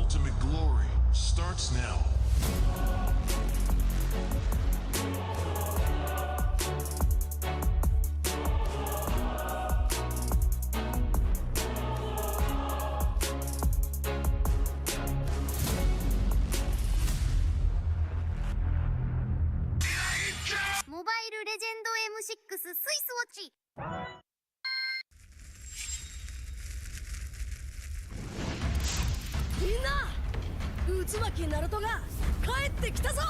ultimate glory starts now. Mobile Legend M6 スイスウォッチ。みんな、渦巻きナルトが帰ってきたぞ。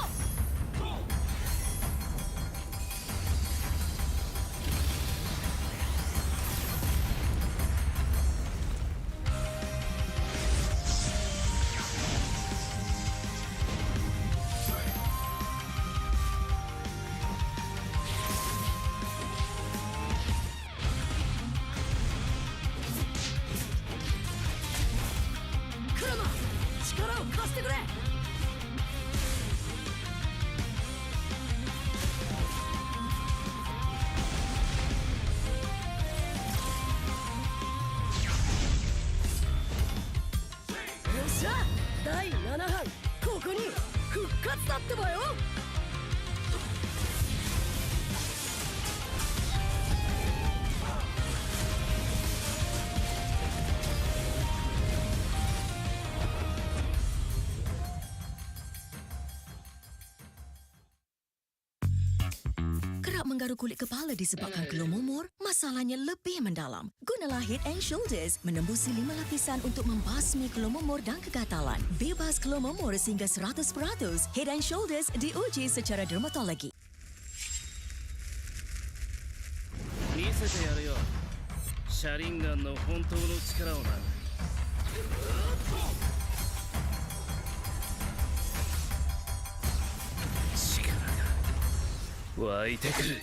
力を貸してくれ。よっしゃ、第7班ここに復活だってばよ。Menggaruk kulit kepala disebabkan keluh mumur, masalahnya lebih mendalam. Gunalah Head and Shoulders menembusi 5 lapisan untuk membasmi keluh mumur dan kegatalan. Bebas keluh mumur sehingga 100%. Head and Shoulders diuji secara dermatologi. 見せてやるよ。シャリンガンの本当の力をな。湧いてくる。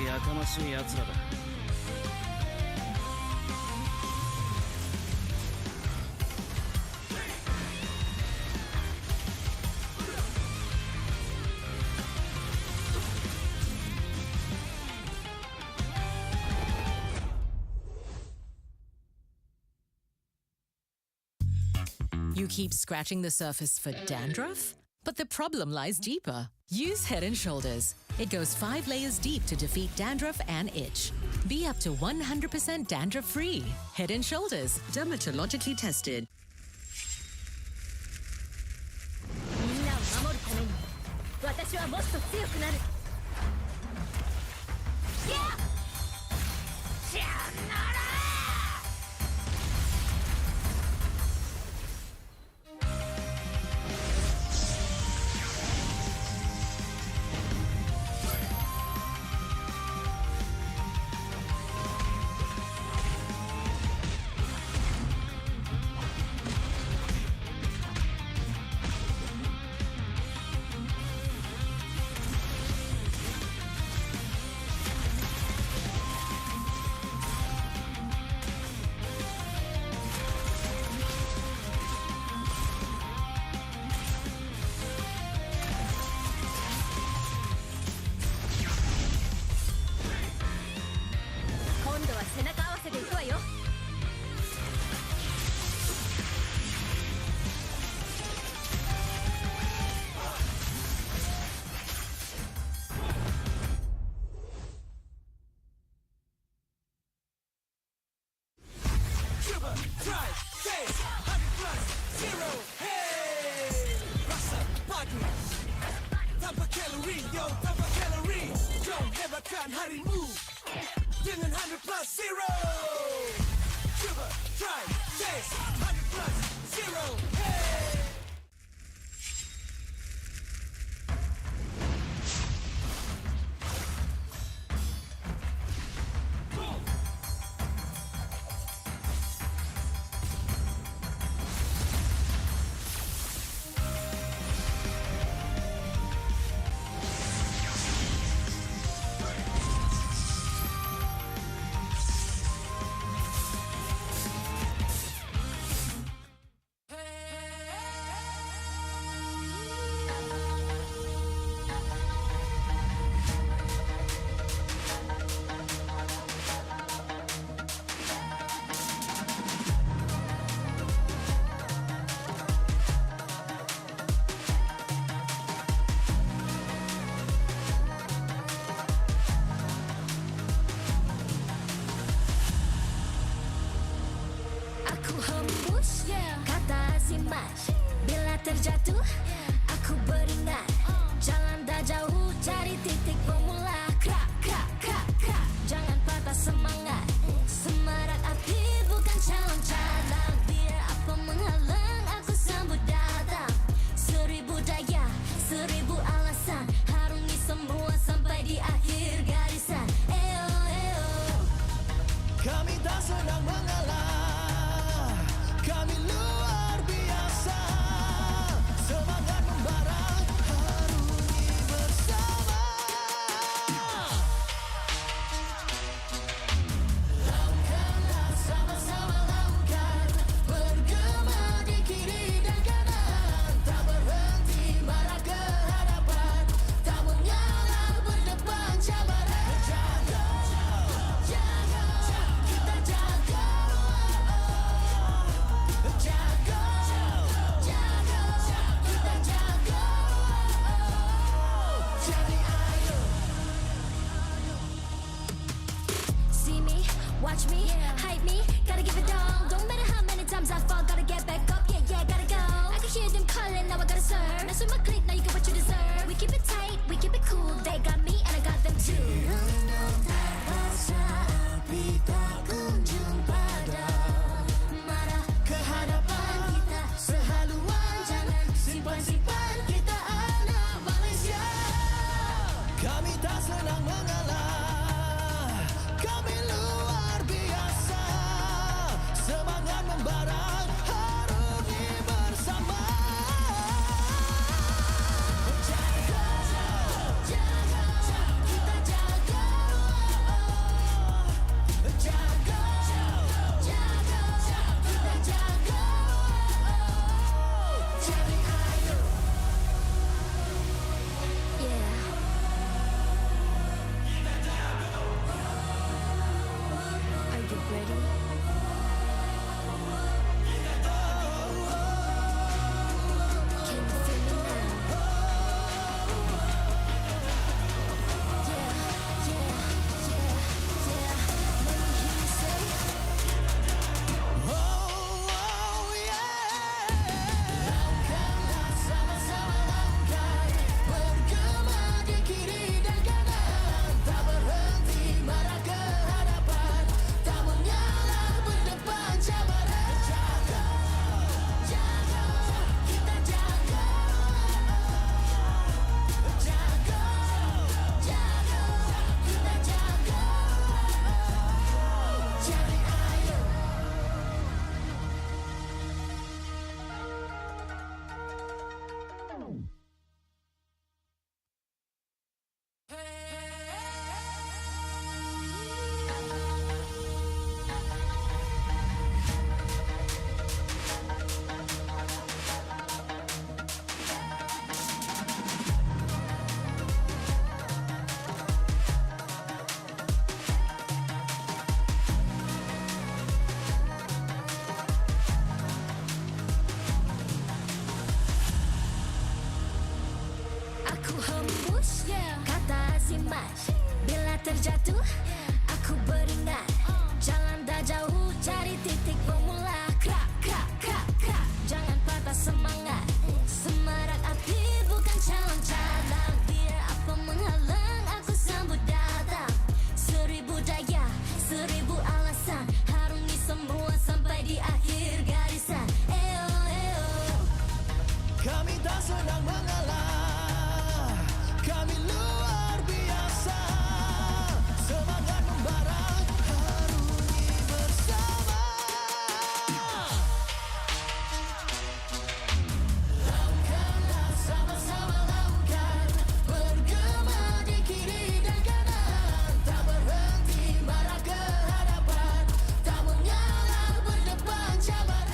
やかましい奴らだ。You keep scratching the surface for dandruff? But the problem lies deeper. Use Head and Shoulders. It goes 5 layers deep to defeat dandruff and itch. Be up to 100% dandruff-free. Head and Shoulders, dermatologically tested. みんなを守るために、私はもっと強くなる。Makan harimu dengan 100 plus zero. Cuba, try, taste 100 plus zero. Hey. boss with my clique, now you get what you deserve. We keep it tight, we keep it cool. They got me and I got them too. Api tak kunjung padam. Marah ke hadapan kita sehaluan. Jangan simpan-simpan, kita anak Malaysia. Kami tak senang mengalah, kami luar biasa. Semangat membara, harungi bersama. Jaga, jaga, kita jaga. Jaga, jaga, kita jaga. Jadi ayo. Yeah. Are you ready? Can you feel me now? Yeah, yeah, yeah, yeah. Let me hear you say. Langkahlah sama-sama langkah, bergema di kiri dan kanan, tak berhenti marah ke hadapan, tak mengalah berdepan cabaran. Jaga, jaga, kita jaga. Jaga, jaga, kita jaga. Jadi ayo. Aku hembus kata azimat. Bila terjatuh, aku beringat. Jalan dah jauh, cari titik bermula. Krak, krak, krak, krak. Jangan patah semangat. Semarak api bukan calon cadangan. Biar apa menghalang, aku sambut datang. 1000 daya, 1000 alasan. Harungi semua sampai di akhir garisan. Eo, eo. Kami tak senang mengalah, kami luar biasa. Semangat membara, harungi bersama. Langkahlah sama-sama langkah, bergema di kiri dan kanan, tak berhenti marah ke hadapan, tak mengalah berdepan cabaran.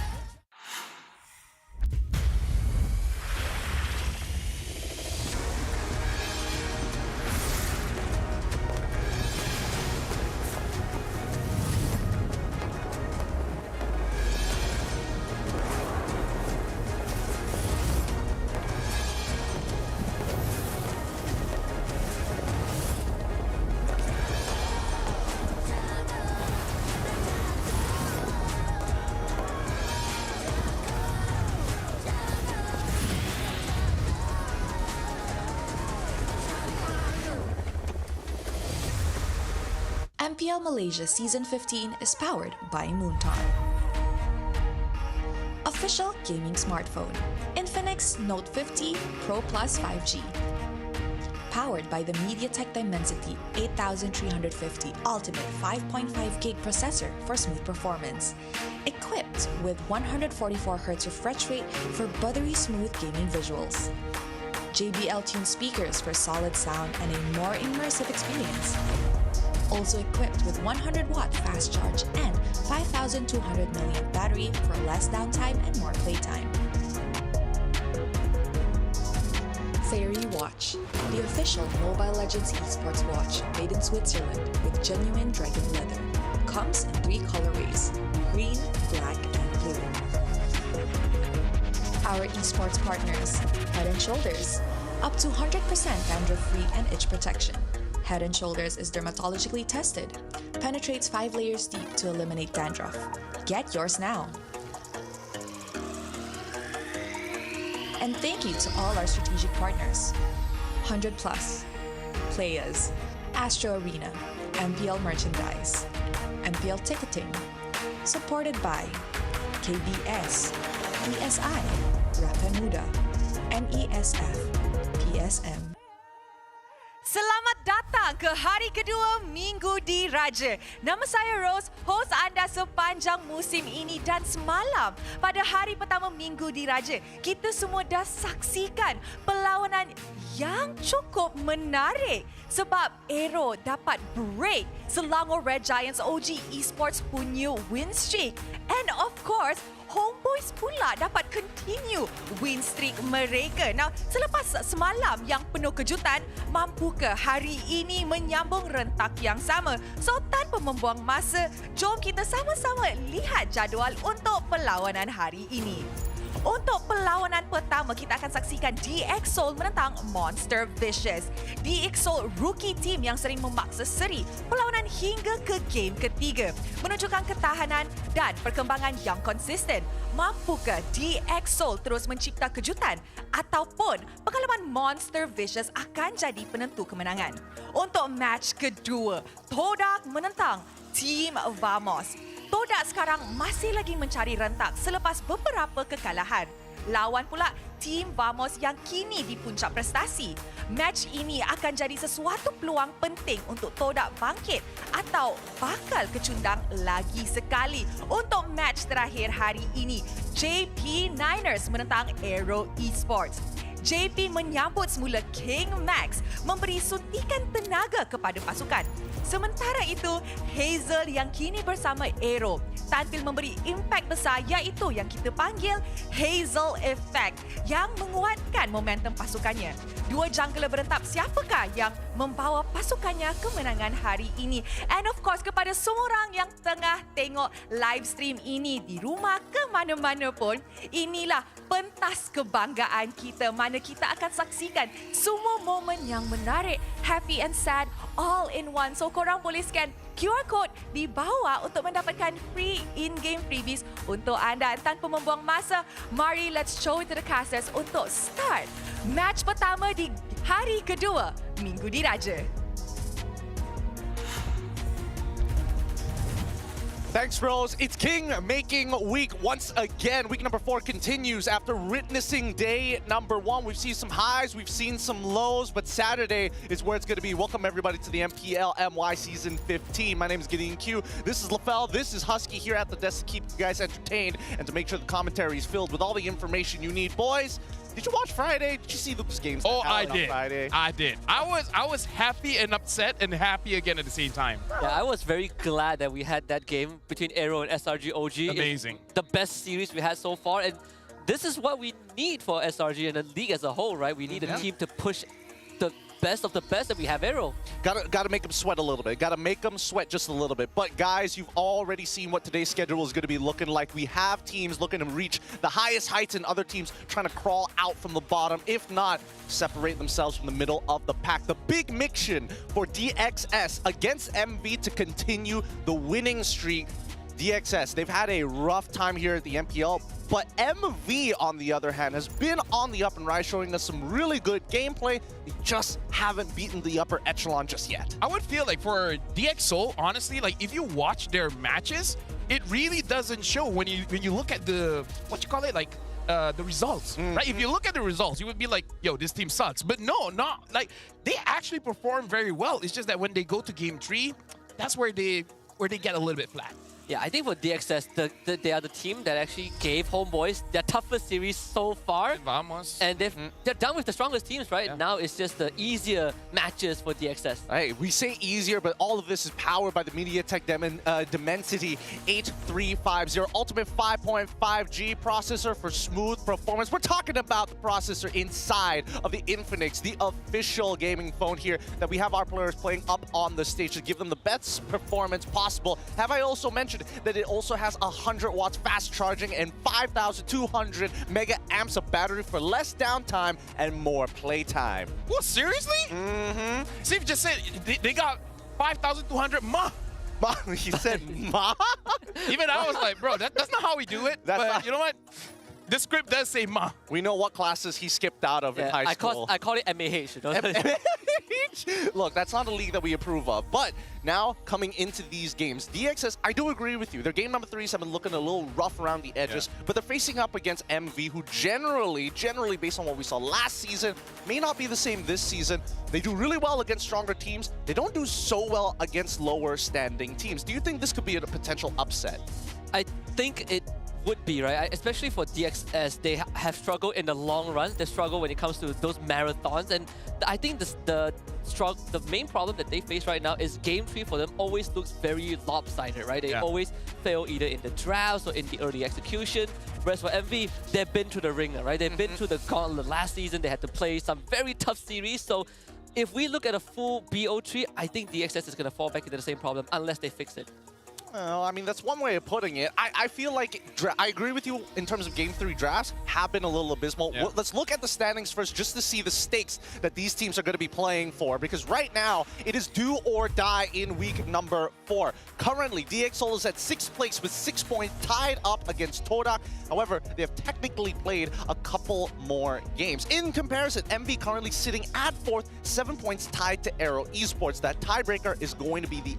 MPL Malaysia Season 15 is powered by Moonton. Official gaming smartphone, Infinix Note 50 Pro Plus 5G. Powered by the MediaTek Dimensity 8350 Ultimate 5.5GB processor for smooth performance. Equipped with 144Hz refresh rate for buttery smooth gaming visuals. JBL tuned speakers for solid sound and a more immersive experience. Also equipped with 100-watt fast charge and 5,200 mAh battery for less downtime and more playtime. Fairy Watch, the official Mobile Legends esports watch made in Switzerland with genuine dragon leather. Comes in 3 colorways: green, black, and blue. Our esports partners, Head & Shoulders, up to 100% dandruff-free and itch protection. Head & Shoulders is dermatologically tested, penetrates 5 layers deep to eliminate dandruff. Get yours now. And thank you to all our strategic partners. 100 Plus, Players, Astro Arena, MPL Merchandise, MPL Ticketing, supported by KBS, PSI, Rakan Muda, NESF, PSM. Selamat datang ke hari kedua Minggu di Raja. Nama saya Rose, hos anda sepanjang musim ini, dan semalam pada hari pertama Minggu di Raja, kita semua dah saksikan perlawanan yang cukup menarik sebab AERO dapat break Selangor Red Giants OG Esports punya win streak. And of course, Homeboys pula dapat continue win streak mereka. Now, selepas semalam yang penuh kejutan, mampukah hari ini menyambung rentak yang sama? So, tanpa membuang masa, jom kita sama-sama lihat jadual untuk perlawanan hari ini. Untuk perlawanan pertama, kita akan saksikan DX Seoul menentang Monster Vicious. DX Seoul rookie team yang sering memaksa seri perlawanan hingga ke game ketiga, menunjukkan ketahanan dan perkembangan yang konsisten. Mampukah DX Seoul terus mencipta kejutan ataupun pengalaman Monster Vicious akan jadi penentu kemenangan? Untuk match kedua, Todak menentang Team Vamos. Todak sekarang masih lagi mencari rentak selepas beberapa kekalahan. Lawan pula Team Vamos yang kini di puncak prestasi. Match ini akan jadi sesuatu peluang penting untuk Todak bangkit atau bakal kecundang lagi sekali. Untuk match terakhir hari ini, JP Niners menentang AERO Esports. JP menyambut semula King Max memberi suntikan tenaga kepada pasukan. Sementara itu, Hazel yang kini bersama AERO tampil memberi impak besar, iaitu yang kita panggil Hazel Effect yang menguatkan momentum pasukannya. Dua jungler berentap, siapakah yang membawa pasukannya kemenangan hari ini? And of course, kepada semua orang yang tengah tengok live stream ini di rumah ke mana-mana pun, inilah pentas kebanggaan kita mana kita akan saksikan semua momen yang menarik, happy and sad all in one. So korang boleh scan QR code di bawah untuk mendapatkan free in-game freebies untuk anda. Tanpa membuang masa, mari let's show it to the casters untuk start match pertama di hari kedua Minggu di Raja. Thanks, Rose. It's King making week once again. Week number 4 continues after witnessing day number 1. We've seen some highs, we've seen some lows, but Saturday is where it's going to be. Welcome, everybody, to the MPL MY Season 15. My name is Gideon Q. This is LaFell. This is Husky here at the desk to keep you guys entertained and to make sure the commentary is filled with all the information you need. Boys, did you watch Friday? Did you see those games? Oh, I did. Friday? I did. I was happy and upset and happy again at the same time. Yeah, I was very glad that we had that game between AERO and SRG OG. Amazing. It's the best series we had so far, and this is what we need for SRG and the league as a whole, right? We need a team to push the best of the best, that we have AERO. Gotta make them sweat a little bit. Gotta make them sweat just a little bit. But guys, you've already seen what today's schedule is going to be looking like. We have teams looking to reach the highest heights and other teams trying to crawl out from the bottom. If not, separate themselves from the middle of the pack. The big mission for DXS against MV to continue the winning streak. DXS, they've had a rough time here at the MPL, but MV, on the other hand, has been on the up and rise, showing us some really good gameplay. They just haven't beaten the upper echelon just yet. I would feel like for DX Seoul, honestly, like if you watch their matches, it really doesn't show when you look at the, what you call it, like the results, right? If you look at the results, you would be like, yo, this team sucks. But no, not like they actually perform very well. It's just that when they go to game 3, that's where they get a little bit flat. Yeah, I think for DXS, they are the team that actually gave Homeboys their toughest series so far. Vamos. And they're done with the strongest teams, right? Yeah. Now it's just the easier matches for DXS. Hey, we say easier, but all of this is powered by the MediaTek Dimensity 8350 Ultimate 5.5G processor for smooth performance. We're talking about the processor inside of the Infinix, the official gaming phone here that we have our players playing up on the stage to give them the best performance possible. Have I also mentioned that it also has 100 watts fast charging and 5,200 mega amps of battery for less downtime and more playtime. What, seriously? Steve just said they got 5,200 mAh. He said mAh? Even I was like, bro, that's not how we do it. But you know what? The script does say Ma. We know what classes he skipped out of in high school. I call it MAH. You know? Look, that's not a league that we approve of. But now, coming into these games, DXS, I do agree with you. Their game number 3s have been looking a little rough around the edges, but they're facing up against MV, who generally, based on what we saw last season, may not be the same this season. They do really well against stronger teams. They don't do so well against lower standing teams. Do you think this could be a potential upset? I think it would be, right? Especially for DXS, they have struggled in the long run. They struggle when it comes to those marathons. And I think the main problem that they face right now is game 3 for them always looks very lopsided, right? They always fail either in the drafts or in the early execution. Whereas for MV, they've been to the ringer, right? They've been to the gauntlet last season. They had to play some very tough series. So if we look at a full BO tree, I think DXS is going to fall back into the same problem unless they fix it. Well, I mean, that's one way of putting it. I feel like, I agree with you in terms of Game 3 drafts have been a little abysmal. Yeah. Let's look at the standings first just to see the stakes that these teams are going to be playing for, because right now, it is do or die in week number 4. Currently, DXL is at 6th place with 6 points, tied up against Todak. However, they have technically played a couple more games. In comparison, MV currently sitting at 4th, 7 points tied to AERO Esports. That tiebreaker is going to be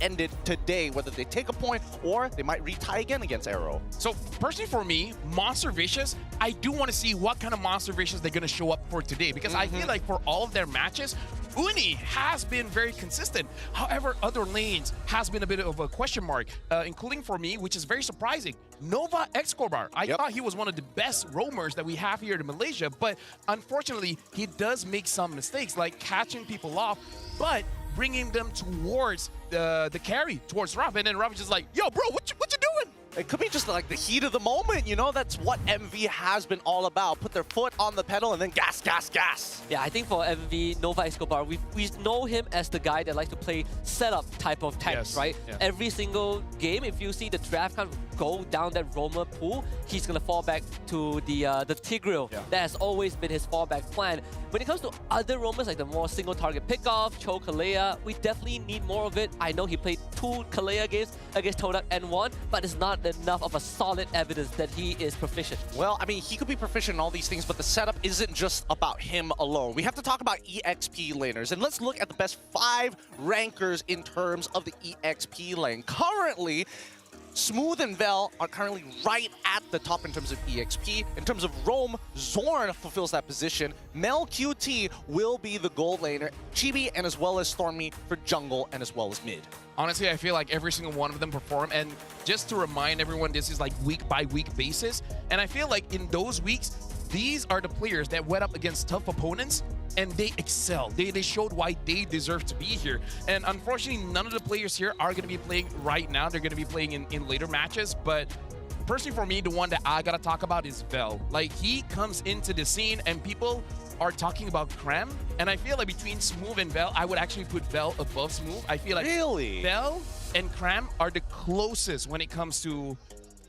ended today, whether they take a point or they might retie again against AERO. So personally for me, Monster Vicious, I do want to see what kind of Monster Vicious they're going to show up for today, because I feel like for all of their matches, Uni has been very consistent. However, other lanes has been a bit of a question mark, including for me, which is very surprising. Nova Escobar. I thought he was one of the best roamers that we have here in Malaysia, but unfortunately, he does make some mistakes, like catching people off, but bringing them towards the carry, towards Rob. And then Rob is just like, yo, bro, what you doing? It could be just like the heat of the moment, you know? That's what MV has been all about. Put their foot on the pedal and then gas, gas, gas. Yeah, I think for MV, Nova Escobar, we know him as the guy that likes to play setup type of tanks, right? Yeah. Every single game, if you see the draft kind of go down that roamer pool, he's going to fall back to the Tigreal. That has always been his fallback plan. When it comes to other roamers, like the more single target pickoff, Cho Kalea, we definitely need more of it. I know he played 2 Kalea games against Todak and won, but it's not enough of a solid evidence that he is proficient. Well, I mean, he could be proficient in all these things, but the setup isn't just about him alone. We have to talk about EXP laners, and let's look at the best 5 rankers in terms of the EXP lane. Currently, Smooth and Vel are currently right at the top in terms of EXP. In terms of roam, Zorn fulfills that position. Mel QT will be the gold laner. Chibi and as well as Stormy for jungle and as well as mid. Honestly, I feel like every single one of them perform, and just to remind everyone, this is like week-by-week basis, and I feel like in those weeks, these are the players that went up against tough opponents and they excelled. They showed why they deserve to be here. And unfortunately, none of the players here are going to be playing right now. They're going to be playing in later matches. But personally for me, the one that I got to talk about is Vel. Like, he comes into the scene and people are talking about Krem. And I feel like between Smooth and Vel, I would actually put Vel above Smooth. I feel like Vel and Krem are the closest when it comes to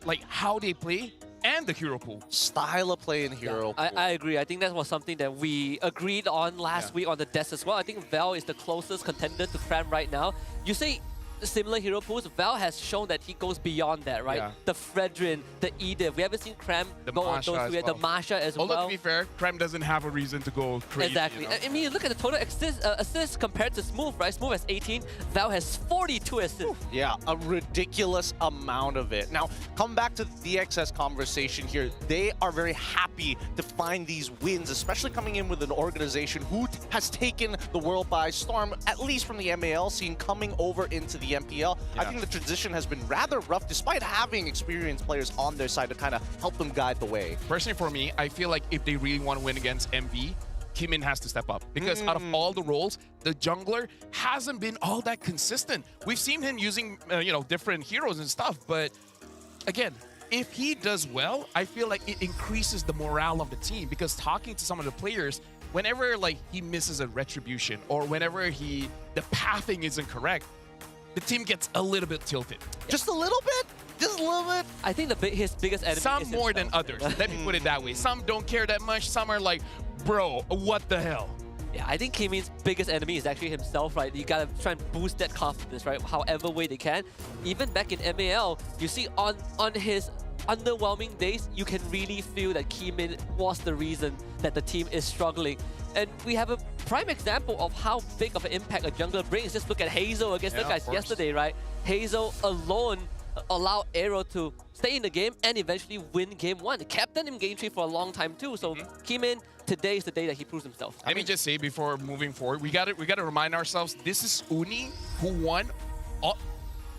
like how they play and the hero pool. Style of play in hero pool. I agree. I think that was something that we agreed on last week on the desk as well. I think Vel is the closest contender to Cram right now. You say similar hero pools, Val has shown that he goes beyond that, right? The Fredrin, the Edith. We haven't seen Cram go on those three. The Masha as well. Although, to be fair, Cram doesn't have a reason to go crazy. Exactly. You know? I mean, look at the total assists compared to Smooth, right? Smooth has 18, Val has 42 assists. Yeah, a ridiculous amount of it. Now, come back to the DXS conversation here. They are very happy to find these wins, especially coming in with an organization who has taken the world by storm, at least from the MAL scene, coming over into the MPL. I think the transition has been rather rough, despite having experienced players on their side to kind of help them guide the way. Personally, for me, I feel like if they really want to win against MV, Kimin has to step up. Because out of all the roles, the jungler hasn't been all that consistent. We've seen him using, different heroes and stuff, but again, if he does well, I feel like it increases the morale of the team, because talking to some of the players, whenever like he misses a retribution or whenever the pathing isn't correct, the team gets a little bit tilted. Just a little bit? Just a little bit? I think his biggest enemy Some is more himself. than others. Let me put it that way. Some don't care that much. Some are like, bro, what the hell? Yeah, I think Kimin's biggest enemy is actually himself, right? You gotta try and boost that confidence, right? However way they can. Even back in MAL, you see on his underwhelming days, you can really feel that Keymin was the reason that the team is struggling. And we have a prime example of how big of an impact a jungler brings. Just look at Hazel against the guys yesterday, right? Hazel alone allowed AERO to stay in the game and eventually win game 1. It kept them in game 3 for a long time too. So Keymin, today is the day that he proves himself. Let me just say before moving forward, we got to remind ourselves, this is Uni who won all,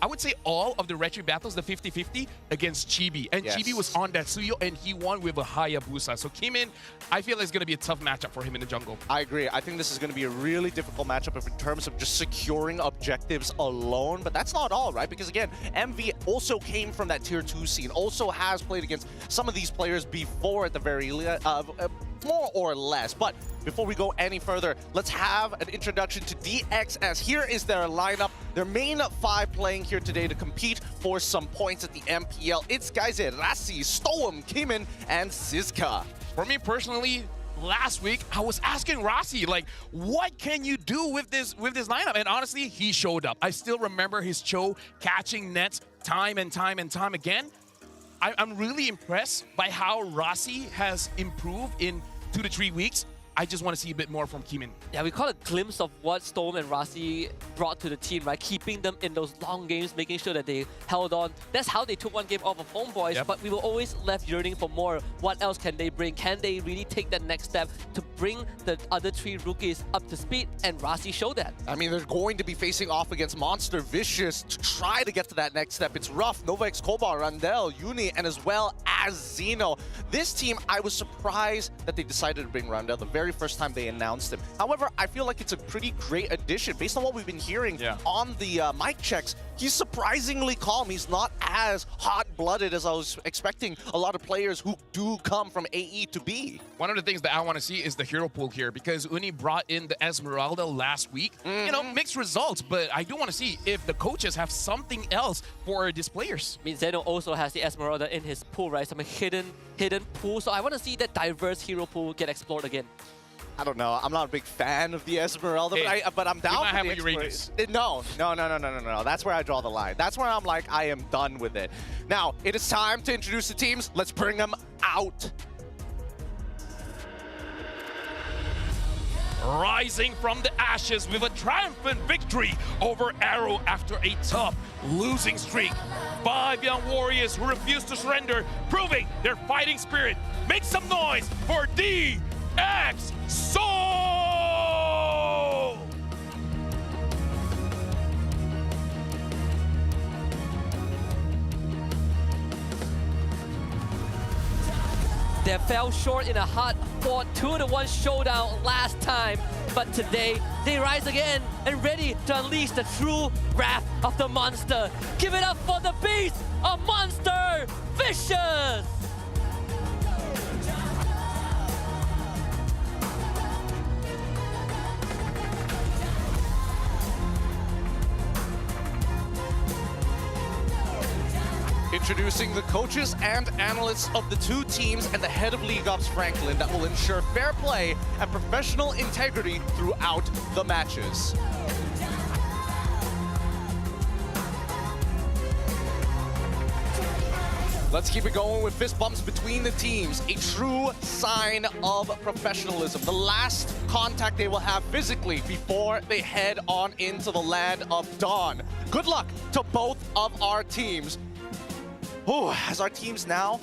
I would say all of the retro battles, the 50-50 against Chibi. And Chibi was on that Suyo and he won with a Hayabusa. So Keymin, I feel it's going to be a tough matchup for him in the jungle. I agree. I think this is going to be a really difficult matchup in terms of just securing objectives alone. But that's not all, right? Because again, MV also came from that tier 2 scene, also has played against some of these players before at the very more or less. But before we go any further, let's have an introduction to DX, as here is their lineup. Their main 5 playing here today to compete for some points at the MPL. It's guys at Rassi, Storm, Keymin, and Siska. For me personally, last week I was asking Rassi, like, what can you do with this lineup? And honestly, he showed up. I still remember his Cho catching nets time and time and time again. I'm really impressed by how Rassi has improved in 2 to 3 weeks. I just want to see a bit more from Keymin. Yeah, we caught a glimpse of what Storm and Rassi brought to the team, right? Keeping them in those long games, making sure that they held on. That's how they took one game off of Homeboys, but we were always left yearning for more. What else can they bring? Can they really take that next step to bring the other 3 rookies up to speed? And Rassi showed that. I mean, they're going to be facing off against Monster Vicious to try to get to that next step. It's rough. Novax, Koba, Randell, Uni, and as well as Zeno. This team, I was surprised that they decided to bring Randell the very first time they announced him. However, I feel like it's a pretty great addition. Based on what we've been hearing on the mic checks, he's surprisingly calm. He's not as hot-blooded as I was expecting a lot of players who do come from AE to be. One of the things that I want to see is the hero pool here, because Uni brought in the Esmeralda last week. You know, mixed results, but I do want to see if the coaches have something else for these players. I mean, Zeno also has the Esmeralda in his pool, right? Some hidden pool. So I want to see that diverse hero pool get explored again. I don't know. I'm not a big fan of the Esmeralda, but I'm down for the exploration. No. That's where I draw the line. That's where I'm like, I am done with it. Now, it is time to introduce the teams. Let's bring them out. Rising from the ashes with a triumphant victory over AERO after a tough losing streak. 5 young warriors who refuse to surrender, proving their fighting spirit. Make some noise for DX Soul! They fell short in a hard-fought 2-1 showdown last time, but today they rise again and ready to unleash the true wrath of the monster. Give it up for the beast of Monster Vicious! Introducing the coaches and analysts of the 2 teams and the head of League Ops Franklin that will ensure fair play and professional integrity throughout the matches. Let's keep it going with fist bumps between the teams. A true sign of professionalism. The last contact they will have physically before they head on into the land of Dawn. Good luck to both of our teams. As our teams now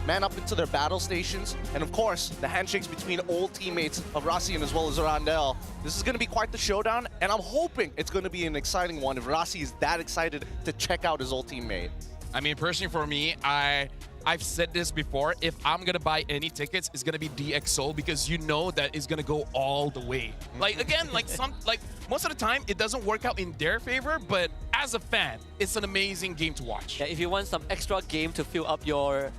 man up into their battle stations, and of course, the handshakes between old teammates of Rassi and as well as Randell. This is going to be quite the showdown, and I'm hoping it's going to be an exciting one if Rassi is that excited to check out his old teammate. I mean, personally for me, I've said this before, if I'm gonna buy any tickets, it's gonna be DX Soul, because you know that it's gonna go all the way. Like, again, most of the time, it doesn't work out in their favor, but as a fan, it's an amazing game to watch. Yeah, if you want some extra game to fill up your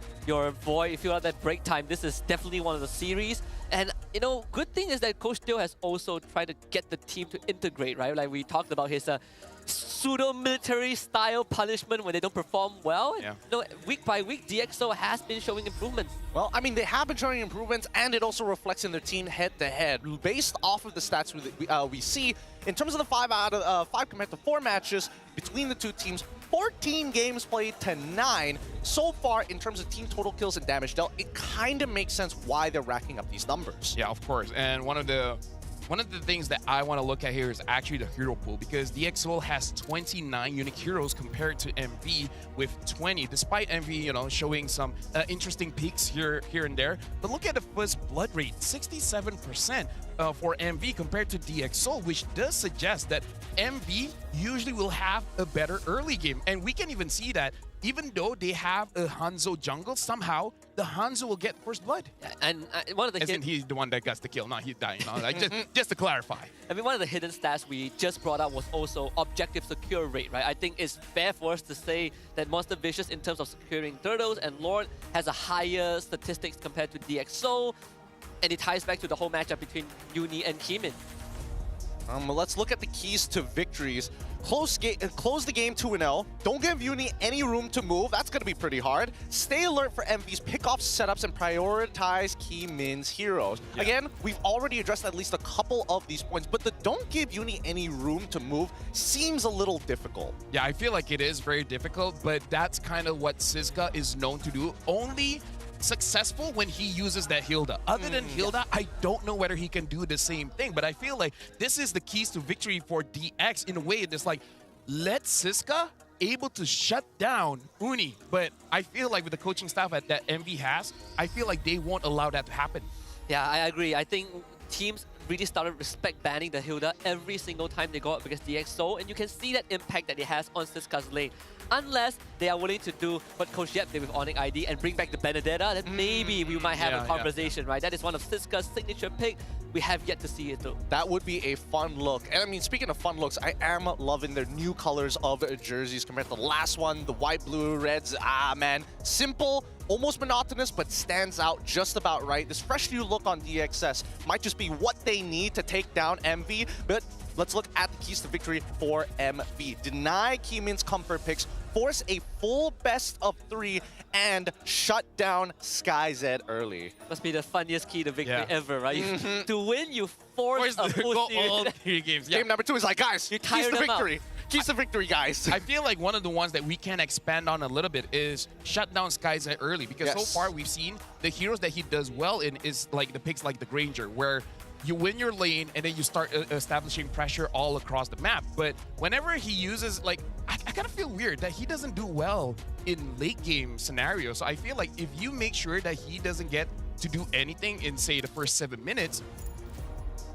void, if you want that break time, this is definitely one of the series. And, you know, good thing is that Coach Teo has also tried to get the team to integrate, right? Like we talked about his pseudo-military style punishment when they don't perform well. Yeah. You know, week by week, DxO has been showing improvements. Well, I mean, they have been showing improvements, and it also reflects in their team head-to-head. Based off of the stats we see, in terms of the 5 compared to 4 matches between the 2 teams, 14 games played to 9. So far, in terms of team total kills and damage dealt, it kind of makes sense why they're racking up these numbers. Yeah, of course. And one of the things that I want to look at here is actually the hero pool, because DxSoul has 29 unique heroes compared to MV with 20, despite MV, showing some interesting peaks here and there. But look at the first blood rate, 67% for MV compared to DxSoul, which does suggest that MV usually will have a better early game. And we can even see that even though they have a Hanzo jungle, somehow the Hanzo will get first blood. And one of the he's the one that gets the kill, not he dying. Like just to clarify. I mean, one of the hidden stats we just brought up was also objective secure rate, right? I think it's fair for us to say that Monster Vicious, in terms of securing turtles and Lord, has a higher statistics compared to DxSoul, and it ties back to the whole matchup between Uni and Kimin. Let's look at the keys to victories. Close the game 2-0. Don't give Uni any room to move. That's going to be pretty hard. Stay alert for MV's pick-off setups and prioritize Kimin's heroes. Yeah. Again, we've already addressed at least a couple of these points, but the don't give Uni any room to move seems a little difficult. Yeah, I feel like it is very difficult, but that's kind of what Siska is known to do. Only successful when he uses that Hilda. Other than Hilda, I don't know whether he can do the same thing, but I feel like this is the keys to victory for DX in a way. It's like, let Siska able to shut down Uni, but I feel like with the coaching staff that MV has, I feel like they won't allow that to happen. Yeah, I agree. I think teams really started respect banning the Hilda every single time they go up against DxSoul, and you can see that impact that it has on Siska's lane. Unless they are willing to do what Coach Yep did with Onyx ID and bring back the Benedetta, then maybe we might have a conversation, right? That is one of Siska's signature pick. We have yet to see it though. That would be a fun look. And I mean, speaking of fun looks, I am loving their new colors of jerseys compared to the last one, the white, blue, reds. Ah, man. Simple, almost monotonous, but stands out just about right. This fresh new look on DXS might just be what they need to take down MV, but let's look at the keys to victory for MV. Deny Kimin's comfort picks, force a full best of 3, and shut down SkyZ early. Must be the funniest key to victory ever, right? To win, you force a full all series. 3 games. Game number 2 is like, guys, keys to victory. Keys to victory, guys. I feel like one of the ones that we can expand on a little bit is shut down SkyZ early, because so far we've seen the heroes that he does well in is like the picks like the Granger, where you win your lane and then you start establishing pressure all across the map. But whenever he uses, like, I kind of feel weird that he doesn't do well in late game scenarios. So I feel like if you make sure that he doesn't get to do anything in, say, the first 7 minutes,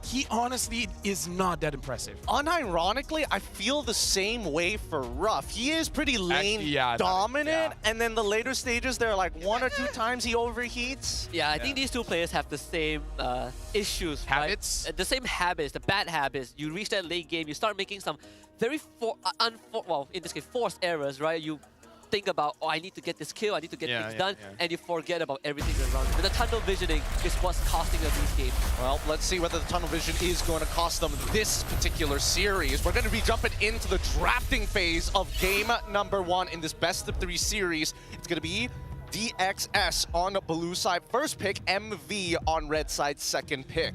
he honestly is not that impressive. Unironically, I feel the same way for Ruff. He is pretty lane dominant, and then the later stages, there are like 1 or 2 times he overheats. Yeah, I think these two players have the same issues. Habits? Right? The same habits, the bad habits. You reach that late game, you start making some very, well, in this case, forced errors, right? You think about, oh, I need to get this kill, I need to get things done, and you forget about everything around you. But the tunnel visioning is what's costing us these games. Well, let's see whether the tunnel vision is going to cost them this particular series. We're going to be jumping into the drafting phase of game number 1 in this best of 3 series. It's going to be DXS on the blue side first pick, MV on red side second pick.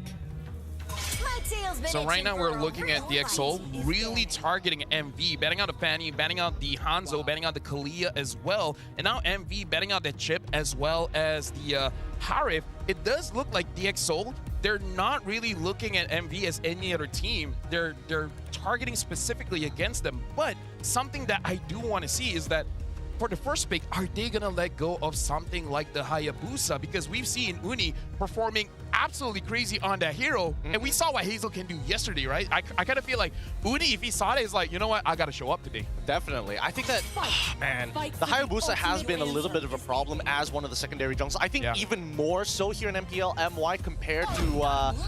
So right now we're looking at DxSoul really targeting MV, betting out the Fanny, betting out the Hanzo, betting out the Kalia as well, and now MV betting out the Chip as well as the Harif. It does look like DxSoul, they're not really looking at MV as any other team. They're targeting specifically against them. But something that I do want to see is that for the first pick, are they going to let go of something like the Hayabusa? Because we've seen Uni performing absolutely crazy on that hero, and we saw what Hazel can do yesterday, right? I kind of feel like Uni, if he saw it, is like, you know what, I got to show up today. Definitely. I think that, man, the Hayabusa has been a little bit of a problem as one of the secondary jungles. I think even more so here in MPL MY compared to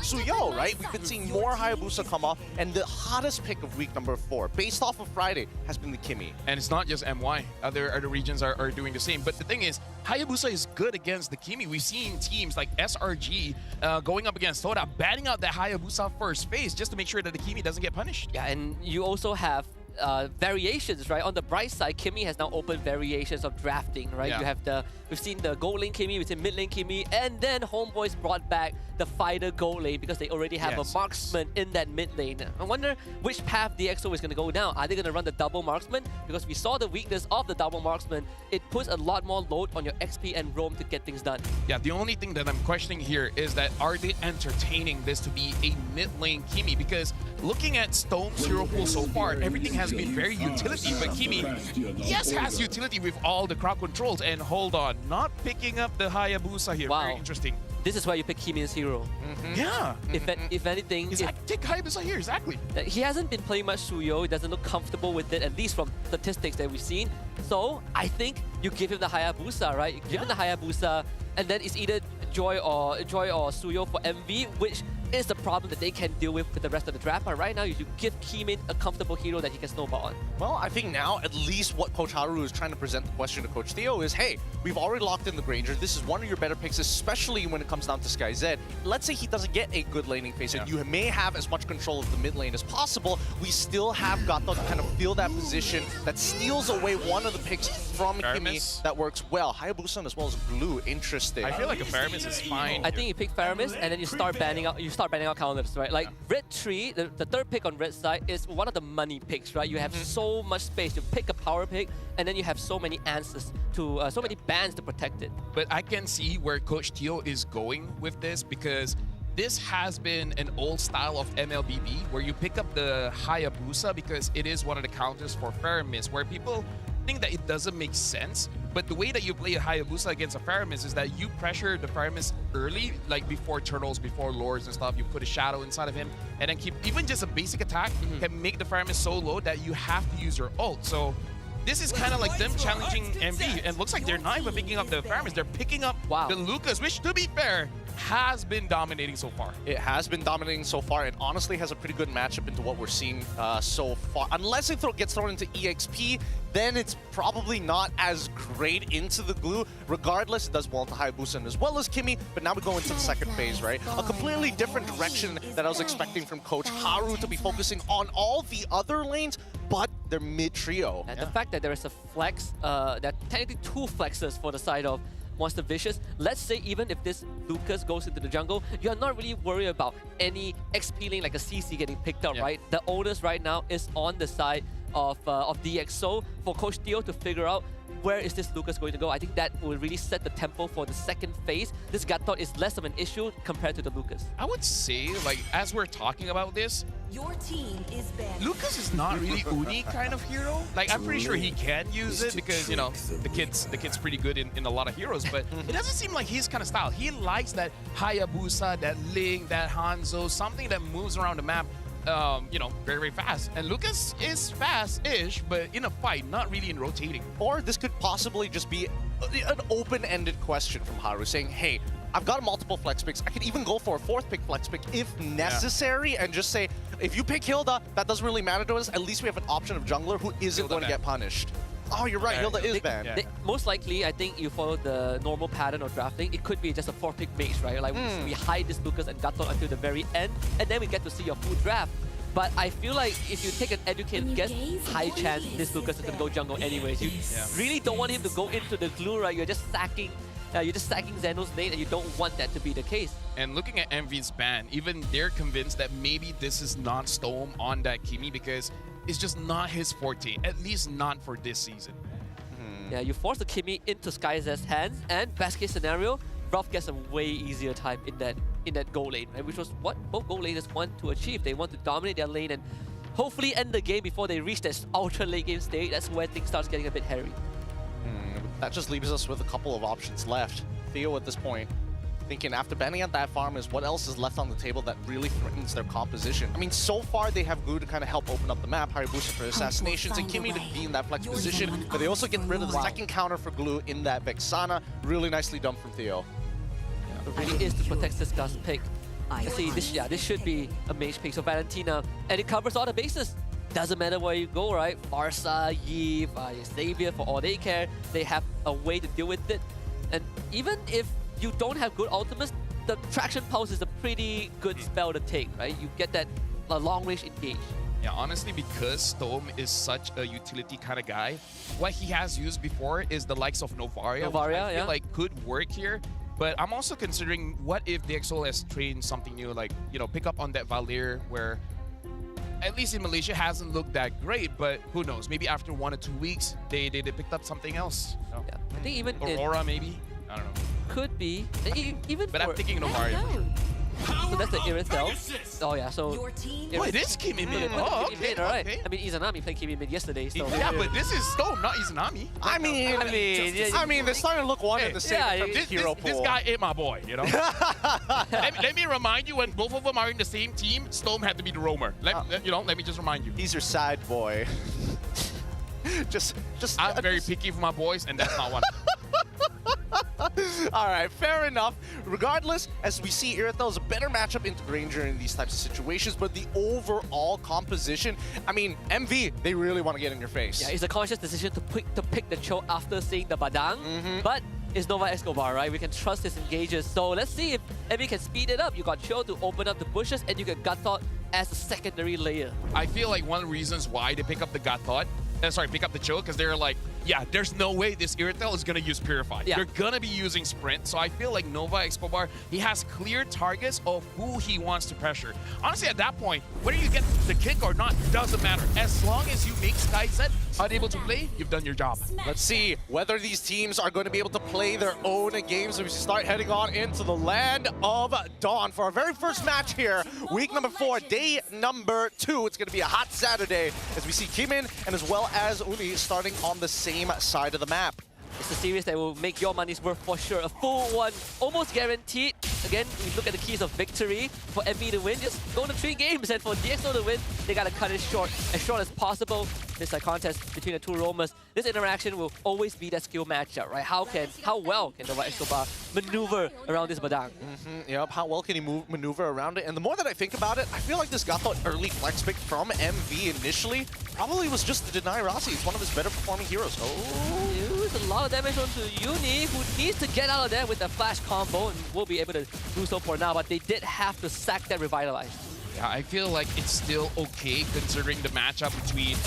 Suyo, right? We've been seeing more Hayabusa come off, and the hottest pick of week number 4, based off of Friday, has been the Kimi. And it's not just MY. Other regions are doing the same. But the thing is, Hayabusa is good against the Kimi. We've seen teams like SRG going up against Todak, batting out that Hayabusa first phase just to make sure that the Kimi doesn't get punished. Yeah, and you also have variations, right? On the bright side, Kimmy has now opened variations of drafting, right? Yeah. You have we've seen the gold lane Kimmy, we've seen mid lane Kimmy, and then Homeboys brought back the fighter gold lane because they already have a marksman in that mid lane. I wonder which path DxO is going to go now. Are they going to run the double marksman? Because we saw the weakness of the double marksman. It puts a lot more load on your XP and roam to get things done. Yeah, the only thing that I'm questioning here is that are they entertaining this to be a mid lane Kimi? Because looking at Stone's hero pool so far, everything has been very utility, but Kimi, yes, has utility with all the crowd controls. And hold on, not picking up the Hayabusa here. Wow. Very interesting. This is why you pick Kimi as hero. Yeah. If anything, take Hayabusa here, exactly. He hasn't been playing much Suyo. He doesn't look comfortable with it, at least from statistics that we've seen. So I think you give him the Hayabusa, right? You give him the Hayabusa, and then it's either Joy or Suyo for MV, which is the problem that they can deal with the rest of the draft. But right now, you give Kimin a comfortable hero that he can snowball on. Well, I think now, at least what Coach Haru is trying to present the question to Coach Theo is, hey, we've already locked in the Granger. This is one of your better picks, especially when it comes down to Sky Z. Let's say he doesn't get a good laning phase, and you may have as much control of the mid lane as possible. We still have Gato to kind of fill that position that steals away one of the picks from Kimi that works well. Hayabusa as well as Glue, interesting. I feel like a Faramis is fine. I think you pick Faramis and then you start banning out. You start banning out counters, right? Like Red Tree, the third pick on red side is one of the money picks, right? You have so much space to pick a power pick, and then you have so many answers to so many bans to protect it. But I can see where Coach Theo is going with this, because this has been an old style of MLBB where you pick up the Hayabusa because it is one of the counters for Faramis, where people think that it doesn't make sense. But the way that you play a Hayabusa against a Faramis is that you pressure the Faramis early, like before turtles, before lords and stuff. You put a shadow inside of him, and then keep even just a basic attack can make the Faramis so low that you have to use your ult. So this is kind of like them challenging MV, and looks like they're not even picking up the Faramis. They're picking up the Lucas, which, to be fair, has been dominating so far. It has been dominating so far, and honestly has a pretty good matchup into what we're seeing so far. Unless it gets thrown into EXP, then it's probably not as great into the Glue. Regardless, it does well into Hayabusa as well as Kimi, but now we go into the second phase, right? A completely different direction that I was expecting from Coach Haru to be focusing on all the other lanes, but their mid-trio. And the fact that there is a flex, that technically two flexes for the side of Monster Vicious. Let's say even if this Lucas goes into the jungle, you're not really worried about any XP lane like a CC getting picked up, right? The onus right now is on the side of DxO for Coach Theo to figure out where is this Lucas going to go. I think that will really set the tempo for the second phase. This Gatot is less of an issue compared to the Lucas. I would say, like, as we're talking about this, Your team is banned. Lucas is not really Uni kind of hero. Like, I'm pretty sure he can use it because, you know, the kid's pretty good in a lot of heroes, but it doesn't seem like his kind of style. He likes that Hayabusa, that Ling, that Hanzo, something that moves around the map, you know, very, very fast. And Lucas is fast-ish, but in a fight, not really in rotating. Or this could possibly just be an open-ended question from Haru saying, hey, I've got multiple flex picks. I could even go for a fourth pick flex pick if necessary, and just say, if you pick Hilda, that doesn't really matter to us. At least we have an option of jungler who isn't going to get punished. Oh, you're right. Hilda is banned. Most likely, I think you follow the normal pattern of drafting. It could be just a 4-pick mage, right? Like we hide this Lucas and Gatot until the very end, and then we get to see your full draft. But I feel like if you take an educated guess, high chance this Lucas is going to go jungle anyways. You really don't want him to go into the Glue, right? You're just sacking Zeno's lane, and you don't want that to be the case. And looking at MV's ban, even they're convinced that maybe this is not Storm on that Kimi because it's just not his forte, at least not for this season. Yeah, you force the Kimi into SkyZ's hands, and best case scenario, Ralph gets a way easier time in that gold lane, right? Which was what both gold laners want to achieve. They want to dominate their lane and hopefully end the game before they reach this ultra late game stage. That's where things starts getting a bit hairy. That just leaves us with a couple of options left. Theo at this point thinking after banning out that farm is what else is left on the table that really threatens their composition. I mean, so far they have Glue to kind of help open up the map, Hayabusa for assassinations, and Kimi to be in that flex position, but they also get rid of the second counter for Glue in that Vexana. Really nicely done from Theo. The really is to protect Siska's pick. See, this should be a mage pick, so Valentina, and it covers all the bases. Doesn't matter where you go, right? Farsa, Yve, Xavier, for all they care, they have a way to deal with it. And even if you don't have good ultimates, the Traction Pulse is a pretty good spell to take, right? You get that long range engage. Yeah, honestly, because Storm is such a utility kind of guy, what he has used before is the likes of Novaria, which I feel like could work here. But I'm also considering what if DxO has trained something new, like, you know, pick up on that Valir, where at least in Malaysia hasn't looked that great, but who knows? Maybe after 1 or 2 weeks, they picked up something else. So. Yeah, I think even Aurora, maybe? I don't know. Could be. Even but I'm thinking Novaria. So that's the Irithel. Oh yeah, so... Oh, it is Kimi mid. Oh, okay, alright. okay. I mean, Izanami played Kimi mid yesterday, so... Yeah, but this is Storm, not Izanami. I mean, they're starting to look one and the same in terms of hero pool. This guy ain't my boy, you know? let me remind you, when both of them are in the same team, Storm had to be the roamer. Let me just remind you. He's your side boy. I'm very picky for my boys, and that's not one. All right, fair enough. Regardless, as we see, Irithel is a better matchup into Granger in these types of situations, but the overall composition, I mean, MV, they really want to get in your face. Yeah, it's a conscious decision to pick the choke after seeing the Badang, but it's Nova Escobar, right? We can trust his engages. So let's see if MV can speed it up. You got Cho to open up the bushes, and you get Gatot as a secondary layer. I feel like one of the reasons why they pick up the Gatot, pick up the Choke, because they're like, yeah, there's no way this Irithel is going to use Purify. Yeah. They're going to be using Sprint. So I feel like Nova Escobar, he has clear targets of who he wants to pressure. Honestly, at that point, whether you get the kick or not, doesn't matter. As long as you make SkySet unable to play, you've done your job. Let's see whether these teams are going to be able to play their own games as we start heading on into the land of Dawn for our very first match here. Week number 4, day number 2. It's going to be a hot Saturday as we see Kimin and as well as Uni starting on the same side of the map. It's a series that will make your money's worth for sure. A full one, almost guaranteed. Again, we look at the keys of victory. For MV to win, just go to 3 games. And for DxO to win, they got to cut it short as possible. This is a contest between the two roamers. This interaction will always be that skill matchup, right? How well can Nova Escobar maneuver around this Badang? Yep, how well can he maneuver around it? And the more that I think about it, I feel like this Gatot early flex pick from MV initially probably was just to deny Rossi. It's one of his better performing heroes. Oh, use a lot of damage onto Uni, who needs to get out of there with a flash combo, and will be able to do so for now, but they did have to sack that Revitalize. Yeah, I feel like it's still okay considering the matchup between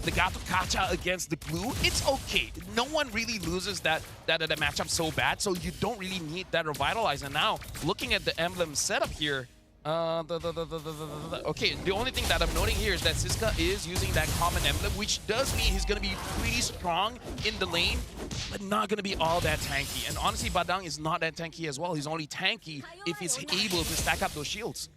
the Gato Kacha against the Glue. It's okay. No one really loses that matchup so bad, so you don't really need that Revitalize. And now, looking at the emblem setup here, okay, the only thing that I'm noting here is that Siska is using that common emblem, which does mean he's going to be pretty strong in the lane, but not going to be all that tanky. And honestly, Badang is not that tanky as well. He's only tanky if he's able to stack up those shields.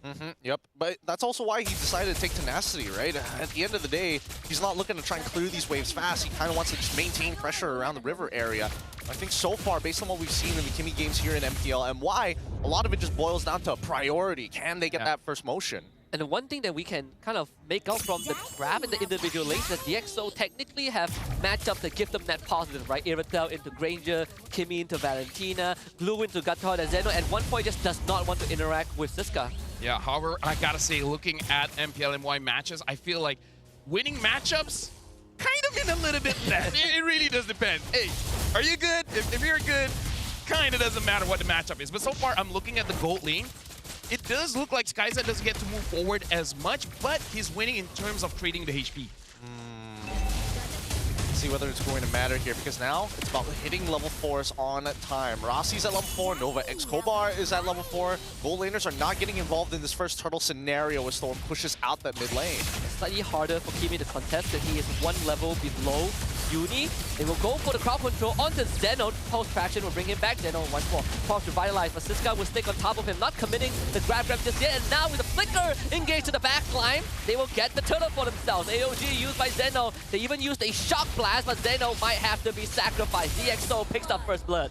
Yep, but that's also why he decided to take Tenacity, right? At the end of the day, he's not looking to try and clear these waves fast. He kind of wants to just maintain pressure around the river area. I think so far, based on what we've seen in the Kimi games here in MPL MY, a lot of it just boils down to priority. Can they get that first motion? And the one thing that we can kind of make out from the graph in the individual lanes is that DxO technically have matchups that give them net positive, right? Irithel into Granger, Kimi into Valentina, Glue into Gatot, and Zeno at one point just does not want to interact with Siska. Yeah, however, I gotta say, looking at MPL MY matches, I feel like winning matchups kind of in a little bit less. It really does depend. Hey, are you good? If you're good, kind of doesn't matter what the matchup is. But so far, I'm looking at the gold lane. It does look like SkySet doesn't get to move forward as much, but he's winning in terms of trading the HP. See whether it's going to matter here, because now it's about hitting level 4s on time. Rossi's at level 4, Nova Escobar is at level 4. Gold laners are not getting involved in this first turtle scenario as Storm pushes out that mid lane. It's slightly harder for Kimi to contest that he is one level below Uni. They will go for the crowd control onto Zeno. Pulse traction will bring him back. Zeno once more. Pulse revitalize, but Siska will stick on top of him, not committing the grab just yet. And now with the flicker engaged to the backline, they will get the turtle for themselves. AOG used by Zeno. They even used a shock blast, but Zeno might have to be sacrificed. DxO picks up first blood.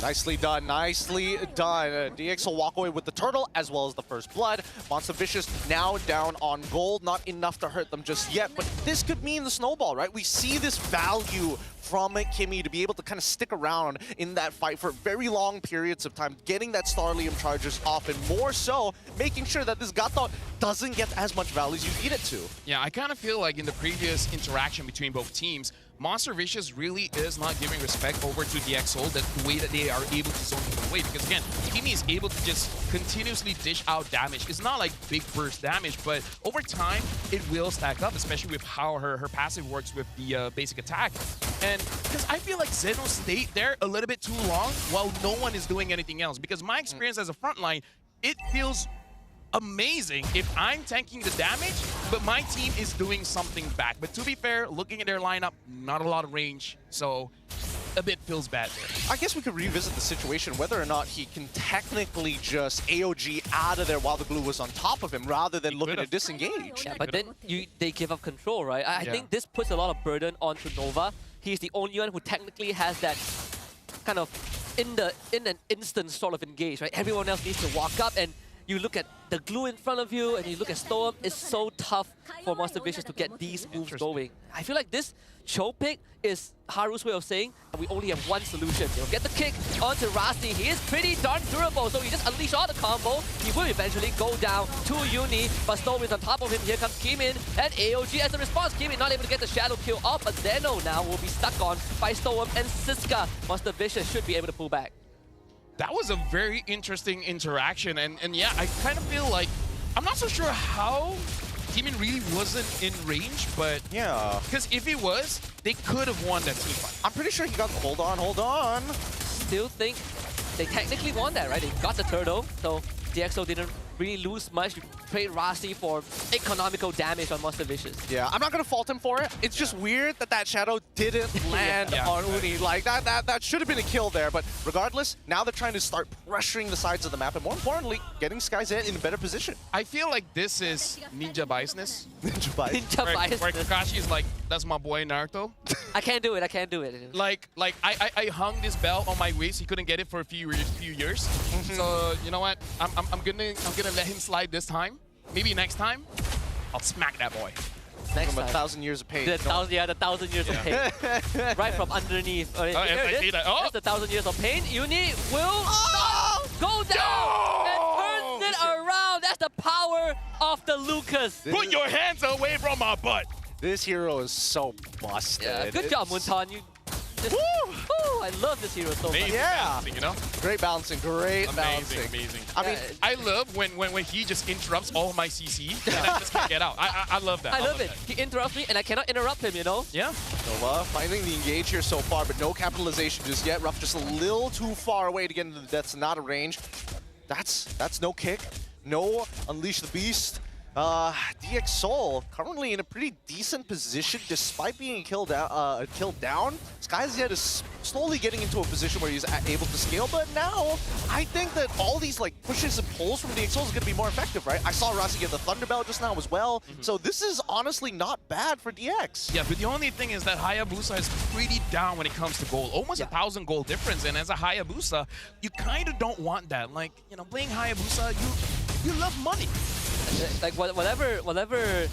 Nicely done, nicely done. DX will walk away with the turtle as well as the first blood. Monster Vicious now down on gold. Not enough to hurt them just yet, but this could mean the snowball, right? We see this value from Kimi to be able to kind of stick around in that fight for very long periods of time, getting that Starlium charges off, and more so, making sure that this Gatot doesn't get as much value as you need it to. Yeah, I kind of feel like in the previous interaction between both teams, Monster Vicious really is not giving respect over to DxO, that the way that they are able to zone the away because again, Kimi is able to just continuously dish out damage. It's not like big burst damage, but over time it will stack up, especially with how her passive works with the basic attack. And because I feel like Zeno stayed there a little bit too long while no one is doing anything else. Because my experience as a frontline, it feels amazing if I'm tanking the damage, but my team is doing something back. But to be fair, looking at their lineup, not a lot of range, so a bit feels bad there. I guess we could revisit the situation, whether or not he can technically just AOG out of there while the blue was on top of him, rather than looking to disengage. Yeah, but then they give up control, right? I think this puts a lot of burden onto Nova. He's the only one who technically has that kind of in an instant sort of engage, right? Everyone else needs to walk up, and you look at the glue in front of you and you look at Storm. It's so tough for Monster Vicious to get these moves going. I feel like this Cho pick is Haru's way of saying we only have one solution. He'll get the kick onto Rasi. He is pretty darn durable, so he just unleash all the combo. He will eventually go down to Uni, but Storm is on top of him. Here comes Kimin and AOG as a response. Kimin not able to get the shadow kill off, but Zeno now will be stuck on by Storm and Siska. Monster Vicious should be able to pull back. That was a very interesting interaction, and yeah, I kind of feel like I'm not so sure how Kimin really wasn't in range, but yeah, because if he was, they could have won that team fight. I'm pretty sure he got the hold on. Still think they technically won that, right? They got the turtle, so DxO didn't really lose much. You played Rasi for economical damage on Monster Vicious. Yeah, I'm not gonna fault him for it. It's just weird that shadow didn't land on Uni. Like that should have been a kill there. But regardless, now they're trying to start pressuring the sides of the map, and more importantly, getting SkyZ in a better position. I feel like this is ninja biasness. Ninja bias. Ninja biasness. Where Kakashi is like, that's my boy Naruto. I can't do it. Like I hung this belt on my waist. He couldn't get it for a few years. So you know what? I'm gonna let him slide this time. Maybe next time, I'll smack that boy. Next from time. 1,000 years of pain. The 1,000 years of pain. Right from underneath. There it is. That's the 1,000 years of pain. Uni will go down and turns it around. That's the power of the Lucas. Put your hands away from my butt. This hero is so busted. Yeah, good job, Muntan. You just, I love this hero so much. Yeah, you know, great balancing, balancing. Amazing. I mean, I love when he just interrupts all my CC and I just can't get out. I love that. I love it. He interrupts me and I cannot interrupt him, you know? Yeah. Nova finding the engage here so far, but no capitalization just yet. Ruff just a little too far away to get into the deaths, not a range. That's no kick, no unleash the beast. DxSoul currently in a pretty decent position despite being killed down. SkyZ is slowly getting into a position where he's able to scale, but now I think that all these like pushes and pulls from DxSoul is going to be more effective, right? I saw Rasi get the Thunderbell just now as well, so this is honestly not bad for DX. Yeah, but the only thing is that Hayabusa is pretty down when it comes to gold. Almost 1,000 gold difference, and as a Hayabusa, you kind of don't want that. Like, you know, playing Hayabusa, you love money. Like whatever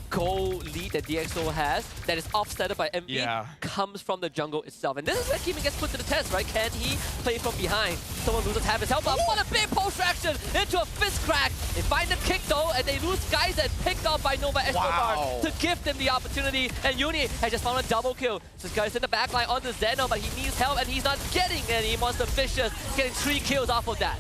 goal lead that DxO has that is offset by MV comes from the jungle itself. And this is where Kimin gets put to the test, right? Can he play from behind? Someone loses half his health, but what a big post action into a fist crack. They find the kick though, and they lose guys that picked up by Nova Escobar to give them the opportunity. And Uni has just found a double kill. This guy's in the backline onto Zeno, but he needs help and he's not getting any. Monster Vicious getting 3 kills off of that.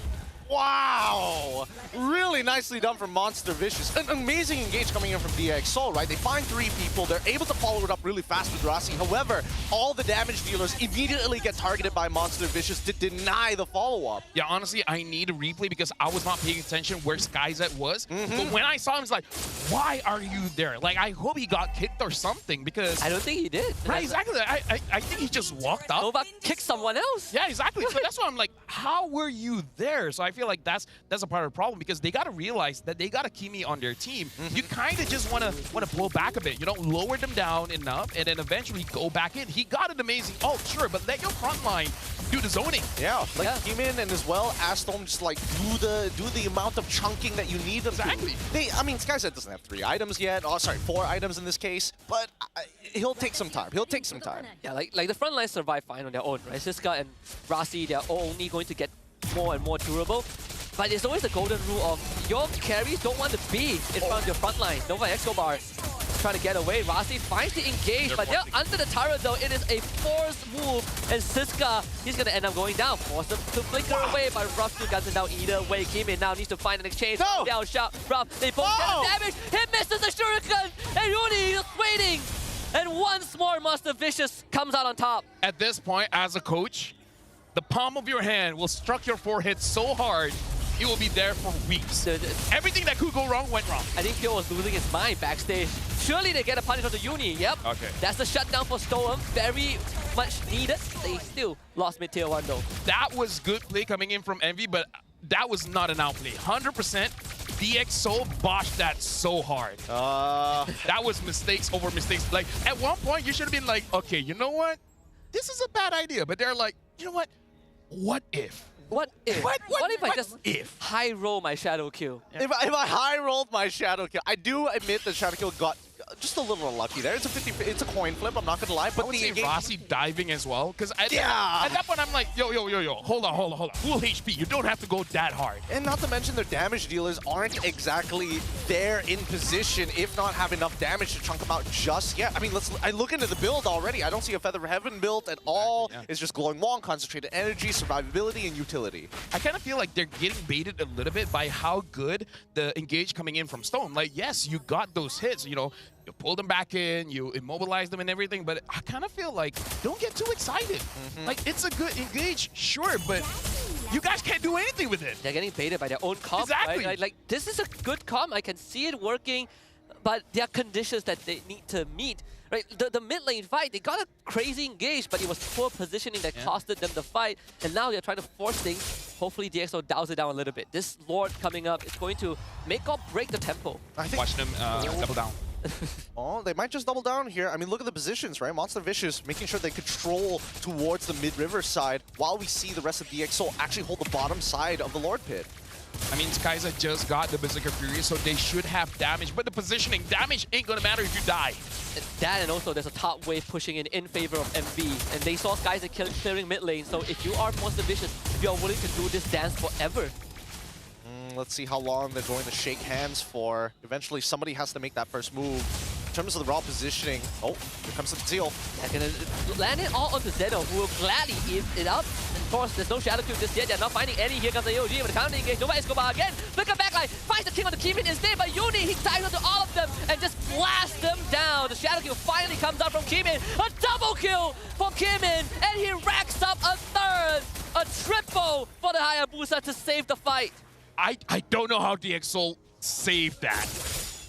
Wow! Really nicely done from Monster Vicious. An amazing engage coming in from DxSoul, right? They find 3 people. They're able to follow it up really fast with Rasi. However, all the damage dealers immediately get targeted by Monster Vicious to deny the follow-up. Yeah, honestly, I need a replay because I was not paying attention where SkyZ was. But when I saw him, it's like, why are you there? Like, I hope he got kicked or something because... I don't think he did. Right, exactly. I think he just walked up. Nova kicked someone else. Yeah, exactly. So that's why I'm like, how were you there? So I feel like that's a part of the problem because they got to realize that they got a Kimi on their team. You kind of just want to pull back a bit. You know, lower them down enough and then eventually go back in. He got an amazing ult, sure, but let your front line do the zoning. Yeah, like Kimin and as well Astom just like do the amount of chunking that you need them to. I mean, SkyZ doesn't have 3 items yet. Oh, sorry, 4 items in this case, but he'll take some time. Yeah, like the front lines survive fine on their own, right? Siska and Rasi, they're only going to get more and more durable. But there's always the golden rule of your carries don't want to be in front of your front line. Nova Escobar trying to get away. Rasi finds the engage, but they're under the turret though. It is a forced move, and Siska, he's gonna end up going down. Force him to flicker away, but Ruff still guns it down either way. Kimin now needs to find an exchange. No! Down shot. Ruff, they both get the damage. He misses the shuriken, and Yuni is waiting. And once more, Master Vicious comes out on top. At this point, as a coach, the palm of your hand will struck your forehead so hard, it will be there for weeks. Everything that could go wrong went wrong. I think Kyo was losing his mind backstage. Surely they get a punish on the Uni. Yep. Okay. That's the shutdown for Stoem. Very much needed. They still lost mid tier 1 though. That was good play coming in from Envy, but that was not an outplay. 100%. DxO botched that so hard. That was mistakes over mistakes. Like, at one point, you should have been like, okay, you know what? This is a bad idea. But they're like, you know what? What if? What if? What if I just high roll my shadow kill? Yeah. If I high rolled my shadow kill, I do admit that shadow kill got just a little unlucky there. It's a coin flip. I'm not gonna lie. But I would say Rossi diving as well, because at yeah, that point I'm like, yo, hold on. Full HP. You don't have to go that hard. And not to mention their damage dealers aren't exactly there in position, if not have enough damage to chunk them out just yet. I mean, I look into the build already. I don't see a Feather of Heaven build at all. Yeah. It's just glowing wall, concentrated energy, survivability, and utility. I kind of feel like they're getting baited a little bit by how good the engage coming in from Stone. Like, yes, you got those hits, you know, you pull them back in, you immobilize them and everything, but I kind of feel like, don't get too excited. Like, it's a good engage, sure, but you guys can't do anything with it. They're getting baited by their own comp, exactly. Right? Like, this is a good comp. I can see it working, but there are conditions that they need to meet. Right, the mid lane fight, they got a crazy engage, but it was poor positioning that costed them the fight, and now they're trying to force things. Hopefully DxO dials it down a little bit. This Lord coming up is going to make or break the tempo. I think watch them double down. Oh, they might just double down here. I mean, look at the positions, right? Monster Vicious making sure they control towards the mid-river side while we see the rest of DxO actually hold the bottom side of the Lord Pit. I mean, Skyza just got the Berserker Fury, so they should have damage, but the positioning, damage ain't gonna matter if you die. That, and also there's a top wave pushing in favor of MV, and they saw Skyza clearing mid lane, so if you are Monster Vicious, you are willing to do this dance forever. Let's see how long they're going to shake hands for. Eventually, somebody has to make that first move. In terms of the raw positioning, oh, here comes the Zeal. They're gonna land it all onto Zeno, who will gladly eat it up. Of course, there's no Shadow Cube just yet. They're not finding any. Here comes the AOG with the counter engage. Nova Escobar again. Flicker backline. Finds the king on the Kimin instead, but Yuni, he dives onto all of them and just blasts them down. The Shadow Cube finally comes out from Kimin. A double kill for Kimin, and he racks up a third. A triple for the Hayabusa to save the fight. I don't know how DxO saved that.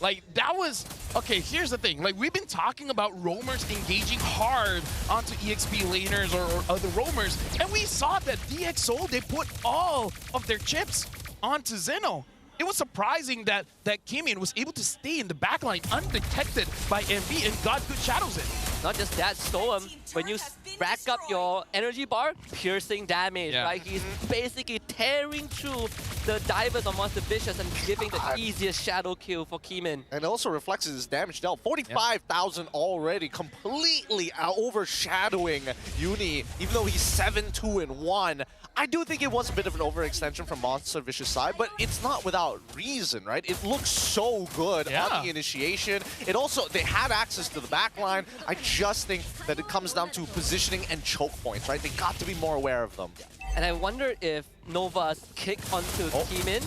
Like, that was... Okay, here's the thing. Like, we've been talking about roamers engaging hard onto EXP laners or other roamers, and we saw that DxO, they put all of their chips onto Zeno. It was surprising that Kimin was able to stay in the backline undetected by MV and got good shadows in. Not just that, Stoem, when you rack up your energy bar, piercing damage, right? He's basically tearing through the divers on Monster Vicious and giving the easiest shadow kill for Kimin. And it also reflects his damage dealt. 45,000 already, completely overshadowing Uni, even though he's 7-2-1. I do think it was a bit of an overextension from Monster Vicious side, but it's not without reason, right? It looks so good on the initiation. It also, they had access to the backline. I just think that it comes down to positioning and choke points, right? They got to be more aware of them. And I wonder if Nova's kick onto Kimin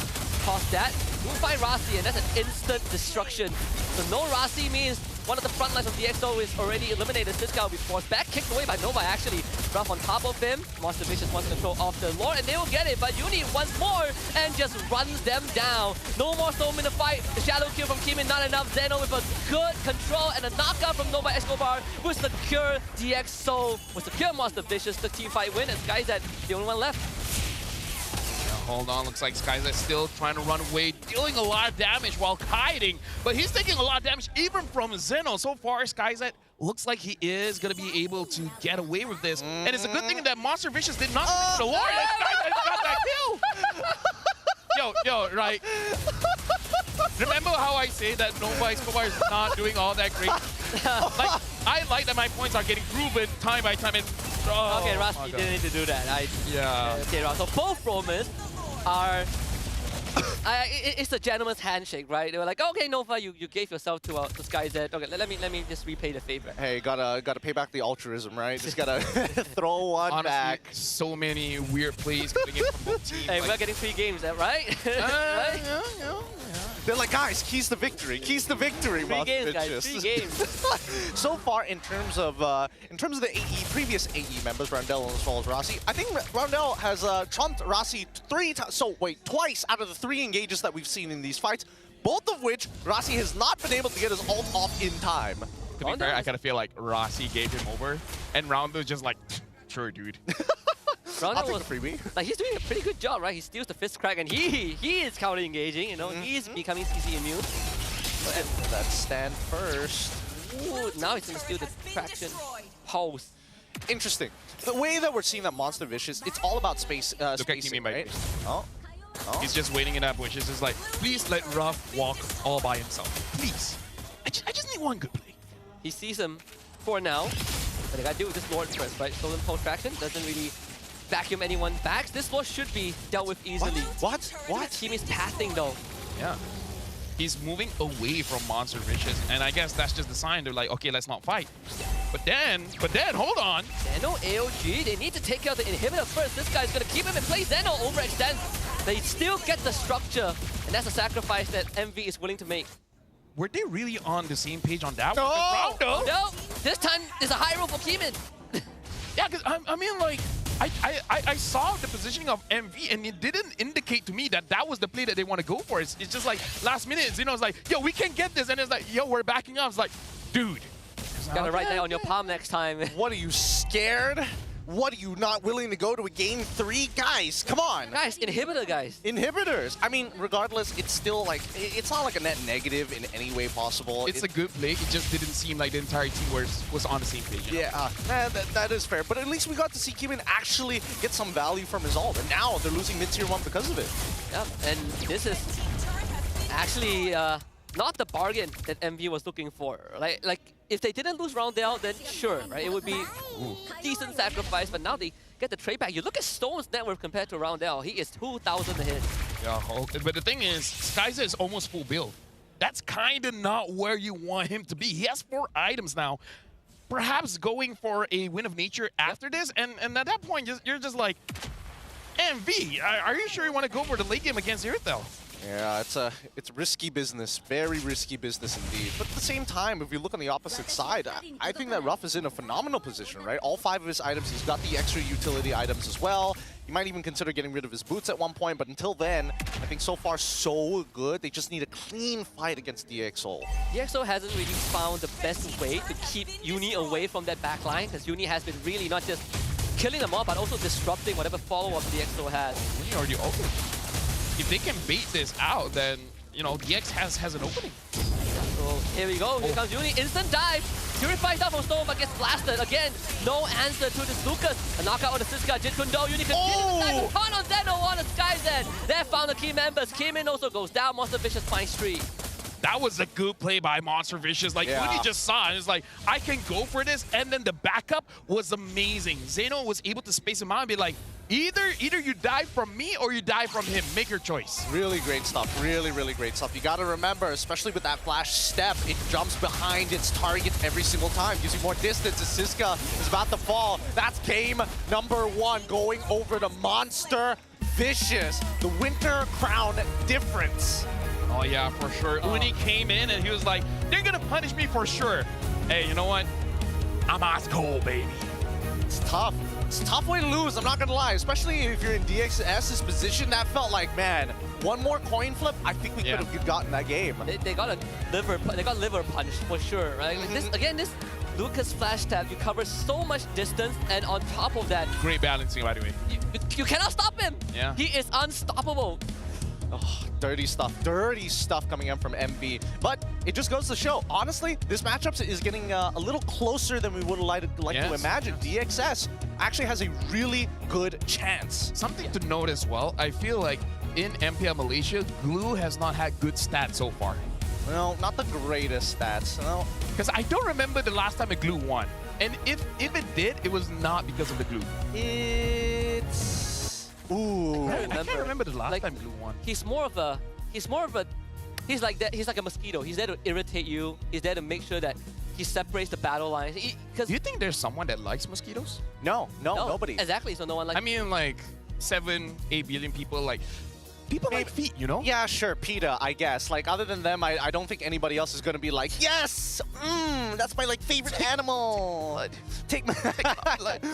caused that. We'll find Rasi, and that's an instant destruction. So no Rasi means one of the front lines of DxO is already eliminated. This guy will be forced back, kicked away by Nova actually. Ruff on top of him. Monster Vicious wants to control off the Lord, and they will get it. But Uni once more and just runs them down. No more Storm in the fight. The shadow kill from Kimin, not enough. Zeno with a good control and a knockout from Nova Escobar will secure DxO, will secure Monster Vicious. The team fight win, and Skyzat the only one left. Hold on, looks like Skyzat still trying to run away, dealing a lot of damage while kiting, but he's taking a lot of damage even from Zeno. So far, Skyzat looks like he is going to be able to get away with this. And it's a good thing that Monster Vicious did not miss the Lord. Skyzat got that kill. Yo, right. Remember how I say that Nova Escobar is not doing all that great? Like, I like that my points are getting proven time by time. And okay, Rasti didn't need to do that. Yeah. Okay, so both Romans are It's a gentleman's handshake, right? They were like, okay, Nova, you gave yourself to SkyZ. Okay, let me just repay the favor. Hey, gotta pay back the altruism, right? Just gotta throw one Honestly, back. so many weird plays coming in from both teams. Hey, like, we're getting 3 games, right? Right? yeah. They're like, guys, keys to victory. Keys to victory, 3 games, guys. bitches. 3 games. So far, in terms of the previous AE members, Roundel as well as Rossi, I think Roundel has trumped Rossi twice out of the 3 engages that we've seen in these fights, both of which Rossi has not been able to get his ult off in time. To be fair, I kind of feel like Rossi gave him over, and Roundel's just like, sure, dude. Roundel was freebie. Like, he's doing a pretty good job, right? He steals the fist crack, and he is counter engaging. You know, he's becoming CC immune. Let's stand first. Ooh, now he's gonna steal the traction pulse. Interesting. The way that we're seeing that Monster Vicious, it's all about space. Look at spacing, Kimi, right? Oh. He's just waiting in that bush. It's just like, please let Ruff walk all by himself. Please. I just need one good play. He sees him for now. But they gotta deal with this Lord first, right? Stolen pulse traction doesn't really vacuum anyone back. This Lord should be dealt with easily. What? Kimi's pathing though. Yeah. He's moving away from Monster Vicious, and I guess that's just the sign. They're like, okay, let's not fight. But then, hold on. Zeno, AOG, they need to take care of the inhibitor first. This guy's gonna keep him in place. Zeno overextends. They still get the structure, and that's a sacrifice that MV is willing to make. Were they really on the same page on that one? No, this time there's a high roll for Keeman. Yeah, because I mean, like, I saw the positioning of MV, and it didn't indicate to me that that was the play that they want to go for. It's just like last minute, you know, it's like, yo, we can get this, and it's like, yo, we're backing up. It's like, dude. Gotta write that on your palm next time. What, are you scared? What, are you not willing to go to a game 3? Guys, come on. Guys, inhibitor, guys. Inhibitors. I mean, regardless, it's still like, it's not like a net negative in any way possible. It's a good play. It just didn't seem like the entire team was on the same page. You know? Yeah, that is fair. But at least we got to see Keeman actually get some value from his ult. And now they're losing mid-tier 1 because of it. Yeah, and this is actually not the bargain that MV was looking for. Like if they didn't lose Roundel, then sure, right? It would be a decent sacrifice, but now they get the trade back. You look at Stone's net worth compared to Roundel. He is 2,000 a hit. Yeah, but the thing is, Skyza is almost full build. That's kind of not where you want him to be. He has 4 items now. Perhaps going for a win of nature after this, and at that point, you're just like, MV, are you sure you want to go for the late game against Irithel? Yeah, it's risky business, very risky business indeed. But at the same time, if you look on the opposite side, I think that Ruff is in a phenomenal position, right? All 5 of his items, he's got the extra utility items as well. He might even consider getting rid of his boots at one point, but until then, I think so far so good. They just need a clean fight against DXO. DXO hasn't really found the best way to keep Uni away from that backline, because Uni has been really not just killing them all, but also disrupting whatever follow-up DXO has. Uni already opened. If they can bait this out, then, you know, DX has an opening. So here we go. Here comes Uni. Instant dive. Purifies up from Stone, but gets blasted. Again, no answer to this Lucas. A knockout on the Siska. Jin Kundo. Uni continues to dive. On Zeno on the SkyZ. They found the key members. Kimin also goes down. Monster Vicious finds 3. That was a good play by Monster Vicious. Like, Uni just saw it. It's like, I can go for this. And then the backup was amazing. Zeno was able to space him out and be like, either you die from me or you die from him. Make your choice. Really great stuff. Really, really great stuff. You got to remember, especially with that flash step, it jumps behind its target every single time, using more distance as Siska is about to fall. That's game number 1 going over to Monster Vicious. The Winter Crown difference. Oh, yeah, for sure. Uni came in and he was like, they're going to punish me for sure. Hey, you know what? I'm ice cold, baby. It's tough. It's a tough way to lose, I'm not going to lie. Especially if you're in DXS's position, that felt like, man, one more coin flip, I think we could have gotten that game. They got liver punch for sure, right? This Lucas flash tap, you cover so much distance, and on top of that, great balancing, by the way. You cannot stop him. Yeah. He is unstoppable. Oh, dirty stuff coming in from MV. But it just goes to show, honestly, this matchup is getting a little closer than we would like to imagine. DXS actually has a really good chance. Something to note as well, I feel like in MPL Malaysia, Glue has not had good stats so far. Well, not the greatest stats, no. Because I don't remember the last time a Glue won. And if it did, it was not because of the Glue. Ooh. I can't remember the last Like, time Blue won. He's like that. He's like a mosquito. He's there to irritate you. He's there to make sure that he separates the battle lines. Do you think there's someone that likes mosquitoes? No, nobody. Exactly. So no one likes. I mean, like 7, 8 billion people like. People like feet, you know? Yeah, sure, PETA, I guess. Like, other than them, I don't think anybody else is going to be like, yes, that's my like favorite animal. Take my blood.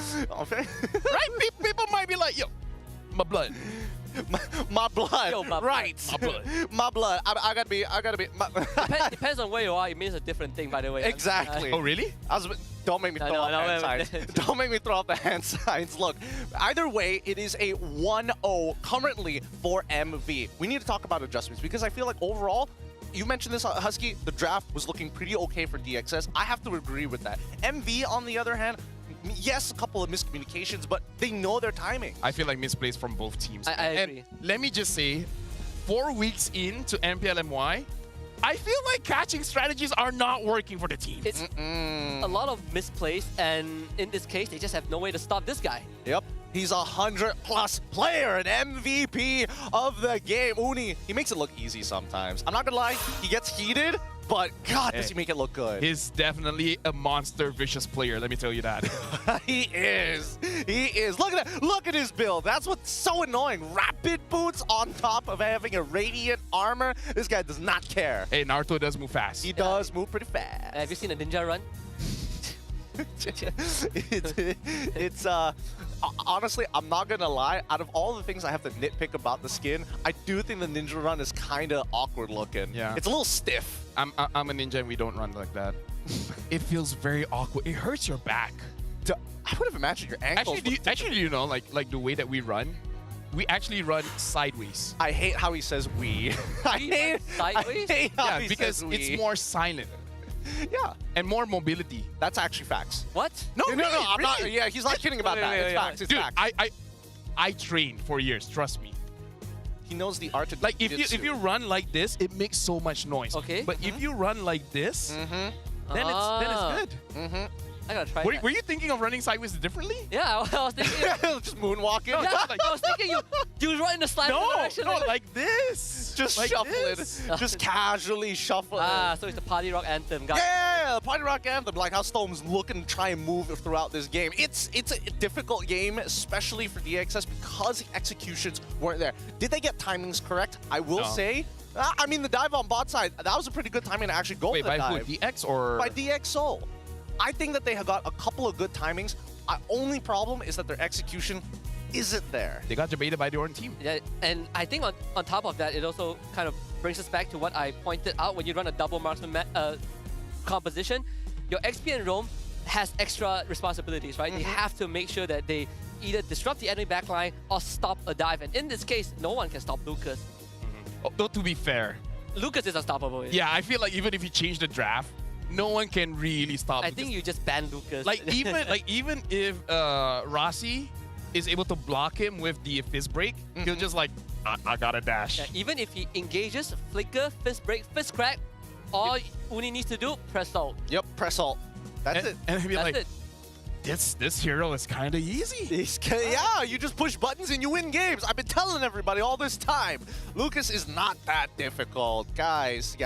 Okay. Right? People might be like, yo, my blood. My blood. Yo, my right. blood. My blood. My blood. I gotta be. Depends on where you are. It means a different thing, by the way. Exactly. Oh, really? Don't make me throw up hand signs. Don't make me throw up the hand signs. Look, either way, it is a 1-0 currently for MV. We need to talk about adjustments because I feel like overall, you mentioned this, Husky, the draft was looking pretty okay for DXS. I have to agree with that. MV, on the other hand, yes, a couple of miscommunications, but they know their timing. I feel like misplays from both teams. I agree. And let me just say, 4 weeks into MPL MY, I feel like catching strategies are not working for the team. It's a lot of misplays, and in this case, they just have no way to stop this guy. Yep. He's a 100+ player, an MVP of the game. Uni, he makes it look easy sometimes. I'm not gonna lie, he gets heated, but God, does he make it look good. He's definitely a monster vicious player, let me tell you that. He is. He is. Look at that. Look at his build. That's what's so annoying. Rapid boots on top of having a radiant armor. This guy does not care. Hey, Naruto does move fast. He does move pretty fast. Have you seen a ninja run? it's honestly, I'm not gonna lie, out of all the things I have to nitpick about the skin, I do think the ninja run is kind of awkward looking. Yeah, it's a little stiff. I'm a ninja and we don't run like that. It feels very awkward. It hurts your back. I would have imagined your ankles. Actually, you know, like the way that we run, we actually run sideways. I hate how he says we. I hate sideways. I hate how Yeah, he because says we. it's more silent. Yeah, and more mobility. That's actually facts. What? No, really, I'm not. really? Yeah, he's not kidding about that. It's facts. It's Dude, facts. I trained for years. Trust me. He knows the art of like jiu-jitsu. if you run like this, it makes so much noise. Okay. But if you run like this, then it's good. I gotta try that. Were you thinking of running sideways differently? Yeah, I was thinking. Just moonwalking. Yeah, I was thinking you run in the slide direction. No, like this. Just like shuffle this. it. Just casually shuffle it. So it's the party rock anthem. Got Yeah, the party rock anthem. Like how Storm's looking to try and move throughout this game. It's a difficult game, especially for DXS, because the executions weren't there. Did they get timings correct? I will say. I mean, the dive on bot side, that was a pretty good timing to actually go for the by dive. who? DX or? By DXO. I think that they have got a couple of good timings. Our only problem is that their execution isn't there. They got debated by their own team. Yeah, and I think on top of that, it also kind of brings us back to what I pointed out when you run a double marksman composition. Your XP and Roam has extra responsibilities, right? They have to make sure that they either disrupt the enemy backline or stop a dive. And in this case, no one can stop Lucas. Though to be fair, Lucas is unstoppable. Yeah, I feel like even if you change the draft, no one can really stop. I think you just ban Lucas. Like even if Rossi is able to block him with the fist break, he'll just like I gotta dash. Yeah, even if he engages, flicker, fist break, fist crack, all Uni needs to do, press ult. Yep, press ult. That's it. And I'd be That's like, it. this hero is kind of easy. Yeah, you just push buttons and you win games. I've been telling everybody all this time. Lucas is not that difficult. Guys.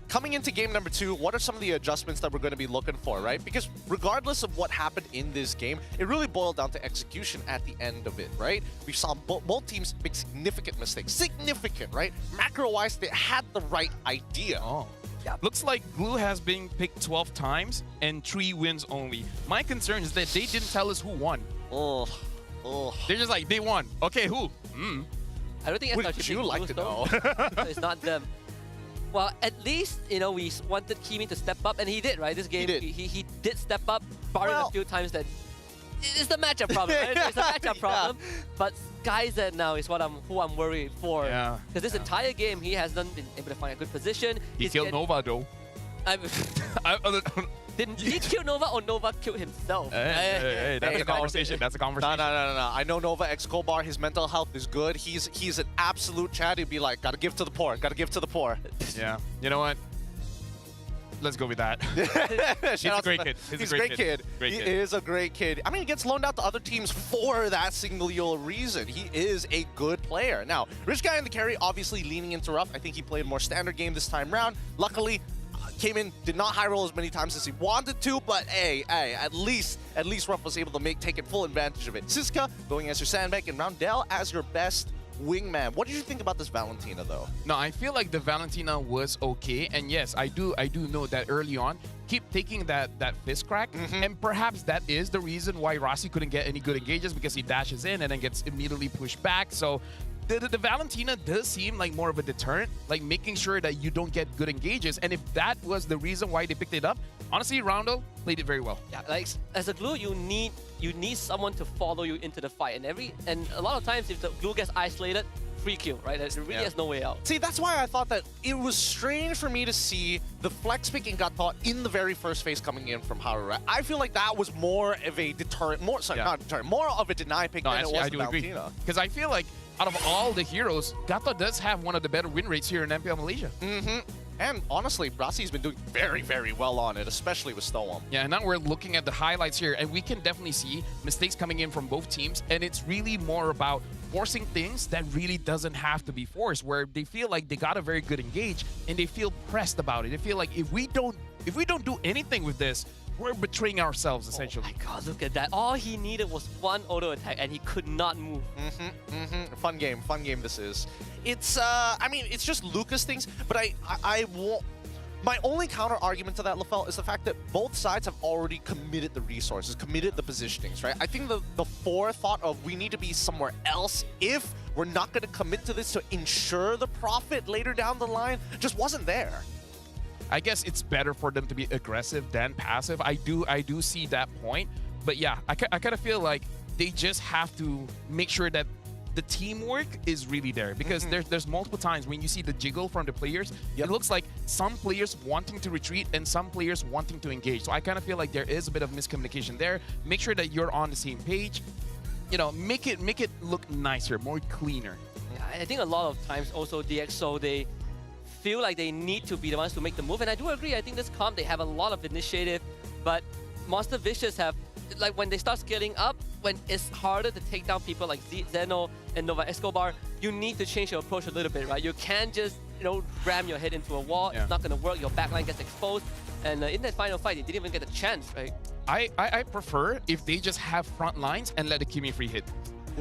Coming into game number 2, what are some of the adjustments that we're going to be looking for, right? Because regardless of what happened in this game, it really boiled down to execution at the end of it, right? We saw both teams make significant mistakes. Significant, right? Macro-wise, they had the right idea. Oh. Yeah. Looks like Blue has been picked 12 times and 3 wins only. My concern is that they didn't tell us who won. Oh. They're just like, they won. Okay, who? I don't think Would you like to know? It's not them. Well, at least, you know, we wanted Kimi to step up, and he did, right? This game, he did step up, barring a few times that it's the matchup problem, right? It's a matchup problem. But Skyzen now is who I'm worried for. Yeah. Because this entire game, he hasn't been able to find a good position. He killed Nova, though. Didn't he kill Nova or Nova killed himself? Hey, that's a conversation. That's a conversation. No. I know Nova X Kobar, his mental health is good. He's an absolute Chad. He'd be like, gotta give to the poor, gotta give to the poor. Yeah. You know what? Let's go with that. He's a great kid. He's a great kid. He is a great kid. I mean, he gets loaned out to other teams for that single reason. He is a good player. Now, Rich Guy in the carry, obviously leaning into Ruff. I think he played more standard game this time round. Luckily, came in, did not high roll as many times as he wanted to, but hey, at least Ruff was able to take full advantage of it. Siska going as your sandbag and Roundel as your best wingman. What did you think about this Valentina, though? No, I feel like the Valentina was okay, and yes, I do know that early on, keep taking that fist crack, and perhaps that is the reason why Rossi couldn't get any good engages, because he dashes in and then gets immediately pushed back. So the Valentina does seem like more of a deterrent, like making sure that you don't get good engages. And if that was the reason why they picked it up, honestly, Roundel played it very well. Yeah, like as a glue, you need someone to follow you into the fight, and a lot of times if the glue gets isolated, free kill, right? There really has no way out. See, that's why I thought that it was strange for me to see the flex pick and got caught in the very first phase coming in from Haru. I feel like that was more of a deterrent, more of a deny pick than it was the Valentina. Because I feel like out of all the heroes, Gato does have one of the better win rates here in MPL Malaysia. And honestly, Rossi's been doing very, very well on it, especially with Stoem. Yeah, and now we're looking at the highlights here, and we can definitely see mistakes coming in from both teams, and it's really more about forcing things that really doesn't have to be forced, where they feel like they got a very good engage, and they feel pressed about it. They feel like if we don't do anything with this, we're betraying ourselves, essentially. Oh my god, look at that. All he needed was one auto attack, and he could not move. Fun game this is. It's, I mean, it's just Lucas things, but I won't. My only counter argument to that, Lafel, is the fact that both sides have already committed the resources, committed the positionings, right? I think the forethought of we need to be somewhere else if we're not going to commit to this to ensure the profit later down the line just wasn't there. I guess it's better for them to be aggressive than passive. I do see that point. But yeah, I kind of feel like they just have to make sure that the teamwork is really there, because there's multiple times when you see the jiggle from the players, it looks like some players wanting to retreat and some players wanting to engage. So I kind of feel like there is a bit of miscommunication there. Make sure that you're on the same page. You know, make it look nicer, more cleaner. I think a lot of times also DxO, they feel like they need to be the ones to make the move, and I do agree. I think this comp, they have a lot of initiative, but Monster Vicious have, like when they start scaling up, when it's harder to take down people like Zeno and Nova Escobar, you need to change your approach a little bit, right? You can't just, ram your head into a wall. It's not going to work. Your backline gets exposed, and in that final fight, they didn't even get a chance, right? I prefer if they just have front lines and let the Kimi free hit.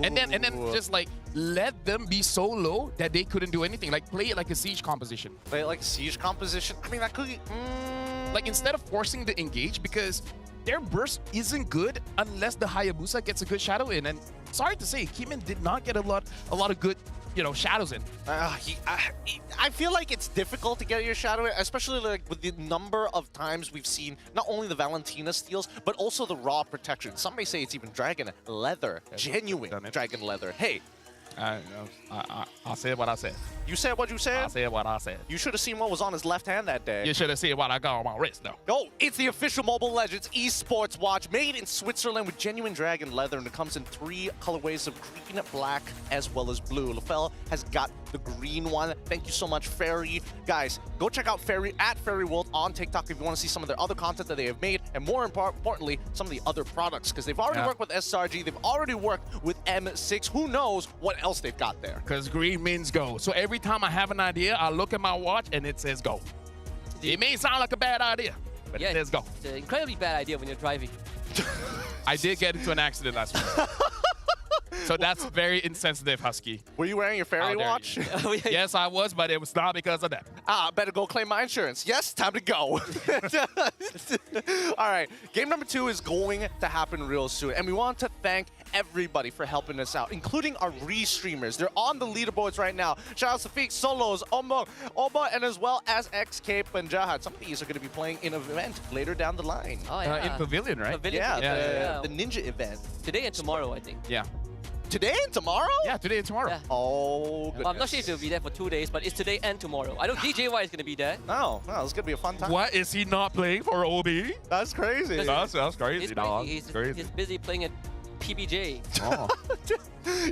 And then just like let them be so low that they couldn't do anything. Like play it like a siege composition. Play it like a siege composition? I mean, that could be... Like instead of forcing the engage, because their burst isn't good unless the Hayabusa gets a good shadow in. And sorry to say, Kimin did not get a lot of good, shadows in. I feel like it's difficult to get your shadow in, especially like with the number of times we've seen not only the Valentina steals, but also the raw protection. Some may say it's even dragon leather, genuine dragon leather. Hey, I said what I said. You said what you said? I said what I said. You should have seen what was on his left hand that day. You should have seen what I got on my wrist, though. Oh, it's the official Mobile Legends esports watch made in Switzerland with genuine dragon leather, and it comes in 3 colorways of green, black, as well as blue. Lafel has got the green one. Thank you so much, Fairy. Guys, go check out Fairy at Fairy World on TikTok if you want to see some of their other content that they have made, and more importantly, some of the other products, because they've already worked with SRG, they've already worked with M6. Who knows what else they've got there? Because green means go. So every time I have an idea, I look at my watch and it says go. It may sound like a bad idea, but it says go. It's an incredibly bad idea when you're driving. I did get into an accident last week. So that's very insensitive, Husky. Were you wearing your Fairy watch? Yes, I was, but it was not because of that. Better go claim my insurance. Yes, time to go. All right, game number 2 is going to happen real soon, and we want to thank everybody for helping us out, including our restreamers. They're on the leaderboards right now. Shout out to Fake Solos, Oba, and as well as XK Panjahat. Some of these are going to be playing in an event later down the line. Oh, yeah. In Pavilion, right? Pavilion, the Ninja event. Today and tomorrow, I think. Yeah. Today and tomorrow? Yeah, today and tomorrow. Yeah. Oh, goodness. Well, I'm not sure if he'll be there for 2 days, but it's today and tomorrow. I know DJY is going to be there. No, it's going to be a fun time. What? Is he not playing for OB? That's crazy. That's crazy, dog. He's busy playing at PBJ. Oh.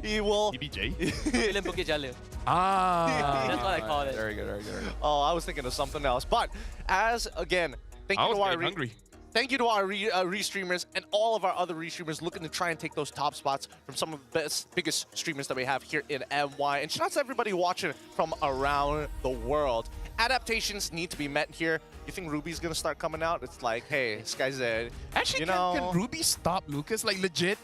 He will... PBJ? Pavilion Bukit Jalil. Ah. That's what I call it. Very good, very good. Very good. Oh, I was thinking of something else. But as again, thank I you was to our getting hungry. thank you to our restreamers and all of our other restreamers looking to try and take those top spots from some of the biggest streamers that we have here in MY. And shout out to everybody watching from around the world. Adaptations need to be met here. You think Ruby's gonna start coming out? It's like, hey, this guy's Actually, you can know, Ruby stop Lucas? Like legit,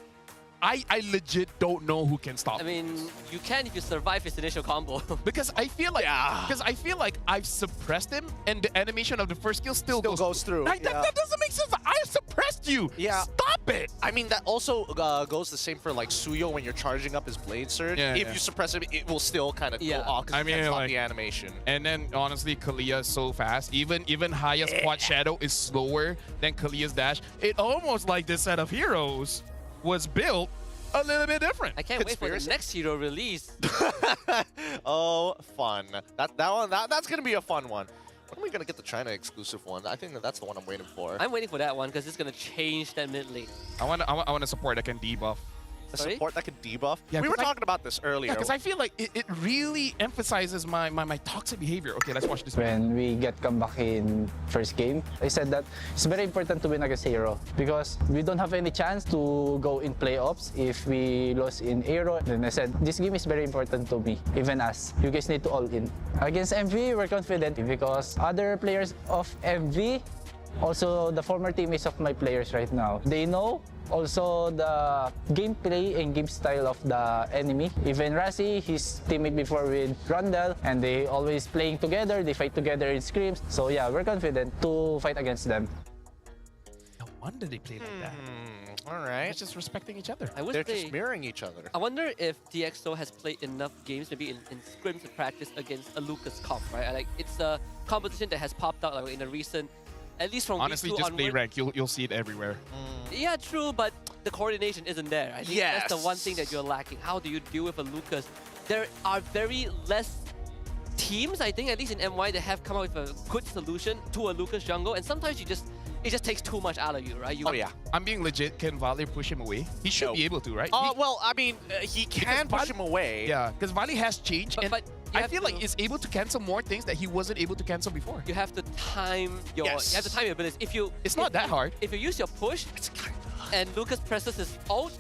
I legit don't know who can stop. I mean, you can if you survive his initial combo. because I feel like I've suppressed him, and the animation of the first skill still goes through. Like, that doesn't make sense. I suppressed you. Yeah. Stop it. I mean, that also goes the same for like Suyo when you're charging up his blade surge. Yeah, if yeah. you suppress him, it will still kind of go off because I you can't mean, stop like- the animation. And then honestly, Kalia is so fast. Even highest quad shadow is slower than Kalia's dash. It almost like this set of heroes was built a little bit different. I can't wait for the next hero release. Oh, fun. That's gonna be a fun one. When are we gonna get the China exclusive one? I think that's the one I'm waiting for. I'm waiting for that one because it's gonna change that mid lane. I want to support that can debuff. A Sorry? support that can debuff. Yeah, we were 'cause talking about this earlier. Yeah, because I feel like it really emphasizes my toxic behavior. Okay, let's watch this. When we get comeback in first game, I said that it's very important to win against AERO because we don't have any chance to go in playoffs if we lose in AERO. Then I said, this game is very important to me, even us. You guys need to all in. Against MV, we're confident because other players of MV, also the former teammates of my players right now, they know also the gameplay and game style of the enemy. Even Rasi, his teammate before with Rondell, and they always playing together, they fight together in scrims. So yeah, we're confident to fight against them. No wonder they play like that. All right. It's just respecting each other. I wish They're they, just mirroring each other. I wonder if DxO has played enough games, maybe in scrims and practice against a Lucas comp, right? Like it's a competition that has popped out like in a recent, at least from Honestly, week 2 just play onward. rank. You'll see it everywhere. Yeah, true, but the coordination isn't there. I think that's the Yes. one thing that you're lacking. How do you deal with a Lucas? There are very less teams, I think, at least in MY, that have come up with a good solution to a Lucas jungle, and sometimes it just takes too much out of you, right? Oh yeah. I'm being legit. Can Vale push him away? He should No. be able to, right? Well, I mean, he can push him away. Yeah, because Vale has changed, and But you I have feel like to- he's able to cancel more things that he wasn't able to cancel before. You have to time your abilities. It's not that hard. If you use your push, It's kind of. and Lucas presses his ult,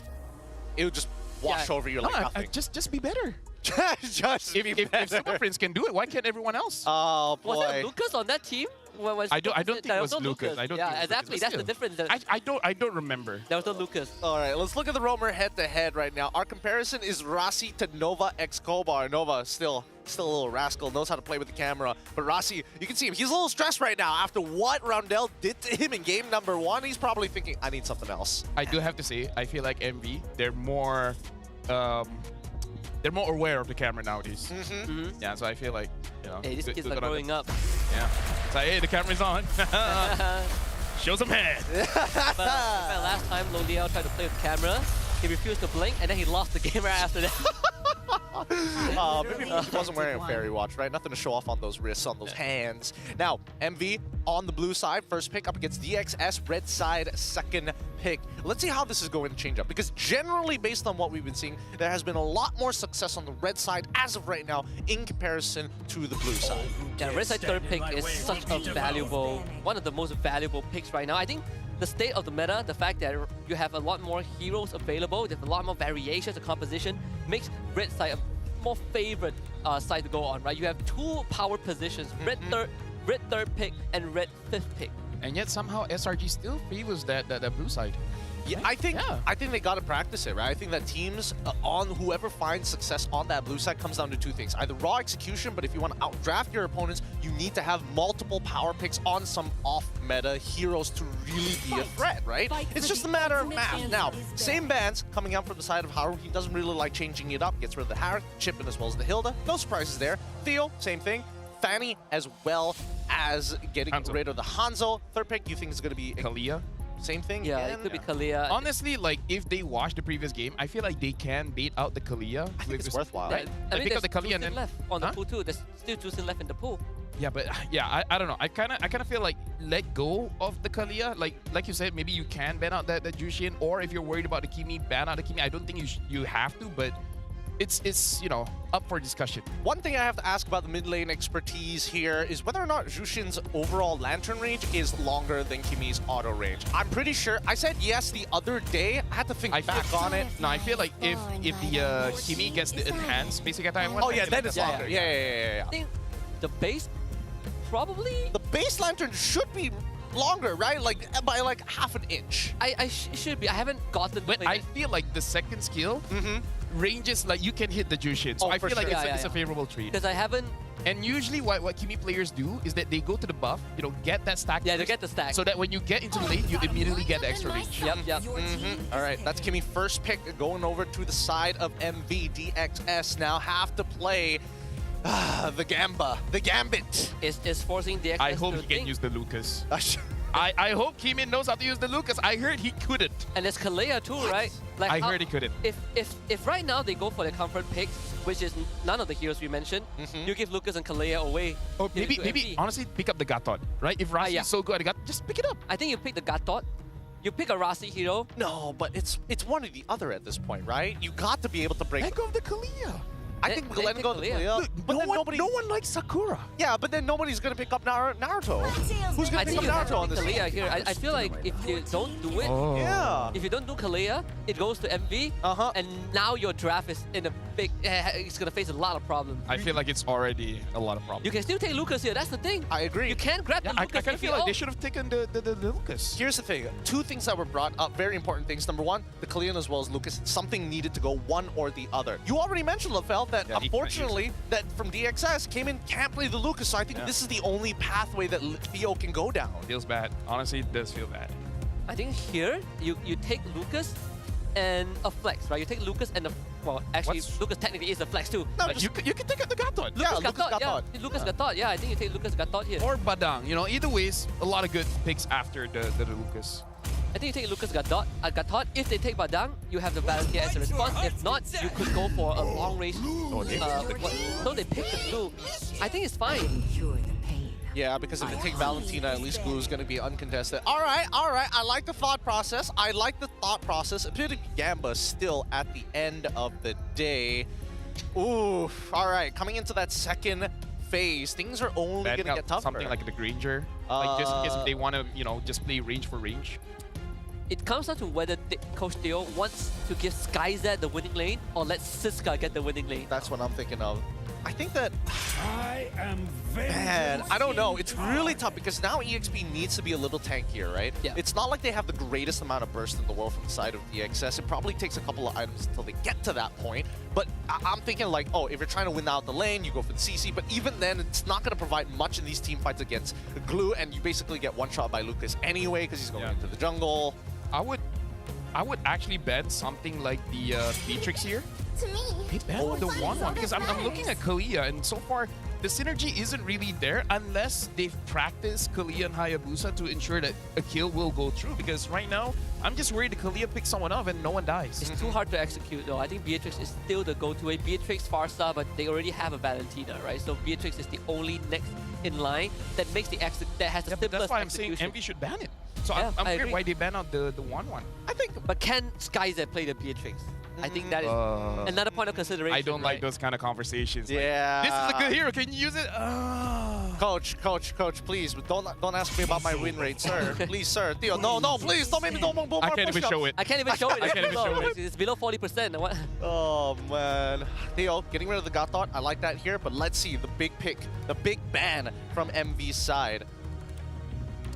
It would just wash over you like nothing. Just be better. just be If better. Super Friends can do it, why can't everyone else? Oh was that boy. Lucas on that team? I don't think it was no Lucas. I don't yeah, think it was exactly. Lucas. That's the Still. difference. I don't remember. There was no Lucas. All right, let's look at the Roamer head-to-head right now. Our comparison is Rasi to Nova x Kobar. Nova still a little rascal, knows how to play with the camera. But Rasi, you can see him. He's a little stressed right now after what Rondell did to him in game number 1. He's probably thinking, I need something else. I do have to say, I feel like MV, they're more aware of the camera nowadays. Yeah, so I feel like, you know. Hey, these kids are good on growing them. up. Yeah. It's like, hey, the camera's on. Show some head. But last time Loliao tried to play with camera, he refused to blink, and then he lost the game right after that. Maybe he wasn't wearing a fairy watch, right? Nothing to show off on those wrists, on those hands. Now, MV on the blue side, first pick up against DXS, red side, second pick. Let's see how this is going to change up, because generally, based on what we've been seeing, there has been a lot more success on the red side as of right now in comparison to the blue side. Yeah, red side third pick is such a valuable, one of the most valuable picks right now. I think the state of the meta, the fact that you have a lot more heroes available, there's a lot more variations of composition, makes red side a more favorite side to go on, right? You have 2 power positions, red third pick and red fifth pick. And yet somehow SRG still favors that blue side. Yeah, I think they got to practice it, right? I think that teams on whoever finds success on that blue side comes down to 2 things. Either raw execution, but if you want to outdraft your opponents, you need to have multiple power picks on some off-meta heroes to really be a threat, right? It's just a matter of math. Now, same bans coming out from the side of Haru. He doesn't really like changing it up. Gets rid of the Haru, Chippin as well as the Hilda. No surprises there. Theo, same thing. Fanny as well as getting rid of the Hanzo. Third pick, you think is going to be Kalia? Same thing? Yeah, again? it could be Kalia. Honestly, like, if they watch the previous game, I feel like they can bait out the Kalia. I think it's worthwhile. Right? I mean, pick up there's the Kalia and Jusin then... left on the pool too. There's still Jusin left in the pool. Yeah, but yeah, I don't know. I kind of feel like let go of the Kalia. Like you said, maybe you can ban out that Jushin, or if you're worried about the Kimi, ban out the Kimi. I don't think you have to, but it's you know, up for discussion. One thing I have to ask about the mid lane expertise here is whether or not Jushin's overall lantern range is longer than Kimi's auto range. I'm pretty sure. I said yes the other day. I had to think back on it. No, I feel like if the Kimi gets the enhanced basic attack one, Oh yeah, then it's longer. Yeah. I think the base probably. The base lantern should be longer, right? Like by like half an inch. It should be. I haven't gotten. But I feel like the second skill ranges like you can hit the Jushin. So I feel like it's a favorable trade. Because I haven't. And usually what Kimi players do is that they go to the buff, you know, get that stack. Yeah, they get the stack. So that when you get into the lane, you immediately get the extra range. Yep. All right, that's Kimi first pick going over to the side of MV. DXS now have to play the Gambit. Is forcing DXS. I hope he can use the Lucas. I hope Kimi knows how to use the Lucas. I heard he couldn't. And there's Kalea too, right? Like I heard he couldn't. If right now they go for the comfort picks, which is none of the heroes we mentioned, you give Lucas and Kalea away. Or maybe honestly pick up the Gatot, right? If Rasi is so good at Gatot, just pick it up. I think you pick the Gatot. You pick a Rasi hero. No, but it's one or the other at this point, right? You got to be able to break. Let go of the Kalea. I think Glenn go to Kalea. Look, but no one likes Sakura. Yeah, but then nobody's gonna pick up Naruto. Who's gonna pick up Naruto on this team? Kalea here. I feel like if you don't do it, if you don't do Kalea, it goes to MV, and now your draft is in a big. It's gonna face a lot of problems. I feel like it's already a lot of problems. You can still take Lucas here. That's the thing. I agree. You can grab the Lucas. I kind of feel like they should have taken the Lucas. Here's the thing. Two things that were brought up, very important things. Number one, the Kalean as well as Lucas. Something needed to go one or the other. You already mentioned, LaFell, that unfortunately that from DXS came in, can't play the Lucas. So I think this is the only pathway that Theo can go down. Feels bad. Honestly, it does feel bad. I think here you take Lucas and a flex, right? You take Lucas and well, actually Lucas technically is a flex too. No, you can take out the Gatot. Lucas Gatot. Yeah, I think you take Lucas Gatot here. Or Badang. You know, either ways, a lot of good picks after the Lucas. I think you take Lucas Gatot. If they take Badang, you have the Valentier as a response. If not, you could go for a long range. No, they picked the blue. I think it's fine. Yeah, because if they take Valentina, at least Glue is going to be uncontested. All right. I like the thought process. Appearing Gamba still at the end of the day. Ooh, all right. Coming into that second phase, things are only going to get tougher. Something like the Granger. Like just in case if they want to, you know, just play range for range. It comes down to whether Coach Theo wants to give SkyZ the winning lane or let Siska get the winning lane. That's what I'm thinking of. I think that... I am very... Man, I don't know. It's really tough because now EXP needs to be a little tankier, right? Yeah. It's not like they have the greatest amount of burst in the world from the side of DXS. It probably takes a couple of items until they get to that point. But I'm thinking like, oh, if you're trying to win out the lane, you go for the CC. But even then, it's not going to provide much in these team fights against Glue. And you basically get one shot by Lucas anyway because he's going into the jungle. I would actually ban something like the Beatrix here. To me, They ban the one because I'm looking at Kalea and so far the synergy isn't really there unless they've practiced Kalea and Hayabusa to ensure that a kill will go through. Because right now I'm just worried that Kalea picks someone up and no one dies. It's too hard to execute though. I think Beatrix is still the go-to way. Beatrix, Farsa, but they already have a Valentina, right? So Beatrix is the only next in line that makes the that has the simplest That's why I'm execution. saying MV should ban it. So Yeah, I'm I weird agree. why they ban out the 1-1. I think, but can SkyZ play the Beatrix? I think that is another point of consideration. I don't like those kind of conversations. Yeah. Like, this is a good hero. Can you use it? Coach, please don't ask me about my win rate, sir. Please, sir. Theo, no, please don't make me don't I can't even show it. I can't even show it. I can't even show it. It's below 40%. What? Oh man, Theo, getting rid of the Gatot, I like that here. But let's see the big pick, the big ban from MV's side.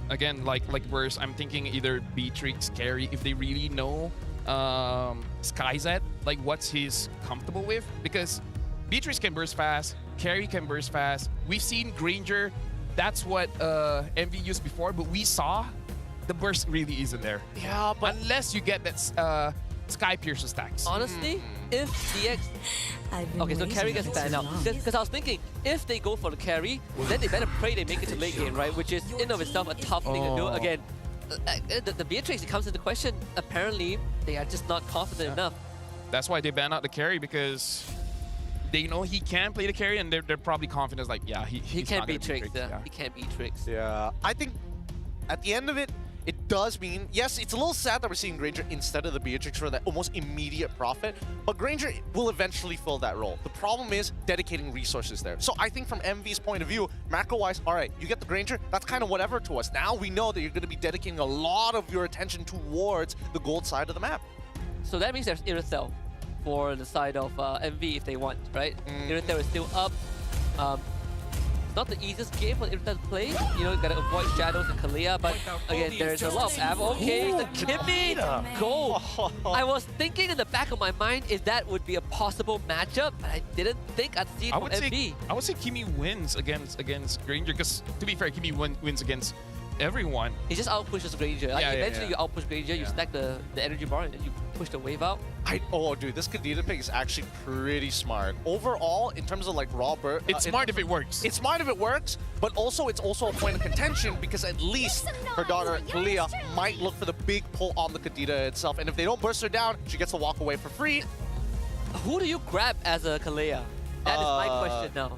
Again, like worse, I'm thinking either Beatrix, Carry, if they really know SkyZ, like what's he's comfortable with. Because Beatrix can burst fast, Carry can burst fast. We've seen Granger, that's what MV used before, but we saw the burst really isn't there. Yeah, but unless you get that Sky Piercer stacks. Honestly, if DX... Okay, so carry gets banned out. Because I was thinking, if they go for the carry, then they better pray they make it to late game, right? Which is in of itself a tough thing to do. Again, the Beatrix comes into question. Apparently, they are just not confident enough. That's why they ban out the carry, because they know he can play the carry and they're probably confident like, yeah, he can't be Beatrix. He can't Beatrix. Yeah, I think at the end of it, it does mean, yes, it's a little sad that we're seeing Granger instead of the Beatrix for that almost immediate profit, but Granger will eventually fill that role. The problem is dedicating resources there. So I think from MV's point of view, macro-wise, all right, you get the Granger, that's kind of whatever to us. Now we know that you're going to be dedicating a lot of your attention towards the gold side of the map. So that means there's Irithel for the side of MV if they want, right? Irithel is still up. It's not the easiest game for Irithel to play. You know, you gotta avoid Shadows and Kalia, but again, there's a lot of ammo. Okay, the Kimmy goal. I was thinking in the back of my mind if that would be a possible matchup, but I didn't think I'd see it from MV. I would say Kimmy wins against Granger, because to be fair, Kimmy wins against everyone. He just outpushes Granger. Like eventually you outpush Granger, you stack the energy bar, and then you push the wave out. Oh, dude, this Kadena pick is actually pretty smart. Overall, in terms of like raw burst, it's smart if it works. It's smart if it works, but also it's also a point of contention because at least her daughter Kalia might look for the big pull on the Kadena itself, and if they don't burst her down, she gets to walk away for free. Who do you grab as a Kalia? That is my question now.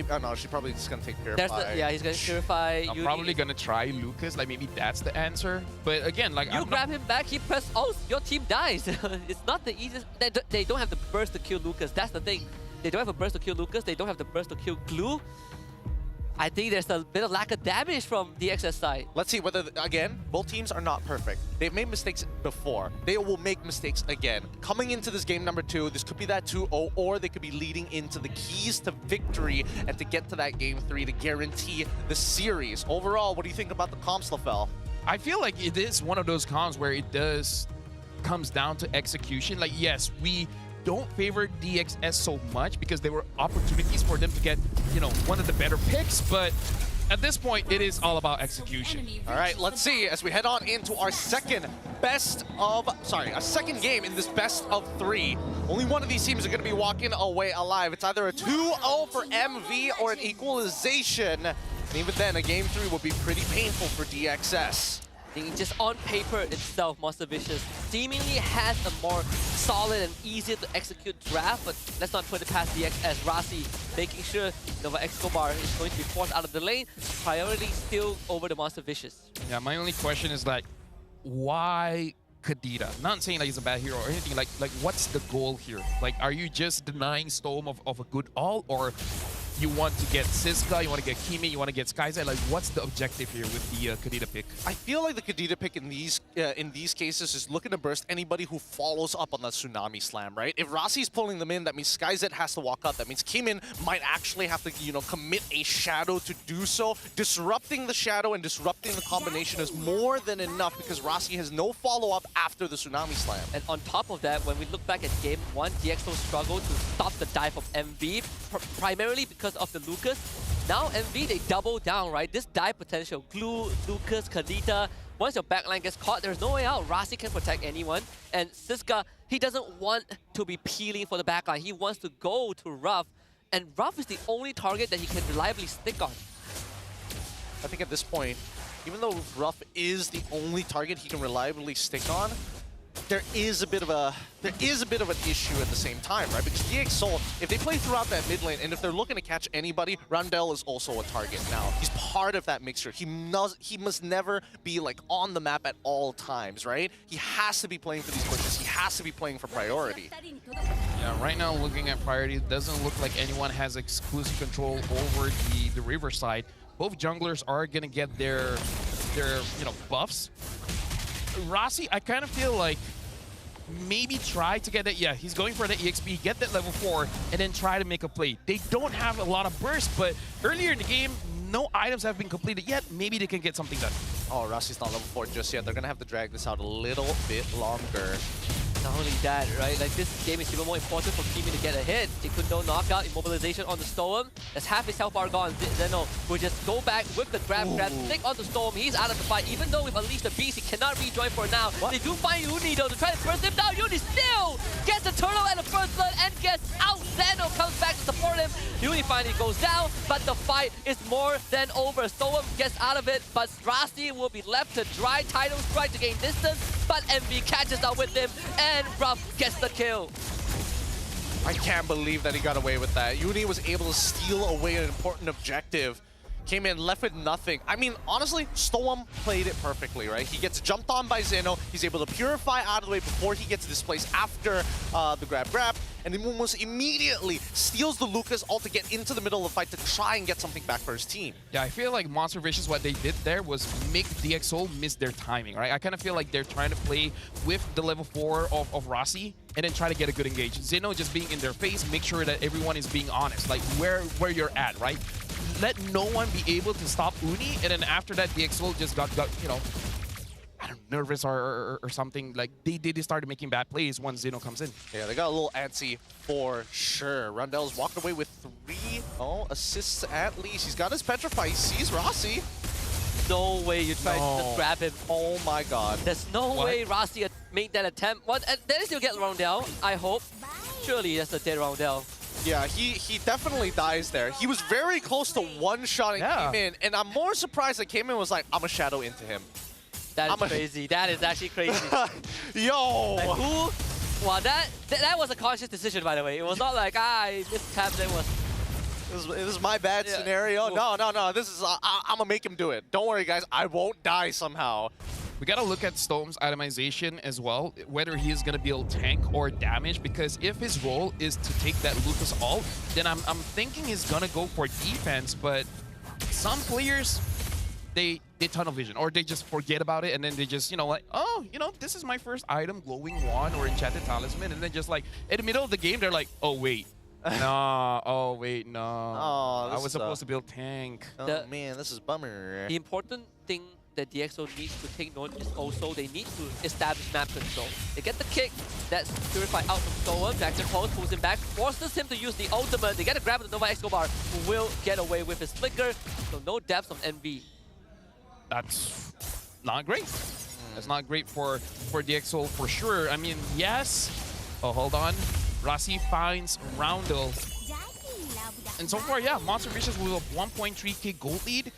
Oh no, she's probably just gonna take Purify. Yeah, he's gonna Purify. I'm probably gonna try Lucas, like maybe that's the answer. But again, like you grab him back, he press ult, your team dies. It's not the easiest. They don't have the burst to kill Lucas. That's the thing. They don't have a burst to kill Lucas. They don't have the burst to kill Glue. I think there's a bit of lack of damage from DX's side. Let's see whether, again, both teams are not perfect. They've made mistakes before. They will make mistakes again. Coming into this game number 2, this could be that 2-0, or they could be leading into the keys to victory and to get to that game 3 to guarantee the series. Overall, what do you think about the comps, Lafel? I feel like it is one of those comps where it comes down to execution. Like, yes, we don't favor DXS so much because there were opportunities for them to get, you know, one of the better picks, but at this point, it is all about execution. All right, let's see as we head on into our second game in this best of 3. Only one of these teams are going to be walking away alive. It's either a 2-0 for MV or an equalization. And even then, a game 3 will be pretty painful for DXS. I think just on paper itself, Monster Vicious seemingly has a more solid and easier to execute draft, but let's not put it past DXS. Rasi making sure Nova Escobar is going to be forced out of the lane. Priority still over the Monster Vicious. Yeah, my only question is like, why Kadena? Not saying that he's a bad hero or anything, like what's the goal here? Like, are you just denying Storm of a good ult, or you want to get Siska, you want to get Kimi, you want to get Skyzette? Like, what's the objective here with the Kadena pick? I feel like the Kadena pick in these cases is looking to burst anybody who follows up on that Tsunami Slam, right? If Rasi's pulling them in, that means Skyzette has to walk up. That means Kimin might actually have to, you know, commit a Shadow to do so. Disrupting the Shadow and disrupting the combination is more than enough because Rasi has no follow-up after the Tsunami Slam. And on top of that, when we look back at Game 1, DxO struggled to stop the dive of MV, primarily because of the Lucas. Now MV, they double down, right? This dive potential, Glue, Lucas, Kadita, once your backline gets caught, there's no way out. Rasi can protect anyone. And Siska, he doesn't want to be peeling for the backline. He wants to go to Ruff. And Ruff is the only target that he can reliably stick on. I think at this point, even though Ruff is the only target he can reliably stick on, there is a bit of an issue at the same time, right? Because DxSoul, if they play throughout that mid lane, and if they're looking to catch anybody, Randall is also a target now. He's part of that mixture. He must never be like on the map at all times, right? He has to be playing for these pushes. He has to be playing for priority. Yeah, right now looking at priority, it doesn't look like anyone has exclusive control over the river side. Both junglers are gonna get their you know, buffs. Rasi, I kind of feel like maybe try to get it. Yeah, he's going for the EXP, get that level 4, and then try to make a play. They don't have a lot of burst, but earlier in the game, no items have been completed yet. Maybe they can get something done. Oh, Rasi's not level 4 just yet. They're going to have to drag this out a little bit longer. Not only that, right? Like, this game is even more important for Kimi to get a hit. Ikundo knockout, immobilization on the Storm. That's half his health bar gone. Zeno will just go back with the grab, stick on the Storm. He's out of the fight. Even though we've unleashed the beast, he cannot rejoin for now. What? They do find Uni though to try to burst him down. Uni still gets the turtle and the first blood and gets out. Zeno comes back to support him. Uni finally goes down, but the fight is more than over. Storm gets out of it, but Rasi will be left to dry. Tidal strike to gain distance, but MV catches up with him, and Ruff gets the kill. I can't believe that he got away with that. Uni was able to steal away an important objective. came in, left with nothing. I mean, honestly, Storm played it perfectly, right? He gets jumped on by Zeno. He's able to purify out of the way before he gets displaced after the grab. And then almost immediately steals the Lucas ult to get into the middle of the fight to try and get something back for his team. Yeah, I feel like Monster Vicious, what they did there was make DxO miss their timing, right? I kind of feel like they're trying to play with the level 4 of Rossi and then try to get a good engage. Zeno just being in their face, make sure that everyone is being honest, like where you're at, right? Let no one be able to stop Uni, and then after that, DxO just got you know, I don't know, nervous or something. Like they started making bad plays once Zeno comes in. Yeah, they got a little antsy for sure. Rundell's walked away with 3 assists at least. He's got his Petrify. He sees Rossi. No way you tried to just grab him. Oh my god. There's no way Rossi made that attempt. What? Then he'll get Roundel, I hope. Surely that's a dead Roundel. Yeah, he definitely dies there. He was very close to one-shotting Came in, and I'm more surprised that Came in was like, I'm a shadow into him. That is crazy. That is actually crazy. Yo! Like, who? Wow, that was a conscious decision, by the way. It was not like, I mistapped. It was my bad scenario. No. This is, I'm gonna make him do it. Don't worry, guys. I won't die somehow. We gotta look at Storm's itemization as well, whether he is gonna build tank or damage, because if his role is to take that Lucas ult, then I'm thinking he's gonna go for defense, but some players, they tunnel vision, or they just forget about it, and then they just, you know, like, oh, you know, this is my first item, Glowing Wand or Enchanted Talisman, and then just like, in the middle of the game, they're like, oh, wait. No, oh, wait, no. Oh, I was supposed to build tank. Oh, man, this is bummer. The important thing that DxO needs to take note is also they need to establish map control. They get the kick, that's purified out from Storm. Jackson Pulse pulls him back, forces him to use the ultimate. They get a grab of the Nova Escobar, who will get away with his flicker. So no depths on NV. That's not great. That's not great for DxO for sure. I mean, yes. Oh, hold on. Rossi finds Roundel. And so far, yeah, Monster Vicious with a 1.3k gold lead.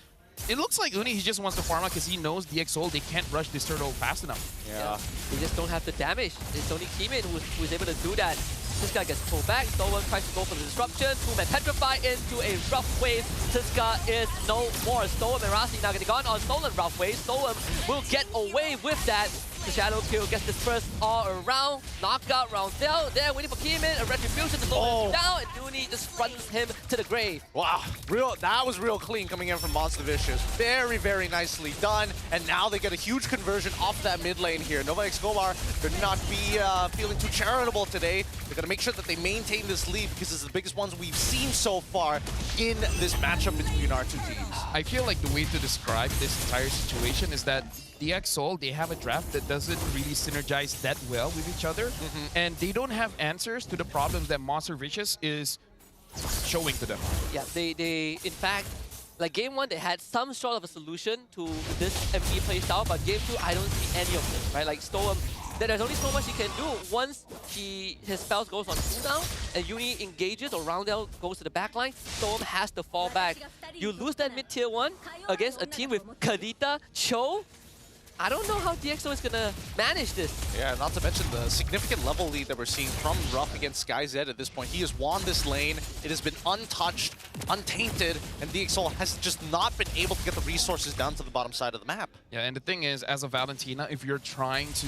It looks like Uni, he just wants to farm out because he knows DxO, they can't rush this turtle fast enough. Yeah. They just don't have the damage. It's only Keeman who's able to do that. This guy gets pulled back. Stolen tries to go for the disruption. Two-man Petrify into a rough wave. Siska is no more. Stolen and Rossi now getting gone on Stolen rough wave. Stolen will get away with that. The Shadow Kill gets dispersed all around. Knockout Roundel there, waiting for Keeman. A retribution to slow him down, and Dooney just runs him to the grave. Wow, that was real clean coming in from Monster Vicious. Very, very nicely done. And now they get a huge conversion off that mid lane here. Nova Escobar could not be feeling too charitable today. They're going to make sure that they maintain this lead because it's the biggest ones we've seen so far in this matchup between our two teams. I feel like the way to describe this entire situation is that DxO, they have a draft that doesn't really synergize that well with each other, and they don't have answers to the problems that Monster Vicious is showing to them. Yeah, they in fact, like game 1, they had some sort of a solution to this MP playstyle, but game 2, I don't see any of this, right? Like Storm, there's only so much he can do. Once his spells goes on cooldown and Uni engages or Roundel goes to the backline, Storm has to fall back. You lose that mid-tier 1 against a team with Kadita, Cho. I don't know how DxO is going to manage this. Yeah, not to mention the significant level lead that we're seeing from Ruff against SkyZ at this point. He has won this lane. It has been untouched, untainted, and DxO has just not been able to get the resources down to the bottom side of the map. Yeah, and the thing is, as a Valentina, if you're trying to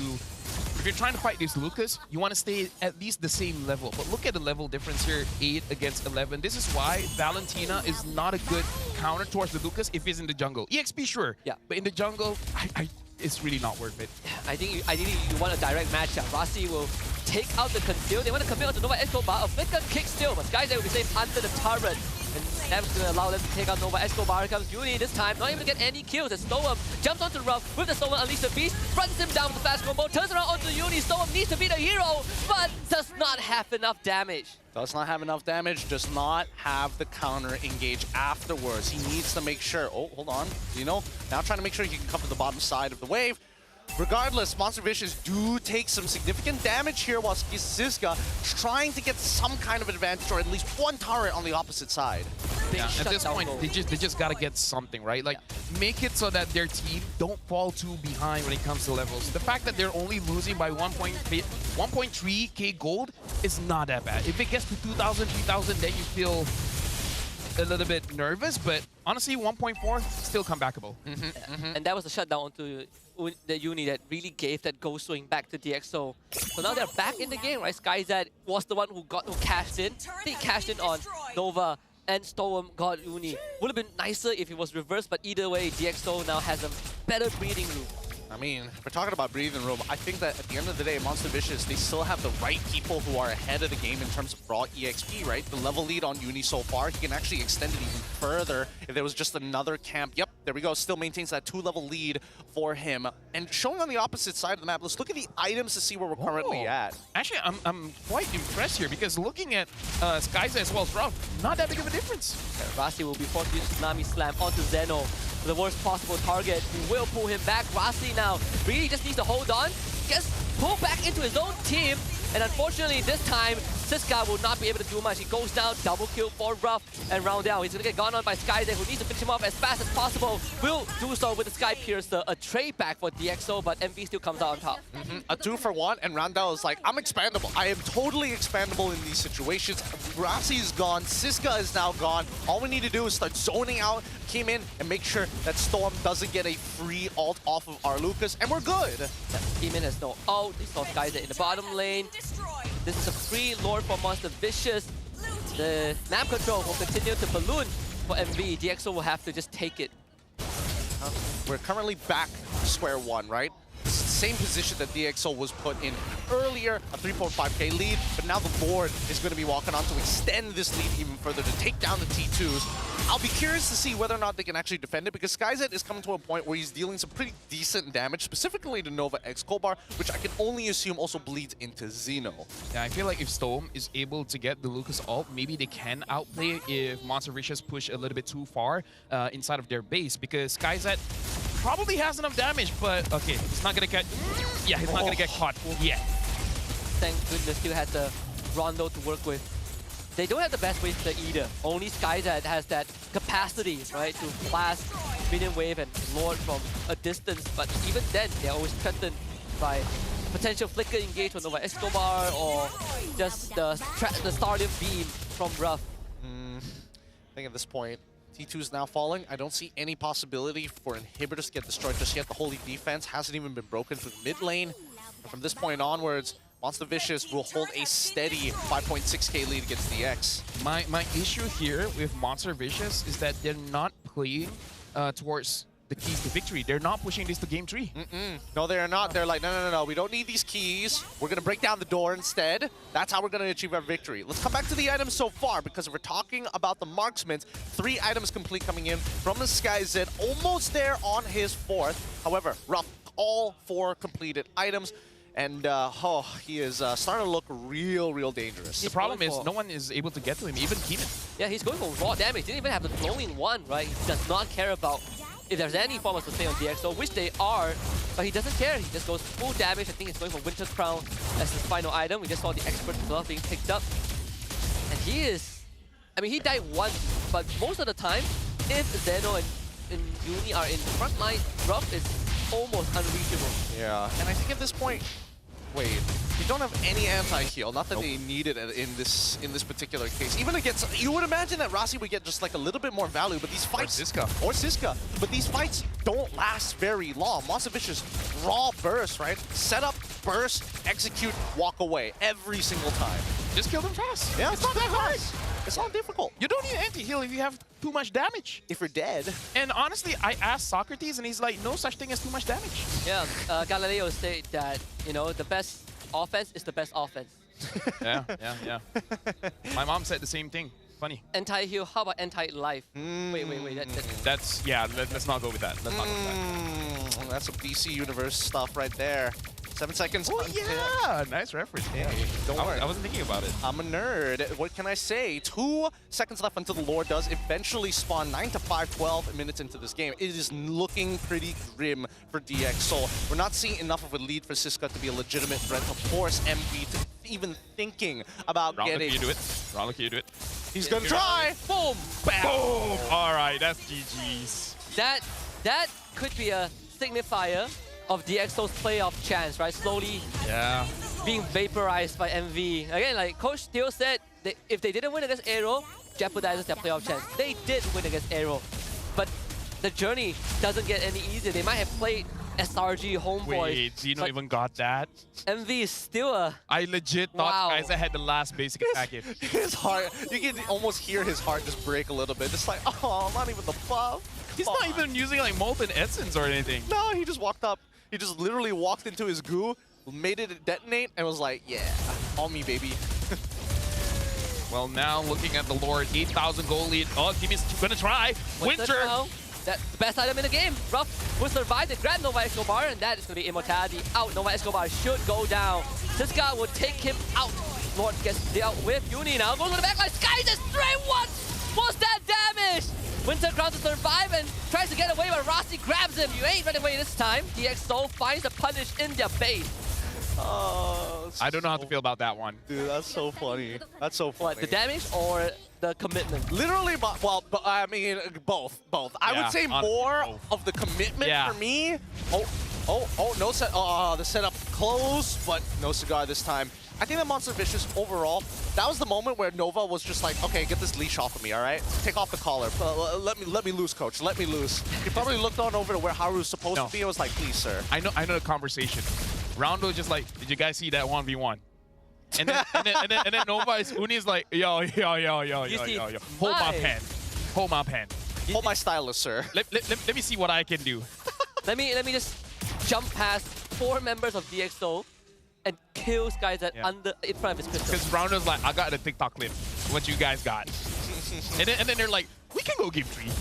fight this Lucas, you want to stay at least the same level. But look at the level difference here, 8 against 11. This is why Valentina is not a good counter towards the Lucas if he's in the jungle. EXP, sure. Yeah. But in the jungle, it's really not worth it. I think ideally you want a direct matchup. Rossi will take out the conceal. They want to commit onto Nova Escobar. A flicker kick still, but Skyzer will be safe under the turret. And that's going to allow them to take out Nova Escobar. Here comes Uni this time, not able to get any kills. As Stoem jumps onto Ruff with the Stoem Unleash the Beast, runs him down with the fast combo, turns around onto Uni. Stoem needs to be the hero, but does not have enough damage. Does not have enough damage, does not have the counter engage afterwards. He needs to make sure, oh, hold on, you know, now trying to make sure he can cover the bottom side of the wave. Regardless, Monster Vicious do take some significant damage here while Siska trying to get some kind of advantage or at least one turret on the opposite side. Yeah, at this point, they just gotta get something, right? Like, make it so that their team don't fall too behind when it comes to levels. The fact that they're only losing by 1.3k gold is not that bad. If it gets to 2,000, 3,000, then you feel a little bit nervous, but honestly, 1.4 still comebackable. And that was a shutdown onto the Uni that really gave that ghost swing back to DxO. So now they're back in the game, right? SkyZ was the one who cashed in. They cashed in on Nova, and Storm got Uni. Would have been nicer if it was reversed, but either way, DxO now has a better breathing room. I mean, we're talking about breathing room. I think that at the end of the day, Monster Vicious, they still have the right people who are ahead of the game in terms of raw EXP, right? The level lead on Uni so far, he can actually extend it even further if there was just another camp. Yep, there we go. Still maintains that 2-level lead for him. And showing on the opposite side of the map, let's look at the items to see where we're currently at. Actually, I'm quite impressed here because looking at SkyZ as well as Ralph, not that big of a difference. Rasi will be forced to use Tsunami Slam onto Zeno. The worst possible target. He will pull him back. Rasi now really just needs to hold on, gets pulled back into his own team, and unfortunately this time, Siska will not be able to do much. He goes down, double kill for Ruff, and round down. He's gonna get gone on by SkyZ, who needs to finish him off as fast as possible. Will do so with the Sky Piercer, a trade back for DxO, but MV still comes out on top. A 2-for-1, and Randall is like, I'm expandable. I am totally expandable in these situations. Rasi is gone, Siska is now gone. All we need to do is start zoning out, came in, and make sure that Storm doesn't get a free ult off of our Lucas, and we're good. Team has no ult. He saw SkyZ in the bottom lane. This is a free Lord for Monster Vicious. The map control will continue to balloon for MV. DxO will have to just take it. We're currently back to square one, right? Same position that DxO was put in earlier, a 3.5k lead, but now the Lord is going to be walking on to extend this lead even further to take down the T2s. I'll be curious to see whether or not they can actually defend it, because SkyZ is coming to a point where he's dealing some pretty decent damage, specifically to Nova X Kobar, which I can only assume also bleeds into Xeno. Yeah, I feel like if Storm is able to get the Lucas ult, maybe they can outplay if Monster Vicious push a little bit too far inside of their base, because SkyZ probably has enough damage, but okay, he's not gonna get... Yeah, he's not gonna get caught yet. Thank goodness still has the Rondo to work with. They don't have the best waves to either. Only SkyZ has that capacity, right, to blast Minion Wave and Lord from a distance, but even then, they're always threatened by potential flicker engage from Nova Escobar or just the Stardium Beam from Ruff. I think at this point, T2 is now falling. I don't see any possibility for inhibitors to get destroyed just yet. The Holy Defense hasn't even been broken through the mid lane. And from this point onwards, Monster Vicious will hold a steady 5.6k lead against DX. My issue here with Monster Vicious is that they're not playing towards the keys to victory. They're not pushing this to game 3. No, they're not. They're like, no. We don't need these keys. We're going to break down the door instead. That's how we're going to achieve our victory. Let's come back to the items so far, because if we're talking about the marksmen, 3 items complete coming in from the SkyZ, almost there on his 4th. However, Ruff, all 4 completed items. And he is starting to look real dangerous. The problem is no one is able to get to him, even Keenan. Yeah, he's going for raw damage. Didn't even have the glowing one, right? He does not care about if there's any form of sustain on DxO, which they are, but he doesn't care. He just goes full damage. I think he's going for Winter Crown as his final item. We just saw the Expert Glove being picked up. And he is... I mean, he died once, but most of the time, if Zeno and Uni are in front line, Ruff is almost unreachable. Yeah, and I think at this point, wait, you don't have any anti-heal. Not that they need it in this particular case. Even against, you would imagine that Rasi would get just like a little bit more value, but these fights... Or Siska. But these fights don't last very long. Monster Vicious raw burst, right? Set up, burst, execute, walk away every single time. Just kill them fast. Yeah, it's not that hard. It's not difficult. You don't need anti-heal if you have too much damage. If you're dead. And honestly, I asked Socrates and he's like, no such thing as too much damage. Yeah, Galileo said that, you know, the best offense is the best offense. Yeah. My mom said the same thing. Funny. Anti-heal, how about anti-life? Wait. That's, yeah, let's not go with that. Let's not go with that. That's some DC Universe stuff right there. 7 seconds. Oh, yeah. Nice reference. Yeah. Don't worry. I wasn't thinking about it. I'm a nerd. What can I say? 2 seconds left until the Lord does eventually spawn. 9 to 5, 12 minutes into this game. It is looking pretty grim for DxO. We're not seeing enough of a lead for Siska to be a legitimate threat to force MV to even thinking about getting... Can you do it? Ronald, can you do it? He's gonna try! Boom! Bam! Boom! Alright, that's GG's. That could be a signifier of DxO's playoff chance, right? Slowly being vaporized by MV. Again, like Coach still said, if they didn't win against AERO, jeopardizes their playoff chance. They did win against AERO. but the journey doesn't get any easier. They might have played SRG Homeboys. Wait, Zeno even got that? MV is still a... I legit thought Kaiser had the last basic attack in. His heart, you can almost hear his heart just break a little bit. Just like, oh, not even the buff. He's not even using like Molten Essence or anything. No, he just walked up. He just literally walked into his goo, made it detonate, and was like, yeah, all me, baby. Well, now looking at the Lord, 8,000 gold lead. Oh, Jimmy's gonna try. Winter! That's the best item in the game. Ruff will survive. They grab Nova Escobar, and that is going to be immortality out. Nova Escobar should go down. This guy will take him out. Lord gets dealt with. Uni now goes to the backline. Sky just straight one. What's that damage? Winter grounds to survive and tries to get away, but Rossi grabs him. You ain't running away this time. DxO finds the punish in their base. Oh, I don't know how to feel about that one. Dude, that's so funny. That's so funny. What, the damage or the commitment? Literally, well, I mean, both. I would say more of the commitment for me. Oh, no set. Oh, the setup close, but no cigar this time. I think that Monster Vicious overall, that was the moment where Nova was just like, okay, get this leash off of me, all right? Take off the collar. Let me loose, coach. Let me loose. He probably looked on over to where Haru's supposed to be. I was like, please, sir. I know the conversation. Roundo was just like, did you guys see that 1v1? And then Nova is Uni's like, yo. Hold my pen. Hold my pen. Hold my stylus, sir. Let me see what I can do. Let me just jump past 4 members of DxO and kill guys that in front of his crystal. Because Roundo's like, I got a TikTok clip. What you guys got? and then they're like, we can go game 3.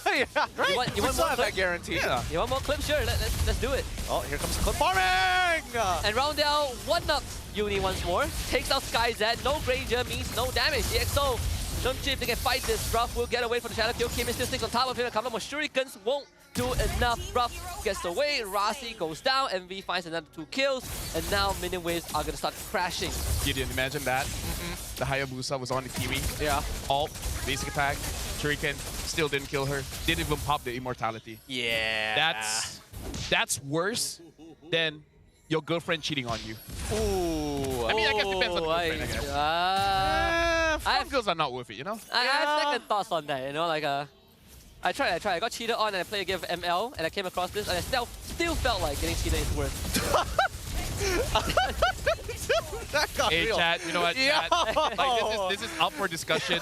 Yeah, right? You want more clip? That guarantee. Yeah. You want more clips? Sure, let's do it. Oh, here comes the clip farming! And Roundel one-up Uni once more. Takes out SkyZ. No Granger means no damage. DxO don't see if they can fight this. Ruff will get away from the shadow kill. Kim still sticks on top of him. A couple more shurikens won't do enough. Ruff gets away. Rossi goes down. MV finds another 2 kills. And now minion waves are going to start crashing. Gideon, imagine that. The Hayabusa was on the Kiwi. Yeah. Alt, basic attack, shuriken, still didn't kill her. Didn't even pop the immortality. Yeah. That's worse than your girlfriend cheating on you. Ooh. I mean, I guess it depends on the girlfriend, I guess. Some girls are not worth it, you know? I have second thoughts on that, you know, like I tried. I got cheated on and I played a game of ML and I came across this and I still felt like getting cheated is worth. That got hey, real. chat, you know what, chat? Like, this is up for discussion.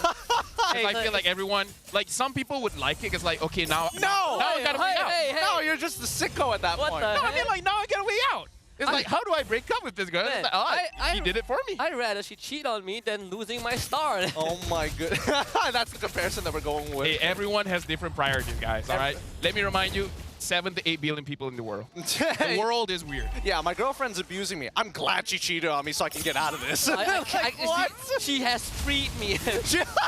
I feel like everyone, like some people would like it because like, okay, now I gotta way out. No, you're just the sicko at that point. No, I mean like now I gotta way out. It's like, how do I break up with this girl? Man, like, oh, she did it for me. I'd rather she cheat on me than losing my star. Oh my goodness. That's the comparison that we're going with. Hey, everyone has different priorities, guys, all right? Let me remind you, 7 to 8 billion people in the world. The world is weird. Yeah, my girlfriend's abusing me. I'm glad she cheated on me so I can get out of this. She has freed me.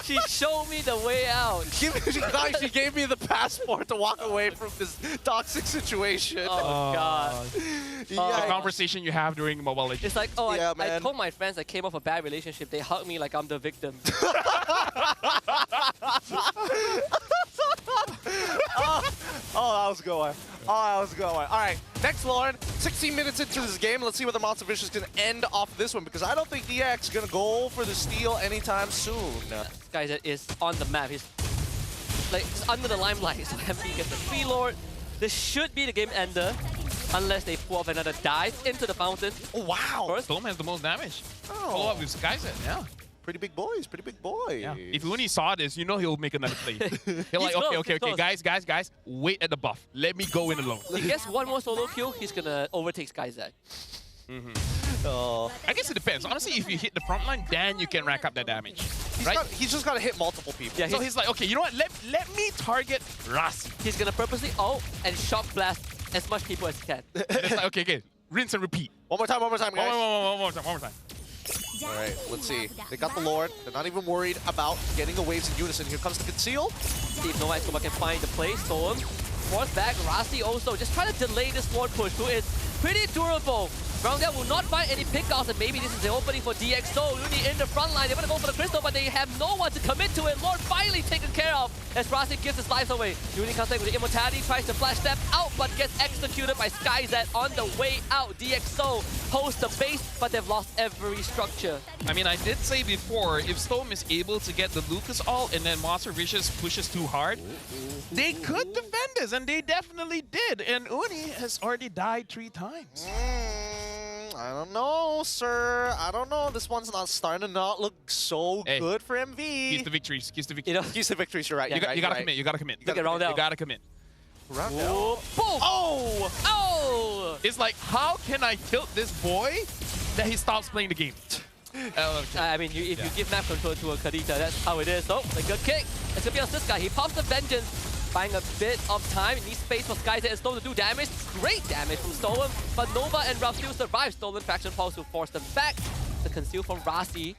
She showed me the way out. She gave me the passport to walk away from this toxic situation. Oh, God. The conversation you have during Mobile Legends. It's like, I told my friends I came off a bad relationship. They hug me like I'm the victim. Oh, that was a good one. All right, next Lord, 16 minutes into this game. Let's see whether Monster Vicious can end off this one because I don't think DX is going to go for the steal anytime soon. This guy is on the map. He's like under the limelight. So MP gets the 3 Lord. This should be the game ender unless they pull off another dive into the fountain. Oh, wow. First, Storm has the most damage. Follow up with Skyset, yeah. Pretty big boys, Yeah. If Uni saw this, you know he'll make another play. He'll like, okay, guys, wait at the buff. Let me go in alone. He gets one more solo kill, he's gonna overtake SkyZ. I guess it depends. Honestly, if you hit the front line, then you can rack up that damage. He's just got to hit multiple people. Yeah, so he's like, okay, you know what? Let me target Rossi. He's gonna purposely ult and shock blast as much people as he can. It's like, okay, rinse and repeat. One more time, guys. One more time. All right, let's see. They got the Lord. They're not even worried about getting the waves in unison. Here comes the Conceal. See if Nova Escobar can find the place. Storm force back. Rossi also just trying to delay this Lord push, who is pretty durable. Roundel will not find any pick-offs, and maybe this is the opening for DxO. Uni in the front line. They're going to go for the crystal, but they have no one to commit to it. Lord finally taken care of as Rasi gives his life away. Uni comes back with the immortality, tries to flash step out, but gets executed by SkyZ on the way out. DxO holds the base, but they've lost every structure. I mean, I did say before, if Storm is able to get the Lucas ult and then Monster Vicious pushes too hard, they could defend this, and they definitely did. And Uni has already died 3 times. I don't know, sir. I don't know. This one's not starting to not look so good for MV. Keys to victories. Keys to victories. You know, Keys to victories, you're right. You gotta right. commit. You gotta commit. Look at Roundel. You gotta commit. Roundel. Boom! Oh! Oh! It's like, how can I tilt this boy that he stops playing the game? I mean, if you give map control to a Khadija, that's how it is. So, a good kick. It's gonna be on this guy. He pops the Vengeance. Buying a bit of time. He needs space for SkyZ and Stolen to do damage. Great damage from Stolen, but Nova and Ralph still survive. Stolen faction pulse to force them back. The conceal from Rasi.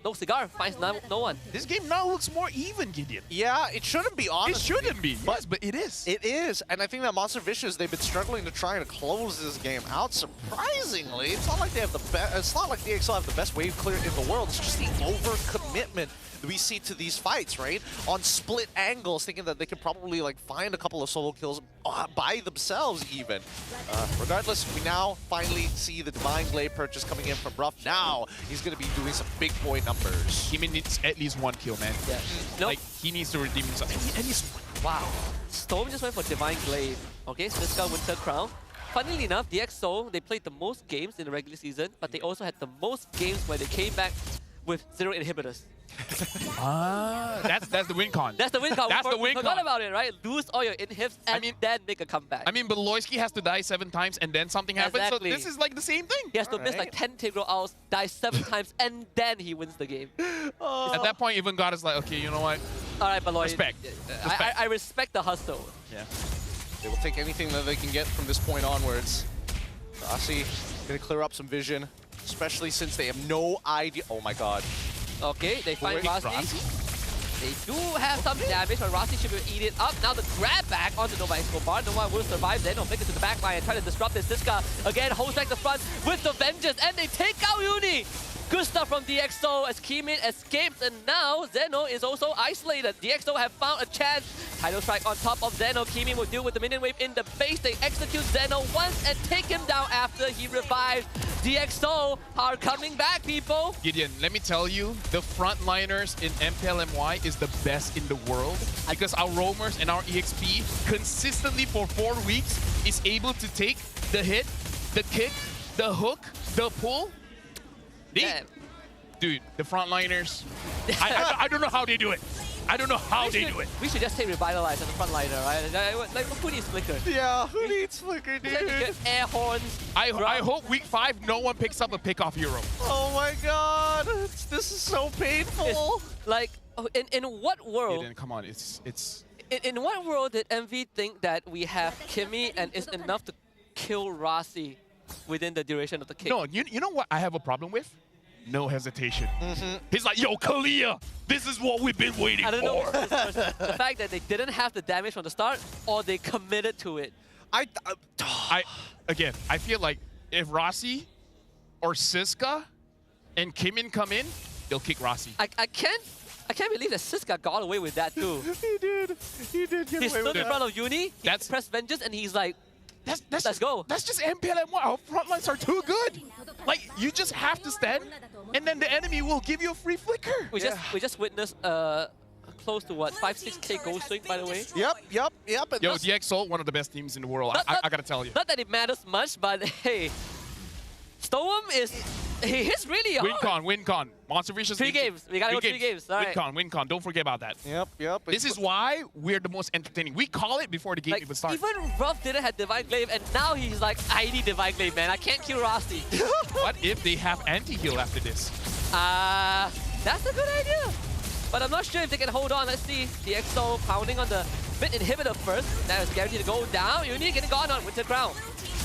No cigar, finds no one. This game now looks more even, Gideon. Yeah, it shouldn't be, honestly. It shouldn't be, yes, but it is. It is, and I think that Monster Vicious, they've been struggling to try and close this game out. Surprisingly, it's not like they have the best. It's not like DxO have the best wave clear in the world. It's just the overcommitment that we see to these fights, right? On split angles, thinking that they can probably like find a couple of solo kills by themselves, even. Regardless, we now finally see the Divine Glaive purchase coming in from Ruff. Now he's going to be doing some big boy numbers. He needs at least 1 kill, man. Yeah. Nope. Like, he needs to redeem himself. At least one. Wow. Storm just went for Divine Glaive. Okay, Siska Winter Crown. Funnily enough, DxO, they played the most games in the regular season, but they also had the most games where they came back with 0 inhibitors. That's the win con. That's the win con. That's the win con. Forgot about it, right? Lose all your inhibs and then make a comeback. I mean, but Loyski has to die 7 times and then something happens, Exactly. so this is like the same thing. He has to miss like 10 Tigro outs, die 7 times, and then he wins the game. At that point, even God is like, okay, you know what? All right, Baloy. Respect. I respect the hustle. Yeah. They will take anything that they can get from this point onwards. Rasi gonna clear up some vision, especially since they have no idea. Oh my god. Okay, they find Rasi. They do have some damage, but Rasi should be eat it up. Now the grab back onto Nova Escobar. No one will survive. Then they'll make it to the back line and try to disrupt this. Siska again holds back the front with the Vengeance, and they take out Uni. Good stuff from DxO as Kimin escapes, and now Zeno is also isolated. DxO have found a chance. Tidal Strike on top of Zeno. Kimin will deal with the minion wave in the base. They execute Zeno once and take him down after he revives. DxO are coming back, people. Gideon, let me tell you, the frontliners in MPL MY is the best in the world because our roamers and our EXP consistently for 4 weeks is able to take the hit, the kick, the hook, the pull. Dude, the frontliners, I don't know how they do it. I don't know how they do it. We should just take Revitalize as a frontliner, right? Like, who needs Flicker? Yeah, who needs Flicker, dude? Get air horns. I hope week 5 no one picks up a pick-off hero. Oh my god, this is so painful. Like, in what world? Gideon, come on, it's. In what world did MV think that we have Kimmy and it's enough to kill Rasi within the duration of the kick? No, you know what I have a problem with? No hesitation. He's like, yo, Kalia, this is what we've been waiting for. I don't know if it's the fact that they didn't have the damage from the start or they committed to it. Again, I feel like if Rasi or Siska and Kimin come in, they'll kick Rasi. I can't believe that Siska got away with that too. He did get away with that. He stood in front of Uni, he pressed Vengeance, and he's like, let's go. That's just MPL MY. Our frontlines are too good. Like, you just have to stand, and then the enemy will give you a free flicker. We just witnessed close to what, 5-6K gold swing, by the way. Yep. Yo, DxO, one of the best teams in the world. I gotta tell you. Not that it matters much, but hey, Storm he's really hard. Win con. Monster Vicious. 3 games. We gotta go 3 games. All right. Win con. Don't forget about that. Yep. This is why we're the most entertaining. We call it before the game even starts. Even Ruff didn't have Divine Glaive, and now he's like, I need Divine Glaive, man. I can't kill Rasi. What if they have anti-heal after this? That's a good idea. But I'm not sure if they can hold on. Let's see. DxO pounding on the mid inhibitor first. That is guaranteed to go down. Uni getting gone on Winter Crown.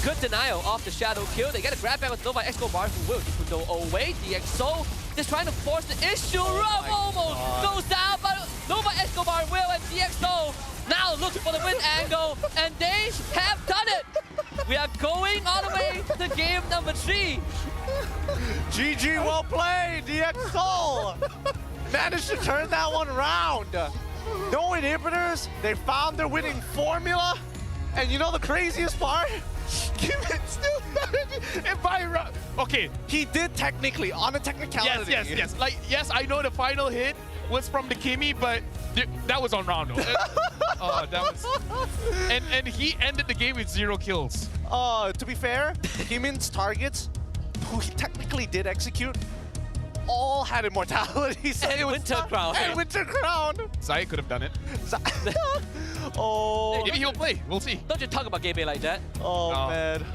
Good denial off the shadow kill. They get a grab back with Nova Escobar, who will go away. DxO just trying to force the issue. Ruff almost goes down, but Nova Escobar will, and DxO now looks for the win angle, and they have done it. We are going all the way to game number 3. GG, well played, DX Soul. Managed to turn that one around. No inhibitors, they found their winning formula. And you know the craziest part? Kimin still if I okay, he did technically on a technicality. Yes. Like, yes, I know the final hit was from the Kimi, but that was on Rondo. Oh, that was. And he ended the game with 0 kills. To be fair, Kimin's targets, who he technically did execute, all had immortality. So And Winter Crown. And Winter Crown. Zai could have done it. Oh. Maybe he'll play. We'll see. Don't you talk about game like that. Oh, No. man.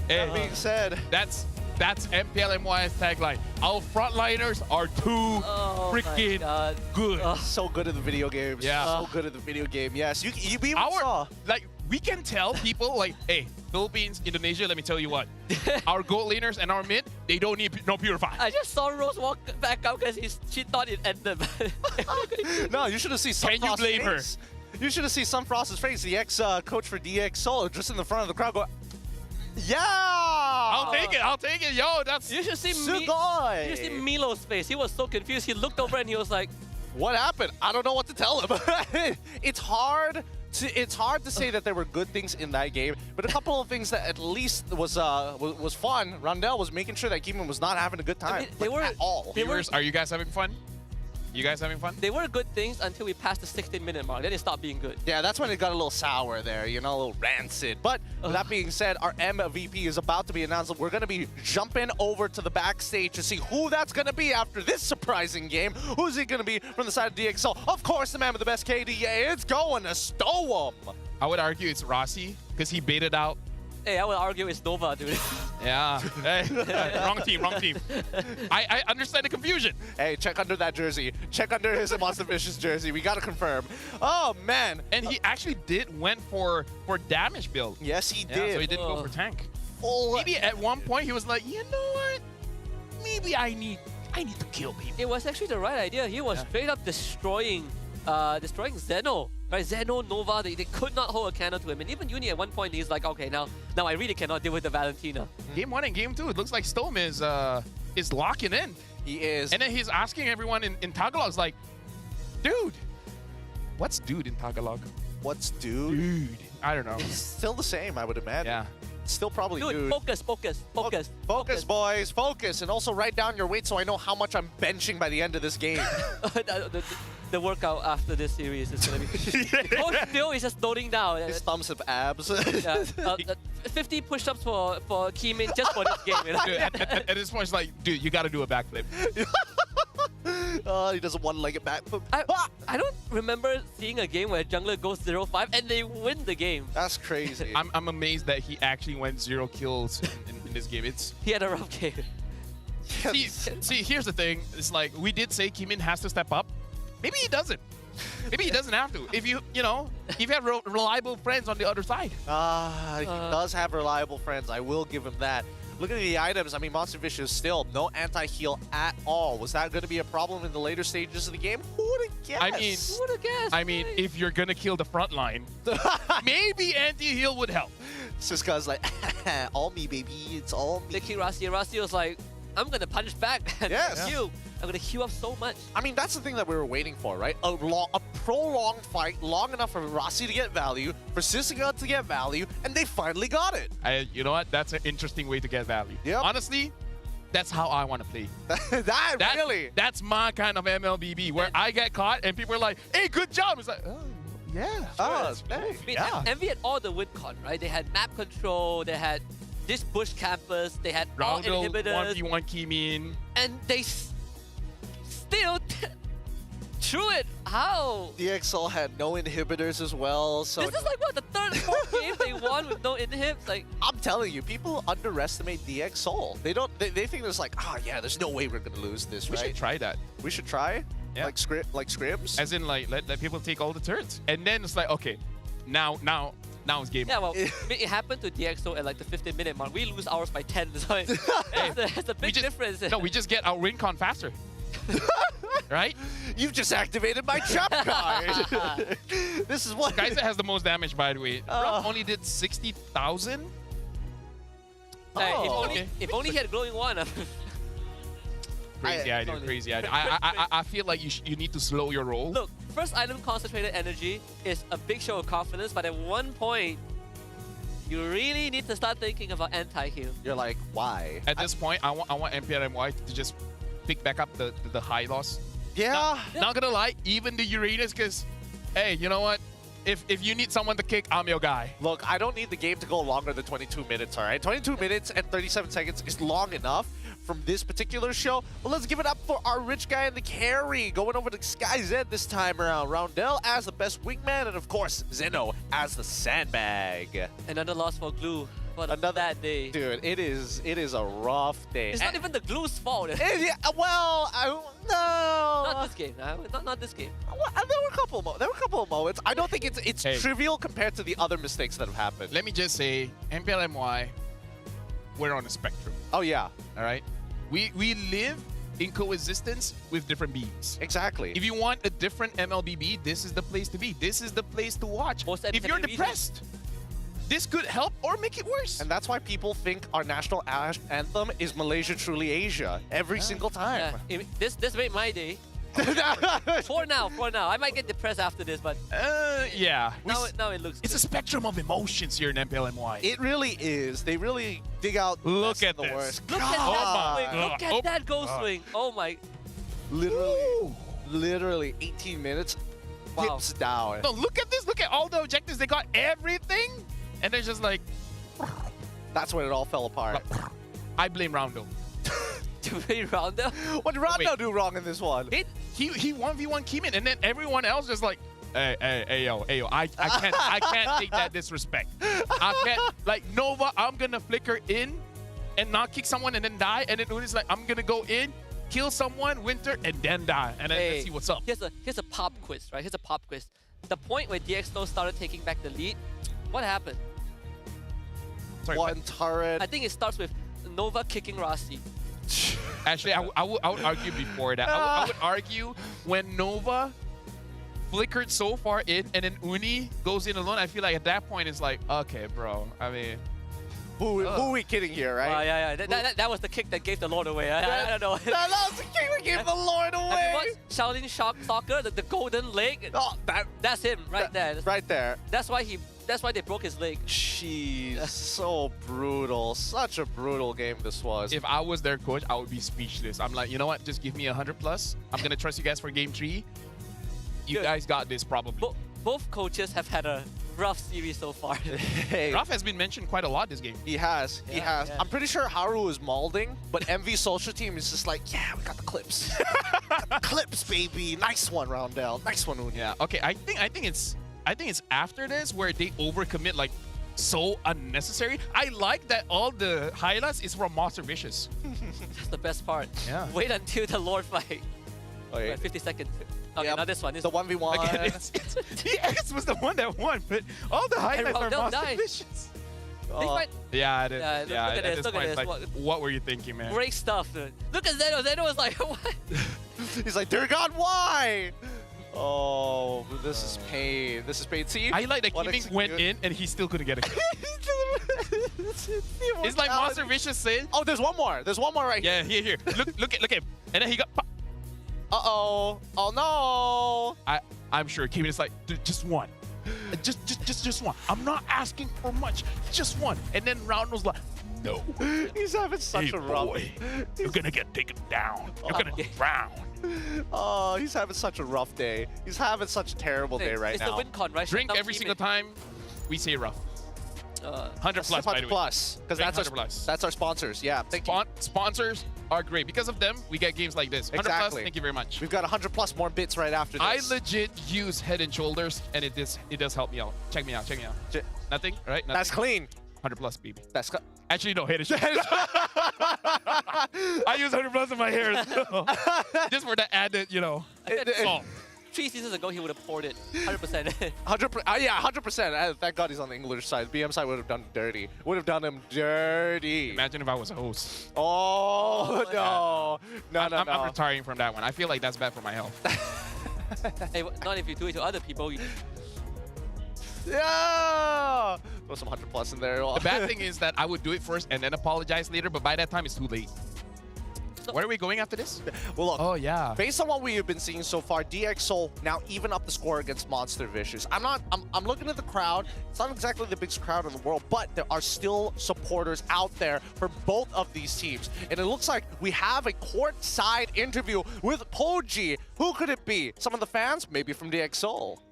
That being said, that's MPL MY's tagline. Our frontliners are too freaking good. So good at the video games. Yeah. So good at the video game. Yes. You even saw. Like, we can tell people, like, hey, Philippines, Indonesia, let me tell you what. Our gold laners and our mid, they don't need no Purify. I just saw Rose walk back out because she thought it ended. No, you should have seen Sunfrost's Can you blame her? face. You should have seen Sunfrost's face, the ex-coach for DX Soul, just in the front of the crowd going, yeah! I'll take it. Yo, that's... You should see Sugoi! You should see Milo's face. He was so confused. He looked over and he was like, what happened? I don't know what to tell him. It's hard to say that there were good things in that game, but a couple of things that at least was fun. Rondell was making sure that Keeman was not having a good time. I mean, they were at all. Viewers, are you guys having fun? You guys having fun? They were good things until we passed the 16-minute mark. Then it stopped being good. Yeah, that's when it got a little sour there, you know, a little rancid. But with that being said, our MVP is about to be announced. We're going to be jumping over to the backstage to see who that's going to be after this surprising game. Who's it going to be from the side of DXL? Of course, the man with the best KD. Yeah, it's going to Stow him. I would argue it's Rossi because he baited out. Hey, I would argue it's Nova, dude. Yeah. Hey, wrong team. I understand the confusion. Hey, check under that jersey. Check under his Monster Vicious jersey. We got to confirm. Oh, man. And he actually went for damage build. Yes, he Yeah, did. so he didn't go for tank. Oh, Maybe at one point he was like, you know what? Maybe I need to kill people. It was actually the right idea. He was straight up destroying Zeno. Right, Zeno, Nova, they could not hold a candle to him. And even Uni at one point, he's like, okay, now I really cannot deal with the Valentina. Game 1 and Game 2, it looks like Stome is locking in. He is. And then he's asking everyone in Tagalog, like, dude, what's dude in Tagalog? What's dude? Dude. I don't know. It's still the same, I would imagine. Yeah. Still probably Dude, dude. focus. Focus, boys. Focus. And also write down your weight so I know how much I'm benching by the end of this game. the workout after this series is going to be... Coach still is just noting down. His thumbs have abs. 50 push-ups for Keemin just for this game. You know? Dude, at this point, it's like, dude, you got to do a backflip. He does a one-legged backflip. I don't remember seeing a game where jungler goes 0-5 and they win the game. That's crazy. I'm amazed that he actually went 0 kills in this game. He had a rough game. See, here's the thing. It's like, we did say Keemin has to step up. Maybe he doesn't. Maybe he doesn't have to. If you have reliable friends on the other side. He does have reliable friends. I will give him that. Look at the items. I mean, Monster Vicious still no anti-heal at all. Was that going to be a problem in the later stages of the game? Who would have guessed? Who would have guessed? I mean, if you're going to kill the front line, maybe anti-heal would help. Siska's like, all me, baby. It's all me. They kill Rasi. Rasi was like, I'm going to punch back. Yes. I'm going to heal up so much. I mean, that's the thing that we were waiting for, right? A prolonged fight, long enough for Rossi to get value, for Siska to get value, and they finally got it. You know what? That's an interesting way to get value. Yep. Honestly, that's how I want to play. Really? That's my kind of MLBB, where I get caught and people are like, hey, good job. It's like, oh, yeah. Oh, Sure, nice. I mean, yeah. Envy had all the win con, right? They had map control, they had this bush campus, they had all Rondo, inhibitors. 1v1 Keemin. And they still threw it. How? DXL had no inhibitors as well, so... This is like, what, the third, fourth game they won with no inhibs? Like, I'm telling you, people underestimate DXL. They think there's like, yeah, there's no way we're going to lose this, We right? should try that. We should try? Yeah. Like scrims? As in, like, let people take all the turns. And then it's like, okay, now it's game. yeah, well, it happened to DxO at like the 15-minute mark. We lose ours by 10. So it's a big difference. No, we just get our win con faster. right? You've just activated my trap card. This is what... Guys that has the most damage, by the way. Ruff only did 60,000. If only he had glowing one. Crazy idea, crazy idea. I feel like you need to slow your roll. Look, first item concentrated energy is a big show of confidence, but at one point, you really need to start thinking about anti-heal. You're like, why? At this point, I want MPL MY to just pick back up the high loss. Yeah. Not gonna lie, even the Uranus, because, hey, you know what? If you need someone to kick, I'm your guy. Look, I don't need the game to go longer than 22 minutes, all right? 22 minutes and 37 seconds is long enough from this particular show. But let's give it up for our rich guy in the carry, going over to Sky Z this time around. Roundel as the best wingman, and of course, Zeno as the sandbag. Another loss for Glue. What a bad day. Dude, it is a rough day. It's not even the Glue's fault. Yeah, well, no. Not this game. Not this game. Well, there were a couple of moments. I don't think it's trivial compared to the other mistakes that have happened. Let me just say, MPL MY, we're on a spectrum. Oh yeah. All right. We live in coexistence with different beings. Exactly. If you want a different MLBB, this is the place to be. This is the place to watch. If you're depressed, this could help or make it worse. And that's why people think our national anthem is Malaysia Truly Asia every single time. Yeah. This made my day. For now. I might get depressed after this, but yeah. Now it looks. It's a spectrum of emotions here in MPL MY. It really is. They really dig out. Look at the this. worst. Look at that swing. Look at that goal swing. Oh my. Literally 18 minutes. Wow. Dips down. No, look at this. Look at all the objectives. They got everything. And they're just like... That's when it all fell apart. I blame Rondo. Do we Rondo? What did Rondo do wrong in this one? He 1v1 Keeman, and then everyone else just like, hey, yo, I can't take that disrespect. I can't, like, Nova, I'm gonna flicker in and not kick someone and then die, and then Uni's like, I'm gonna go in, kill someone, Winter, and then die, and then let's see what's up. Here's a pop quiz, right? Here's a pop quiz. The point where DxNo started taking back the lead, what happened? Sorry, one turret. I think it starts with Nova kicking Rasi. Actually, I would argue before that. I would argue when Nova flickered so far in and then Uni goes in alone, I feel like at that point it's like, okay, bro. I mean... Who are we kidding here, right? Yeah. That was the kick that gave the Lord away. I don't know. That was the kick that gave the Lord away. Have you watched Shaolin Soccer, the golden leg? Oh, that's him right there. Right there. That's why they broke his leg. Jeez, so brutal. Such a brutal game this was. If I was their coach, I would be speechless. I'm like, you know what? Just give me 100+. I'm gonna trust you guys for game 3. You guys got this probably. Both coaches have had a rough series so far. Hey. Ruff has been mentioned quite a lot this game. He has. Yeah. I'm pretty sure Haru is mauling, but MV social team is just like, yeah, we got the clips. Clips, baby. Nice one, Roundel. Nice one, Uni. Yeah. Okay. I think it's after this where they overcommit like so unnecessary. I like that all the highlights is from Monster Vicious. That's the best part. Yeah. Wait until the Lord fight. Okay. Right, 50 seconds. Okay, now this one. The 1v1. Again, DX was the one that won, but all the highlights are Monster died. Vicious. Yeah, it is. Yeah, look at this. Look at this. Like, what were you thinking, man? Great stuff, dude. Look at Zeno. Zeno was like, what? He's like, dear God, why? Oh, this is pain. This is pain. See? I like that Keeming went in and he still couldn't get it. It's like Monster Vicious said. Oh, there's one more. There's one more right here. Yeah, here. Look at him. And then he got... Uh-oh. Oh, no. I'm sure Keeming is like, just one. Just one. I'm not asking for much. Just one. And then Roundell's like, no. He's having such a rough... You're gonna get taken down. You're gonna drown. Oh, he's having such a rough day. He's having such a terrible day right now. It's the win con, right? Drink every single time we say rough. 100+, by the way. 100+, because that's our sponsors. Yeah, thank you. Sponsors are great. Because of them, we get games like this. 100+, Exactly. thank you very much. We've got 100+ more bits right after this. I legit use Head and Shoulders, and it does help me out. Check me out. Nothing, right? Nothing. That's clean. 100+, baby. That's actually no, Head and Shoulders. I use 100+ in my hair as well. Just for the added, salt. 3 seasons ago, he would have poured it 100%. 100%. Yeah, 100%. Thank God he's on the English side. BM side would have done dirty. Would have done him dirty. Imagine if I was a host. Oh, no. I'm retiring from that one. I feel like that's bad for my health. Hey, not if you do it to other people. Yeah! Throw some 100 plus in there. The bad thing is that I would do it first and then apologize later, but by that time it's too late. Where are we going after this? Well, look. Oh, yeah. Based on what we have been seeing so far, DxSoul now even up the score against Monster Vicious. I'm looking at the crowd. It's not exactly the biggest crowd in the world, but there are still supporters out there for both of these teams. And it looks like we have a courtside interview with Poji. Who could it be? Some of the fans? Maybe from DxSoul.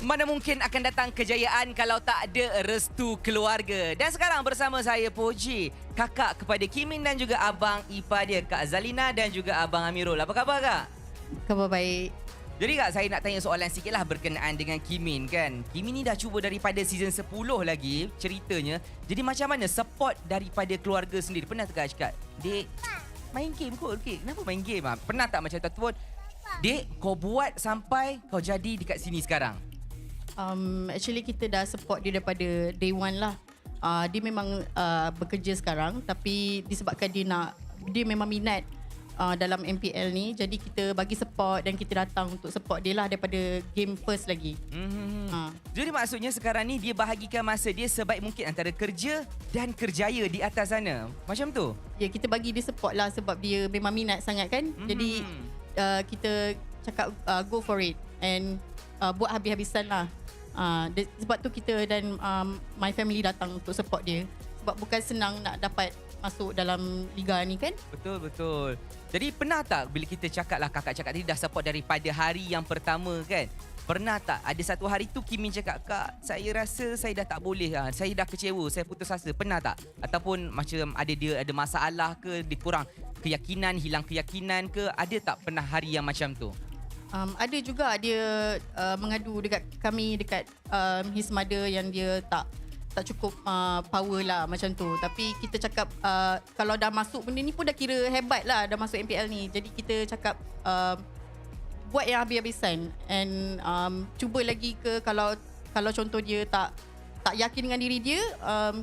Mana mungkin akan datang kejayaan kalau tak ada restu keluarga. Dan sekarang bersama saya Poji, kakak kepada Kimin dan juga abang ipar dia, Kak Zalina dan juga abang Amirul. Apa khabar, Kak? Khabar baik. Jadi Kak, saya nak tanya soalan sikit lah berkenaan dengan Kimin kan. Kimin ni dah cuba daripada season 10 lagi ceritanya. Jadi macam mana support daripada keluarga sendiri? Pernah tak Kak cakap, Dek, main game kot, okay. Kenapa main game? Pernah tak macam tu ataupun, Dek, kau buat sampai kau jadi dekat sini sekarang? Actually kita dah support dia daripada day one lah. Dia memang bekerja sekarang, tapi disebabkan dia memang minat dalam MPL ni, jadi kita bagi support dan kita datang untuk support dia lah daripada game first lagi. Jadi maksudnya sekarang ni dia bahagikan masa dia sebaik mungkin antara kerja dan kerjaya di atas sana. Macam tu? Ya, kita bagi dia support lah sebab dia memang minat sangat kan. Jadi kita cakap go for it and buat habis-habisan lah. Sebab tu kita dan my family datang untuk support dia. Sebab bukan senang nak dapat masuk dalam liga ni kan. Betul. Jadi pernah tak bila kita cakap lah, kakak cakap tadi dah support daripada hari yang pertama kan. Pernah tak ada satu hari tu Kimin cakap, Kak, saya rasa saya dah tak boleh lah. Saya dah kecewa, saya putus asa. Pernah tak? Ataupun macam dia ada masalah ke, dia kurang keyakinan, hilang keyakinan ke? Ada tak pernah hari yang macam tu? Ada juga dia mengadu dekat kami, dekat his mother yang dia tak cukup power lah macam tu. Tapi kita cakap kalau dah masuk benda ni pun dah kira hebat lah, dah masuk MPL ni. Jadi kita cakap buat yang habis-habisan and cuba lagi ke kalau contoh dia tak yakin dengan diri dia,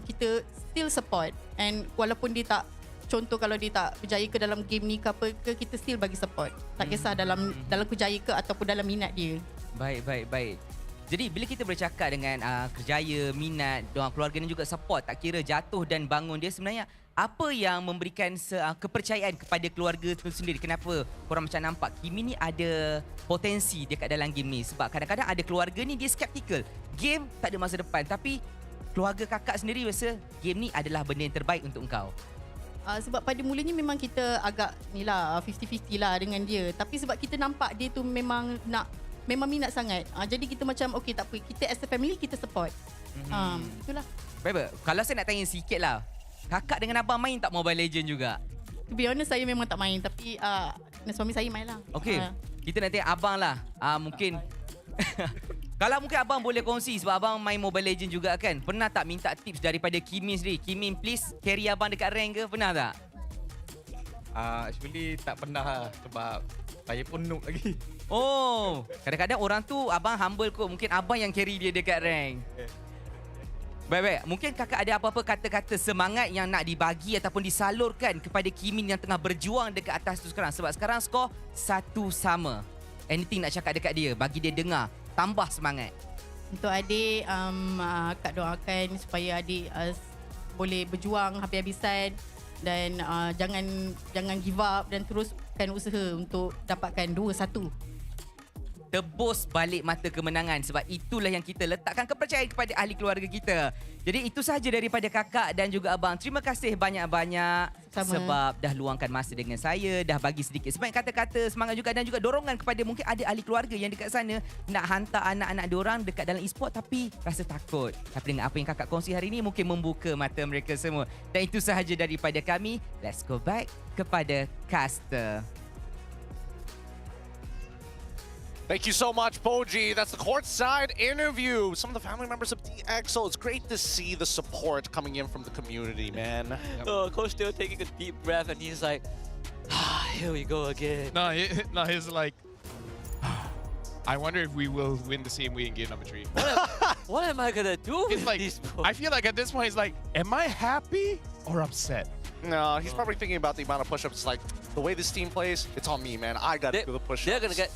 kita still support. And walaupun dia tak, contoh kalau dia tak berjaya ke dalam game ni ke apa ke, kita still bagi support. Tak kisah dalam kerjaya ke ataupun dalam minat dia. Baik. Jadi bila kita bercakap dengan kerjaya, minat, doang keluarga ni juga support, tak kira jatuh dan bangun dia, sebenarnya apa yang memberikan kepercayaan kepada keluarga tu sendiri? Kenapa korang macam nampak Kimin ni ada potensi dekat dalam game ni? Sebab kadang-kadang ada keluarga ni dia skeptical. Game tak ada masa depan, tapi keluarga kakak sendiri rasa game ni adalah benda yang terbaik untuk engkau. Sebab pada mulanya memang kita agak ni lah 50-50 lah dengan dia. Tapi sebab kita nampak dia tu memang minat sangat. Jadi kita macam okay, tak apa, kita as a family kita support. Itulah. Baik. Kalau saya nak tanya sikit lah, kakak dengan abang main tak Mobile Legends juga? To be honest, saya memang tak main. Tapi suami saya main lah. Okay, kita nak tanya abang lah. Mungkin kalau mungkin abang boleh kongsi, sebab abang main Mobile Legends juga kan. Pernah tak minta tips daripada Kimin sendiri? Kimin please carry abang dekat rank ke? Pernah tak? Actually tak pernah lah, sebab saya pun noob lagi. Oh, kadang-kadang orang tu abang humble kot. Mungkin abang yang carry dia dekat rank. Baik. Mungkin kakak ada apa-apa kata-kata semangat yang nak dibagi ataupun disalurkan kepada Kimin yang tengah berjuang dekat atas tu sekarang. Sebab sekarang skor 1-1. Anything nak cakap dekat dia, bagi dia dengar, tambah semangat. Untuk adik, Kak doakan supaya adik boleh berjuang habis-habisan dan jangan give up dan teruskan usaha untuk dapatkan 2-1. Tebus balik mata kemenangan, sebab itulah yang kita letakkan kepercayaan kepada ahli keluarga kita. Jadi itu sahaja daripada kakak dan juga abang. Terima kasih banyak-banyak sebab dah luangkan masa dengan saya, dah bagi sedikit sebanyak kata-kata semangat juga dan juga dorongan kepada mungkin ada ahli keluarga yang dekat sana nak hantar anak-anak diorang dekat dalam e-sport tapi rasa takut. Tapi dengan apa yang kakak kongsi hari ini mungkin membuka mata mereka semua. Dan itu sahaja daripada kami. Let's go back kepada caster. Thank you so much, Poji. That's the courtside interview. Some of the family members of DxSoul. It's great to see the support coming in from the community, man. Coach still taking a deep breath and he's like, here we go again. No, he's like, I wonder if we will win the same way in game number 3. What am I gonna do It's with like, these bro? I feel like at this point, it's like, am I happy or upset? No, he's probably thinking about the amount of push-ups. Like, the way this team plays, it's on me, man. I gotta do the push-ups.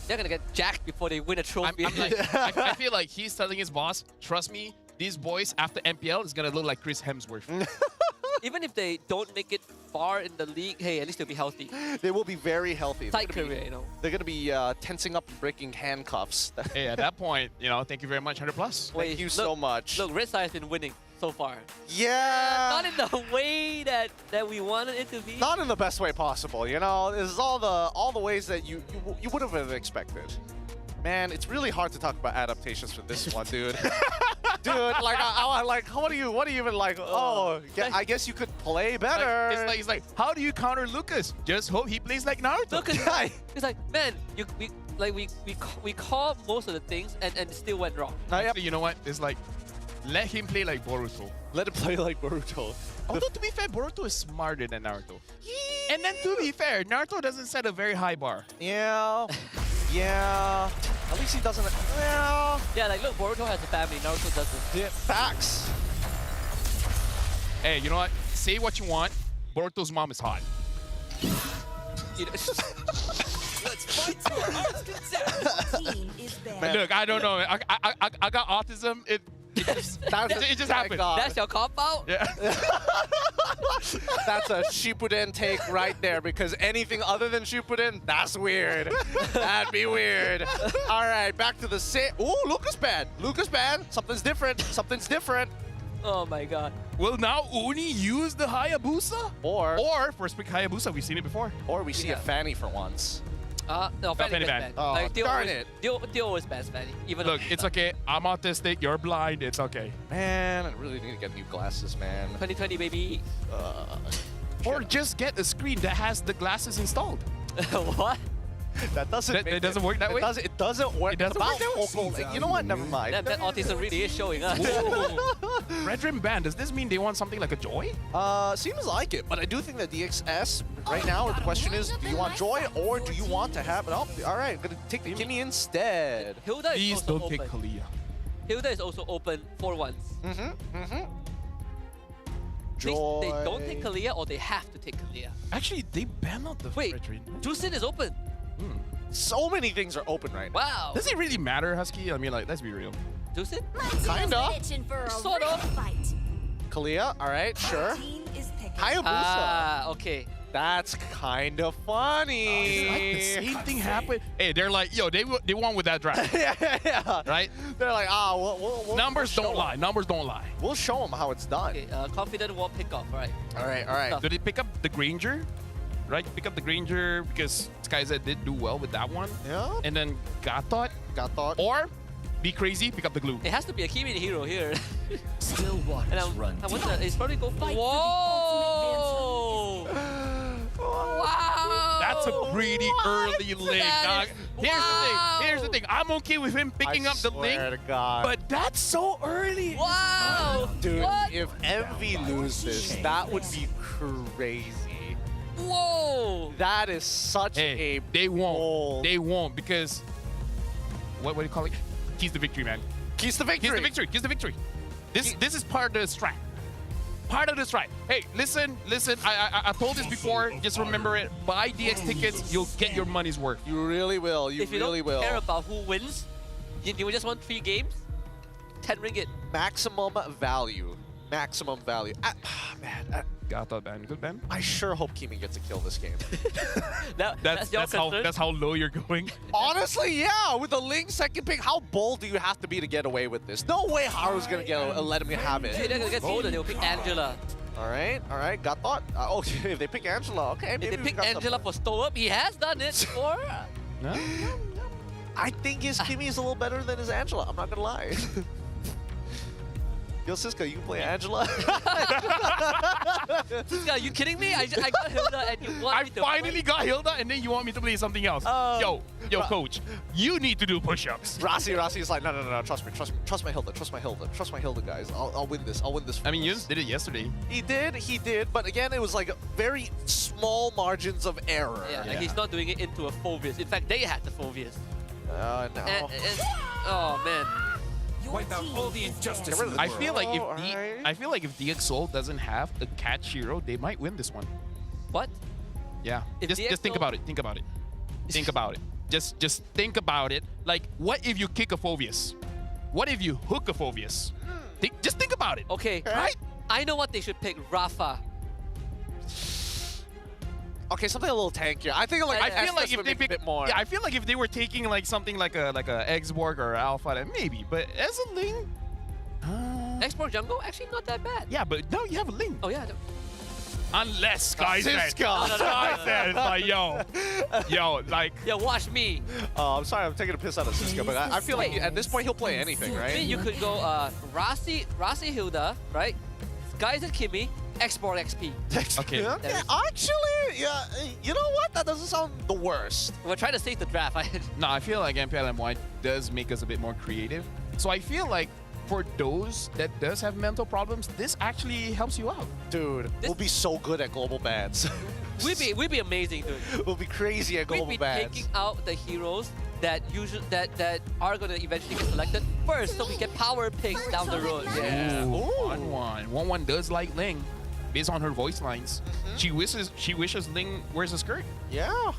They're gonna get jacked before they win a trophy. I'm like, I feel like he's telling his boss, trust me, these boys after MPL is gonna look like Chris Hemsworth. Even if they don't make it far in the league, hey, at least they'll be healthy. They will be very healthy. Tight career, you know. They're gonna be tensing up and breaking handcuffs. Hey, at that point, you know, thank you very much, 100 plus. Thank you so much. Look, Red Side has been winning so far. Yeah. Not in the way that we wanted it to be. Not in the best way possible, you know. This is all the ways that you would have expected. Man, it's really hard to talk about adaptations for this one, dude. Dude, like, I like, what do you even like? Oh, I guess you could play better. It's like, how do you counter Lucas? Just hope he plays like Naruto. Look, it's like, man, we call most of the things and it still went wrong. Actually, you know what? It's like, let him play like Boruto. Let him play like Boruto. Although, to be fair, Boruto is smarter than Naruto. And then, to be fair, Naruto doesn't set a very high bar. Yeah. Yeah. At least he doesn't. Well. Yeah, like, look, Boruto has a family, Naruto doesn't. Yeah, facts. Hey, you know what? Say what you want. Boruto's mom is hot. Let's fight to our heart's content. Look, I don't know. I got autism. It just happened. That's your cop out? Yeah. That's a Shippuden take right there, because anything other than Shippuden, that's weird. That'd be weird. All right, back to the Ooh, Lucas ban. Lucas ban. Something's different. Something's different. Oh my god. Will now Uni use the Hayabusa? Or first pick Hayabusa, we've seen it before. Or we see a Fanny for once. No, Fanny ban. Oh, Like, darn it. Theo always bans Fanny. Even Look, it's okay. I'm autistic. You're blind. It's okay. Man, I really need to get new glasses, man. 2020, baby. Or just get a screen that has the glasses installed. What? That doesn't. It doesn't work that way. It doesn't work. It doesn't work that way. You know what? Never mind. That autism really is showing us. Red Rim Band. Does this mean they want something like a Joy? Seems like it, but I do think that DXS right now, the question is, do you want Joy or do you want to have it up? All right, I'm gonna take the Kimmy instead. Hilda is Please also don't open. take Kalia. Hilda is also open for once. Please, they don't take Kalia or they have to take Kalia. Actually, they banned out the Wait, Red Rim. Jusin is open. So many things are open right now. Wow. Does it really matter, Husky? I mean, like, let's be real. Jusin? Kinda. Sort of. Kalia, all right, sure. Hayabusa. Ah, okay. That's kind of funny. It's like the same thing happened. Hey, they're like, yo, they won with that draft. Yeah. Right? They're like, we'll Numbers don't lie. Numbers don't lie. We'll show them how it's done. Okay, confident wall pickoff, right? All right. Do they pick up the Granger? Right? Pick up the Granger because Skyzed did do well with that one. Yeah. And then Gatot. Or be crazy, pick up the glue. It has to be a Kimi hero here. Still waters run I wonder, it's probably go for... Whoa! Wow! That's a pretty early link, dog. Here's the thing. I'm okay with him picking up the link. To God. But that's so early. Wow! Dude, What? if Envy loses, that would be crazy. Whoa! That is such a They won't. bold- They won't because what do you call it? Keys the victory, man. Keys the victory. Keys the victory. Keys the victory. This is part of the strat. Part of the strat. Hey, listen. I told this before. Just remember it. Buy DX tickets. You'll get your money's worth. You really will. You If you really don't will. care about who wins, you just want 3 games, 10 ringgit. Maximum value. Maximum value. Man. Got that, man. Good, man. I sure hope Kimi gets a kill this game. That's how low you're going. Honestly, yeah. With the Ling second pick, how bold do you have to be to get away with this? No way Haru's gonna let him have Hey, it. they're gonna get bolder. They'll pick Angela. All right. Got thought. If they pick Angela, okay. If Maybe they we pick got Angela for Stow Up, he has done it before. No? I think his Kimi is a little better than his Angela. I'm not gonna lie. Yo, Siska, you can play Angela? Siska, are you kidding me? I got Hilda and you want I me to finally got Hilda and then you want me to play something else. Yo, coach, you need to do push-ups. Rossi is like, no, trust me, trust my Hilda, guys. I'll win this. I mean, you did it yesterday. He did, but again, it was like very small margins of error. Yeah, like he's not doing it into a Phobius. In fact, they had the Phobius. No. Oh man. Wipe out all the injustice in the I world. feel like if DXO doesn't have a catch hero, they might win this one. What? Yeah. If Just think about it. Think about it. Think about it. Just think about it. Like, what if you kick a Phoveus? What if you hook a Phoveus? Just think about it. Okay. Right? I know what they should pick. Rafa. Okay, something a little tankier. I think like I feel like if they pick a bit more. Yeah, I feel like if they were taking like something like a Xborg or Alpha, then maybe. But as a Ling, Export Jungle actually not that bad. yeah, but now you have a Ling. Oh yeah. Unless Sky said, Cisco. Sky said, it's like yo, like. Yeah, watch me. I'm sorry, I'm taking a piss out of Cisco, but I feel like at this point he'll play anything, I mean, right? you could go Rasi Hilda, right? Skies and Kimmy, Export XP. Okay. Okay, actually, yeah, you know what? That doesn't sound the worst. We're trying to save the draft. No, I feel like MPL MY does make us a bit more creative. So I feel like for those that does have mental problems, this actually helps you out. Dude, we'll be so good at global bans. We'd be amazing, dude. We'll be crazy at global We'd be bans. taking out the heroes that are gonna eventually get selected first, so we get power picks down the road. Yeah. Ooh. 1-1. 1-1 does like Ling, based on her voice lines. She wishes Ling wears a skirt. Yeah.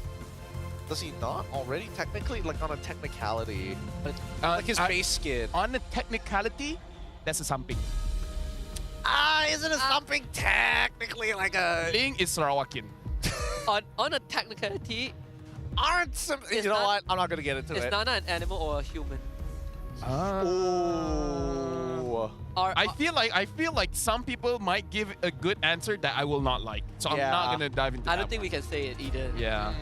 Does he not already? Technically, like on a technicality, like his face skin. On a technicality, that's a something. Isn't it something technically like a... Ling is Sarawakian. on a technicality, aren't some... You know what? I'm not going to get into it. Is Nana an animal or a human? Ooh. I feel like some people might give a good answer that I will not like. So I'm not going to dive into that. I don't think we can say it either. Yeah.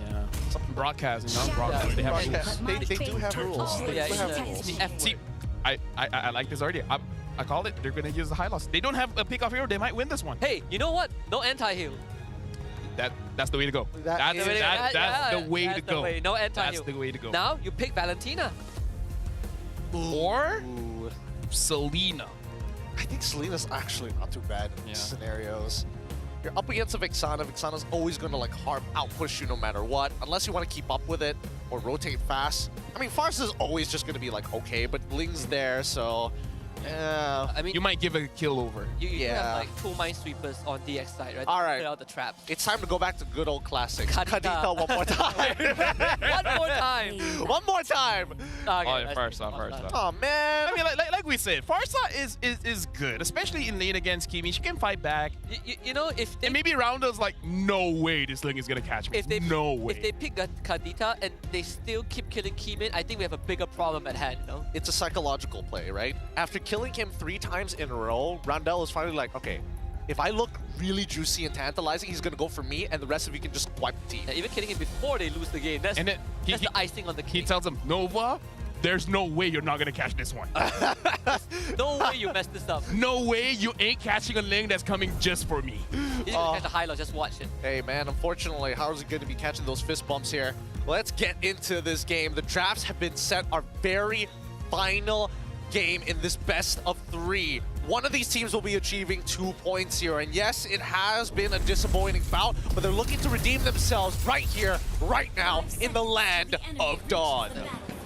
Yeah. Something broadcast, you know? Broadcast. They have rules. They do have rules. They do have rules. The F See, I like this already. I called it. They're going to use the high loss. They don't have a pick-off hero. They might win this one. Hey, you know what? No anti-heal. That's the way to go. That's the way to go. No anti-heal. That's the way to go. Now you pick Valentina. Or Selena. I think Selena's actually not too bad in these scenarios. You're up against a Vixana. Vixana's always going to like hard outpush you no matter what, unless you want to keep up with it or rotate fast. I mean, Farce is always just going to be like, okay, but Ling's there, so yeah. I mean, you might give a kill over. You have like 2 Minesweepers on DX side, right? All right. Clear out the traps. It's time to go back to good old classics. Kadita. Kadita one more time. One more time. One more time. Okay, Farsa. Oh man. I mean, like we said, Farsa is good, especially in lane against Kimi. She can fight back. You know, if they, and maybe Roundel's like, no way this Ling is gonna catch me. No way. If they pick Kadita and they still keep killing Kimin, I think we have a bigger problem at hand, you know? It's a psychological play, right? After killing him 3 times in a row, Roundel is finally like, okay, if I look really juicy and tantalizing, he's gonna go for me, and the rest of you can just wipe the team. Yeah, even killing him before they lose the game, that's the icing on the cake. He tells him, Nova, there's no way you're not gonna catch this one. No way you messed this up. No way you ain't catching a Ling that's coming just for me. He's gonna catch a high low, just watch it. Hey man, unfortunately, how is he going to be catching those fist bumps here? Let's get into this game. The drafts have been set, our very final game in this best of 3. One of these teams will be achieving 2 points here. And yes, it has been a disappointing bout, but they're looking to redeem themselves right here, right now, in the land of Dawn.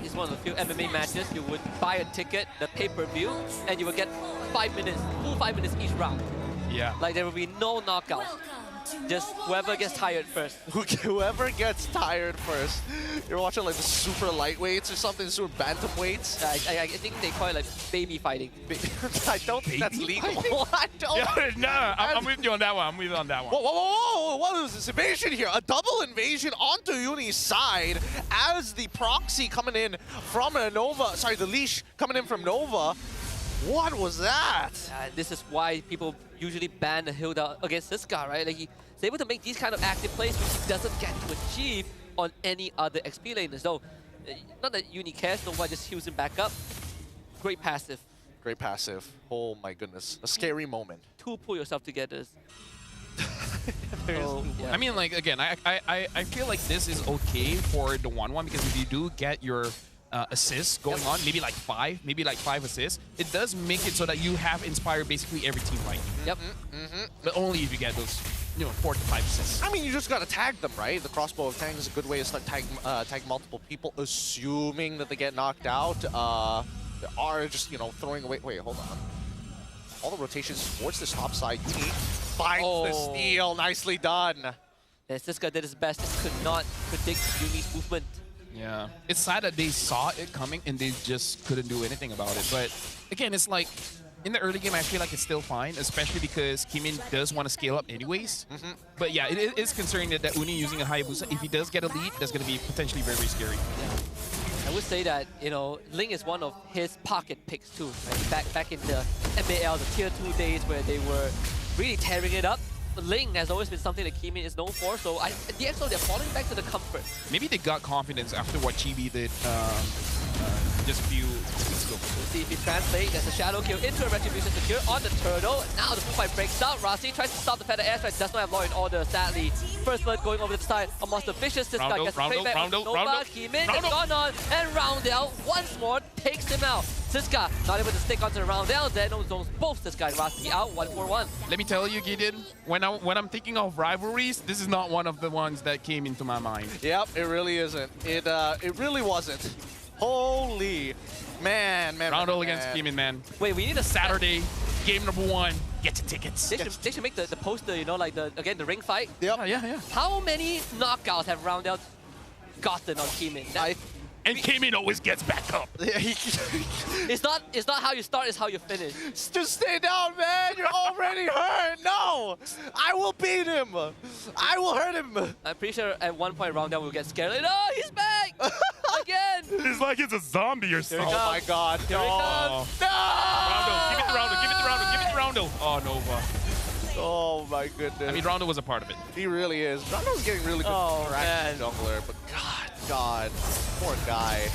It's one of the few MMA matches you would buy a ticket, the pay-per-view, and you would get 5 minutes, full 5 minutes each round. Yeah. Like there will be no knockouts. Just whoever gets tired first. Whoever gets tired first. You're watching like the super lightweights or something, super bantamweights. I think they call it like baby fighting. I don't think that's legal. I don't. Yeah, no, I'm with you on that one. I'm with you on that one. Whoa, what is this invasion here? A double invasion onto Uni's side as the proxy coming in from Nova. Sorry, the leash coming in from Nova. What was that? This is why people usually ban the Hilda against this guy, right? Like he's able to make these kind of active plays which he doesn't get to achieve on any other XP laners. So, not that Uni cares, Nova just heals him back up. Great passive. Great passive. Oh my goodness. A scary moment. To pull yourself together. I mean, like, again, I feel like this is okay for the 1-1 because if you do get your assists going on, maybe like 5 assists, it does make it so that you have inspired basically every team fight. Yep. But only if you get those, 4 to 5 assists. I mean, you just gotta tag them, right? The crossbow of tag is a good way to start tag multiple people, assuming that they get knocked out. They are just, throwing away. Wait, hold on. All the rotations towards this top side team. Finds the steal. Nicely done. Yes, this guy did his best. Just could not predict Yumi's movement. Yeah. It's sad that they saw it coming and they just couldn't do anything about it. But again, it's like, in the early game, I feel like it's still fine, especially because Kimin does want to scale up anyways. But yeah, it is concerning that Uni using a Hayabusa, if he does get a lead, that's going to be potentially very, very scary. Yeah. I would say that, Ling is one of his pocket picks too. Right? Back in the MPL, the Tier 2 days where they were really tearing it up. Ling has always been something that Kimin is known for, so DxO, they're falling back to the comfort. Maybe they got confidence after what Chibi did just a few weeks ago. We'll see if he translates. There's a shadow kill into a retribution secure on the turtle. Now the full fight breaks out. Rasi tries to stop the feather airstrike, does not have law in order, sadly. First blood going over the side. A monster vicious. This guy gets the playback. Nova, Kimin has gone on, and Roundel once more takes him out. Siska not able to stick onto the Roundel. Zeno zones both Siska and Rasi out 1-4-1. Let me tell you, Gideon, when I'm thinking of rivalries, this is not one of the ones that came into my mind. Yep, it really isn't. It really wasn't. Holy man. Roundel against Kimin, man. Wait, we need a Saturday game number 1. Get your tickets. They should make the poster, like the ring fight. Yep. Yeah. How many knockouts have Roundel gotten on Kimin? And Kimin always gets back up. It's not how you start, it's how you finish. Just stay down, man. You're already hurt. No, I will beat him. I will hurt him. I'm pretty sure at one point Roundel will get scared. Like, no, he's back again. It's like it's a zombie or something. Oh my God. Here he comes. No. Roundel, give it to Roundel. Give it to Roundel. Give it to Roundel. Oh, Nova. Oh my goodness. I mean, Roundel was a part of it. He really is. Roundel's getting really good traction jungler, but God, poor guy.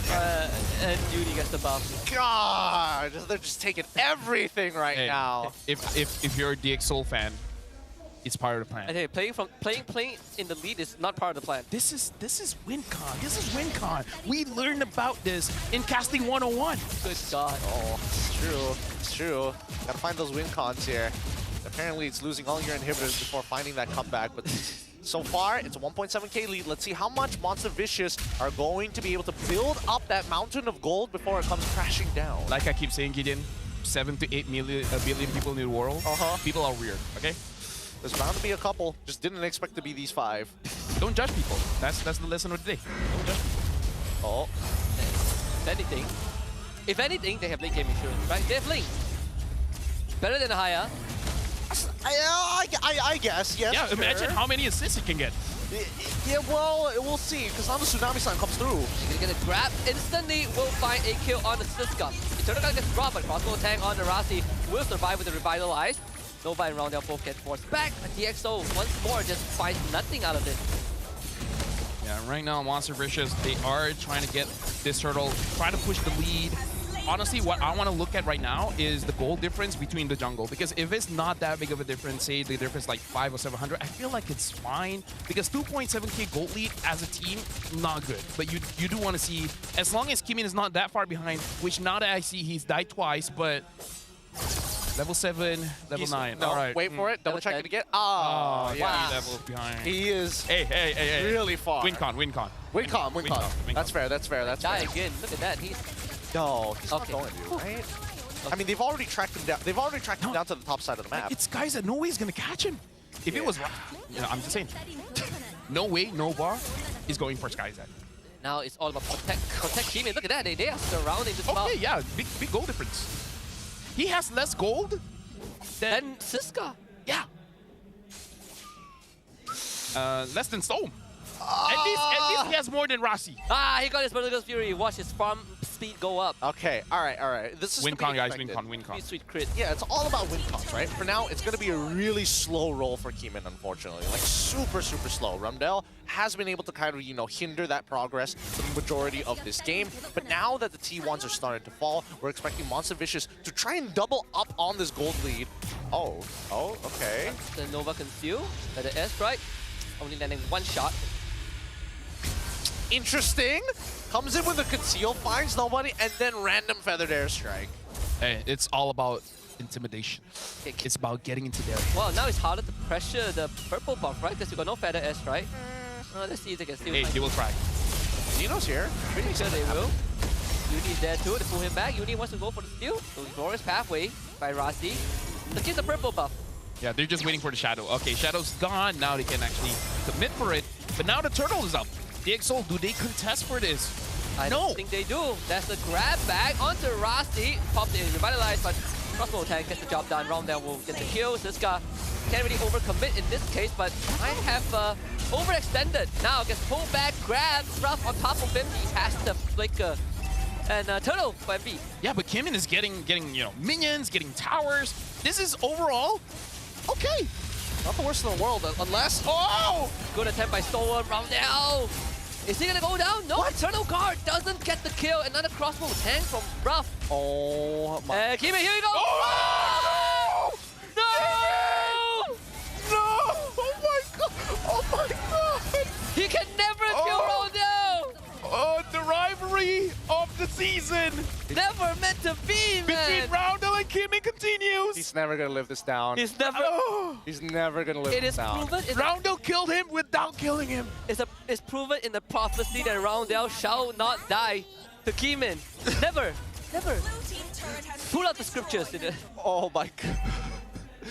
And Yuri gets the buff. God, they're just taking everything right now. If you're a DxO fan, it's part of the plan. And hey, playing in the lead is not part of the plan. This is WinCon. This is WinCon. We learned about this in Casting 101. Good God. Oh, it's true. Gotta find those WinCons here. Apparently, it's losing all your inhibitors before finding that comeback, but so far, it's a 1.7k lead. Let's see how much Monster Vicious are going to be able to build up that mountain of gold before it comes crashing down. Like I keep saying, Gideon, 7 to 8 billion people in the world. People are weird, okay? There's bound to be a couple. Just didn't expect to be these 5. Don't judge people. That's the lesson of the day. Don't judge people. Oh. If anything, they have late game insurance, right? They have link. Better than Haya. I guess, yes. Yeah, imagine how many assists he can get. Yeah, well, we'll see, because now the Tsunami Sign comes through. He's gonna get a grab. Instantly will find a kill on the Siska. Todak gets dropped, but crossbow tag on the Rasi will survive with the Revitalize. Nova and Roundel both get forced back, but DxO once more just finds nothing out of it. Yeah, right now, Monster Vicious, they are trying to get this turtle, trying to push the lead. Honestly, what I want to look at right now is the gold difference between the jungle. Because if it's not that big of a difference, say the difference like 500 or 700, I feel like it's fine. Because 2.7k gold lead as a team, not good. But you do want to see, as long as Kimin is not that far behind, which now that I see he's died twice, but level 7, level 9. No, all right. Wait for it. Double check it again. Oh, yeah. 3 levels behind. He is hey. really far. WinCon. That's fair. Die again. Look at that. No, he's not going to, right? I mean, they've already tracked him down. They've already tracked him down to the top side of the map. It's guys that no way is going to catch him. If it was right, I'm just saying. No way, no bar is going for Skyzet. Now it's all about protect Kimin. Look at that. They are surrounding this map. Okay, yeah, big gold difference. He has less gold than Siska. Yeah. Less than Storm. At least he has more than Rasi. He got his Vertical Fury. Watch his farm speed go up. Okay, all right. This is WinCon, guys. WinCon. Sweet crit. Yeah, it's all about WinCons, right? For now, it's going to be a really slow roll for Kimin, unfortunately. Like, super slow. Rumdell has been able to kind of, hinder that progress for the majority of this game. But now that the T1s are starting to fall, we're expecting Monster Vicious to try and double up on this gold lead. Oh, okay. The Nova can steal. Let the airstrike. Only landing one shot. interesting. Comes in with a conceal, finds nobody, and then random feathered airstrike. Hey, it's all about intimidation. It's about getting into there. Well, now it's harder to pressure the purple buff, right? Because you got no feather S, right? Let's see if they can steal. Hey, they will try. Xeno's here. Pretty sure they will. Uni's there too to pull him back. Uni wants to go for the steal. So glorious pathway by Rasi. Let's get the purple buff. Yeah, they're just waiting for the Shadow. Okay, Shadow's gone. Now they can actually commit for it. But now the turtle is up. DxO, do they contest for this? I don't think they do. That's a grab back onto Rasi. Popped in, revitalized, but crossbow tank gets the job done. Roundel will get the kill. Siska can't really overcommit in this case, but might have overextended. Now gets pulled back, grab, Ruff on top of him. He has the flicker. And turtle for MP. Yeah, but Kimin is getting minions, getting towers. This is overall okay. Not the worst in the world, unless... Oh! Good attempt by Stolen. Roundel. Is he gonna go down? No, Eternal Guard doesn't get the kill. Another crossbow tank from Ruff. Oh my... Kimin, here we go! Oh! No! No! Oh my god! Oh my god! He can never kill Roundel! Oh, the rivalry of the season! Never meant to be, man! Between Roundel and Kimin continues! He's never gonna live this down. He's never... He's never gonna live It this is down. proven... Roundel killed him without killing him! It's proven in the prophecy that Roundel shall not die to Kimin. Never! Never! Pull out the scriptures. Oh my god.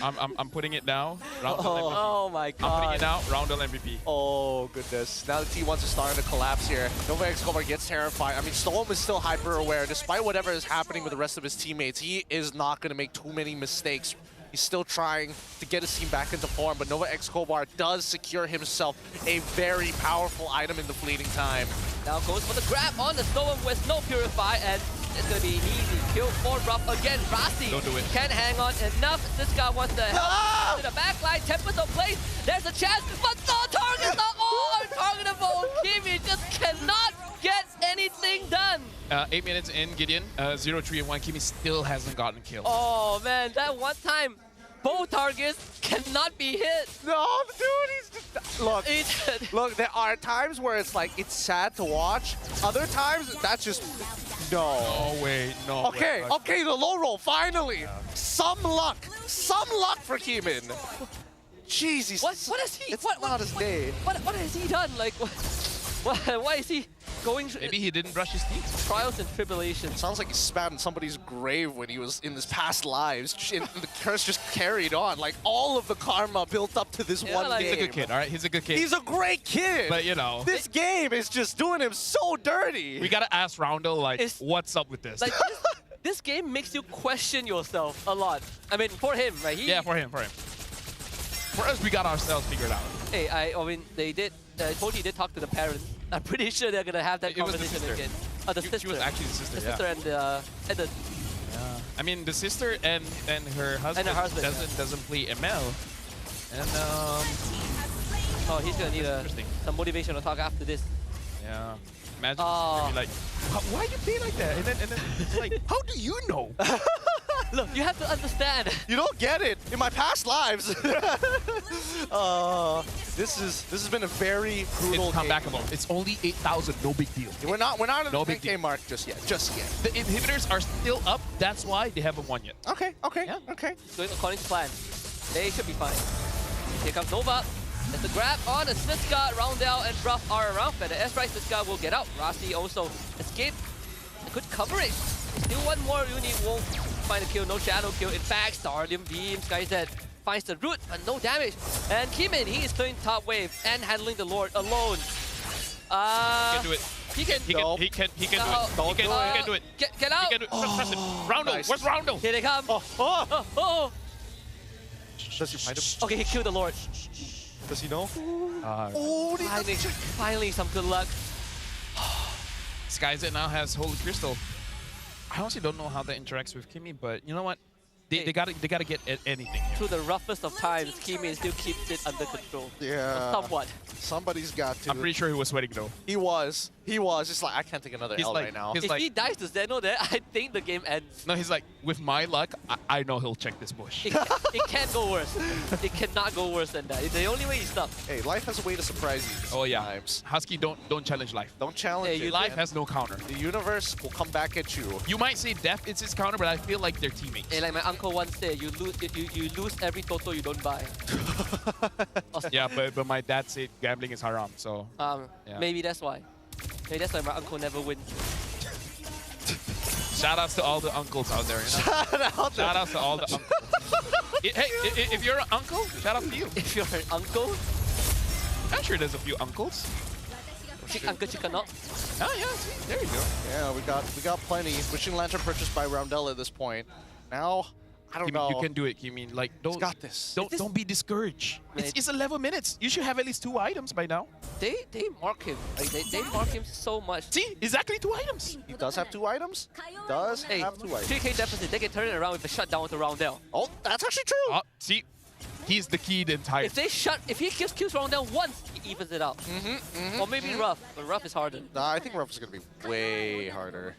I'm putting it now. Roundel MVP. Oh my god. I'm putting it now. Roundel MVP. Oh goodness. Now the T1s are starting to collapse here. Nova Excalibur gets terrified. I mean, Storm is still hyper aware. Despite whatever is happening with the rest of his teammates, he is not going to make too many mistakes. He's still trying to get his team back into form, but Nova Excalibur does secure himself a very powerful item in the fleeting time. Now goes for the grab on the Storm with no Purify, and it's going to be an easy kill for Ruff again. Rasi Don't do it. can't hang on enough. This guy wants to help to the backline. Tempest of place. There's a chance, but the target's not all targetable. Kimi just cannot get anything done. 8 minutes in, Gideon. 0-3-1. Kimi still hasn't gotten killed. Oh man, that one time, both targets cannot be hit. No, dude, he's just... Look, look, there are times where it's like, it's sad to watch. Other times, that's just... No. No way, no Okay, way. okay, the low roll, finally. Yeah. Some luck for Kimin. Jeez, he's... What is he? It's not his day. What has he done? Like, why is he going through... Maybe he didn't brush his teeth. Trials and tribulations. Sounds like he spat in somebody's grave when he was in his past lives. And the curse just carried on. Like, all of the karma built up to this one game. He's a good kid, all right? He's a good kid. He's a great kid. But, you know. This game is just doing him so dirty. We gotta ask Roundel, like, what's up with this? Like, this game makes you question yourself a lot. I mean, for him, right? Yeah, for him. For us, we got ourselves figured out. Hey, I mean, they did... I told you they did talk to the parents. I'm pretty sure they're gonna have that It was the conversation sister. again. Oh, the sister. She was actually the sister, The sister and the... Yeah. I mean, the sister and her husband, doesn't play ML. And oh, he's gonna need some motivational talk after this. Yeah. Imagine just like, why you play like that? And then it's like, how do you know? Look, you have to understand. You don't get it. In my past lives. This has been a very brutal It's comebackable. It's only 8,000, no big deal. We're not at No the big 10K mark just yet. The inhibitors are still up. That's why they haven't won yet. Okay. Going according to plan. They should be fine. Here comes Nova. There's the grab on a Siska. Roundel and Ruff are around. But the S-Right Siska will get out. Rasi also escaped. Good coverage. Still one more. Uni won't find a kill. No shadow kill. In fact, Starlium Beam. SkyZ finds the root, but no damage. And Kimin, he is playing top wave and handling the Lord alone. He can do it. He can do it. He can do it. Get out. He can do it. Press it. Roundel. Nice. Where's Roundel? Here they come. Does he find him? Okay, he killed the Lord. Does he know? Finally, some good luck. SkyZ now has Holy Crystal. I honestly don't know how that interacts with Kimi, but you know what? They gotta get anything here. Through the roughest of times, Kimi still keeps it under control. Yeah. Somewhat. Somebody's got to. I'm pretty sure he was sweating though. He was. He was. It's like, I can't take another He's L like- right now. he's If like- he dies to Zeno there, I think the game ends. No, he's like, with my luck, I know he'll check this bush. It can't go worse. It cannot go worse than that. It's the only way he's stuck. Hey, life has a way to surprise you. Oh yeah, sometimes. Husky, don't challenge life. Don't challenge Hey, it. Life has no counter. The universe will come back at you. You might say death is his counter, but I feel like they're teammates. Hey, like my uncle once said, you lose every Toto you don't buy. Yeah, but my dad said gambling is haram, so yeah. Maybe that's why. Maybe that's why my uncle never wins. Shout outs to all the uncles out there. You know? Shout outs to all the uncles. Hey, if you're an uncle, shout out to you. If you're an uncle, I'm sure there's a few uncles. Uncle Chicanot. Oh yeah, see, there you go. Yeah, we got plenty. Wishing Lantern purchased by Roundel at this point. Now, I don't know. You can do it, Kimin. Like, don't got this. Don't be discouraged. It's 11 minutes. You should have at least 2 items by now. They mark him. Like, they mark him so much. See, exactly 2 items. He does have 2 items. Does have 2 items. 3K deficit. They can turn it around with a shutdown to Roundel. Oh, that's actually true. See, he's the key the entire. If he just kills Roundel once, he evens it out. Or maybe Rough, but Rough is harder. Nah, I think Ruff is gonna be way harder.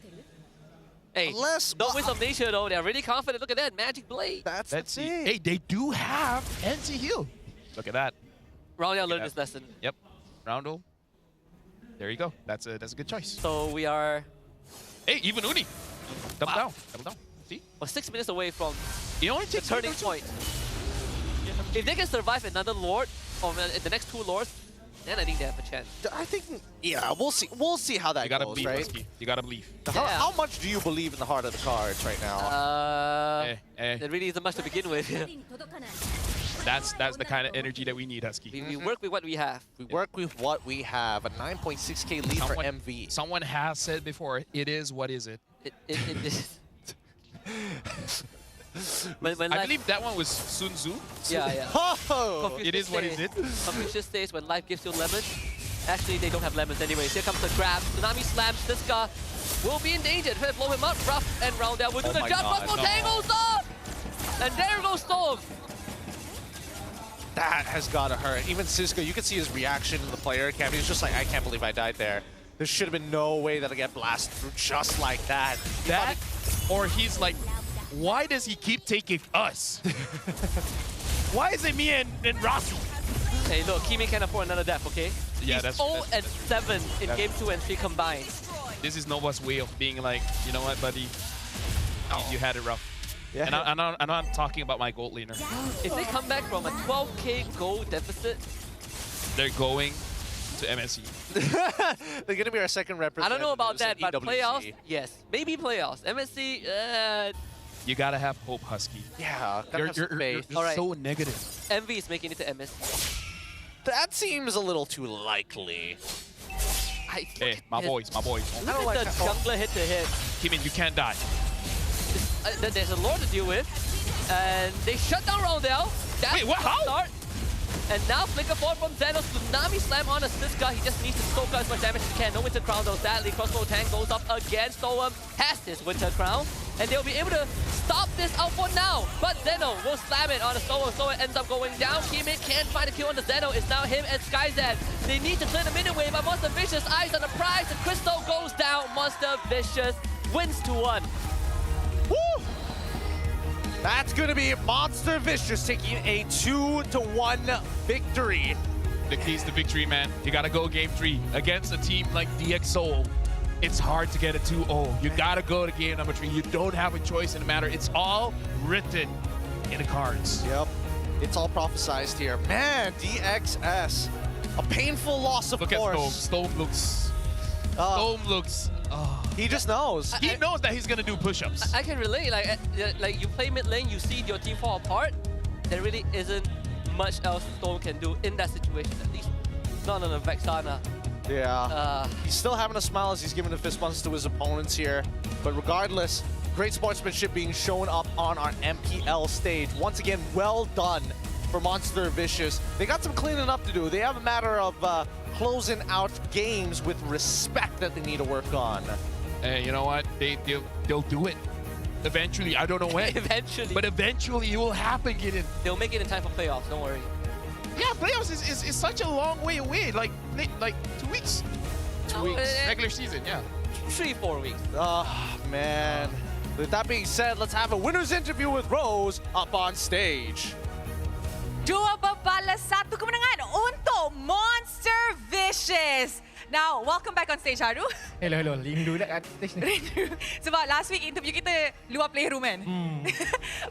Hey, Unless don't win some nature though. They're really confident. Look at that Magic Blade. That's Let's see. Hey, they do have NC heal. Look at that. Roundel learned his lesson. Yep, Roundel. There you go. That's a good choice. So we are. Hey, even Uni. Double down. Double down. See? We're 6 minutes away from It only the takes turning point. If they can survive another Lord, or the next 2 Lords, then I think they have a chance. I think, yeah, we'll see. We'll see how that You gotta goes, believe, right? Husky. You gotta believe. How much do you believe in the heart of the cards right now? There really isn't much to begin with. That's the kind of energy that we need, Husky. We work with what we have. We work with what we have. A 9.6k lead for MV. Someone has said before, it is what is it. It is. I believe that one was Sun Tzu. Yeah. Oh! It is what is it. Confucius says when life gives you lemons. Actually, they don't have lemons anyways. Here comes the grab. Tsunami slams. Siska will be in danger. Try to blow him up. Ruff and Roundel will do the jump. Crossbow tangles off! And there goes Storm. That has gotta hurt. Even Cisco, you can see his reaction in the player cam. He's just like, I can't believe I died there. There should have been no way that I get blasted through just like that. That, or he's like, why does he keep taking us? Why is it me and Rossi? Hey, look, Kimi can't afford another death, okay? Yeah, He's that's 0-7 in game 2 and 3 combined. This is Nova's way of being like, you know what, buddy? You had it rough. Yeah. And I'm not talking about my gold laner. If they come back from a 12k gold deficit, they're going to MSC. They're gonna be our second representative. I don't know about that, but EWC. playoffs, yes. Maybe playoffs. MSC, You gotta have hope, Husky. Yeah, gotta have some faith. You're so negative. MV is making it to MSC. That seems a little too likely. Hey, my boys. Look at the jungler hit-to-hit. Kimin, you can't die. There's a lord to deal with. And they shut down Roundel. Wait, what? How? Start. And now flicker forward from Xenos. Tsunami slam on a Siska. He just needs to soak out as much damage as he can. No Winter Crown though. Sadly, Crossbow Tank goes up again. Storm has his Winter Crown. And they'll be able to stop this out for now. But Zeno will slam it on a Storm. So it ends up going down. Kimin can't find a kill on the Zeno. It's now him and Skyzad. They need to clear the minute wave. But Monster Vicious eyes on the prize. And Crystal goes down. Monster Vicious wins 2-1. Woo! That's gonna be Monster Vicious taking a 2-1 victory. The keys to victory, man. You gotta go game 3 against a team like DX Seoul. It's hard to get a 2-0. You gotta go to game number 3. You don't have a choice in the matter. It's all written in the cards. Yep. It's all prophesized here. Man, DXS. A painful loss, of course. Look at Stone. Stone looks... He just knows. He knows that he's gonna do push-ups. I can relate. Like you play mid lane, you see your team fall apart. There really isn't much else Storm can do in that situation. At least not on a Vexana. Yeah. He's still having a smile as he's giving the fist bumps to his opponents here. But regardless, great sportsmanship being shown up on our MPL stage. Once again, well done for Monster Vicious. They got some cleaning up to do. They have a matter of closing out games with respect that they need to work on. Hey, you know what? They'll do it. Eventually, I don't know when. Eventually. But eventually it will happen, Gideon. They'll make it in time for playoffs, don't worry. Yeah, playoffs is such a long way away. Like 2 weeks. 2 weeks. Regular season, yeah. 3-4 weeks. Oh, man. With that being said, let's have a winner's interview with Rose up on stage. 2 berbalas 1 kemenangan untuk Monster Vicious. Now, welcome back on stage, Haru. Hello. Lindu nak kat stage ni. Sebab last week interview kita luar playroom kan?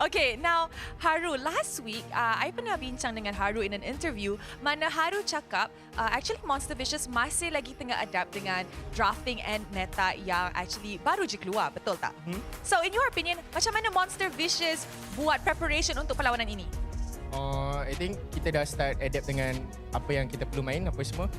Okay, now Haru, last week I pernah bincang dengan Haru in an interview mana Haru cakap actually Monster Vicious masih lagi tengah adapt dengan drafting and meta yang actually baru je keluar, betul tak? So in your opinion, macam mana Monster Vicious buat preparation untuk perlawanan ini? I think kita dah start adapt dengan apa yang kita perlu main, apa semua.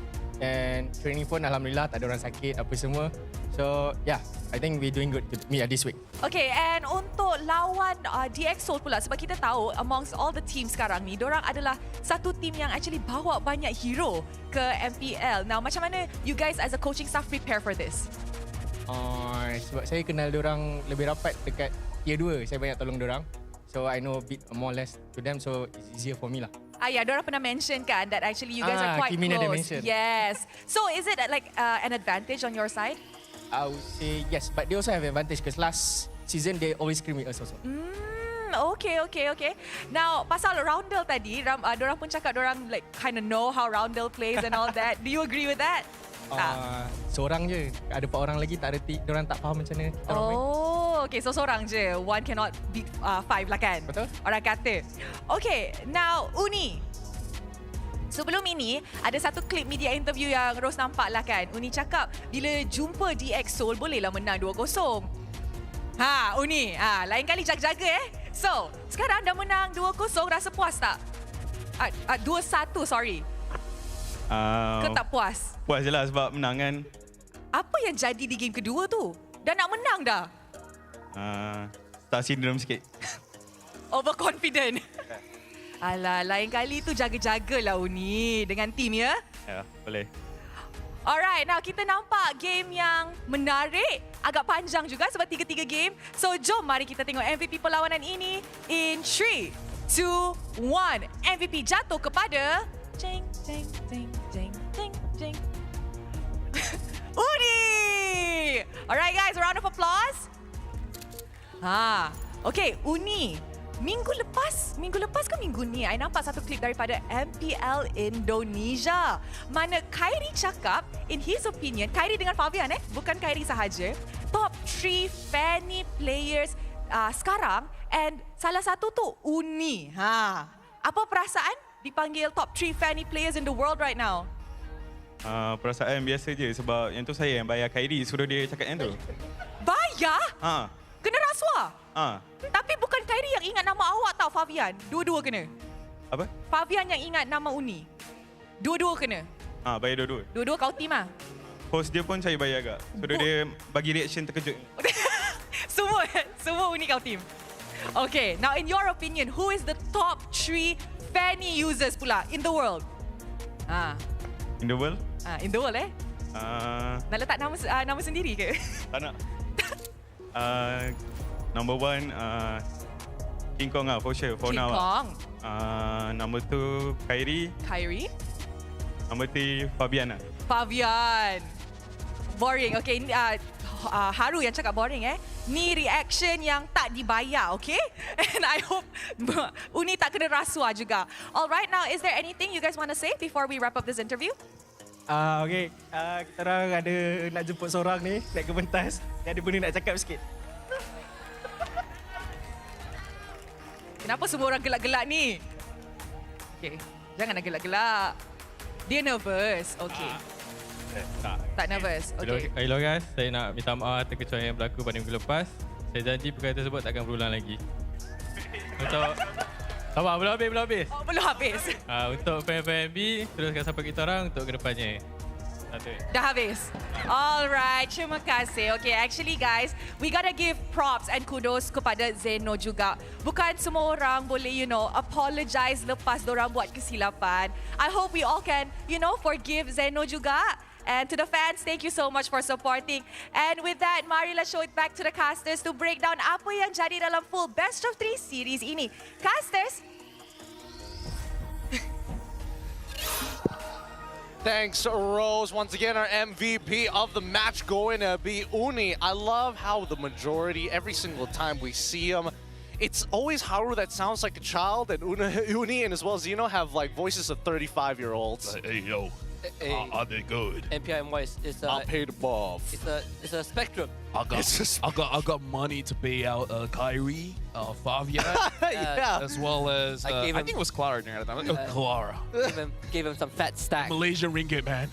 And training pun Alhamdulillah tak ada orang sakit, apa semua. So yeah, I think we doing good this week. Okay, and untuk lawan DX Seoul pula, sebab kita tahu amongst all the teams sekarang ni, diorang adalah satu team yang actually bawa banyak hero ke MPL. Now, macam mana you guys as a coaching staff prepare for this? Sebab saya kenal diorang lebih rapat dekat tier 2, saya banyak tolong diorang. So I know a bit more or less to them, so it's easier for me lah. Yeah, diorang pernah mention kan that actually you guys are quite Kimi ada close. mention. Yes. So is it like an advantage on your side? I would say yes, but they also have advantage because last season they always scream with us also. Okay. Now, pasal Roundel tadi, diorang pun cakap diorang like kind of know how Roundel plays and all that. Do you agree with that? Seorang je. Ada 4 orang lagi tak reti. Diorang tak faham macam mana kita orang main. Okay, so seorang je. One cannot beat 5 lah kan? Betul. Orang kata. Okay, now Uni. Sebelum ini, ada satu klip media interview yang Rose nampak lah kan. Uni cakap, bila jumpa DX Seoul, bolehlah menang 2-0. Uni. Lain kali jaga-jaga So, sekarang dah menang 2-0, rasa puas tak? 2-1, sorry. Ke tak puas? Puas je lah sebab menang kan. Apa yang jadi di game kedua tu? Dah nak menang dah. Star syndrome sikit. Overconfident. Alah, lain kali tu jaga-jagalah Uni dengan tim ya. Ya, boleh. Alright, now kita nampak game yang menarik. Agak panjang juga sebab 3-3 game. So, jom mari kita tengok MVP perlawanan ini. In 3, 2, 1. MVP jatuh kepada... Jeng. Uni! Alright guys, a round of applause. Okay, Uni. Minggu lepas ke minggu ni, I nampak satu klip daripada MPL Indonesia. Mana Khairi cakap, in his opinion, Khairi dengan Fabian bukan Khairi sahaja, top 3 Fanny players sekarang, and salah satu tu Uni. Apa perasaan dipanggil top 3 Fanny players in the world right now? Perasaan biasa je sebab yang tu saya yang bayar Khairi suruh dia cakap yang tu. Bayar? Kena rasuah? Tapi bukan Khairi yang ingat nama awak tau, Fabian. Dua-dua kena. Apa? Fabian yang ingat nama Uni. Dua-dua kena. Bayar dua-dua. Dua-dua kau tim lah. Host dia pun saya bayar agak. Suruh dia bagi reaction terkejut. Semua Uni kau tim. Okay, now in your opinion, who is the top 3 Fanny users pula in the world? In the world? In the world nak letak nama sendiri ke? Tak nak. Number 1, King Kong lah, for sure. For King now. Kong. Number 2, Khairi. Number 3, Fabian lah. Fabian. Boring. Okay, Haru yang cakap boring Ni reaction yang tak dibayar, okay? And I hope Uni tak kena rasuah juga. Alright, now is there anything you guys want to say before we wrap up this interview? Okay, kita orang ada nak jemput seorang ni, naik ke pentas. Dia ada benda nak cakap sikit. Kenapa semua orang gelak-gelak ni? Okay, jangan nak gelak-gelak. Dia nervous, okay. Tak nervous, okay. Hello guys, saya nak minta maaf atas kecohangan yang berlaku pada minggu lepas. Saya janji perkara tersebut takkan berulang lagi. Untuk... Sabar, belum habis. Oh, belum habis. Untuk fan-fan MB, teruskan support kita orang untuk kedepannya. Dah habis. Alright, terima kasih. Okay, actually guys, we gotta give props and kudos kepada Zeno juga. Bukan semua orang boleh, apologize lepas dorang buat kesilapan. I hope we all can, forgive Zeno juga. And to the fans, thank you so much for supporting. And with that, marilah show it back to the casters to break down apa yang jadi dalam full Best of 3 series ini. Casters, Thanks, Rose. Once again, our MVP of the match going to be Uni. I love how the majority, every single time we see him, it's always Haru that sounds like a child, and Uni and as well as Zeno have like voices of 35-year-olds. Hey, yo. Are they good? MPL MY is I'll pay the buff. It's a spectrum. I got money to pay out Kyrie, Fabian, yeah. as well as I think it was Clara during that time. Clara. Gave him some fat stack. Malaysian ringgit, man.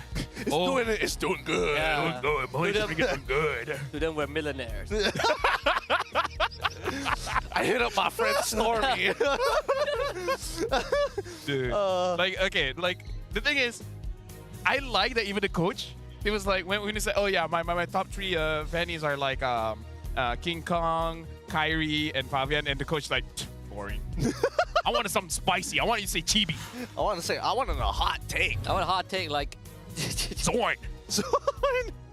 It's doing good. Yeah. It's doing good. Malaysian ringgit doing good. To them, we're millionaires. I hit up my friend Stormy. Dude, the thing is, I like that even the coach, he was like, when he said, oh yeah, my top three Vannies are like King Kong, Kyrie, and Fabian, and the coach like, boring. I wanted something spicy. I want you to say chibi. I wanted a hot take. I want a hot take like... Zorn.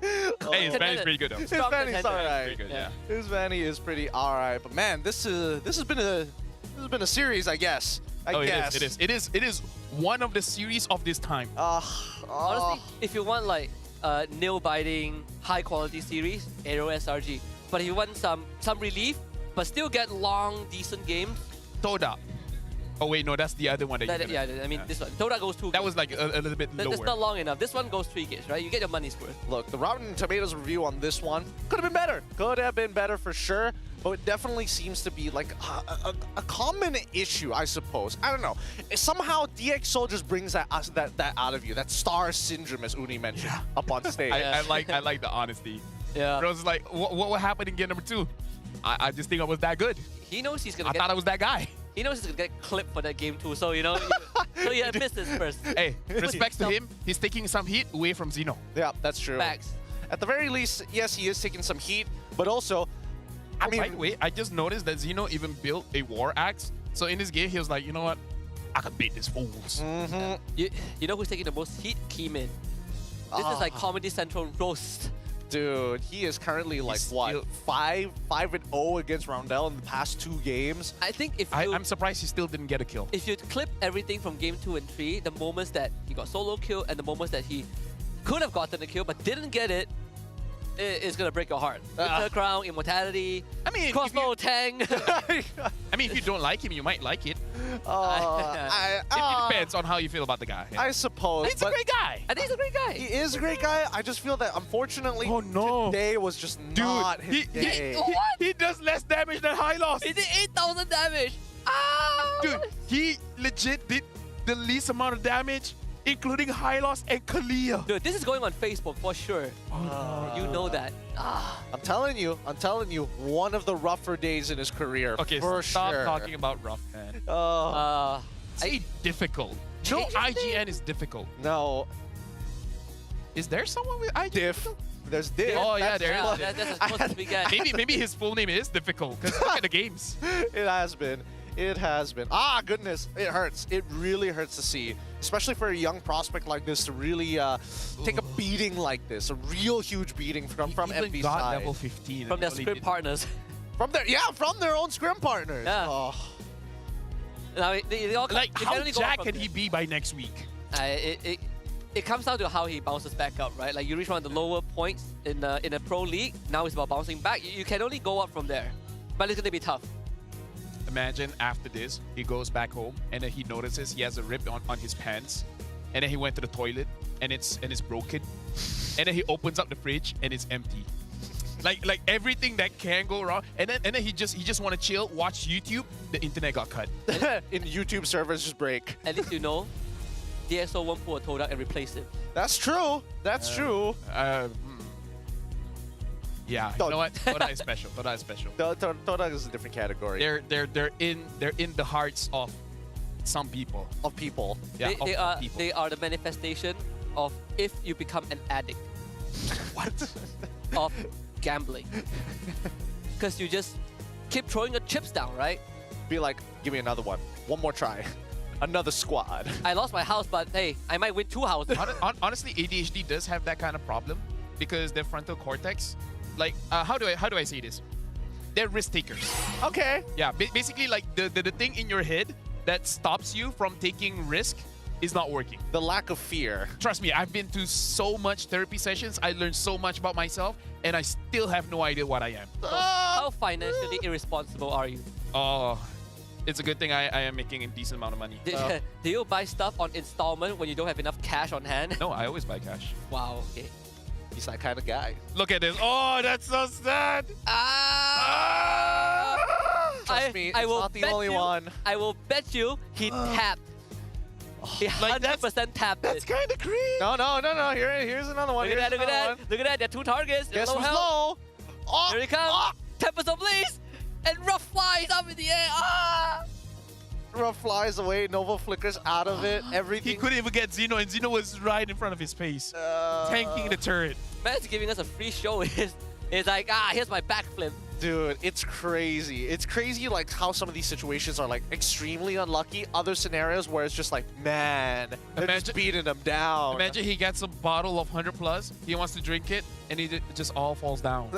Hey, his Vanny's pretty good though. His Vanny's alright. Pretty good, yeah. His Vanny is pretty alright. But man, this has been a series, I guess. I guess. It is one of the series of this time. Honestly, if you want like nail-biting, high-quality series, AERO SRG. But if you want some relief, but still get long, decent games, Todak. Oh wait, no, that's the other one that you. Yeah, I mean this one. Todak goes 2 gigs. That was like a little bit lower. That's not long enough. This one goes 3 gigs, right? You get your money's worth. Look, the Rotten Tomatoes review on this one could have been better. Could have been better for sure. But it definitely seems to be like a common issue, I suppose. I don't know. Somehow DxO just brings that out of you. That star syndrome, as Uni mentioned, up on stage. I like the honesty. Yeah. Rose is like, what happened in game number 2? I just think I was that good. He knows he's gonna. I thought I was that guy. He knows he's gonna get clipped for that game too. So you know, so he missed this first. Hey, respect to him. He's taking some heat away from Zeno. Yeah, that's true. Facts. At the very least, yes, he is taking some heat, but also, I mean, by the way, I just noticed that Zeno even built a war axe. So in this game, he was like, you know what? I can beat these fools. You know who's taking the most heat? Keemin. This is like Comedy Central roast. Dude, he is currently like what, 5-0 against Roundel in the past 2 games. I think if I'm surprised he still didn't get a kill. If you clip everything from game 2 and 3, the moments that he got solo kill and the moments that he could have gotten the kill but didn't get it, it's gonna break your heart. Winter Crown, Immortality, I mean, Crossbow Tang. I mean, if you don't like him, you might like it. It depends on how you feel about the guy. I suppose. He's a great guy. I think he's a great guy. He is a great guy. I just feel that unfortunately today was just not his day. He does less damage than High Loss. He did 8,000 damage. Ah! Dude, he legit did the least amount of damage, including High Loss and Kalia. Dude, this is going on Facebook for sure. You know that. I'm telling you, one of the rougher days in his career. Okay, for stop sure. talking about rough, man. Say difficult. No, IGN is difficult. No. Is there someone with IGN? Diff. There's Diff. Oh yeah, there is. That's as close as we get. Maybe his full name is difficult, because look at the games. It has been. It has been. Ah, goodness. It hurts. It really hurts to see. Especially for a young prospect like this to really take a beating like this. A real huge beating from MP's got side. level 15. From their scrim partners. From their own scrim partners. Yeah. Oh. Now, they all Like, they how only go jacked from can he be by next week? It comes down to how he bounces back up, right? Like you reach one of the lower points in a pro league. Now it's about bouncing back. You can only go up from there, but it's gonna be tough. Imagine after this, he goes back home and then he notices he has a rip on his pants, and then he went to the toilet and it's broken, and then he opens up the fridge and it's empty. Like everything that can go wrong, and then he just want to chill, watch YouTube. The internet got cut. In YouTube servers just break. At least you know, DxO won't pull a Todak and replace it. That's true. That's true. Yeah, you know what? Todak is special. Todak is special. Todak is a different category. They're in the hearts of some people. Of people. Yeah, they are the manifestation of if you become an addict. What? Of gambling. Because you just keep throwing your chips down, right? Be like, give me another one. One more try. Another squad. I lost my house, but hey, I might win 2 houses. Honestly, ADHD does have that kind of problem because their frontal cortex, like, how do I say this? They're risk takers. Okay. Yeah, basically like the thing in your head that stops you from taking risk is not working. The lack of fear. Trust me, I've been to so much therapy sessions. I learned so much about myself, and I still have no idea what I am. So how financially irresponsible are you? Oh, it's a good thing I am making a decent amount of money. Do you buy stuff on installment when you don't have enough cash on hand? No, I always buy cash. Wow, okay. He's that kind of guy. Look at this. Oh, that's so sad. Trust me, it's not the only one. I will bet you he tapped. He 100% tapped That's kind of creepy. No. Here's another one. Look at that. Look at that. There are 2 targets. Guess who's health. low? Oh, Here he comes. Tempest of Blaze. And Rough flies up in the air. Rough flies away. Nova flickers out of it. Everything. He couldn't even get Xeno, and Xeno was right in front of his face, tanking the turret. Man's giving us a free show. It's like, here's my backflip. Dude, it's crazy. It's crazy like how some of these situations are like extremely unlucky. Other scenarios where it's just like, man, they're just beating them down. Imagine he gets a bottle of 100+, he wants to drink it, and it just all falls down.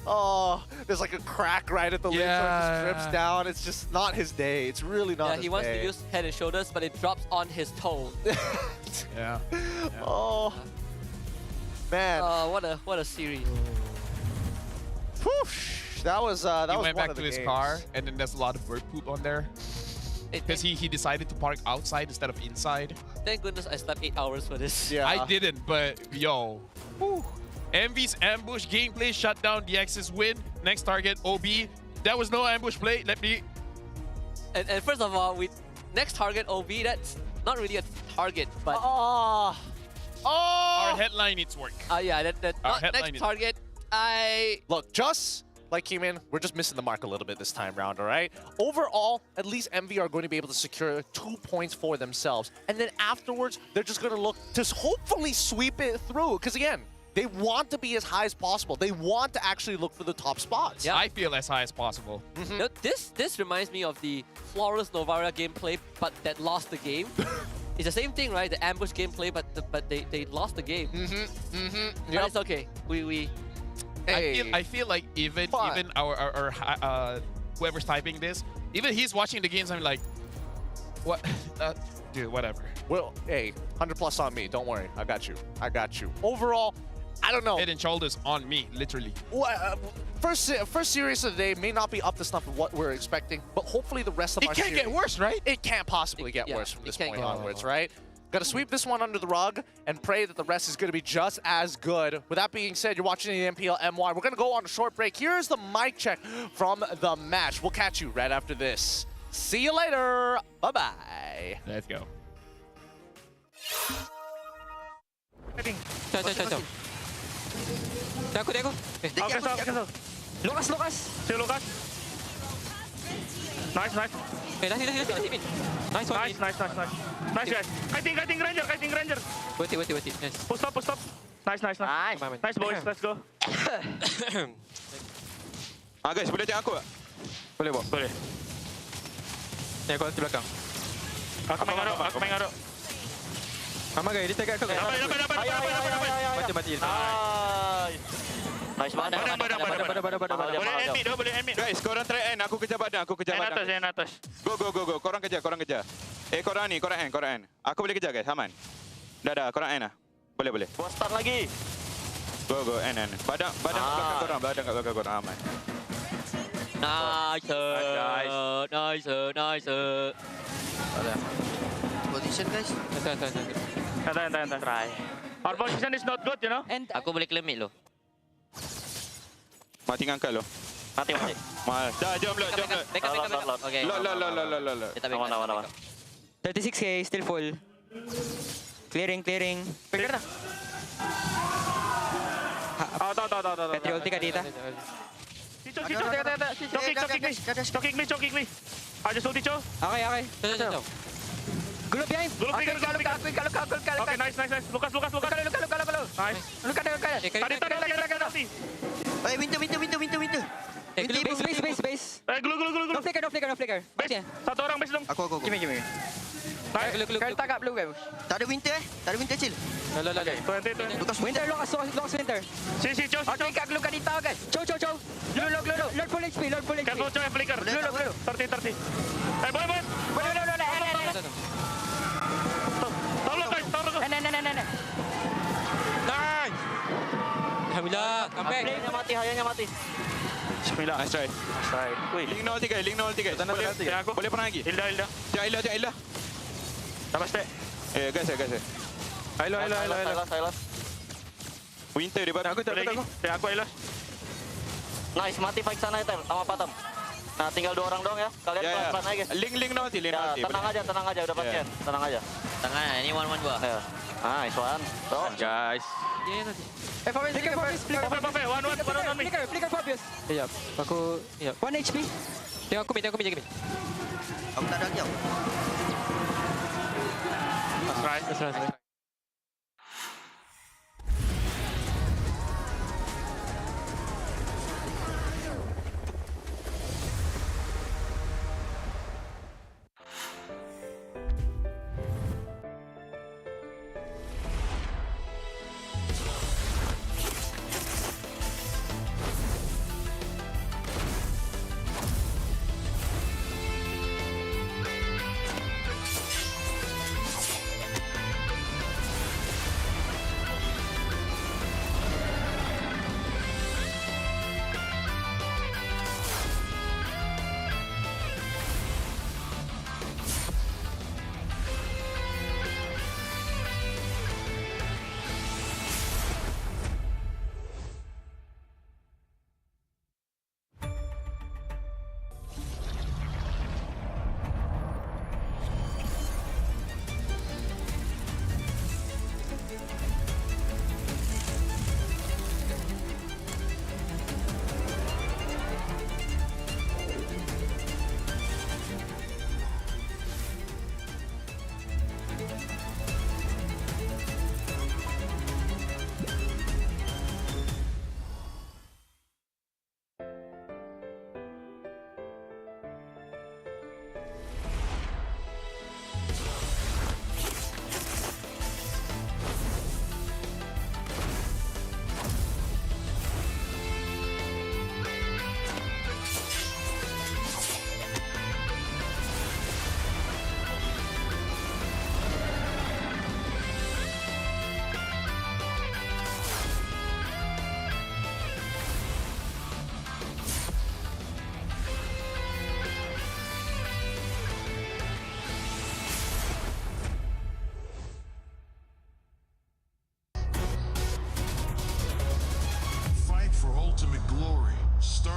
Oh, there's like a crack right at the lid, so it just drips down. It's just not his day. It's really not his day. He wants to use Head and Shoulders, but it drops on his toe. Yeah. Oh, man. What a series. Whoosh. That was he went one back of to the his games. car, and then there's a lot of bird poop on there. Because he decided to park outside instead of inside. Thank goodness I slept 8 hours for this. Yeah. I didn't, but yo. Whew. Envy's ambush gameplay shut down DX's win. Next target, OB. That was no ambush play. Let me... And first of all, next target, OB, that's not really a target, but... Oh! Our headline needs work. Yeah, Our next headline target, Look, just like Keyman, we're just missing the mark a little bit this time round, all right? Overall, at least MV are going to be able to secure 2 points for themselves. And then afterwards, they're just going to look to hopefully sweep it through. Because again, they want to be as high as possible. They want to actually look for the top spots. Yeah. I feel as high as possible. You know, this reminds me of the Flawless Novaria gameplay, but that lost the game. It's the same thing, right? The ambush gameplay, but they lost the game. But it's okay. I feel like even our whoever's typing this, even he's watching the games. I'm like, what, dude? Whatever. Well, hey, 100+ on me. Don't worry, I got you. Overall, I don't know. Head and shoulders on me, literally. First series of the day may not be up to snuff of what we're expecting, but hopefully the rest of our series... It can't get worse, right? It can't possibly get worse from this point onwards, right? Gotta sweep this one under the rug and pray that the rest is gonna be just as good. With that being said, you're watching the MPL MY. We're gonna go on a short break. Here's the mic check from the match. We'll catch you right after this. See you later. Bye-bye. Let's go. Nice. Nice, guys. Kiting Ranger. Wait. Nice. Push stop. Nice. Nice, boys. Let's go. Guys, boleh tengok aku tak? Boleh. Ni aku di belakang. Aku main ngaruk. Mama guys, dia tagak aku guys. Dapat. Mati. Nice, badang. Boleh admit. Guys, korang try end. Aku kejar badang. Yang atas. Go. Korang kejar. Korang end. Aku boleh kejar guys, aman. Dah, korang end lah. Boleh. Buat start lagi. Go, end. Badang kat belakang korang, aman. Nice. Position guys. Tahan. Try. Our position is not good, you know. Aku boleh claim mid lo. Mati ngangkat lo. Mati. Dah, jom lo. Back up. Okay. Lo. Kita back. 36k, still full. Clearing. Clear dah. Tahu. Petri ulti kat dia tak? Choking me. I just ulti Cho. Okay. Jom. Gulung behind. Gulung. Okay, nice. Lukas. Nice. Lukas. Tadi. Hey, winter. Base. Gulung. No flicker. Base. Satu orang base dong. Aku. Give me. Nice. Kau tangkap blue guys. Tak ada winter chill. Lo. Lukas winter. Si Cho. Okay, kat glue kat Dita guys. Chow. Lord full HP. Careful, Cho, flicker. Blue. 30. Boleh. comeback. Hayanya mati, hayanya mati. Bismillah. Nice try. Nice try. Wih. Link 03, link 03. Boleh perang lagi. Hilda. Jangan Hilda. Dapat stack. Guys. Hello. Winter dia Aku tak. Aku Elos. Nice, mati fight sana Etel sama Patam. Nah, tinggal 2 orang doang ya. Kalian pelan-pelan aja guys. Link 03. Tenang aja udah pasien. Tenang aja. Tangan, ini 1-1 gua. Ya. Nice one. So, guys. Fabius, Pape, 1-1 me. Flicker Fabius. Iya, aku 1 HP. Tengok aku jaga mi. Aku tak ada jauh. Try.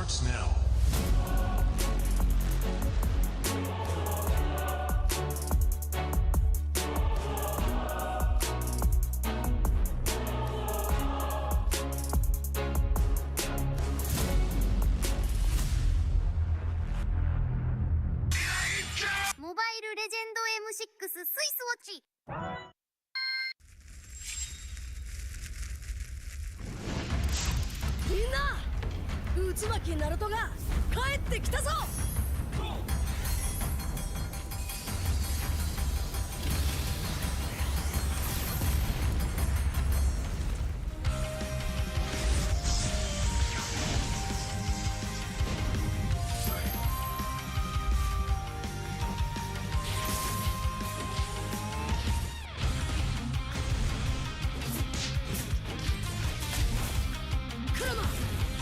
starts now. Mobile Legend M6 スイスウォッチ。みんな、内巻ナルトが帰ってきたぞ。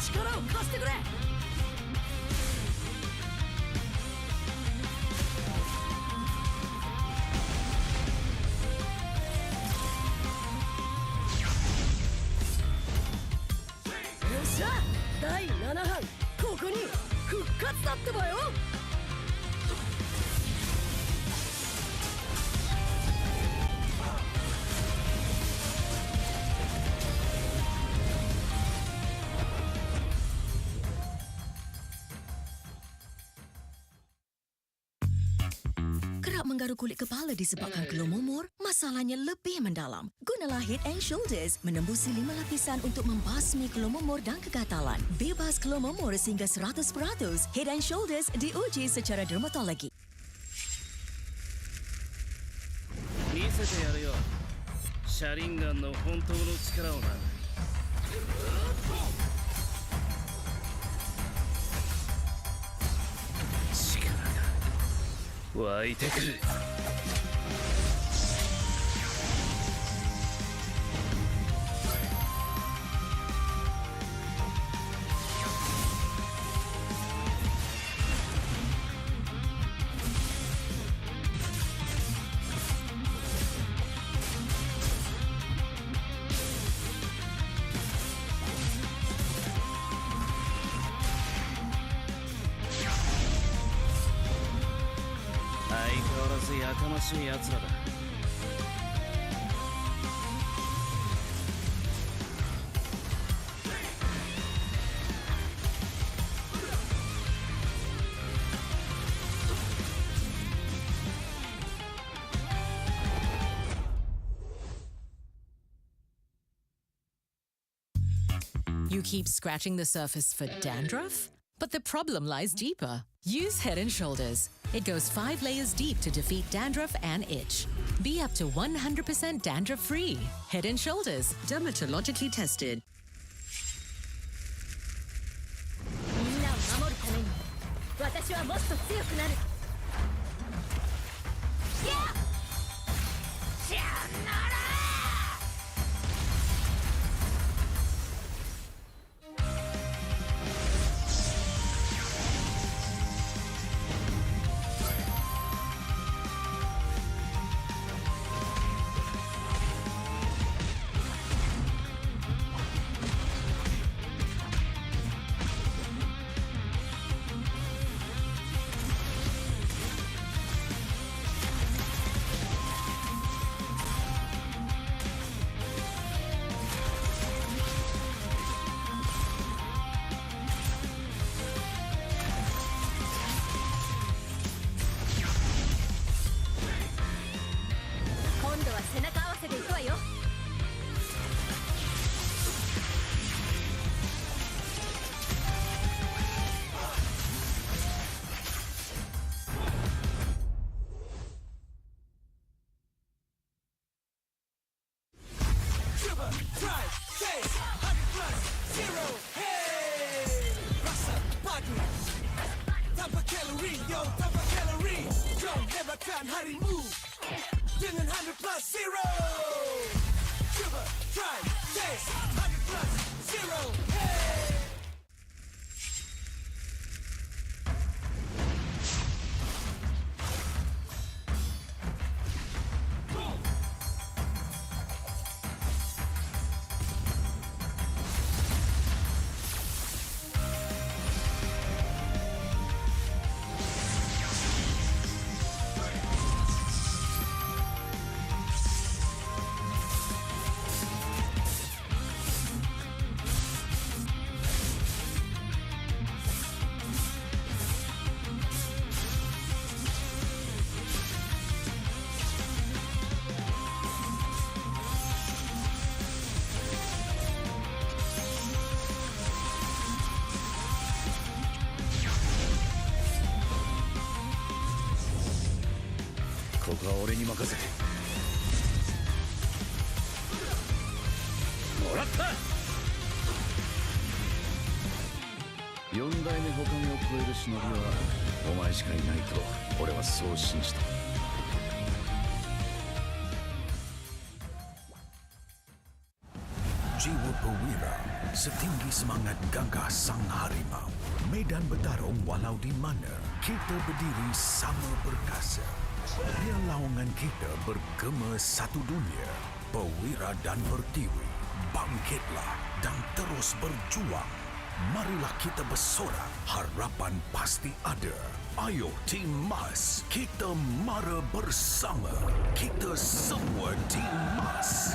力を貸してくれ。よっしゃ、第7班ここに復活だってばよ。Kerap menggaruk kulit kepala disebabkan kelomomor, masalahnya lebih mendalam. Gunalah Head and Shoulders menembusi 5 lapisan untuk membasmi kelomomor dan kegatalan. Bebas kelomomor sehingga 100%. Head and Shoulders diuji secara dermatologi. 見せてやるよ。シャリンガンの本当の力をな。湧いてくる。変わらずやかましい奴らだ。You keep scratching the surface for dandruff? But the problem lies deeper. Use Head & Shoulders. It goes 5 layers deep to defeat dandruff and itch. Be up to 100% dandruff-free. Head & Shoulders. Dermatologically tested. みんなを守るために私はもっと強くなる。さよなら。今度は背中合わせでいくわよ。Dengan 100 plus zero. Coba, try, taste. 100 plus zero. Hey.ここは俺に任せてもらった。4代目他目を超える忍びはお前しかいないと俺はそう信じた。Jiwa perwira, setinggi semangat gagah sang harimau. Medan bertarung walau di mana, kita berdiri sama perkasa. Biar lawangan kita bergema satu dunia. Perwira dan pertiwi, bangkitlah dan terus berjuang. Marilah kita bersorak, harapan pasti ada. Ayo Tim Mas, kita mara bersama. Kita semua Tim Mas.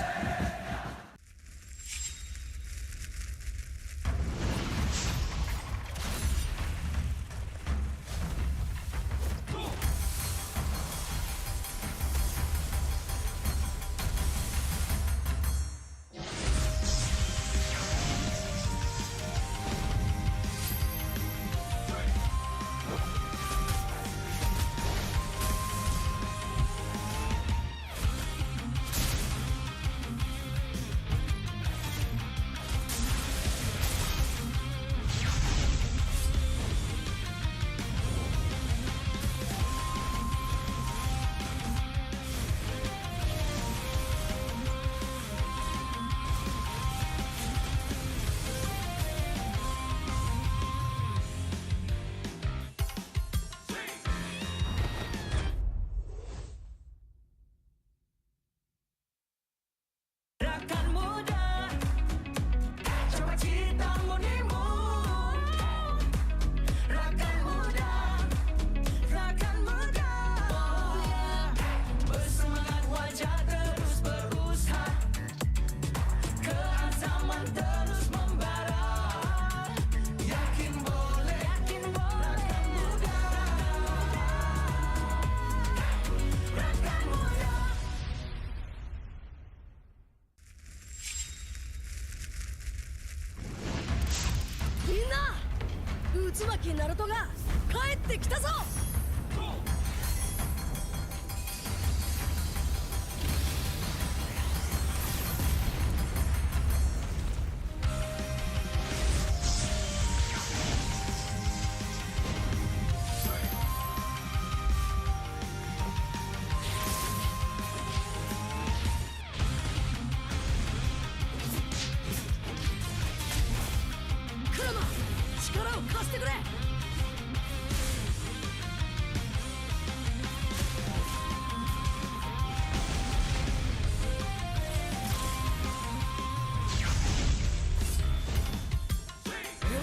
椿ナルトが帰ってきたぞ。クラマ、力を貸してくれ。よ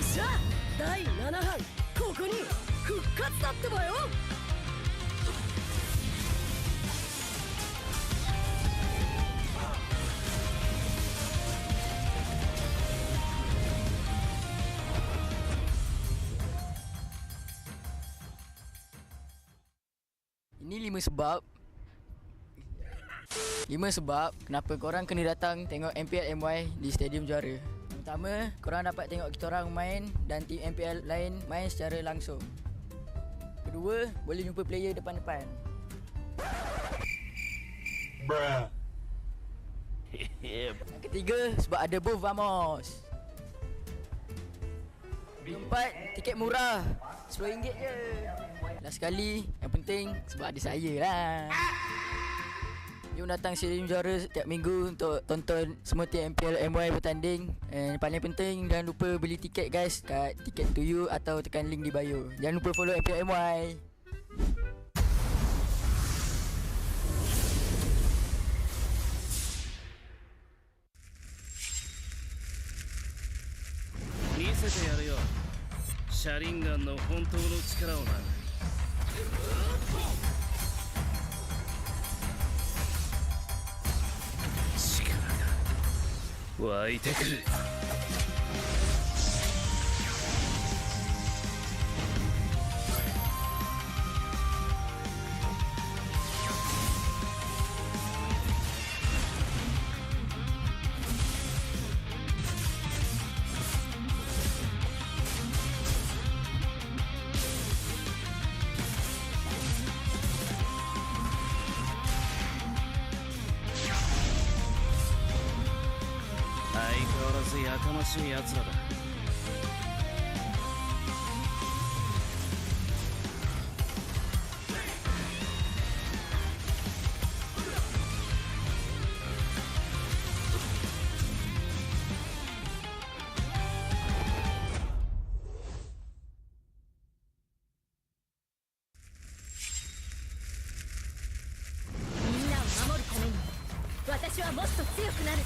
っしゃ、第7班ここに復活だってばよ。Ini 5 sebab. 5 sebab kenapa korang kena datang tengok MPL MY di Stadium Juara. Yang pertama, korang dapat tengok kita orang main dan tim MPL lain main secara langsung. Kedua, boleh jumpa player depan-depan. Bruh. Yang ketiga, sebab ada booth Vamos. Keempat, tiket murah, RM10 je. Last sekali, yang penting sebab ada saya lah. Jom datang Stadium Juara setiap minggu untuk tonton semua tim MPL MY bertanding. And paling penting, jangan lupa beli tiket guys kat Ticket to You atau tekan link di bio. Jangan lupa follow MPL MY. Misete yaru yo. Sharingan no hontou no chikara o na. 湧いてくる。相変わらずやかましい奴らだ。みんなを守るために私はもっと強くなる。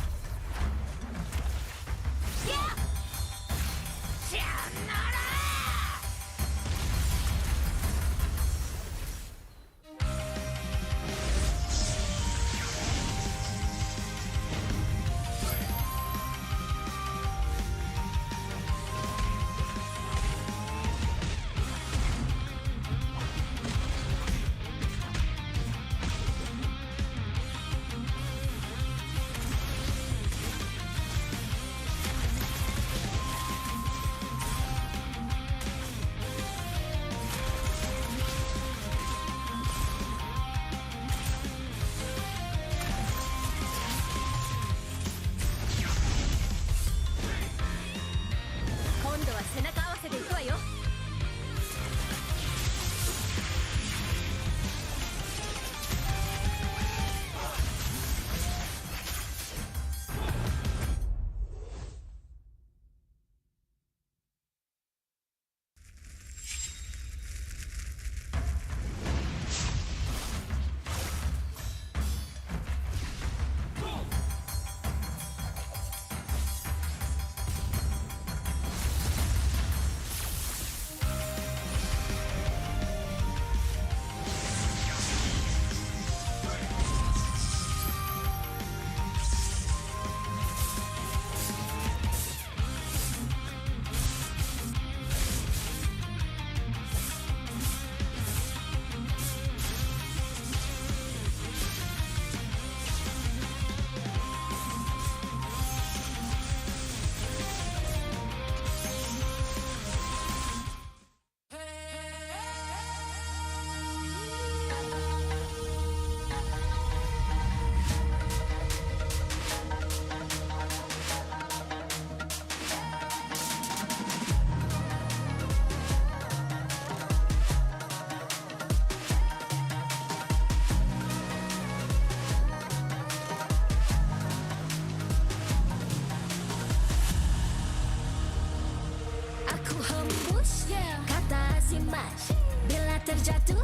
smash. Bila terjatuh,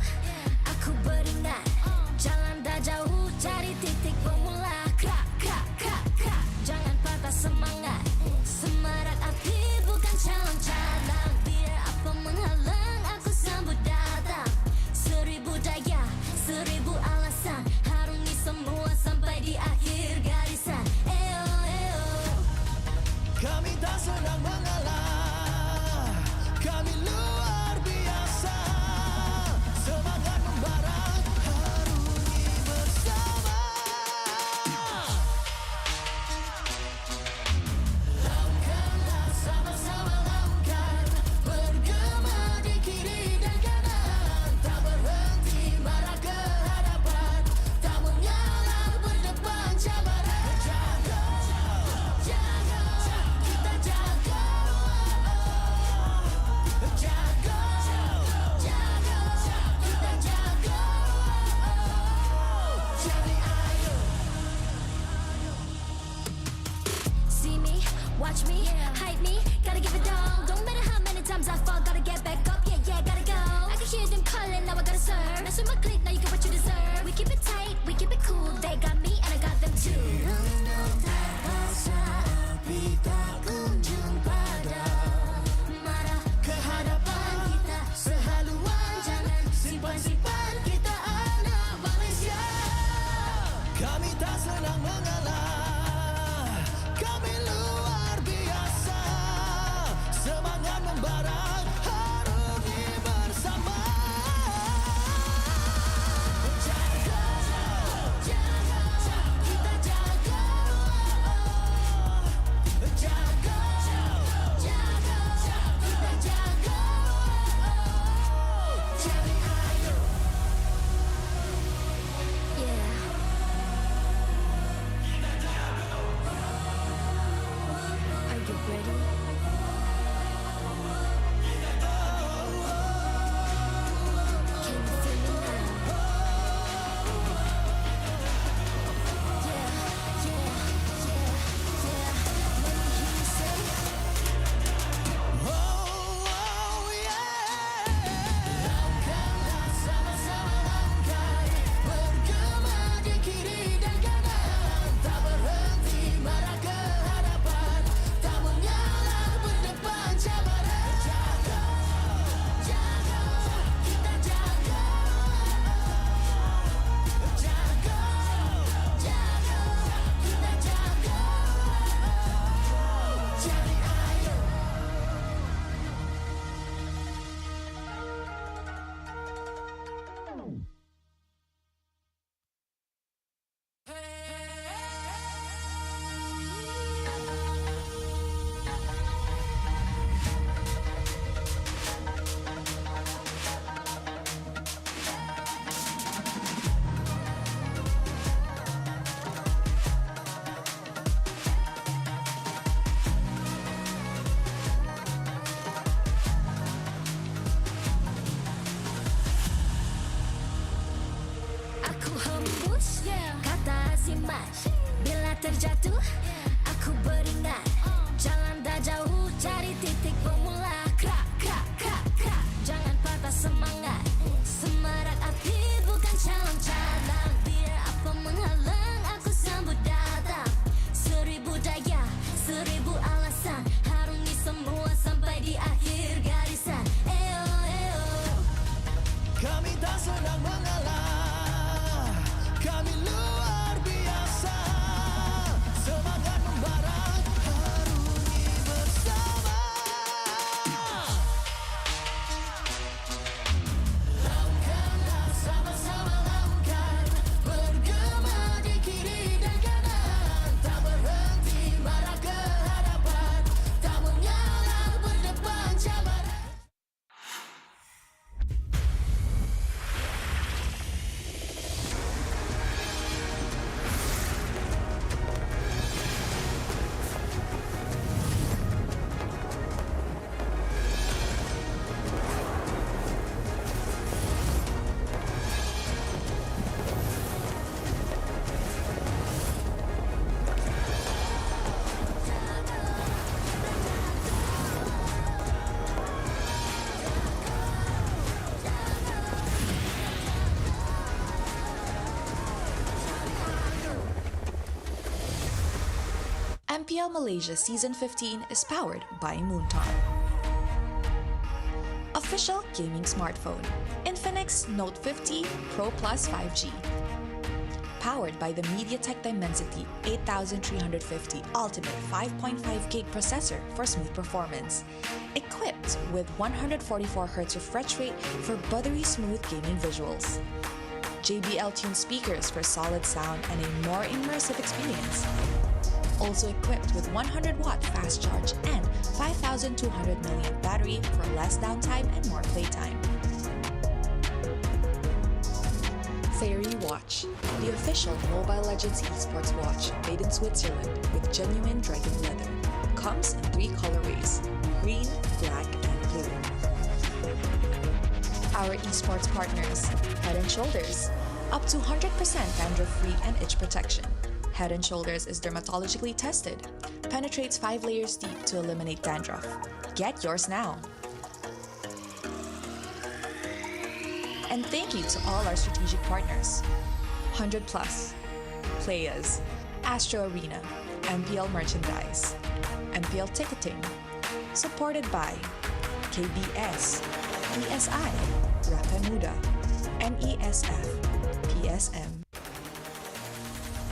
aku beringat. Jalan dah jauh, cari titik bermula. Krak, krak, krak, krak. Jangan patah semangat. Semarak api bukan calon cadangan. Biar apa menghalang, aku sambut datang. 1000 daya, 1000 alasan. Harungi semua sampai di akhir garisan. Eo, eo. Kami tak senang mengalah. Kami luar biasa. Semangat membara, harungi bersama. Langkahlah sama-sama langkah. Bergema di kiri dan kanan. Tak berhenti marah ke hadapan. Tak mengalah berdepan cabaran. Jaga, jaga, kita jaga. Jaga, jaga, kita jaga. Jadi ayo. See me, watch me, hype me, gotta give it all. Don't matter how many times I fall, gotta get back up. Yeah, yeah, gotta go. I can hear them calling, now I gotta serve. Mess with my clique, now you get what you deserve. We keep it tight, we keep it cool. They got me and I got them too. Rasa api tak kunjung padam. Marah ke hadapan kita sehaluan. Jangan simpan-simpan, kita anak Malaysia. Kami tak senang mengalah. Kami luar biasa. Semangat membara, harungi bersama. Jaga, jaga, kita jaga. Jaga, jaga, kita jaga. Jadi ayo. Yeah. Are you ready? Can you feel me now? Yeah, yeah, yeah, yeah. Let me hear you say. Langkahlah sama-sama langkah. Bergema di kiri dan kanan. Tak berhenti marah ke hadapan. Tak mengalah berdepan cabaran. Jaga, jaga, kita jaga. Jaga, jaga, kita jaga. Jadi ayo. Aku hembus kata smash. Bila terjatuh, aku beringat. Jalan dah jauh, cari titik bermula. Krak, krak, krak, krak. Jangan patah semangat. Semarak api bukan calon cadangan. Biar apa menghalang, aku sambut datang. 1000 daya, 1000 alasan. Harungi semua sampai di akhir garisan. Eo, eo. Kami tak senang mengalah. Kami luar biasa. Semangat membara, harungi bersama. Langkahlah sama-sama langkah. Bergema di kiri dan kanan. Tak berhenti marah ke hadapan. Tak mengalah berdepan cabaran. MPL Malaysia Season 15 is powered by Moonton. Official gaming smartphone, Infinix Note 50 Pro Plus 5G. Powered by the MediaTek Dimensity 8350 Ultimate 5.5GB processor for smooth performance. Equipped with 144Hz refresh rate for buttery smooth gaming visuals. JBL-tuned speakers for solid sound and a more immersive experience. Also equipped with 100-watt fast charge and 5200 mAh battery for less downtime and more playtime. Fairy Watch, the official Mobile Legends esports watch made in Switzerland with genuine dragon leather. Comes in 3 colorways, green, black, and blue. Our esports partners, Head & Shoulders, up to 100% dandruff-free and itch protection. Head & Shoulders is dermatologically tested, penetrates 5 layers deep to eliminate dandruff. Get yours now. And thank you to all our strategic partners. 100 Plus, Playas, Astro Arena, MPL Merchandise, MPL Ticketing, supported by KBS, ESI, Rapamuda, NESF, PSM.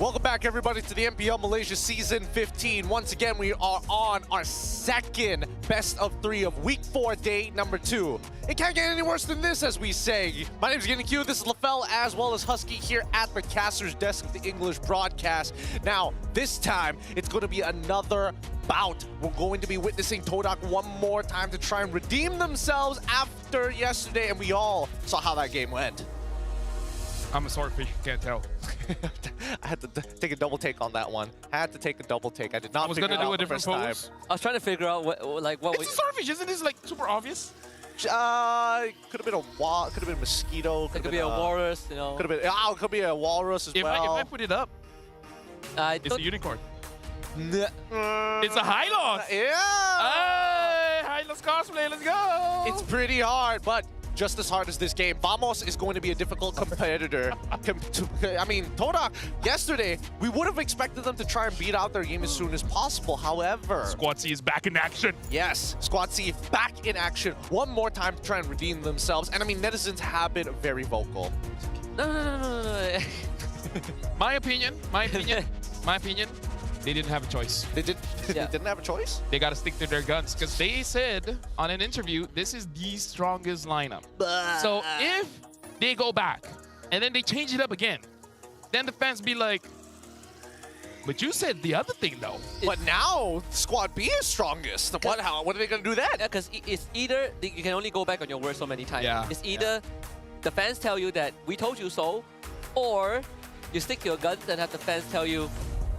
Welcome back, everybody, to the MPL Malaysia Season 15. Once again, we are on our second best of 3 of Week 4, day number 2. It can't get any worse than this, as we say. My name is Getting Q. This is LaFell, as well as Husky, here at the caster's desk of the English broadcast. Now, this time, it's going to be another bout. We're going to be witnessing Todak one more time to try and redeem themselves after yesterday, and we all saw how that game went. I'm a swordfish, can't tell. I had to take a double take on that one. Had to take a double take. I did not. I was gonna do a different pose. I was trying to figure out what It's a swordfish, isn't this like super obvious? Could have been a could have been a mosquito. Could be a walrus, you know. Could have been. Oh, could be a walrus as well. If I put it up, it's a unicorn. It's a high loss. Yeah. Hey, high loss cosplay. Let's go. It's pretty hard, but just as hard as this game, Vamos is going to be a difficult competitor. I mean, Todak, yesterday, we would have expected them to try and beat out their game as soon as possible. However, Squad C is back in action. Yes, Squad C back in action one more time to try and redeem themselves. And I mean, netizens have been very vocal. No. My opinion, they didn't have a choice. They didn't have a choice? They got to stick to their guns because they said on an interview, this is the strongest lineup. So if they go back and then they change it up again, then the fans be like, but you said the other thing though. But now Squad B is strongest. What are they going to do then? Yeah, because it's either you can only go back on your word so many times. Yeah. It's either the fans tell you that we told you so, or you stick to your guns and have the fans tell you,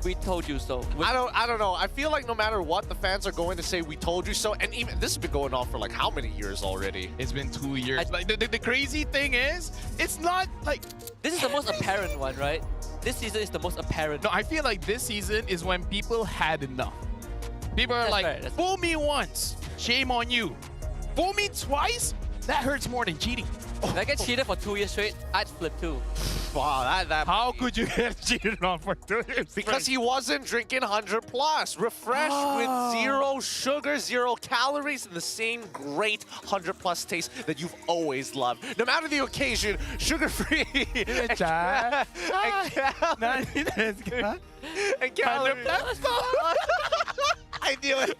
we told you so. I don't know. I feel like no matter what, the fans are going to say we told you so. And even this has been going on for like how many years already? It's been 2 years. Like the crazy thing is, it's not like this is the most apparent one, right? This season is the most apparent. No, I feel like this season is when people had enough. People are like, fool me once, shame on you. Fool me twice, that hurts more than cheating. If I get cheated for 2 years straight, I'd flip too. Wow, How could you get cheated on for 2 years? Because he wasn't drinking 100 plus. Refreshed with 0 sugar, 0 calories, and the same great 100 plus taste that you've always loved. No matter the occasion, sugar-free. and calories. I knew it.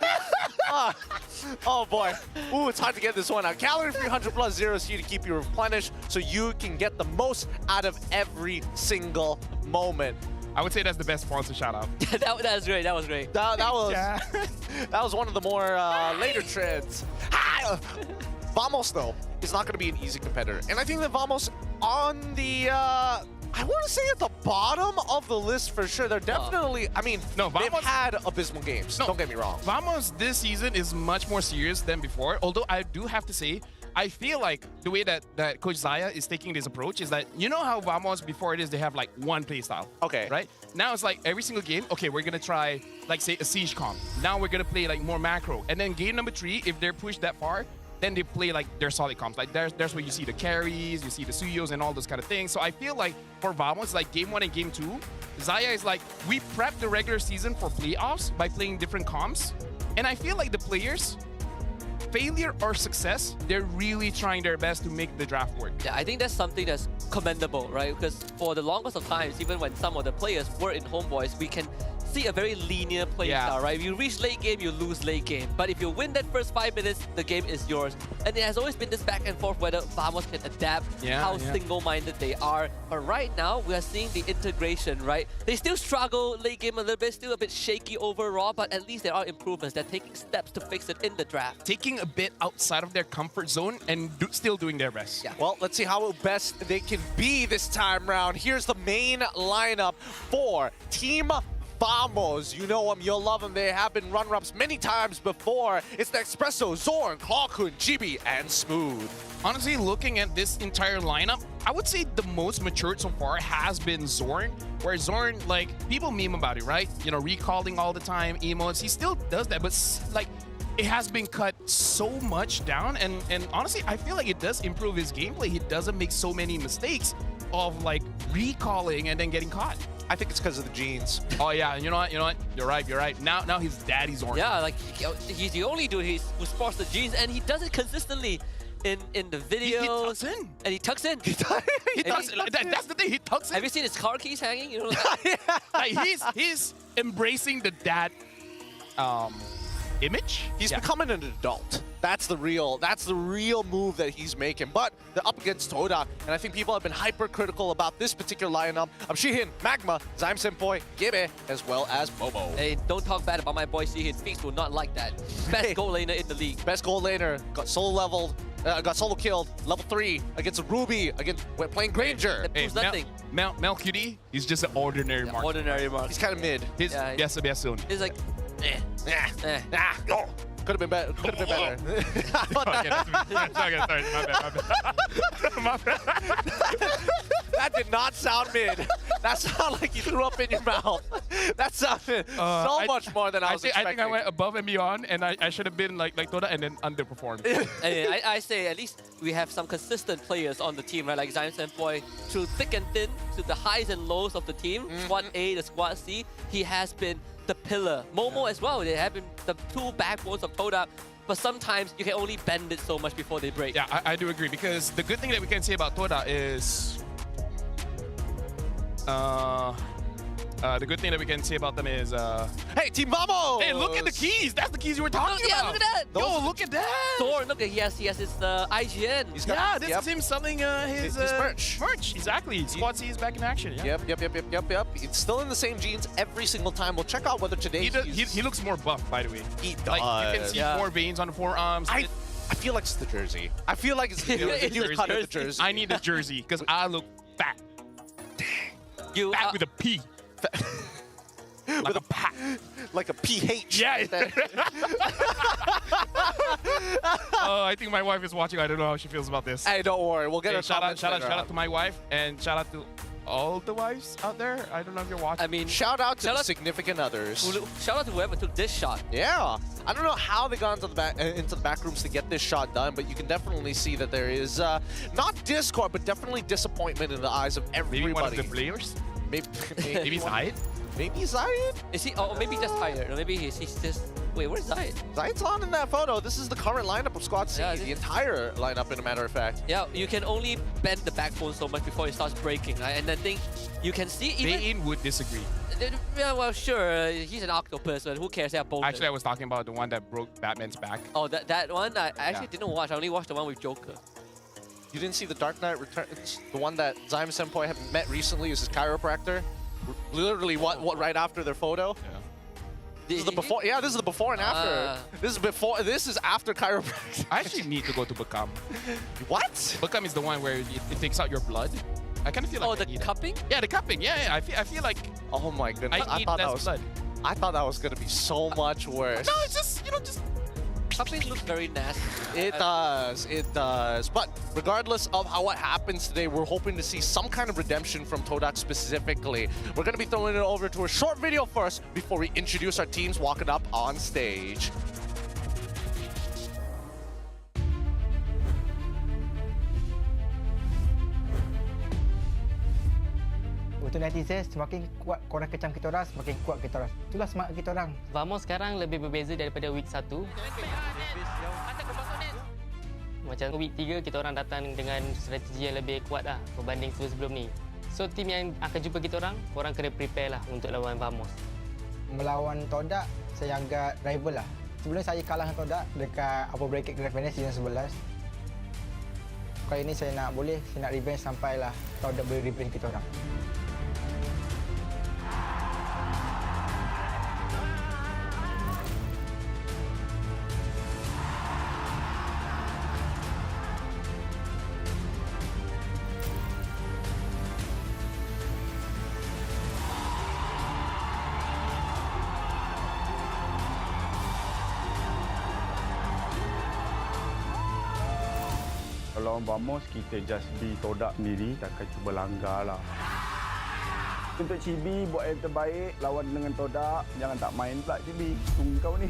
Oh boy. Ooh, it's hard to get this one out. Calorie-free 100 plus 0 is here to keep you replenished so you can get the most out of every single moment. I would say that's the best sponsor shout out. that was great. That was great. That was one of the more later trends. Vamos though is not going to be an easy competitor, and I think that Vamos on the I want to say at the bottom of the list for sure. They're definitely, I mean, they've had abysmal games. Don't get me wrong. Vamos this season is much more serious than before. Although I do have to say, I feel like the way that Coach Zaya is taking this approach is that, you know how Vamos before it is, they have like one play style. Okay. Right? Now it's like every single game, okay, we're going to try like say a siege comp. Now we're going to play like more macro. And then game number 3, if they're pushed that far, then they play like their solid comps. Like there's where you see the carries, you see the Suyos and all those kind of things. So I feel like for Vamos, like game 1 and game 2, Zaya is like, we prep the regular season for playoffs by playing different comps. And I feel like the players, failure or success, they're really trying their best to make the draft work. Yeah, I think that's something that's commendable, right? Because for the longest of times, even when some of the players were in Homeboys, we can see a very linear play style, right? If you reach late game, you lose late game. But if you win that first 5 minutes, the game is yours. And it has always been this back and forth whether Vamos can adapt, how single-minded they are. But right now, we are seeing the integration, right? They still struggle late game a little bit, still a bit shaky overall, but at least there are improvements. They're taking steps to fix it in the draft. Taking a bit outside of their comfort zone and still doing their best. Yeah. Well, let's see how best they can be this time round. Here's the main lineup for Team Vamos. You know them, you'll love them. They have been runner-ups many times before. It's the Espresso, Zorn, Clawkun, Gibi, and Smooth. Honestly, looking at this entire lineup, I would say the most matured so far has been Zorn, where Zorn, like, people meme about it, right? You know, recalling all the time, emotes. He still does that, but like, it has been cut so much down, and honestly, I feel like it does improve his gameplay. He doesn't make so many mistakes of like recalling and then getting caught. I think it's because of the genes. Oh yeah, you know what? You're right. Now his daddy's orange. Yeah, like he's the only dude who sports the jeans, and he does it consistently in the videos. He tucks in. And he tucks in. He tucks in. That's the thing. He tucks in. Have you seen his car keys hanging? You know, like he's embracing the dad image. He's becoming an adult. That's the real move that he's making. But they're up against Todak, and I think people have been hypercritical about this particular lineup of Shihin, Magma, Zyme Senpoi, Gibe, as well as Momo. Hey, don't talk bad about my boy Shihin. Feast will not like that. Best goal laner in the league. Best goal laner, got solo leveled, got solo killed, level 3 against Ruby, we're playing Granger. That proves nothing. Mel QD, he's just an ordinary mark. Ordinary mark. He's kind of mid. He's soon. He's like, Could have been better. Could have been better. Sorry, my bad. That did not sound mid. That sounded like you threw up in your mouth. That sounded so much more than I was expecting. I think I went above and beyond, and I should have been like Toda and then underperformed. I say at least we have some consistent players on the team, right? Like Zyme Senpoi, through thick and thin, to the highs and lows of the team. Squad A, the Squad C, he has been the pillar. Momo as well, they have been the two backbones of Todak, but sometimes you can only bend it so much before they break. Yeah, I do agree, because the good thing that we can say about Todak is the good thing that we can say about them is hey, Team Vamos! Hey, look at the keys! That's the keys you were talking about! Yeah, look at that! Yo, look at that! Thor, look at he has his IGN. This is him selling his merch. Exactly. Squad C is back in action. Yeah. Yep. It's still in the same jeans every single time. We'll check out whether today he looks more buff, by the way. He does. Like, you can see more veins on the forearms. I feel like it's the jersey. I feel like it's the new cut of the jersey. I need a jersey because I look fat. You fat with a P. With a pack. Like a PH. Yeah. I think my wife is watching. I don't know how she feels about this. Hey, don't worry. We'll get her shout out to my wife, and shout out to all the wives out there. I don't know if you're watching. I mean, shout out to the significant others. Shout out to whoever took this shot. Yeah. I don't know how they got into the back rooms to get this shot done, but you can definitely see that there is not discord, but definitely disappointment in the eyes of everybody. Maybe one of the players? Maybe Zayed? Maybe Zayed? Is he? Oh, maybe just tired. Or maybe he's just. Wait, where's Zayed? Zayed's on in that photo. This is the current lineup of Squad C, the entire lineup, in a matter of fact. Yeah, you can only bend the backbone so much before it starts breaking, right? And I think you can see even. Bain would disagree. Yeah, well, sure. He's an octopus, but who cares? They're both. Actually, I was talking about the one that broke Batman's back. Oh, that one? I actually didn't watch. I only watched the one with Joker. You didn't see the Dark Knight Returns? The one that Zyme Senpoi had met recently is his chiropractor? Literally, right after their photo? Yeah. This is the before. Yeah, this is the before and after. This is before. This is after chiropractic. I actually need to go to Bakam. What? Bakam is the one where it takes out your blood. I kind of feel like. Oh, the cupping? Yeah, the cupping. Yeah. I feel like. Oh my goodness! I thought that was blood. I thought that was gonna be so much worse. No, it's just just. Cupping looks very nasty. It does. But regardless of what happens today, we're hoping to see some kind of redemption from Todak specifically. We're going to be throwing it over to a short video first before we introduce our teams walking up on stage. untuk netizen, semakin kuat korang kecam kita orang, semakin kuat kita orang. Itulah semangat kita orang. Vamos sekarang lebih berbeza daripada week 1. Macam week 3 kita orang datang dengan strategi yang lebih kuat lah berbanding sebelum ni. So tim yang akan jumpa kita orang, korang kena prepare lah untuk lawan Vamos. Melawan Todak, saya anggap rival lah. Sebelum saya kalah dengan Todak dekat upper bracket grand final season 11. Kali ini saya nak revenge sampailah Todak boleh revenge kita orang. Kalau Vamos, kita just be Todak sendiri, kita akan cuba langgar lah. Untuk Chibi, buat yang terbaik, lawan dengan Todak. Jangan tak main pula Chibi, tunggu kau ni.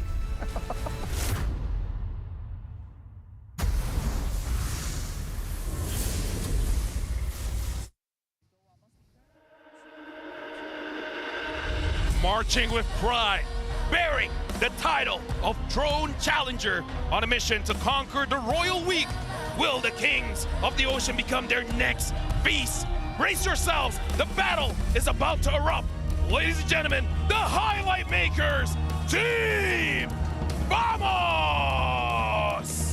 Marching with pride, bearing the title of Drone Challenger on a mission to conquer the Royal Week. Will the Kings of the Ocean become their next beast? Brace yourselves, the battle is about to erupt. Ladies and gentlemen, the highlight makers, Team Vamos!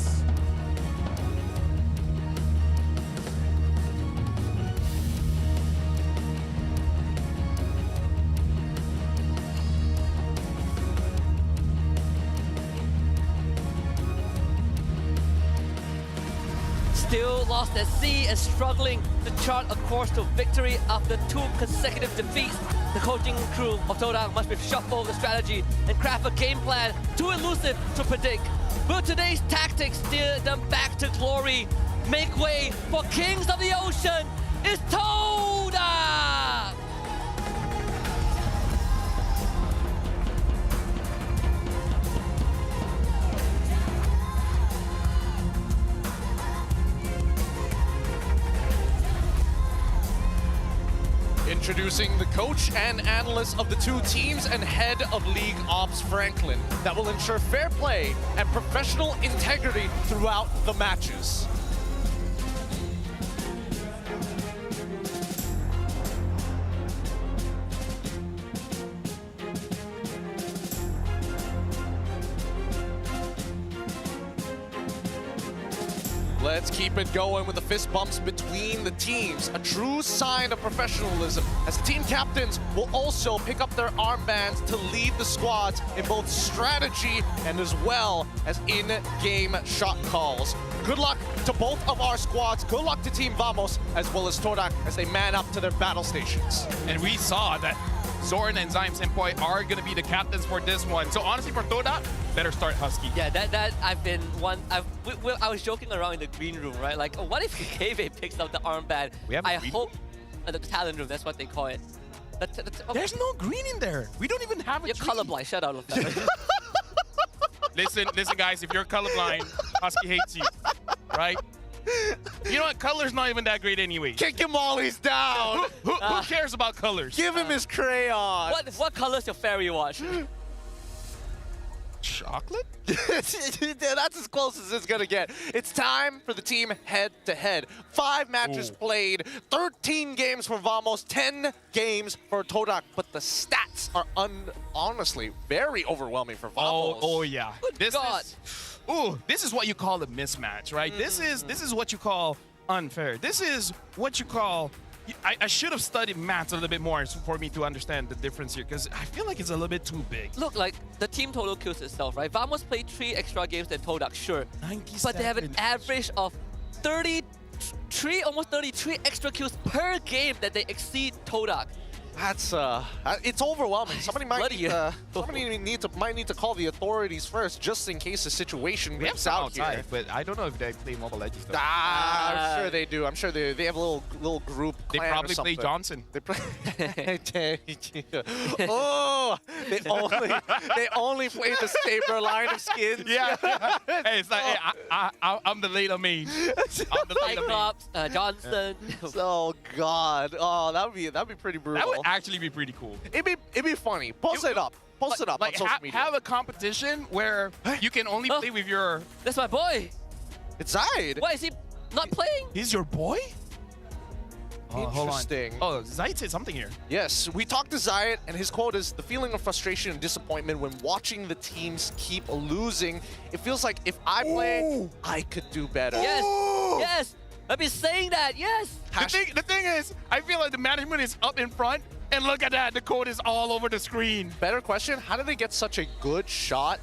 Still lost at sea and struggling to chart a course to victory after 2 consecutive defeats. The coaching crew of Todak must reshuffle the strategy and craft a game plan too elusive to predict. Will today's tactics steer them back to glory? Make way for Kings of the Ocean. It's Todak! Introducing the coach and analyst of the two teams and head of League Ops Franklin that will ensure fair play and professional integrity throughout the matches. Let's keep it going with the fist bumps between the teams. A true sign of professionalism, as the team captains will also pick up their armbands to lead the squads in both strategy and as well as in-game shot calls. Good luck to both of our squads. Good luck to Team Vamos as well as Todak as they man up to their battle stations. And we saw that Zoran and Zyme Senpai are going to be the captains for this one. So honestly, for Todak, better start Husky. Yeah, I was joking around in the green room, right? Like, what if KV picks up the armband? I hope the talent room, that's what they call it. There's no green in there. We don't even have a You're colorblind. Shut up. Listen, guys. If you're colorblind, Husky hates you, right? You know what? Color's not even that great anyway. Kick him while he's down. Who cares about colors? Give him his crayon. What color's your fairy watch? Chocolate? That's as close as it's gonna get. It's time for the team head-to-head. 5 matches played, 13 games for Vamos, 10 games for Todak. But the stats are honestly very overwhelming for Vamos. Oh yeah. This is what you call a mismatch, right? This is what you call unfair. This is what you call. I should have studied maths a little bit more for me to understand the difference here, because I feel like it's a little bit too big. Look, like the team total kills itself, right? Vamos played 3 extra games than Todak, sure. 97. But they have an average of 33, almost 33 extra kills per game that they exceed Todak. That's it's overwhelming. Somebody might might need to call the authorities first, just in case the situation We have gets some out outside, here. but I don't know if they play Mobile Legends. Though. I'm sure they do. I'm sure they have a little group. They clan probably or something. play Johnson. They play. Oh, they only play the Saber line of skins. Yeah. Hey, it's like, hey, I'm the later main. I'm the later main. Cyclops, Johnson. Oh God. Oh, that'd be pretty brutal. That would actually be pretty cool. It'd be funny. Post it up. Post it up on social media. Have a competition where you can only play with your. That's my boy. It's Zaid. Why is he not playing? He's your boy? Interesting. Hold on. Oh, Zaid said something here. Yes, we talked to Zayat, and his quote is, the feeling of frustration and disappointment when watching the teams keep losing. It feels like if I play, I could do better. Yes, yes. I've been saying that, yes. The thing is, I feel like the management is up in front, and look at that, the code is all over the screen. Better question, how did they get such a good shot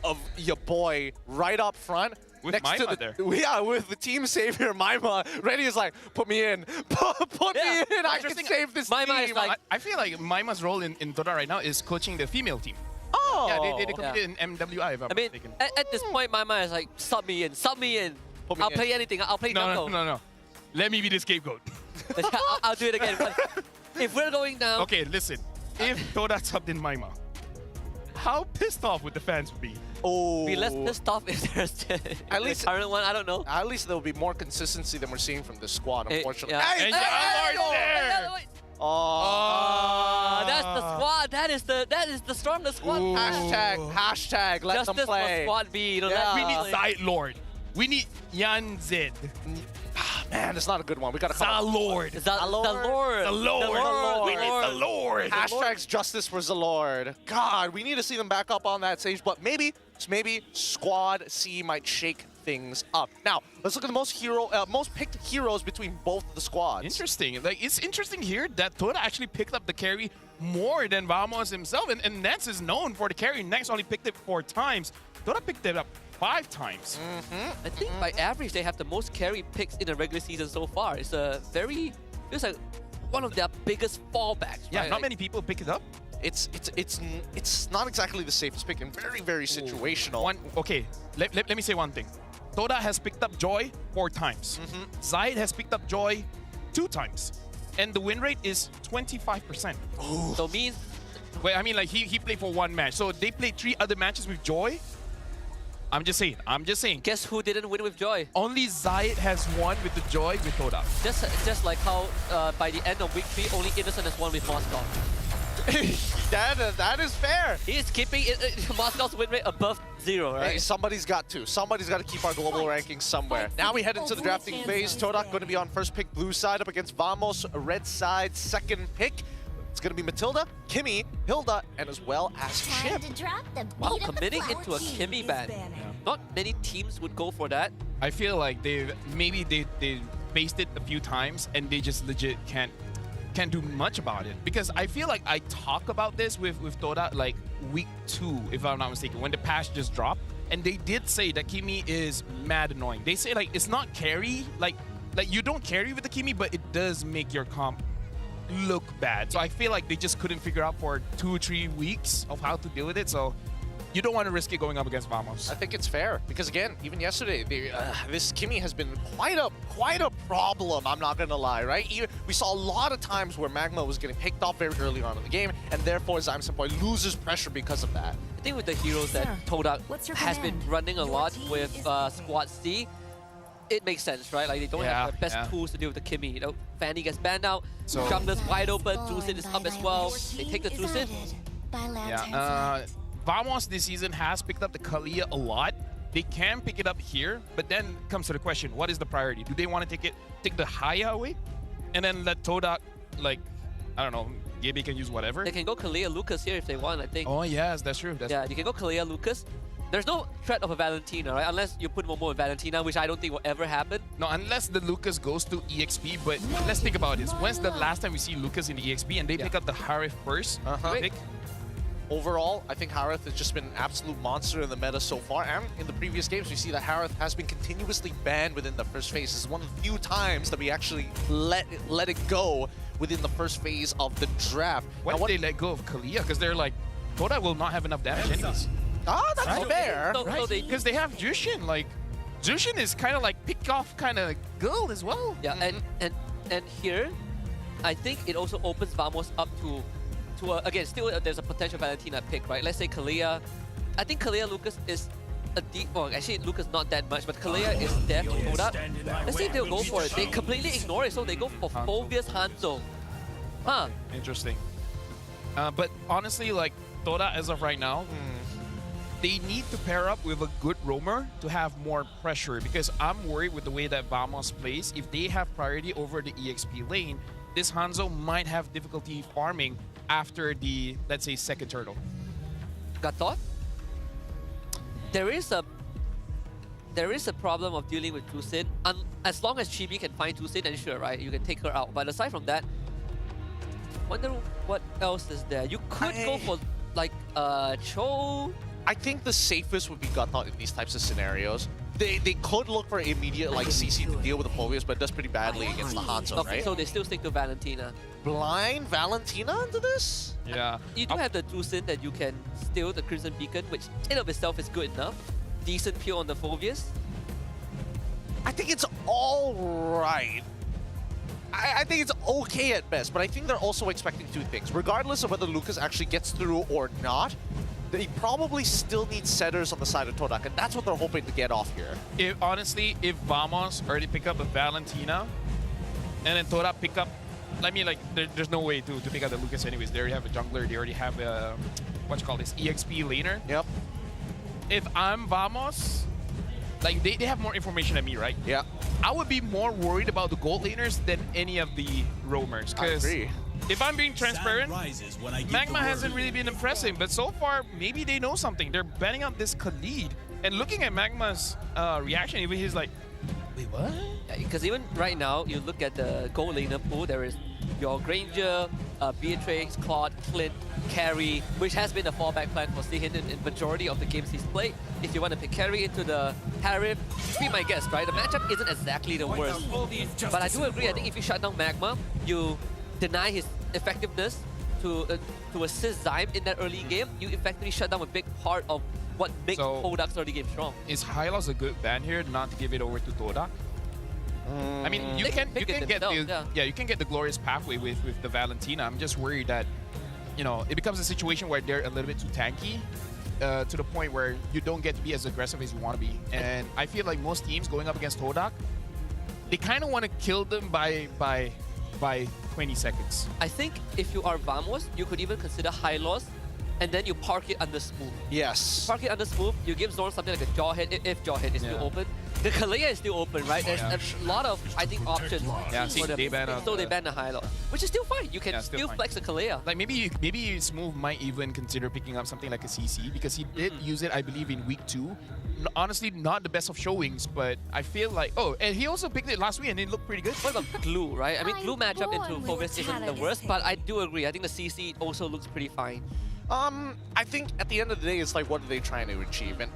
of your boy right up front? With next Maima to the, there. Yeah, with the team savior, Maima. Reddy is like, put me in. Put me in, I can save this team. Is like, I feel like Maima's role in Todak right now is coaching the female team. Oh! Yeah, they competed in MWI, if I'm I mean, mistaken. at this point, my mind is like, sub me in. I'll play anything. I'll play Jungle. No. Let me be the scapegoat. I'll do it again. But if we're going down... Okay, listen. If Todak subbed in Maima, how pissed off would the fans be? Oh. Be less pissed off if there's at least the current one. I don't know. At least there'll be more consistency than we're seeing from the squad, unfortunately. Yeah. Hey, there! Oh, that's the squad. That is the strongest squad. Hashtag let Justice them play. for squad B. You know, We need Side Lord. We need Yan Zed. Man, it's not a good one. We gotta come Zalord. Zalord. We need Zalord. Hashtags justice for Zalord. God, we need to see them back up on that stage, but maybe Squad C might shake things up. Now, let's look at the most picked heroes between both the squads. Interesting. Like, it's interesting here that Todak actually picked up the carry more than Vamos himself, and Nets is known for the carry. Nets only picked it 4 times. Todak picked it up 5 times. I think by average they have the most carry picks in the regular season so far. It's like one of their biggest fallbacks. Yeah, right? not many people pick it up. It's not exactly the safest pick and very situational. Okay, let me say one thing. Todak has picked up Joy 4 times. Zaid has picked up Joy 2 times. And the win rate is 25%. So means... Wait, I mean like he played for 1 match. So they played 3 other matches with Joy. I'm just saying. Guess who didn't win with Joy? Only Zaid has won with the Joy with Todak. Just like how by the end of week 3, only Innocent has won with Moscow. that is fair. He's keeping Moscow's win rate above 0, right? Hey, somebody's got to. Somebody's got to keep our global rankings somewhere. Now we head into the drafting phase. Todak going to be on first pick blue side up against Vamos, red side second pick. It's going to be Matilda, Kimmy, Hilda, and as well as Chip. Wow, committing into a Kimmy ban. Not many teams would go for that. I feel like they faced it a few times and they just legit can't do much about it. Because I feel like I talk about this with Todak like week 2, if I'm not mistaken, when the patch just dropped. And they did say that Kimmy is mad annoying. They say like it's not carry, like you don't carry with the Kimmy, but it does make your comp look bad. So I feel like they just couldn't figure out for 2-3 weeks of how to deal with it. So you don't want to risk it going up against Vamos. I think it's fair because again, even yesterday, this Kimmy has been quite a problem. I'm not gonna lie, right? We saw a lot of times where Magma was getting picked off very early on in the game, and therefore Zyme Senpai loses pressure because of that. I think with the heroes that Todak has been running a lot with Squad C, it makes sense, right? Like they don't have the best tools to deal with the Kimmy. You know, Fanny gets banned out, Jungler's wide open, Drusid is up as well. They take the Drusid. Yeah. Vamos this season has picked up the Kalia a lot. They can pick it up here, but then comes to the question: what is the priority? Do they want to take the Haya away, and then let Todak, like, I don't know, Gaby can use whatever. They can go Kalia Lucas here if they want, I think. Oh yes, that's true. Yeah, you can go Kalia Lucas. There's no threat of a Valentina, right? Unless you put Momo with Valentina, which I don't think will ever happen. No, unless the Lucas goes to EXP. But let's think about this. When's the last time we see Lucas in the EXP and they pick up the Harif first? Pick? overall, I think Harith has just been an absolute monster in the meta so far. And in the previous games, we see that Harith has been continuously banned within the first phase. This is one of the few times that we actually let it go within the first phase of the draft. Why did they let go of Kalia? Because they're like, Todak will not have enough damage anyways. Ah, that's Right? fair. Because they have Jushin. Like, Jushin is kind of like pick-off kind of girl as well. Yeah, and here, I think it also opens Vamos up to again, still there's a potential Valentina pick, right? Let's say Kalia. I think Kalia Lucas is a deep. Well, actually, Lucas not that much, but Kalia is there to hold up. Let's see if they'll go for it. They completely ignore it, so they go for Phobia's Hanzo. Huh. Interesting. But honestly, like, Todak as of right now, they need to pair up with a good roamer to have more pressure, because I'm worried with the way that Vamos plays. If they have priority over the EXP lane, this Hanzo might have difficulty farming after the, let's say, second turtle. Gatot? There is a problem of dealing with Tusin. As long as Chibi can find Tusin, then sure, right, you can take her out. But aside from that, wonder what else is there. You could go for like Cho. I think the safest would be Gatot in these types of scenarios. They could look for immediate like CC to deal with the Phobias, but it does pretty badly against the Hanzo, Okay, right? so they still stick to Valentina. Blind Valentina into this? Yeah. You do have the Tusin that you can steal the Crimson Beacon, which in of itself is good enough. Decent peel on the Phobias. I think it's all right. I think it's okay at best, but I think they're also expecting two things. Regardless of whether Lucas actually gets through or not, they probably still need setters on the side of Todak, and that's what they're hoping to get off here. Honestly, if Vamos already pick up a Valentina, and then Todak pick up, I mean, like, there's no way to pick up the Lucas anyways. They already have a jungler, they already have a, what you call this, EXP laner. Yep. If I'm Vamos, like, they have more information than me, right? Yeah. I would be more worried about the gold laners than any of the roamers. I agree. If I'm being transparent, Magma hasn't really been impressive, but so far, maybe they know something. They're banning up this Khalid, and looking at Magma's reaction, even he's like, wait, what? Because even right now, you look at the gold laner pool, there is your Granger, Beatrix, Claude, Clint, Carry, which has been a fallback plan for Sihin in majority of the games he's played. If you want to pick Carry into the Harif, be my guest, right? The matchup isn't exactly the worst. But I do agree, I think if you shut down Magma, you deny his effectiveness to assist Zyme in that early game, you effectively shut down a big part of what makes Todak's early game strong. Is Hylos a good ban here, not to give it over to Todak? I mean, you can get the glorious pathway with the Valentina. I'm just worried that, you know, it becomes a situation where they're a little bit too tanky to the point where you don't get to be as aggressive as you want to be. And I feel like most teams going up against Todak, they kind of want to kill them by 20 seconds. I think if you are Vamos, you could even consider Hylos, and then you park it under Smooth. Yes. Park it under Smooth, you give Zorn something like a Jawhead, if Jawhead is still open. The Kalia is still open, right? There's a lot of, I think, options. Yeah, see, they ban so they ban the Hylos, which is still fine. You can still flex the Kalia. Like maybe Smooth might even consider picking up something like a CC, because he did use it, I believe, in week 2. Honestly, not the best of showings, but I feel like, and he also picked it last week and it looked pretty good. What about Glue, right? I mean, Glue matchup into Phobias isn't the worst, but I do agree. I think the CC also looks pretty fine. I think at the end of the day, it's like, what are they trying to achieve? And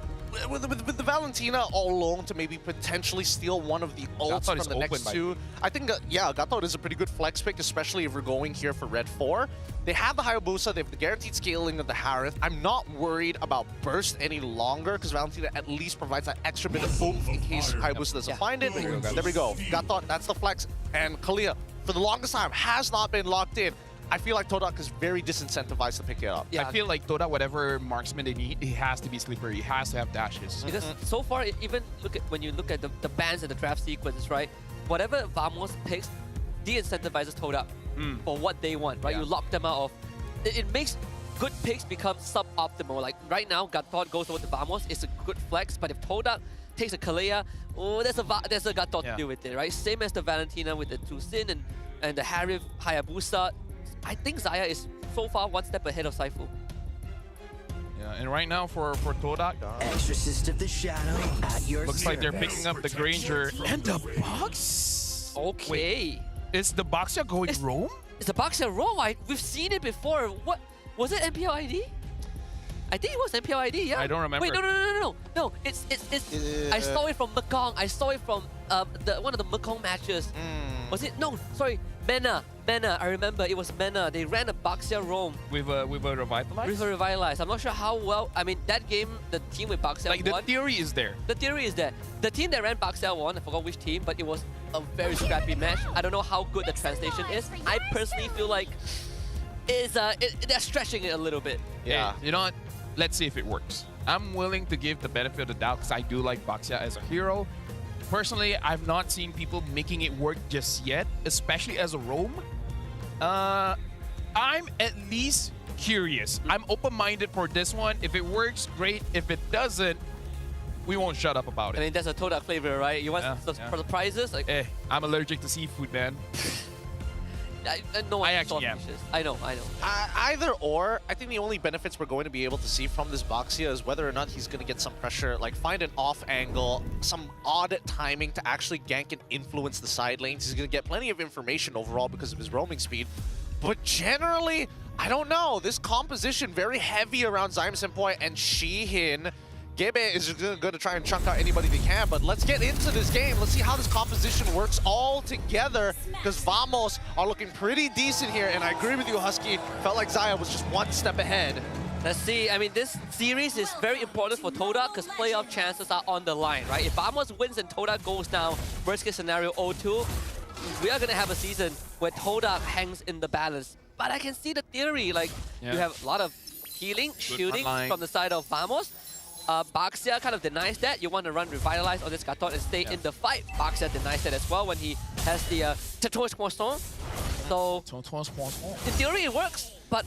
with the Valentina all alone to maybe potentially steal one of the ults from the next two, I think, Gatot is a pretty good flex pick, especially if we're going here for Red 4. They have the Hayabusa, they have the guaranteed scaling of the Harith. I'm not worried about Burst any longer, because Valentina at least provides that extra bit of oomph in case Hayabusa doesn't find it. There we go. Gatot, that's the flex. And Kalia, for the longest time, has not been locked in. I feel like Todak is very disincentivized to pick it up. Yeah. I feel like Todak, whatever marksman they need, he has to be slippery. He has to have dashes. Because so far, even when you look at the bans and the draft sequences, right? Whatever Vamos picks, de-incentivizes Todak for what they want, right? You lock them out of... It makes good picks become suboptimal. Like right now, Gatot goes over to Vamos. It's a good flex, but if Todak takes a Kalia, there's a Gatot to deal with it, right? Same as the Valentina with the Tusin and the Harif, Hayabusa. I think Zaya is so far one step ahead of Saifu. Yeah, and right now for Todak, Exorcist of the Shadow at your looks like they're picking up the Granger and the box. Okay. Wait, is the Boxia going roam? It's the Boxia roam. We've seen it before. What was it? MPL ID? I think it was MPL ID, yeah. I don't remember. Wait, no. It's I saw it from Mekong. I saw it from one of the Mekong matches. Was it? No, sorry. Mena. I remember it was Mena. They ran a Baxia roam. With a Revitalize? With a Revitalize. I'm not sure how well. I mean, that game, the team with Baxia like won. the theory is there. The theory is there. The team that ran Baxia won. I forgot which team, but it was a very scrappy match. I don't know how good the translation is. I personally feel like they're stretching it a little bit. Yeah. Hey, you know what? Let's see if it works. I'm willing to give the benefit of the doubt because I do like Baxia as a hero. Personally, I've not seen people making it work just yet, especially as a roam. I'm at least curious. I'm open-minded for this one. If it works, great. If it doesn't, we won't shut up about it. I mean, that's a Todak flavor, right? You want surprises? Like, I'm allergic to seafood, man. No, I actually am. I know. Either or, I think the only benefits we're going to be able to see from this Baxia is whether or not he's going to get some pressure, like find an off angle, some odd timing to actually gank and influence the side lanes. He's going to get plenty of information overall because of his roaming speed. But generally, I don't know. This composition very heavy around Zyme Senpai and Shihin. Gebe is going to try and chunk out anybody they can, but let's get into this game. Let's see how this composition works all together, because Vamos are looking pretty decent here, and I agree with you, Husky. Felt like Zaya was just one step ahead. Let's see. I mean, this series is very important for Todak because playoff chances are on the line, right? If Vamos wins and Todak goes down, worst case scenario 0-2, we are going to have a season where Todak hangs in the balance. But I can see the theory. Like, you have a lot of healing, shielding from the side of Vamos. Baxia kind of denies that. You want to run Revitalize on this Gatot and stay in the fight. Baxia denies that as well when he has the Tatouage Poisson. So, in theory it works, but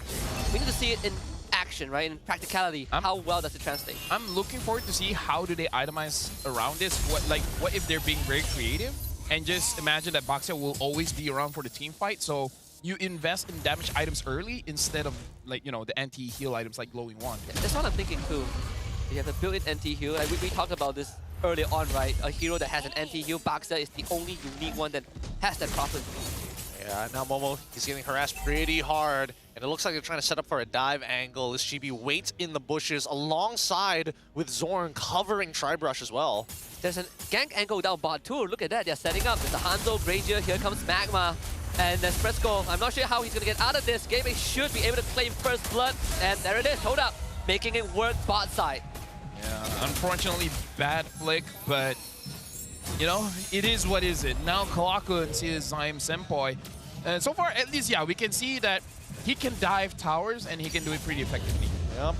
we need to see it in action, right? In practicality, how well does it translate? I'm looking forward to see how do they itemize around this. What if they're being very creative? And just imagine that Baxia will always be around for the team fight. So you invest in damage items early instead of, like, you know, the anti-heal items like Glowing Wand. Yeah, that's what I'm thinking too. You have a built-in anti-heal. Like we talked about this earlier on, right? A hero that has an anti-heal. Baxia is the only unique one that has that property. Yeah, now Momo, he's getting harassed pretty hard. And it looks like they're trying to set up for a dive angle as Chibi waits in the bushes alongside with Zorn covering Tribrush as well. There's a gank angle down bot too. Look at that. They're setting up. There's a Hanzo, Grazier. Here comes Magma. And then Fresco. I'm not sure how he's going to get out of this. Gabe should be able to claim first blood. And there it is. Todak making it work bot side. Yeah, unfortunately, bad flick, but, you know, it is what is it. Now Kalakun sees Zyme Senpai. And so far, at least, yeah, we can see that he can dive towers and he can do it pretty effectively. Yep.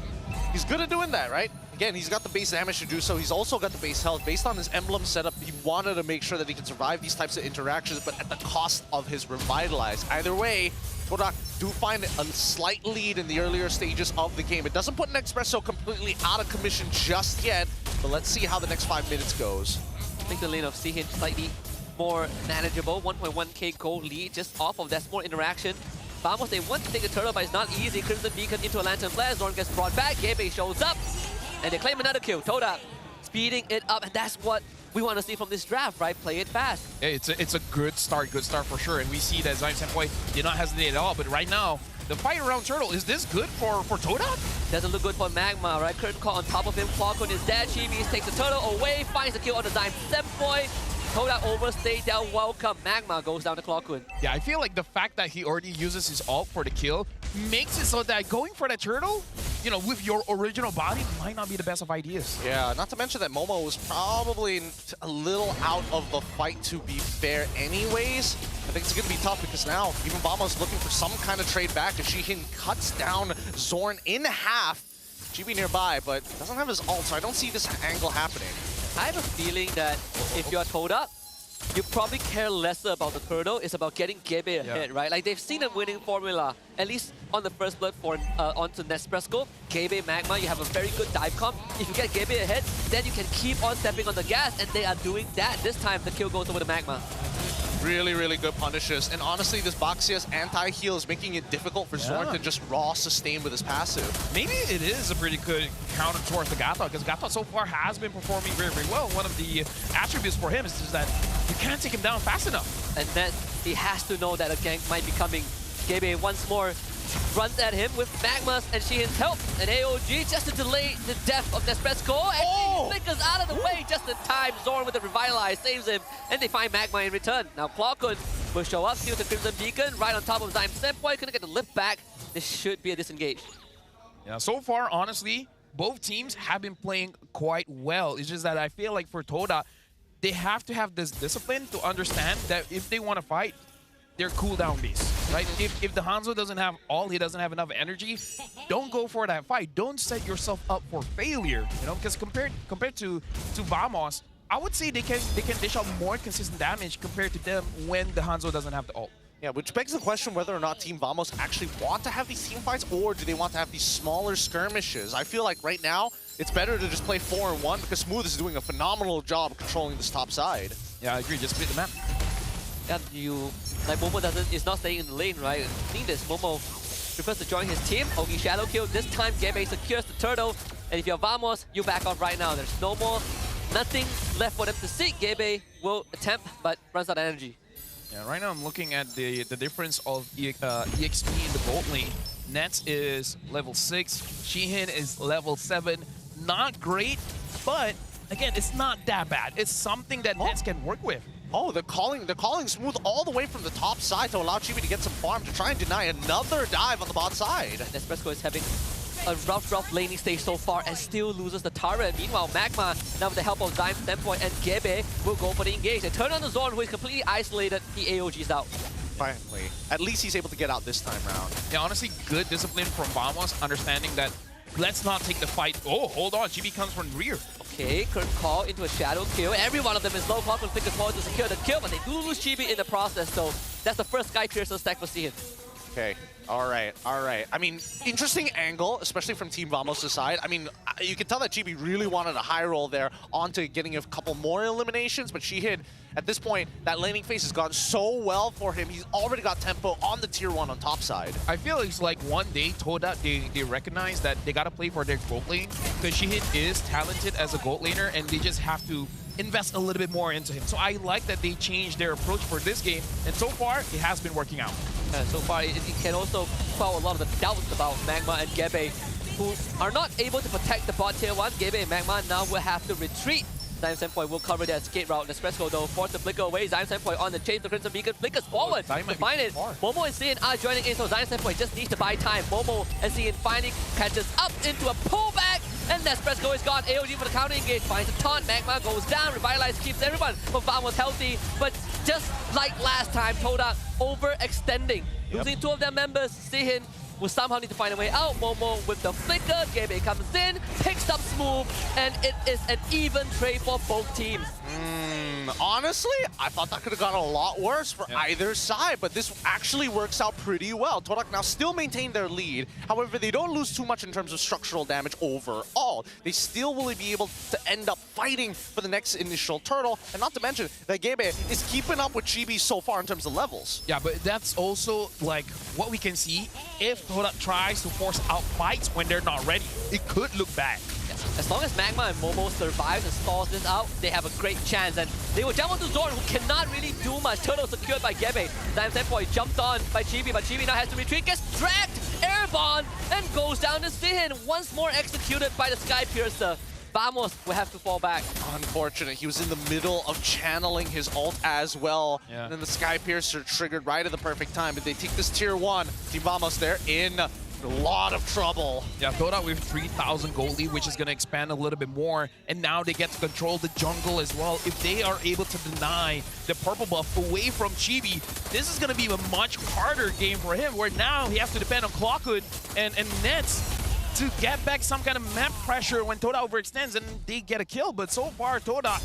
He's good at doing that, right? Again, he's got the base damage to do so. He's also got the base health. Based on his emblem setup, he wanted to make sure that he can survive these types of interactions, but at the cost of his Revitalize. Either way, Todak do find a slight lead in the earlier stages of the game. It doesn't put Nespresso completely out of commission just yet, but let's see how the next 5 minutes goes. I think the lane of Sihin slightly more manageable. 1.1k gold lead just off of that more interaction. Vamos, they want to take the turtle, but it's not easy. Crimson Beacon into a Lantern Flare. Zorn gets brought back. Gebe shows up, and they claim another kill. Todak speeding it up, and that's what we want to see from this draft, right? Play it fast. Yeah, it's a good start for sure. And we see that Zyme Senpai did not hesitate at all. But right now, the fight around Turtle, is this good for Todak? Doesn't look good for Magma, right? Curtain Call on top of him. Falcon is dead. Chibi takes the turtle away, finds the kill on the Zyme Senpai. Todak overstayed their welcome. Magma goes down to Clockwood. Yeah, I feel like the fact that he already uses his ult for the kill makes it so that going for the turtle, you know, with your original body might not be the best of ideas. Yeah, not to mention that Momo was probably a little out of the fight, to be fair anyways. I think it's going to be tough because now even Vamos looking for some kind of trade back as Shihin cuts down Zorn in half. GB nearby, but doesn't have his ult, so I don't see this angle happening. I have a feeling that if you're Todak, you probably care lesser about the turtle. It's about getting Gebe ahead, right? Like, they've seen a winning formula, at least on the first blood for onto Nespresso. Gebe, Magma, you have a very good dive comp. If you get Gebe ahead, then you can keep on stepping on the gas, and they are doing that. This time, the kill goes over to Magma. Really, really good punishes. And honestly, this Baxia's anti-heal is making it difficult for Zorn to just raw sustain with his passive. Maybe it is a pretty good counter towards the Gatot, because Gatot so far has been performing very, very well. One of the attributes for him is just that you can't take him down fast enough. And then he has to know that a gank might be coming. Gebe once more runs at him with Magmas and Sheehan's help. And AOG just to delay the death of Nespresso, and he flickers out of the way just in time. Zorn with the Revitalize saves him, and they find Magma in return. Now Clawkun will show up, steals the Crimson Beacon right on top of Zyme Senpoi. Couldn't get the lift back. This should be a disengage. Yeah, so far, honestly, both teams have been playing quite well. It's just that I feel like for Todak, they have to have this discipline to understand that if they want to fight, they're cooldown based, right? If the Hanzo doesn't have he doesn't have enough energy, don't go for that fight. Don't set yourself up for failure, you know? Because compared to Vamos, I would say they can dish out more consistent damage compared to them when the Hanzo doesn't have the ult. Yeah, which begs the question whether or not Team Vamos actually want to have these team fights, or do they want to have these smaller skirmishes? I feel like right now, it's better to just play 4-1 because Smooth is doing a phenomenal job controlling this top side. Yeah, I agree. Just split the map. Yeah, like Momo is not staying in the lane, right? Seeing this, Momo prefers to join his team. Ogi shadow kill. This time, Gebe secures the turtle. And if you're Vamos, you back off right now. There's nothing left for them to seek. Gebe will attempt, but runs out of energy. Yeah, right now I'm looking at the difference of EXP in the gold lane. Nets is level 6, Sheehan is level 7. Not great, but again, it's not that bad. It's something that Nets can work with. Oh, they're calling Smooth all the way from the top side to allow Chibi to get some farm to try and deny another dive on the bot side. Nespresso is having a rough laning stage so far and still loses the turret. Meanwhile, Magma, now with the help of Zyme Senpoi and Gebe, will go for the engage. They turn on the Zorn, who is completely isolated. He AOG's out. Finally. At least he's able to get out this time round. Yeah, honestly, good discipline from Vamos, understanding that let's not take the fight. Oh, hold on. Chibi comes from rear. Okay, current call into a shadow kill. Every one of them is low. Clawkun flickers forward to secure the kill, but they do lose Chibi in the process, so that's the first Sky Piercer stack for Sheehan. Okay. All right. I mean, interesting angle, especially from Team Vamos' side. I mean, you can tell that Chibi really wanted a high roll there onto getting a couple more eliminations, but Sheehan, at this point, that laning phase has gone so well for him. He's already got tempo on the tier 1 on top side. I feel it's like one day Todak, they recognize that they got to play for their gold lane because Sheehan is talented as a gold laner and they just have to invest a little bit more into him. So I like that they changed their approach for this game, and so far, it has been working out. So far, it can also quell a lot of the doubts about Magma and Gebe, who are not able to protect the bot tier 1. Gebe and Magma now will have to retreat. Zyme Senpoi will cover their escape route. Nespresso, though, forced to flicker away. Zyme Senpoi on the chase. The Crimson Beacon flickers forward to find it. Momo and Cian are joining in, so Zyme Senpoi just needs to buy time. Momo and Cian finally catches up into a pullback, and Nespresso is gone. AOG for the counter engage, finds a taunt. Magma goes down. Revitalize keeps everyone from Vamos healthy, but just like last time, Todak overextending. Losing 2 of their members, Cian will somehow need to find a way out. Momo with the flicker, Gebe comes in, picks up Smooth, and it is an even trade for both teams. Honestly, I thought that could have gone a lot worse for either side, but this actually works out pretty well. Todak now still maintain their lead. However, they don't lose too much in terms of structural damage overall. They still will be able to end up fighting for the next initial turtle, and not to mention that Gebe is keeping up with Chibi so far in terms of levels. Yeah, but that's also like what we can see if Todak tries to force out fights when they're not ready. It could look bad. As long as Magma and Momo survives and stalls this out, they have a great chance. And they will jump onto Zorn, who cannot really do much. Turtle secured by Gebe. Zyme Senpoi jumped on by Chibi, but Chibi now has to retreat, gets dragged, airborne, and goes down to Cian. Once more executed by the Sky Piercer. Vamos will have to fall back. Unfortunate. He was in the middle of channeling his ult as well. And then the Sky Piercer triggered right at the perfect time. But they take this tier 1. Team Vamos, they're in a lot of trouble. Yeah, Todak with 3,000 gold lead, which is going to expand a little bit more. And now they get to control the jungle as well. If they are able to deny the purple buff away from Chibi, this is going to be a much harder game for him, where now he has to depend on Clawkun and Nets to get back some kind of map pressure when Todak overextends and they get a kill. But so far, Todak,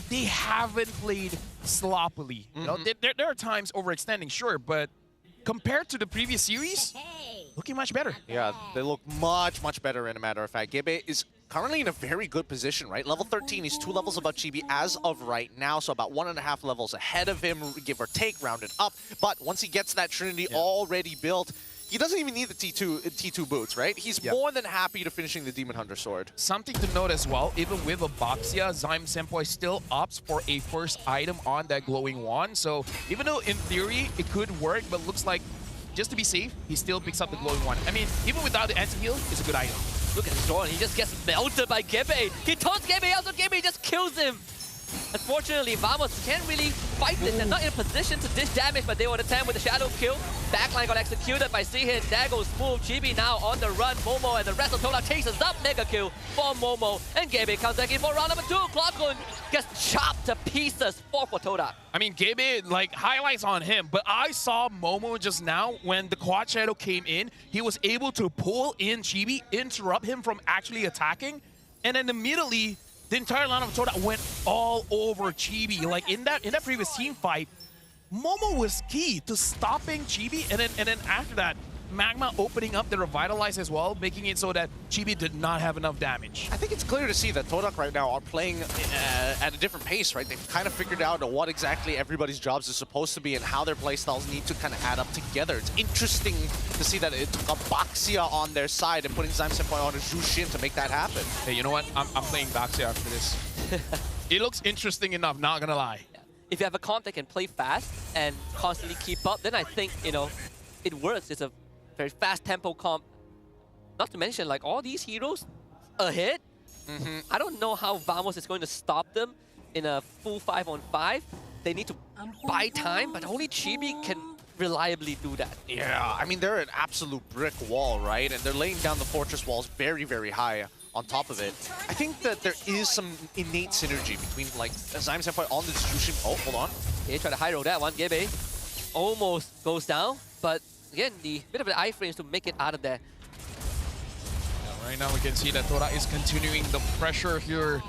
they haven't played sloppily. You know, there are times overextending, sure, but compared to the previous series, looking much better. Yeah, they look much, much better, in a matter of fact. Gebe is currently in a very good position, right? Level 13, he's 2 levels above Chibi as of right now, so about 1.5 levels ahead of him, give or take, rounded up. But once he gets that Trinity already built, he doesn't even need the T2 boots, right? He's more than happy to finishing the Demon Hunter Sword. Something to note as well, even with Abaxia, Zyme Senpoi still opts for a first item on that glowing wand. So even though in theory it could work, but looks like just to be safe, he still picks up the glowing one. I mean, even without the anti-heal, it's a good item. Look at Zorn, he just gets melted by Gebe. He taunts Gebe out, so Gebe just kills him. Unfortunately, Vamos can't really fight this. They're not in a position to dish damage, but they would attempt with the shadow kill. Backline got executed by Sihin. There goes Smooth. Chibi now on the run. Momo and the rest of Todak chases up. Mega kill for Momo. And Gebe comes back in for round number 2. Clockun gets chopped to pieces for Todak. I mean, Gebe, like, highlights on him, but I saw Momo just now when the quad shadow came in. He was able to pull in Chibi, interrupt him from actually attacking, and then immediately the entire line of Todak went all over Chibi. Like in that previous team fight, Momo was key to stopping Chibi, and then after that, Magma opening up the Revitalize as well, making it so that Chibi did not have enough damage. I think it's clear to see that Todak right now are playing at a different pace, right? They've kind of figured out what exactly everybody's jobs is supposed to be and how their playstyles need to kind of add up together. It's interesting to see that it took a Baxia on their side and putting Zyme Senpai on a Jushin to make that happen. Hey, you know what? I'm playing Baxia after this. It looks interesting enough, not gonna lie. Yeah. If you have a comp that can play fast and constantly keep up, then I think, you know, it works. It's a very fast tempo comp. Not to mention, like, all these heroes ahead. I don't know how Vamos is going to stop them in a full 5-on-5. They need to buy time, but only Chibi can reliably do that. Yeah, I mean, they're an absolute brick wall, right? And they're laying down the fortress walls very, very high on top of it. I think that there is some innate synergy between, like, Zyme Senpai on this Jushin. Oh, hold on. Okay, try to high roll that one. Gebe almost goes down, but again, the bit of the iframes to make it out of there. Right now we can see that Todak is continuing the pressure here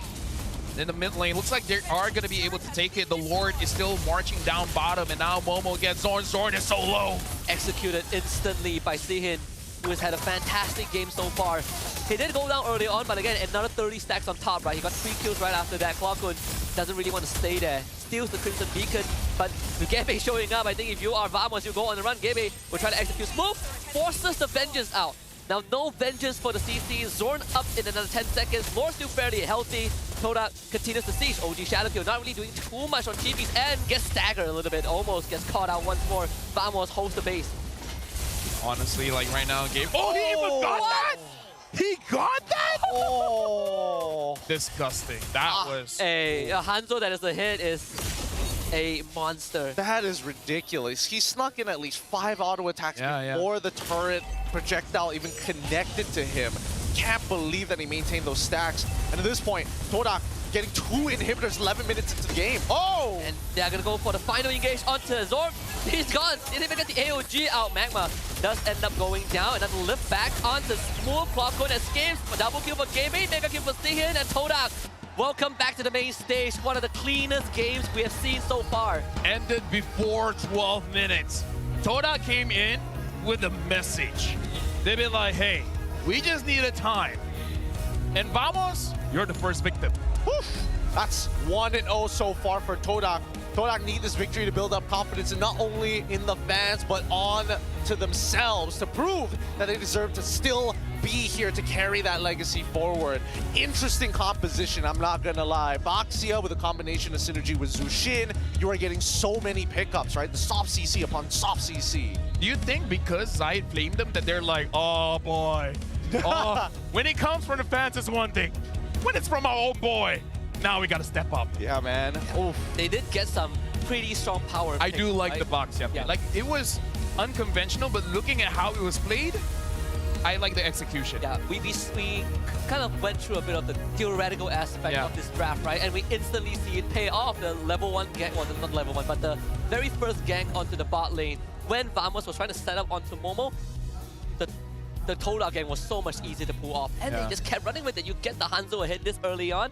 in the mid lane. Looks like they are going to be able to take it. The Lord is still marching down bottom, and now Momo gets Zorn. Zorn is so low. Executed instantly by Sihin, who has had a fantastic game so far. He did go down early on, but again, another 30 stacks on top, right? He got 3 kills right after that. Clockun doesn't really want to stay there. Steals the Crimson Beacon, but with Gebe showing up, I think if you are Vamos, you go on the run. Gebe will try to execute Smooth, forces the Vengeance out. Now, no Vengeance for the CC. Zorn up in another 10 seconds. Lore still fairly healthy. Todak continues to siege. OG Shadow Kill not really doing too much on Chibi's end. Gets staggered a little bit. Almost gets caught out once more. Vamos holds the base. Honestly, like right now, Gabe. Oh, he even got that! He got that? Oh! Disgusting. That was... A Hanzo that is a hit is a monster. That is ridiculous. He snuck in at least 5 auto attacks before the turret projectile even connected to him. Can't believe that he maintained those stacks. And at this point, Todak getting 2 inhibitors 11 minutes into the game. Oh! And they're gonna go for the final engage onto Zorn. He's gone. Didn't even get the AOG out. Magma does end up going down. And then lift back onto Smooth. Clockun escapes. Double kill for Gebe. Mega kill for Sihin and Todak. Welcome back to the main stage. One of the cleanest games we have seen so far. Ended before 12 minutes. Todak came in with a message. They've been like, hey, we just need a time. And Vamos, you're the first victim. Woof. That's 1-0 so far for Todak. Todak need this victory to build up confidence, and not only in the fans, but on to themselves to prove that they deserve to still be here to carry that legacy forward. Interesting composition, I'm not gonna lie. Baxia with a combination of synergy with Jushin, you are getting so many pickups, right? The soft CC upon soft CC. Do you think because Zayed flamed them that they're like, oh boy. Oh, when it comes from the fans, it's one thing. When it's from our own boy, now we gotta step up. Yeah, man. Oof. They did get some pretty strong power. I do like the box, yeah. Like, it was unconventional, but looking at how it was played, I like the execution. Yeah, we kind of went through a bit of the theoretical aspect of this draft, right? And we instantly see it pay off. The level 1 gank, well, not level 1, but the very first gank onto the bot lane. When Vamos was trying to set up onto Momo, the Todak gank was so much easier to pull off. And they just kept running with it. You get the Hanzo ahead this early on.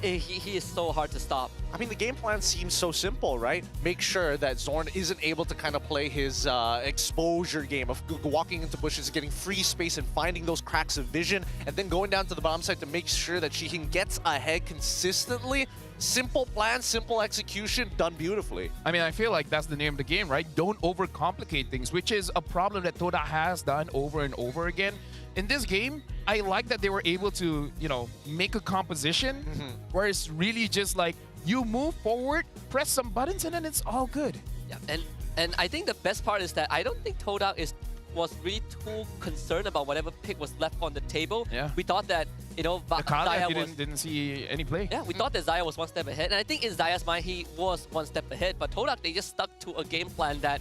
He is so hard to stop. I mean, the game plan seems so simple, right? Make sure that Zorn isn't able to kind of play his exposure game of walking into bushes, getting free space and finding those cracks of vision, and then going down to the bottom side to make sure that she can get ahead consistently. Simple plan, simple execution, done beautifully. I mean, I feel like that's the name of the game, right? Don't overcomplicate things, which is a problem that Todak has done over and over again. In this game, I like that they were able to, you know, make a composition where it's really just like, you move forward, press some buttons, and then it's all good. Yeah, and And I think the best part is that I don't think Todak was really too concerned about whatever pick was left on the table. Yeah. We thought that, you know, Zaya didn't see any play. Yeah, we thought that Zaya was one step ahead. And I think in Zaya's mind, he was one step ahead. But Todak, they just stuck to a game plan that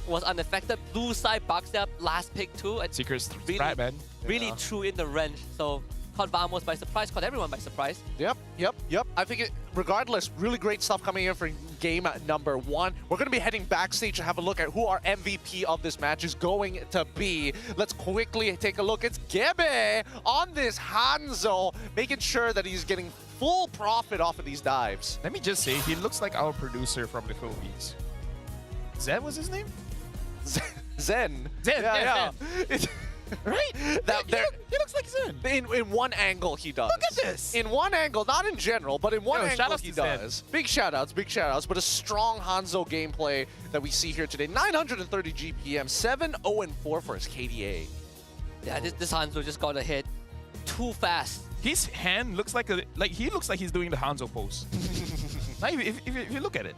was unaffected. Blue side boxed up, last pick too. And Secret really, strat, man. really threw in the wrench. So caught Vamos by surprise, caught everyone by surprise. Yep. I think regardless, really great stuff coming in for game number 1. We're going to be heading backstage to have a look at who our MVP of this match is going to be. Let's quickly take a look. It's Gebe on this Hanzo, making sure that he's getting full profit off of these dives. Let me just say, he looks like our producer from the Philippines. Zed was his name? Zen. Yeah. Right? He looks like Zen. In one angle, he does. Look at this. In one angle, not in general, but in one angle, shout-outs he to Zen. does. Big shout-outs. But a strong Hanzo gameplay that we see here today. 930 GPM, 7-0-4 for his KDA. Yeah, this Hanzo just got a hit too fast. His hand looks like he looks like he's doing the Hanzo pose. Like, if you look at it.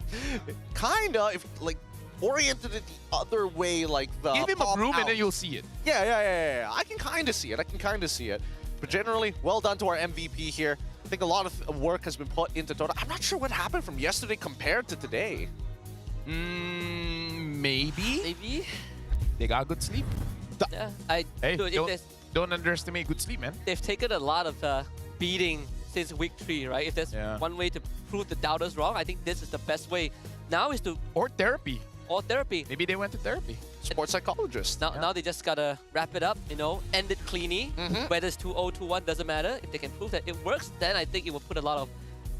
Kinda, if like oriented it the other way, like the give him a broom out. and then you'll see it. Yeah. I can kind of see it. But generally, well done to our MVP here. I think a lot of work has been put into Todak. I'm not sure what happened from yesterday compared to today. Maybe. They got good sleep. Yeah, don't underestimate good sleep, man. They've taken a lot of beating since week 3, right? If there's one way to prove the doubters wrong, I think this is the best way. Now is to... Or therapy. Maybe they went to therapy. Sports psychologist. Now they just gotta wrap it up, you know, end it cleanly. Whether it's 2-0, 2-1, doesn't matter. If they can prove that it works, then I think it will put a lot of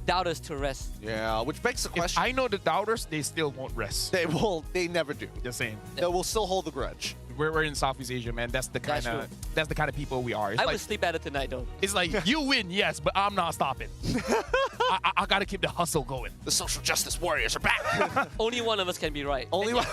doubters to rest. Yeah, which begs the question. If I know the doubters, they still won't rest. They never do. Just saying. They will still hold the grudge. We're in Southeast Asia, man. That's the kind of people we are. It's I like, will sleep better tonight, though. It's like, you win, yes, but I'm not stopping. I gotta keep the hustle going. The social justice warriors are back. Only one of us can be right. Only one.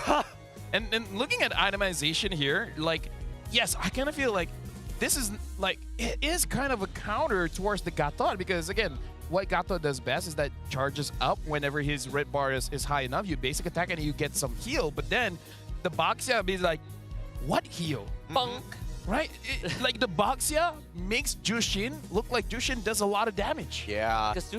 And looking at itemization here, like, yes, I kind of feel like this is like, it is kind of a counter towards the Gatot, because again, what Gatot does best is that charges up whenever his red bar is high enough. You basic attack and you get some heal, but then the Baxia be like, what heal? Bunk. Right? Like the Baxia makes Jushin look like Jushin does a lot of damage. Yeah. Because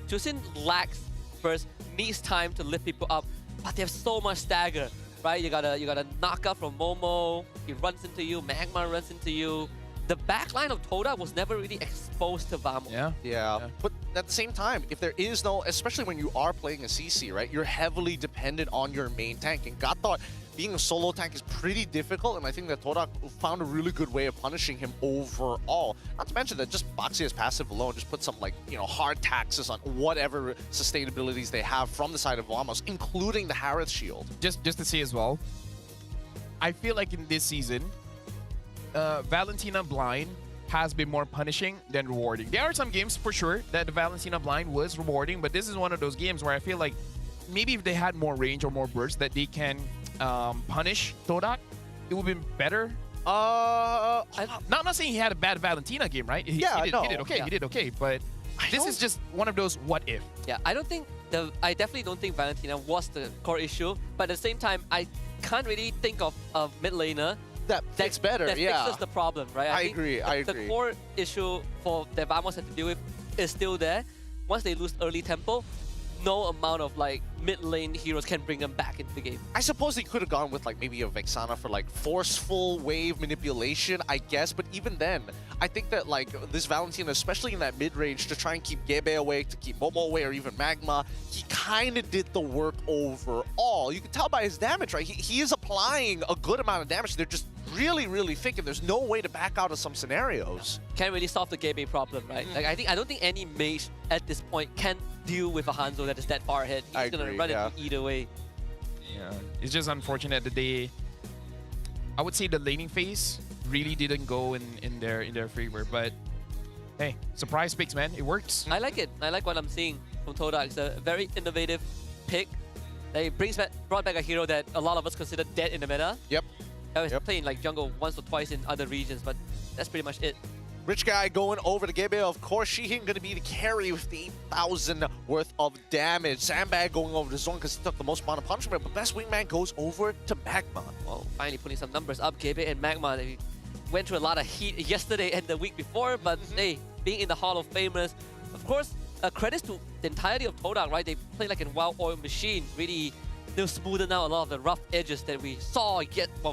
Jushin lacks first, needs time to lift people up, but they have so much stagger, right? You gotta knock up from Momo, he runs into you, Magma runs into you. The backline of Todak was never really exposed to Vamos. Yeah. But at the same time, if there is no, especially when you are playing a CC, right? You're heavily dependent on your main tank. And Gatot, being a solo tank is pretty difficult, and I think that Todak found a really good way of punishing him overall. Not to mention that just Baxia's passive alone just put some, like, you know, hard taxes on whatever sustainabilities they have from the side of Vamos, including the Harith shield. Just to say as well, I feel like in this season, Valentina Blind has been more punishing than rewarding. There are some games for sure that the Valentina Blind was rewarding, but this is one of those games where I feel like maybe if they had more range or more burst that they can punish Todak, it would have been better. I'm not saying he had a bad Valentina game, right? He did okay, but this is just one of those what if. Yeah, I definitely don't think Valentina was the core issue, but at the same time, I can't really think of a mid laner that fits better. That fixes the problem, right? I agree. The core issue that Vamos had to deal with is still there. Once they lose early tempo, no amount of like mid lane heroes can bring them back into the game. I suppose they could have gone with like maybe a Vexana for like forceful wave manipulation, I guess. But even then, I think that like this Valentina, especially in that mid range, to try and keep Gebe away, to keep Momo away, or even Magma, he kind of did the work overall. You can tell by his damage, right? He is applying a good amount of damage. They're just really, really thick, and there's no way to back out of some scenarios. Can't really solve the Gebe problem, right? Like I don't think any mage at this point can deal with a Hanzo that is that far ahead. He's gonna run it either way. Yeah, it's just unfortunate that I would say the laning phase really didn't go in their favor, but hey, surprise picks, man, it works. I like it. I like what I'm seeing from Todak. It's a very innovative pick. It brought back a hero that a lot of us consider dead in the meta. Yep. I was playing like jungle once or twice in other regions, but that's pretty much it. Rich Guy going over to Gebe. Of course, Sheehan going to be the carry with the 8,000 worth of damage. Sandbag going over to Zone because he took the most amount of punishment, but Best Wingman goes over to Magma. Well, finally putting some numbers up. Gebe and Magma, they went through a lot of heat yesterday and the week before, but hey, being in the Hall of Famers, of course, credits to the entirety of Todak, right? They play like a well-oiled machine, really. They'll smoothen out a lot of the rough edges that we saw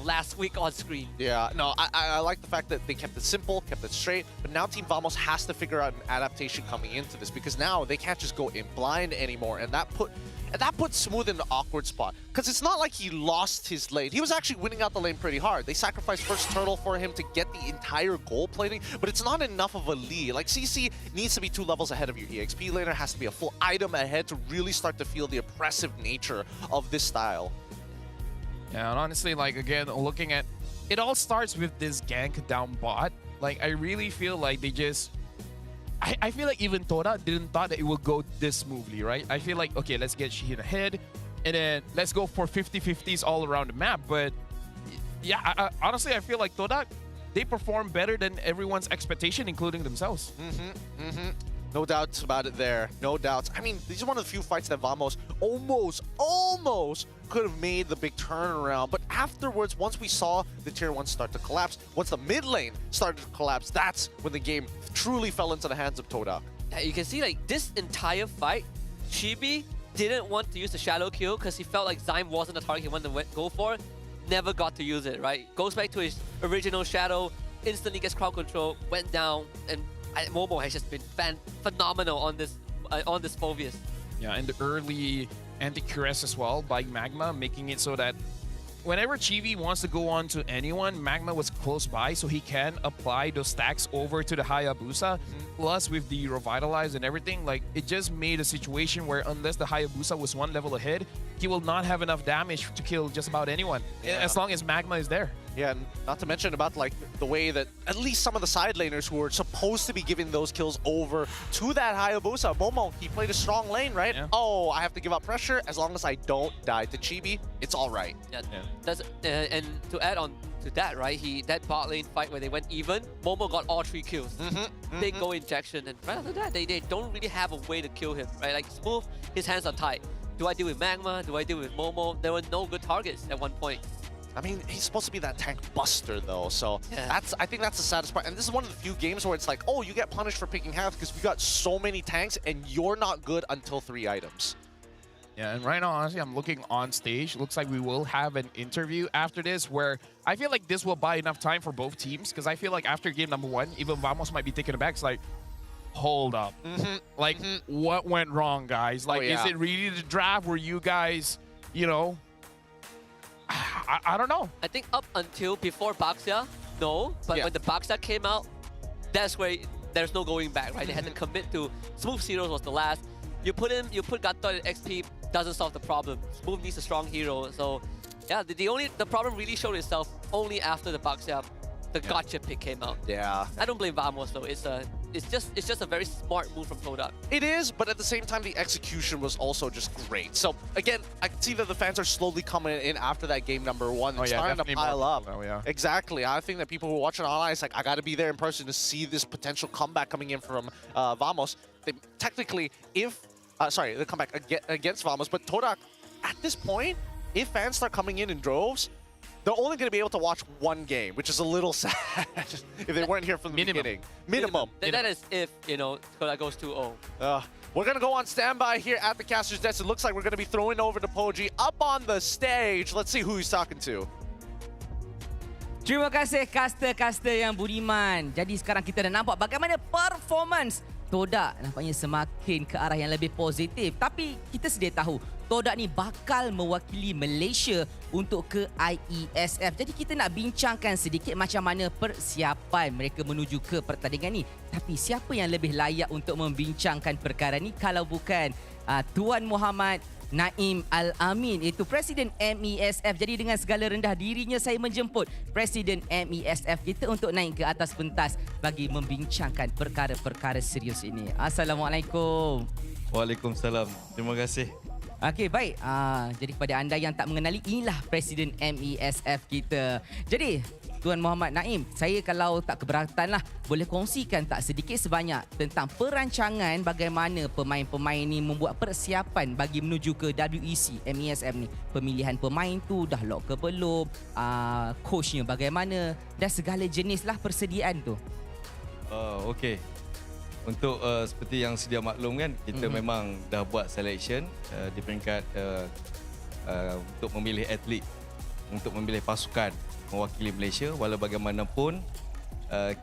last week on screen. Yeah, no, I like the fact that they kept it simple, kept it straight, but now Team Vamos has to figure out an adaptation coming into this because now they can't just go in blind anymore, and that puts Smooth in an awkward spot because it's not like he lost his lane. He was actually winning out the lane pretty hard. They sacrificed first turtle for him to get the entire gold plating, but it's not enough of a lead. Like CC needs to be 2 levels ahead of your EXP laner, has to be a full item ahead to really start to feel the oppressive nature of this style. Yeah, and honestly, like again, looking at it all starts with this gank down bot. Like I really feel like they just I feel like even Todak didn't thought that it would go this smoothly, right? I feel like, okay, let's get Sheehan ahead, and then let's go for 50-50s all around the map. But yeah, honestly, I feel like Todak, they perform better than everyone's expectation, including themselves. No doubts about it there. No doubts. I mean, these are one of the few fights that Vamos almost could have made the big turnaround. But afterwards, once we saw the tier 1 start to collapse, once the mid lane started to collapse, that's when the game truly fell into the hands of Todak. Yeah, you can see like this entire fight, Chibi didn't want to use the shadow kill because he felt like Zyme wasn't the target he wanted to go for. Never got to use it, right? Goes back to his original shadow, instantly gets crowd control, went down, and Momo has just been phenomenal on this Phoveus. Yeah, and the early anti-QS as well by Magma, making it so that whenever Chibi wants to go on to anyone, Magma was close by, so he can apply those stacks over to the Hayabusa. Plus, with the Revitalize and everything, like it just made a situation where unless the Hayabusa was 1 level ahead, he will not have enough damage to kill just about anyone, as long as Magma is there. Yeah, and not to mention about like the way that at least some of the side laners who were supposed to be giving those kills over to that Hayabusa. Momo, he played a strong lane, right? Yeah. Oh, I have to give up pressure. As long as I don't die to Chibi, it's all right. Yeah. That's, and to add on to that, right? That bot lane fight where they went even, Momo got all 3 kills. Big go injection, and right after that, they don't really have a way to kill him, right? Like Smooth, his hands are tied. Do I deal with Magma? Do I deal with Momo? There were no good targets at one point. I mean, he's supposed to be that tank buster, though, so I think that's the saddest part. And this is one of the few games where it's like, oh, you get punished for picking half because we got so many tanks, and you're not good until 3 items. Yeah, and right now, honestly, I'm looking on stage. Looks like we will have an interview after this where I feel like this will buy enough time for both teams because I feel like after game number 1, even Vamos might be taken aback. It's like, hold up. Like, what went wrong, guys? Like, is it really the draft where you guys, you know, I don't know. I think up until before Baxia, no. But when the Baxia came out, that's where there's no going back, right? They had to commit to Smooth Zeros was the last. You put Gato at XP, doesn't solve the problem. Smooth needs a strong hero. So yeah, the problem really showed itself only after the Baxia, the gotcha pick came out. Yeah. I don't blame Vamos though. It's just a very smart move from Todak. It is, but at the same time, the execution was also just great. So again, I can see that the fans are slowly coming in after that game number 1. It's starting to pile up. Exactly. I think that people who are watching online, it's like, I got to be there in person to see this potential comeback coming in from Vamos. Technically, the comeback against Vamos, but Todak, at this point, if fans start coming in droves, they're only going to be able to watch 1 game, which is a little sad if they weren't here from the beginning. Minimum. That is if, you know, Todak goes 2-0. We're going to go on standby here at the caster's desk. It looks like we're going to be throwing over to Poji up on the stage. Let's see who he's talking to. Terima kasih caster-caster yang budiman. Jadi sekarang kita dah nampak bagaimana performance Todak nampaknya semakin ke arah yang lebih positif. Tapi kita sedia tahu Todak ni bakal mewakili Malaysia untuk ke IESF. Jadi kita nak bincangkan sedikit macam mana persiapan mereka menuju ke pertandingan ni. Tapi siapa yang lebih layak untuk membincangkan perkara ni kalau bukan Tuan Muhammad Naim Al-Amin, iaitu Presiden MESF. Jadi dengan segala rendah dirinya saya menjemput Presiden MESF kita untuk naik ke atas pentas bagi membincangkan perkara-perkara serius ini. Assalamualaikum. Waalaikumsalam. Terima kasih. Okey, baik. Jadi kepada anda yang tak mengenali, inilah Presiden MESF kita. Jadi, Tuan Muhammad Naim, saya kalau tak keberatan lah, boleh kongsikan tak sedikit sebanyak tentang perancangan bagaimana pemain-pemain ni membuat persiapan bagi menuju ke WEC MESF ni. Pemilihan pemain tu dah lock ke belum, coachnya bagaimana dan segala jenis lah persediaan tu. Okey. Untuk seperti yang sedia maklum kan, kita memang dah buat selection di peringkat untuk memilih atlet, untuk memilih pasukan mewakili Malaysia. Walau bagaimanapun,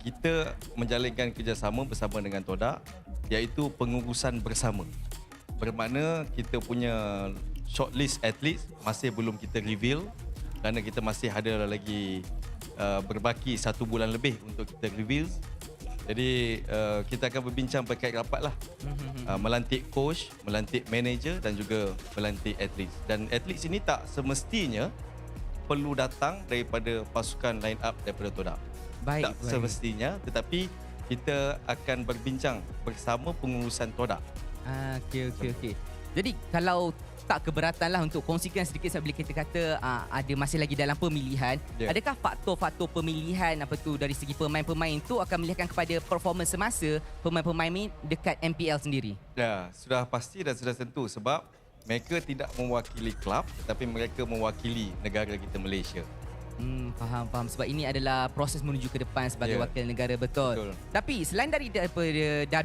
kita menjalinkan kerjasama bersama dengan Todak, iaitu pengurusan bersama. Bermakna kita punya shortlist atlet masih belum kita reveal kerana kita masih ada lagi berbaki 1 bulan lebih untuk kita reveal. Jadi kita akan berbincang berkait rapat lah, melantik coach, melantik manager dan juga melantik atlet. Dan atlet sini tak semestinya perlu datang daripada pasukan line up daripada Todak. Tak semestinya, tetapi kita akan berbincang bersama pengurusan Todak. Okey. Jadi kalau tak keberatan lah untuk kongsikan sedikit bila kita kata ada masih lagi dalam pemilihan, adakah faktor-faktor pemilihan dari segi pemain-pemain tu akan melihatkan kepada performance semasa pemain-pemain ni dekat MPL sendiri? Ya, sudah pasti dan sudah tentu sebab mereka tidak mewakili klub tetapi mereka mewakili negara kita Malaysia. Faham. Sebab ini adalah proses menuju ke depan sebagai wakil negara, betul. Tapi selain daripada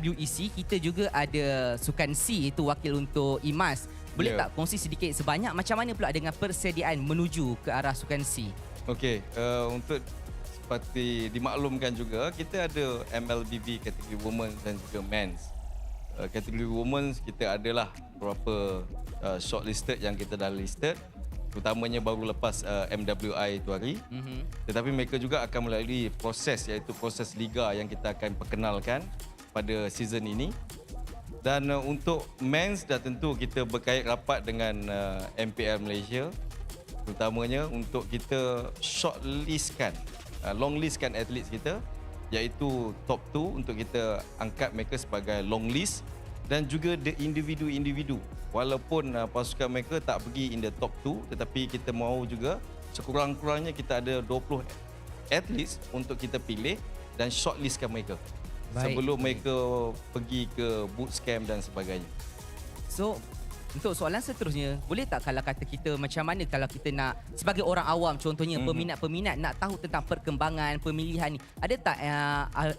WEC, kita juga ada Sukan C, itu wakil untuk IMAS. Boleh tak kongsi sedikit sebanyak macam mana pula dengan persediaan menuju ke arah Sukan C? Okey, untuk seperti dimaklumkan juga, kita ada MLBB kategori women dan juga men's. Kategori women kita adalah beberapa shortlisted yang kita dah listed, terutamanya baru lepas MWI itu hari. Tetapi mereka juga akan melalui proses, iaitu proses liga yang kita akan perkenalkan pada season ini. Dan untuk men's dah tentu kita berkait rapat dengan MPL Malaysia, terutamanya untuk kita shortlistkan, longlistkan atlet kita, iaitu top 2 untuk kita angkat mereka sebagai long list, dan juga the individu-individu. Walaupun pasukan mereka tak pergi in the top 2, tetapi kita mahu juga sekurang-kurangnya kita ada 20 atlet untuk kita pilih dan shortlistkan mereka. Sebelum mereka pergi ke boot camp dan sebagainya. So, untuk soalan seterusnya, boleh tak kalau kata kita macam mana kalau kita nak, sebagai orang awam contohnya, peminat-peminat nak tahu tentang perkembangan pemilihan ni, ada tak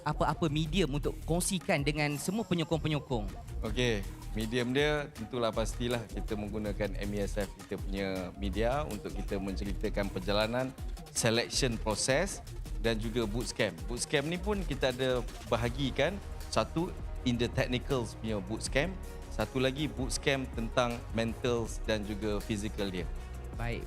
apa-apa medium untuk kongsikan dengan semua penyokong-penyokong? Okey, medium dia tentulah pastilah kita menggunakan MESF, kita punya media, untuk kita menceritakan perjalanan selection proses dan juga boot camp. Boot camp ni pun kita ada bahagikan, satu in the technicals punya boot camp, satu lagi boot camp tentang mentals dan juga physical dia. Baik.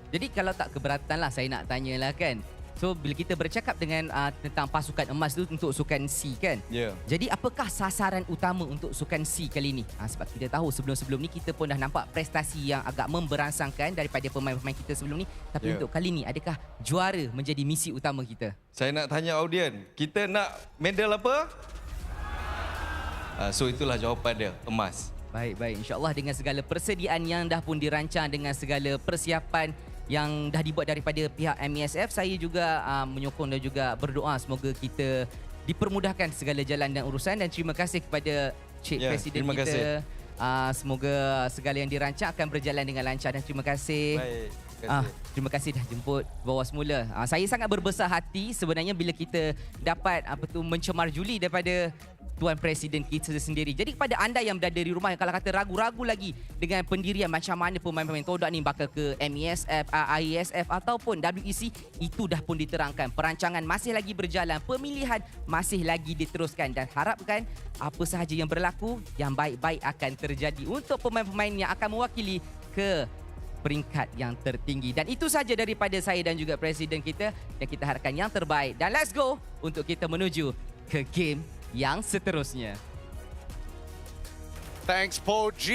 Jadi kalau tak keberatan lah, saya nak tanyalah kan. So bila kita bercakap dengan tentang pasukan emas tu untuk Sukan C kan. Jadi apakah sasaran utama untuk Sukan C kali ni? Sebab kita tahu sebelum-sebelum ni kita pun dah nampak prestasi yang agak memberangsangkan daripada pemain-pemain kita sebelum ni. Tapi untuk kali ni, adakah juara menjadi misi utama kita? Saya nak tanya audien, kita nak medal apa? So itulah jawapan dia, emas. Baik. InsyaAllah dengan segala persediaan yang dah pun dirancang, dengan segala persiapan yang dah dibuat daripada pihak MESF, saya juga menyokong dan juga berdoa semoga kita dipermudahkan segala jalan dan urusan. Dan terima kasih kepada Cik Presiden kita. Semoga segala yang dirancang akan berjalan dengan lancar, dan terima kasih. Terima kasih dah jemput bawah semula. Saya sangat berbesar hati sebenarnya bila kita dapat mencemar juli daripada Tuan Presiden kita sendiri. Jadi kepada anda yang berada di rumah yang kalau kata ragu-ragu lagi dengan pendirian macam mana pemain-pemain Todak ni bakal ke MESF, AESF ataupun WEC, itu dah pun diterangkan. Perancangan masih lagi berjalan, pemilihan masih lagi diteruskan, dan harapkan apa sahaja yang berlaku, yang baik-baik akan terjadi untuk pemain-pemain yang akan mewakili ke peringkat yang tertinggi. Dan itu saja daripada saya dan juga Presiden kita, dan kita harapkan yang terbaik. Dan let's go untuk kita menuju ke game yang seterusnya. Thanks, Po G.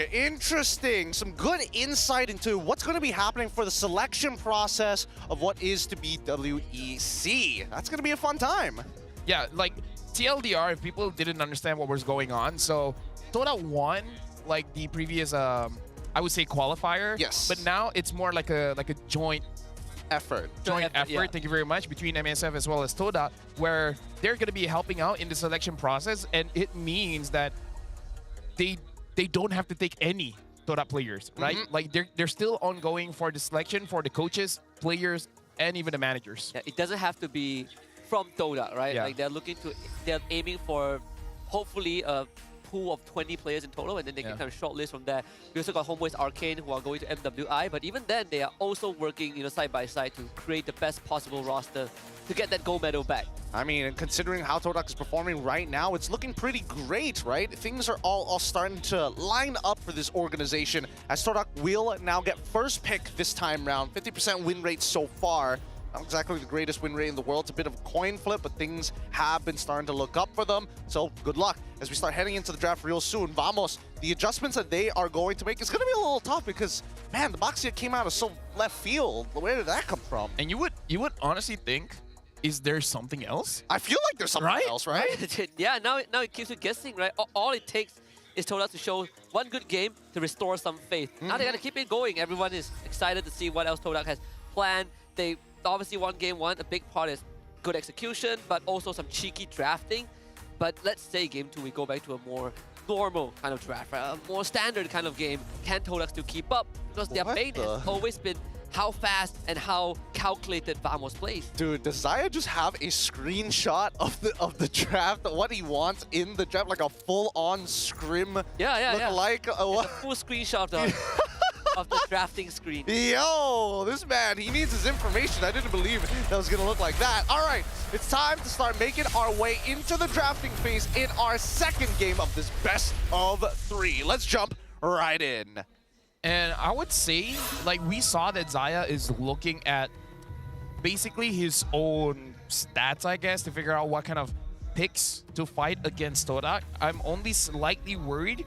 Interesting. Some good insight into what's going to be happening for the selection process of what is to be WEC. That's going to be a fun time. Yeah, like TLDR, if people didn't understand what was going on, so Todak won like the previous, I would say qualifier. Yes. But now it's more like a joint effort. Joint effort. Thank you very much, between MSF as well as Todak, where they're going to be helping out in the selection process, and it means that they don't have to take any Todak players, right? Like they're still ongoing for the selection for the coaches, players, and even the managers. Yeah, it doesn't have to be from Todak, right? Yeah. Like they're aiming for hopefully a pool of 20 players in total, and then they can kind of shortlist from there. We also got Homeboys Arcane who are going to MWI, but even then they are also working, you know, side by side to create the best possible roster to get that gold medal back. I mean, and considering how Todak is performing right now, it's looking pretty great, right? Things are all starting to line up for this organization, as Todak will now get first pick this time round. 50% win rate so far. Not exactly the greatest win rate in the world. It's a bit of a coin flip, but things have been starting to look up for them. So good luck as we start heading into the draft real soon. Vamos, the adjustments that they are going to make is going to be a little tough because, man, the Boxia came out of so left field. Where did that come from? And you would honestly think, is there something else? I feel like there's something else, right? Yeah, now it keeps you guessing, right? All it takes is Todak to show one good game to restore some faith. Now they got to keep it going. Everyone is excited to see what else Todak has planned. They obviously won game one. A big part is good execution, but also some cheeky drafting. But let's say game two, we go back to a more normal kind of draft, right? A more standard kind of game. Can Todak still keep up? Because their bait has always been how fast and how calculated Vamos plays. Dude, does Zaya just have a screenshot of the draft, what he wants in the draft, like a full-on scrim look-alike? A full screenshot of the drafting screen. Yo, this man, he needs his information. I didn't believe that was gonna look like that. All right, it's time to start making our way into the drafting phase in our second game of this best of three. Let's jump right in. And I would say, like, we saw that Zaya is looking at basically his own stats, I guess, to figure out what kind of picks to fight against Todak. I'm only slightly worried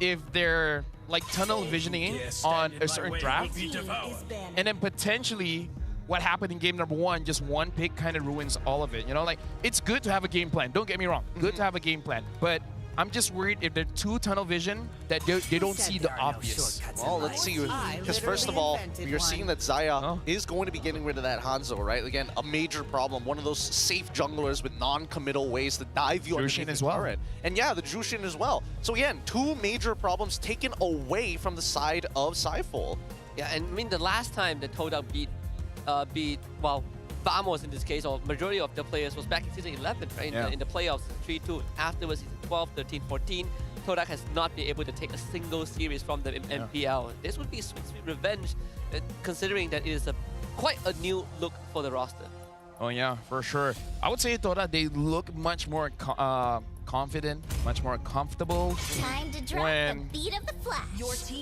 if they're like tunnel visioning on a certain draft, and then potentially what happened in game number one, just one pick kind of ruins all of it. You know, like, it's good to have a game plan. Don't get me wrong, good to have a game plan, but I'm just worried if they're too tunnel vision that they don't see the obvious. Well, let's see. Because first of all, you're seeing that Zaya is going to be getting rid of that Hanzo, right? Again, a major problem. One of those safe junglers with non-committal ways to dive you underneath as the well. turret. And yeah, the Jushin as well. So again, two major problems taken away from the side of Saiful. Yeah, and I mean, the last time that Todak beat Vamos in this case, or majority of the players, was back in season 11, right? In the playoffs, 3-2. Afterwards, season 12, 13, 14, Todak has not been able to take a single series from the MPL. This would be sweet revenge, considering that it is quite a new look for the roster. Oh yeah, for sure. I would say Todak, they look much more confident, much more comfortable Time to drop the beat of the flash.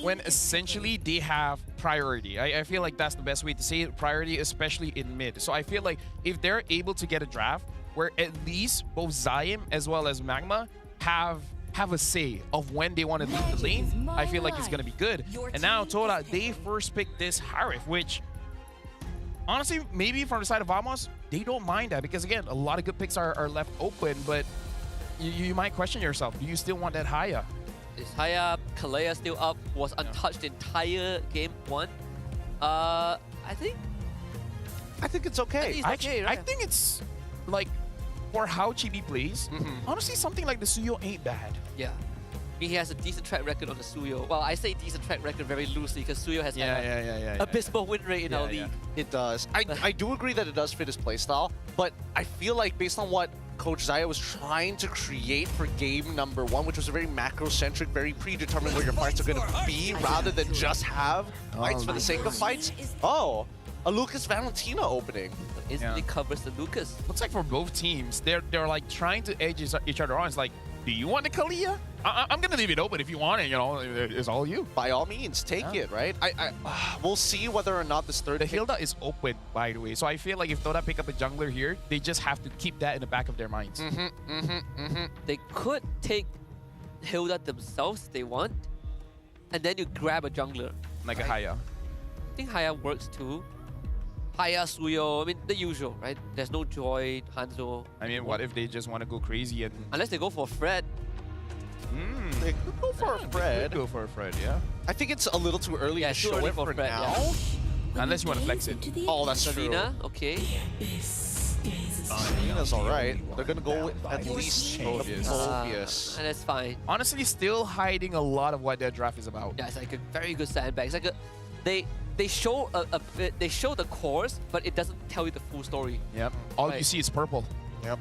when essentially they have priority. I feel like that's the best way to say it, priority, especially in mid. So I feel like if they're able to get a draft where at least both Zaim as well as Magma have a say of when they want to leave the lane, I feel like it's going to be good. And now Todak, they first picked this Harif, which honestly, maybe from the side of Vamos, they don't mind that, because again, a lot of good picks are left open, but you might question yourself, do you still want that Haya? Is Haya, Kalea still up, was untouched the entire game one? I think it's okay. I think it's like, for how Chibi plays, honestly, something like the Suyo ain't bad. Yeah. He has a decent track record on the Suyo. Well, I say decent track record very loosely because Suyo has abysmal win rate in our league. It does. I do agree that it does fit his playstyle, but I feel like based on what Coach Zaya was trying to create for game number one, which was a very macro-centric, very predetermined where your fights are going to be, rather than just have fights for the sake of fights. Oh, a Lucas Valentina opening. Instantly covers the Lucas. Looks like for both teams, they're like trying to edge each other on. It's like, do you want the Kalia? I'm gonna leave it open if you want it. You know, it's all you. By all means, take it. Right? We'll see whether or not this third. The Hilda is open, by the way. So I feel like if Todak pick up a jungler here, they just have to keep that in the back of their minds. They could take Hilda themselves if they want, and then you grab a jungler. Like a Haya. I think Haya works too. Haya, Suyo, I mean, the usual, right? There's no Joy, Hanzo. I mean, what if they just want to go crazy and... Unless they go for Fred. They could go for a Fred. Go for a Fred, yeah. I think it's a little too early to show it for Fred, now. Yeah. Unless you want to flex it. Oh, that's true. Selena, okay. Selena's alright. They're gonna go with at least Phobius. And that's fine. Honestly, still hiding a lot of what their draft is about. Yeah, it's like a very good sandbag. It's like they show a bit, they show the cores, but it doesn't tell you the full story. Yep. All you see is purple. Yep.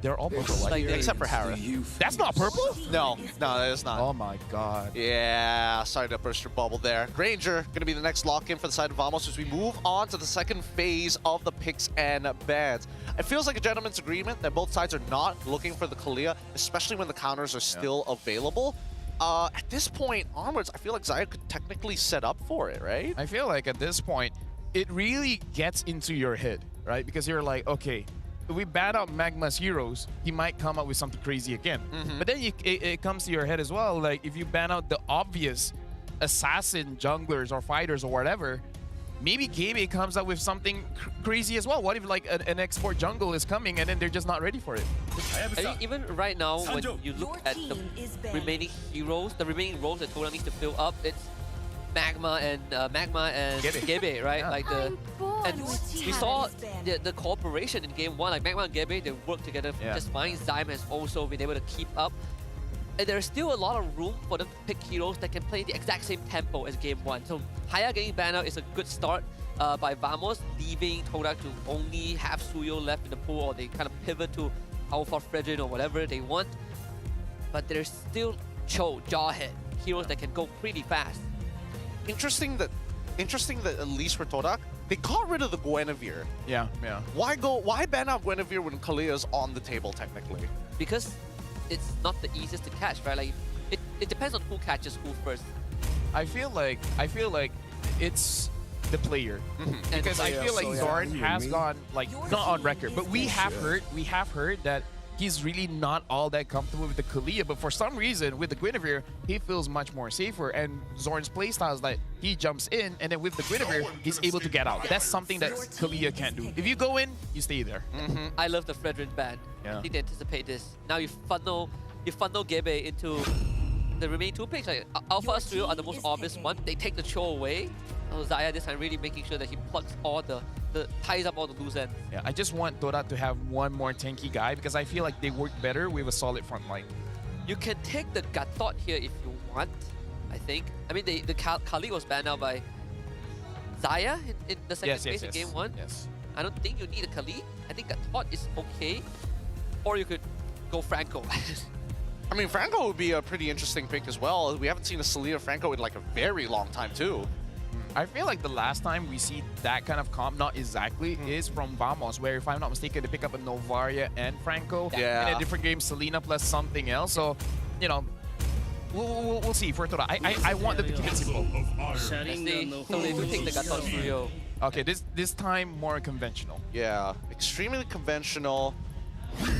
They're all purple. Like except for Harith. That's not purple? No, that is not. Oh my god. Yeah, sorry to burst your bubble there. Granger gonna be the next lock-in for the side of Vamos as we move on to the second phase of the picks and bans. It feels like a gentleman's agreement that both sides are not looking for the Kalia, especially when the counters are still available. At this point onwards, I feel like Xayah could technically set up for it, right? I feel like at this point, it really gets into your head, right? Because you're like, okay, if we ban out Magma's heroes, he might come up with something crazy again. But then it comes to your head as well, like if you ban out the obvious assassin junglers or fighters or whatever, maybe Gabe comes up with something crazy as well. What if like an export jungle is coming and then they're just not ready for it? I mean, even right now, when you look at the remaining heroes, the remaining roles that Todak needs to fill up, it's Magma and Gebe, right? Yeah. Like and we saw the cooperation in game 1. Like Magma and Gebe, they work together just fine. Zyme has also been able to keep up. And there's still a lot of room for them to pick heroes that can play the exact same tempo as game 1. So Haya getting banned out is a good start by Vamos, leaving Todak to only have Suyo left in the pool, or they kind of pivot to Alpha Fredrin or whatever they want. But there's still Cho, Jawhead, heroes that can go pretty fast. Interesting that at least for Todak, they got rid of the Guinevere. Yeah. Why ban out Guinevere when Kalia's on the table technically? Because it's not the easiest to catch, right? Like it depends on who catches who first. I feel like it's the player. Because I feel like Zorn has gone like not on record, but we have heard that he's really not all that comfortable with the Kalia, but for some reason with the Guinevere, he feels much more safer, and Zorn's playstyle is like he jumps in and then with the Guinevere, he's able to get out. That's something that Kalia can't do. If you go in, you stay there. I love the Fredrin ban. Yeah. I didn't anticipate this. Now you funnel Gebe into the remaining 2 picks. Like Alpha Astrio are the most obvious one. They take the Cho away. Xayah this time really making sure that he plugs all ties up all the loose ends. Yeah, I just want Todak to have one more tanky guy because I feel like they work better with a solid front line. You can take the Gatot here if you want, I think. I mean, the Kali was banned out by Xayah in the second phase in game 1. Yes. I don't think you need a Kali. I think Gatot is okay. Or you could go Franco. I mean, Franco would be a pretty interesting pick as well. We haven't seen a Celia Franco in like a very long time too. I feel like the last time we see that kind of comp, not exactly, is from Vamos, where if I'm not mistaken, they pick up a Novaria and Franco. Yeah. In a different game, Selena plus something else. So, you know, we'll see for Todak. I want them to keep it simple. So they do take the Gatot Studio. Okay, this time more conventional. Yeah, extremely conventional.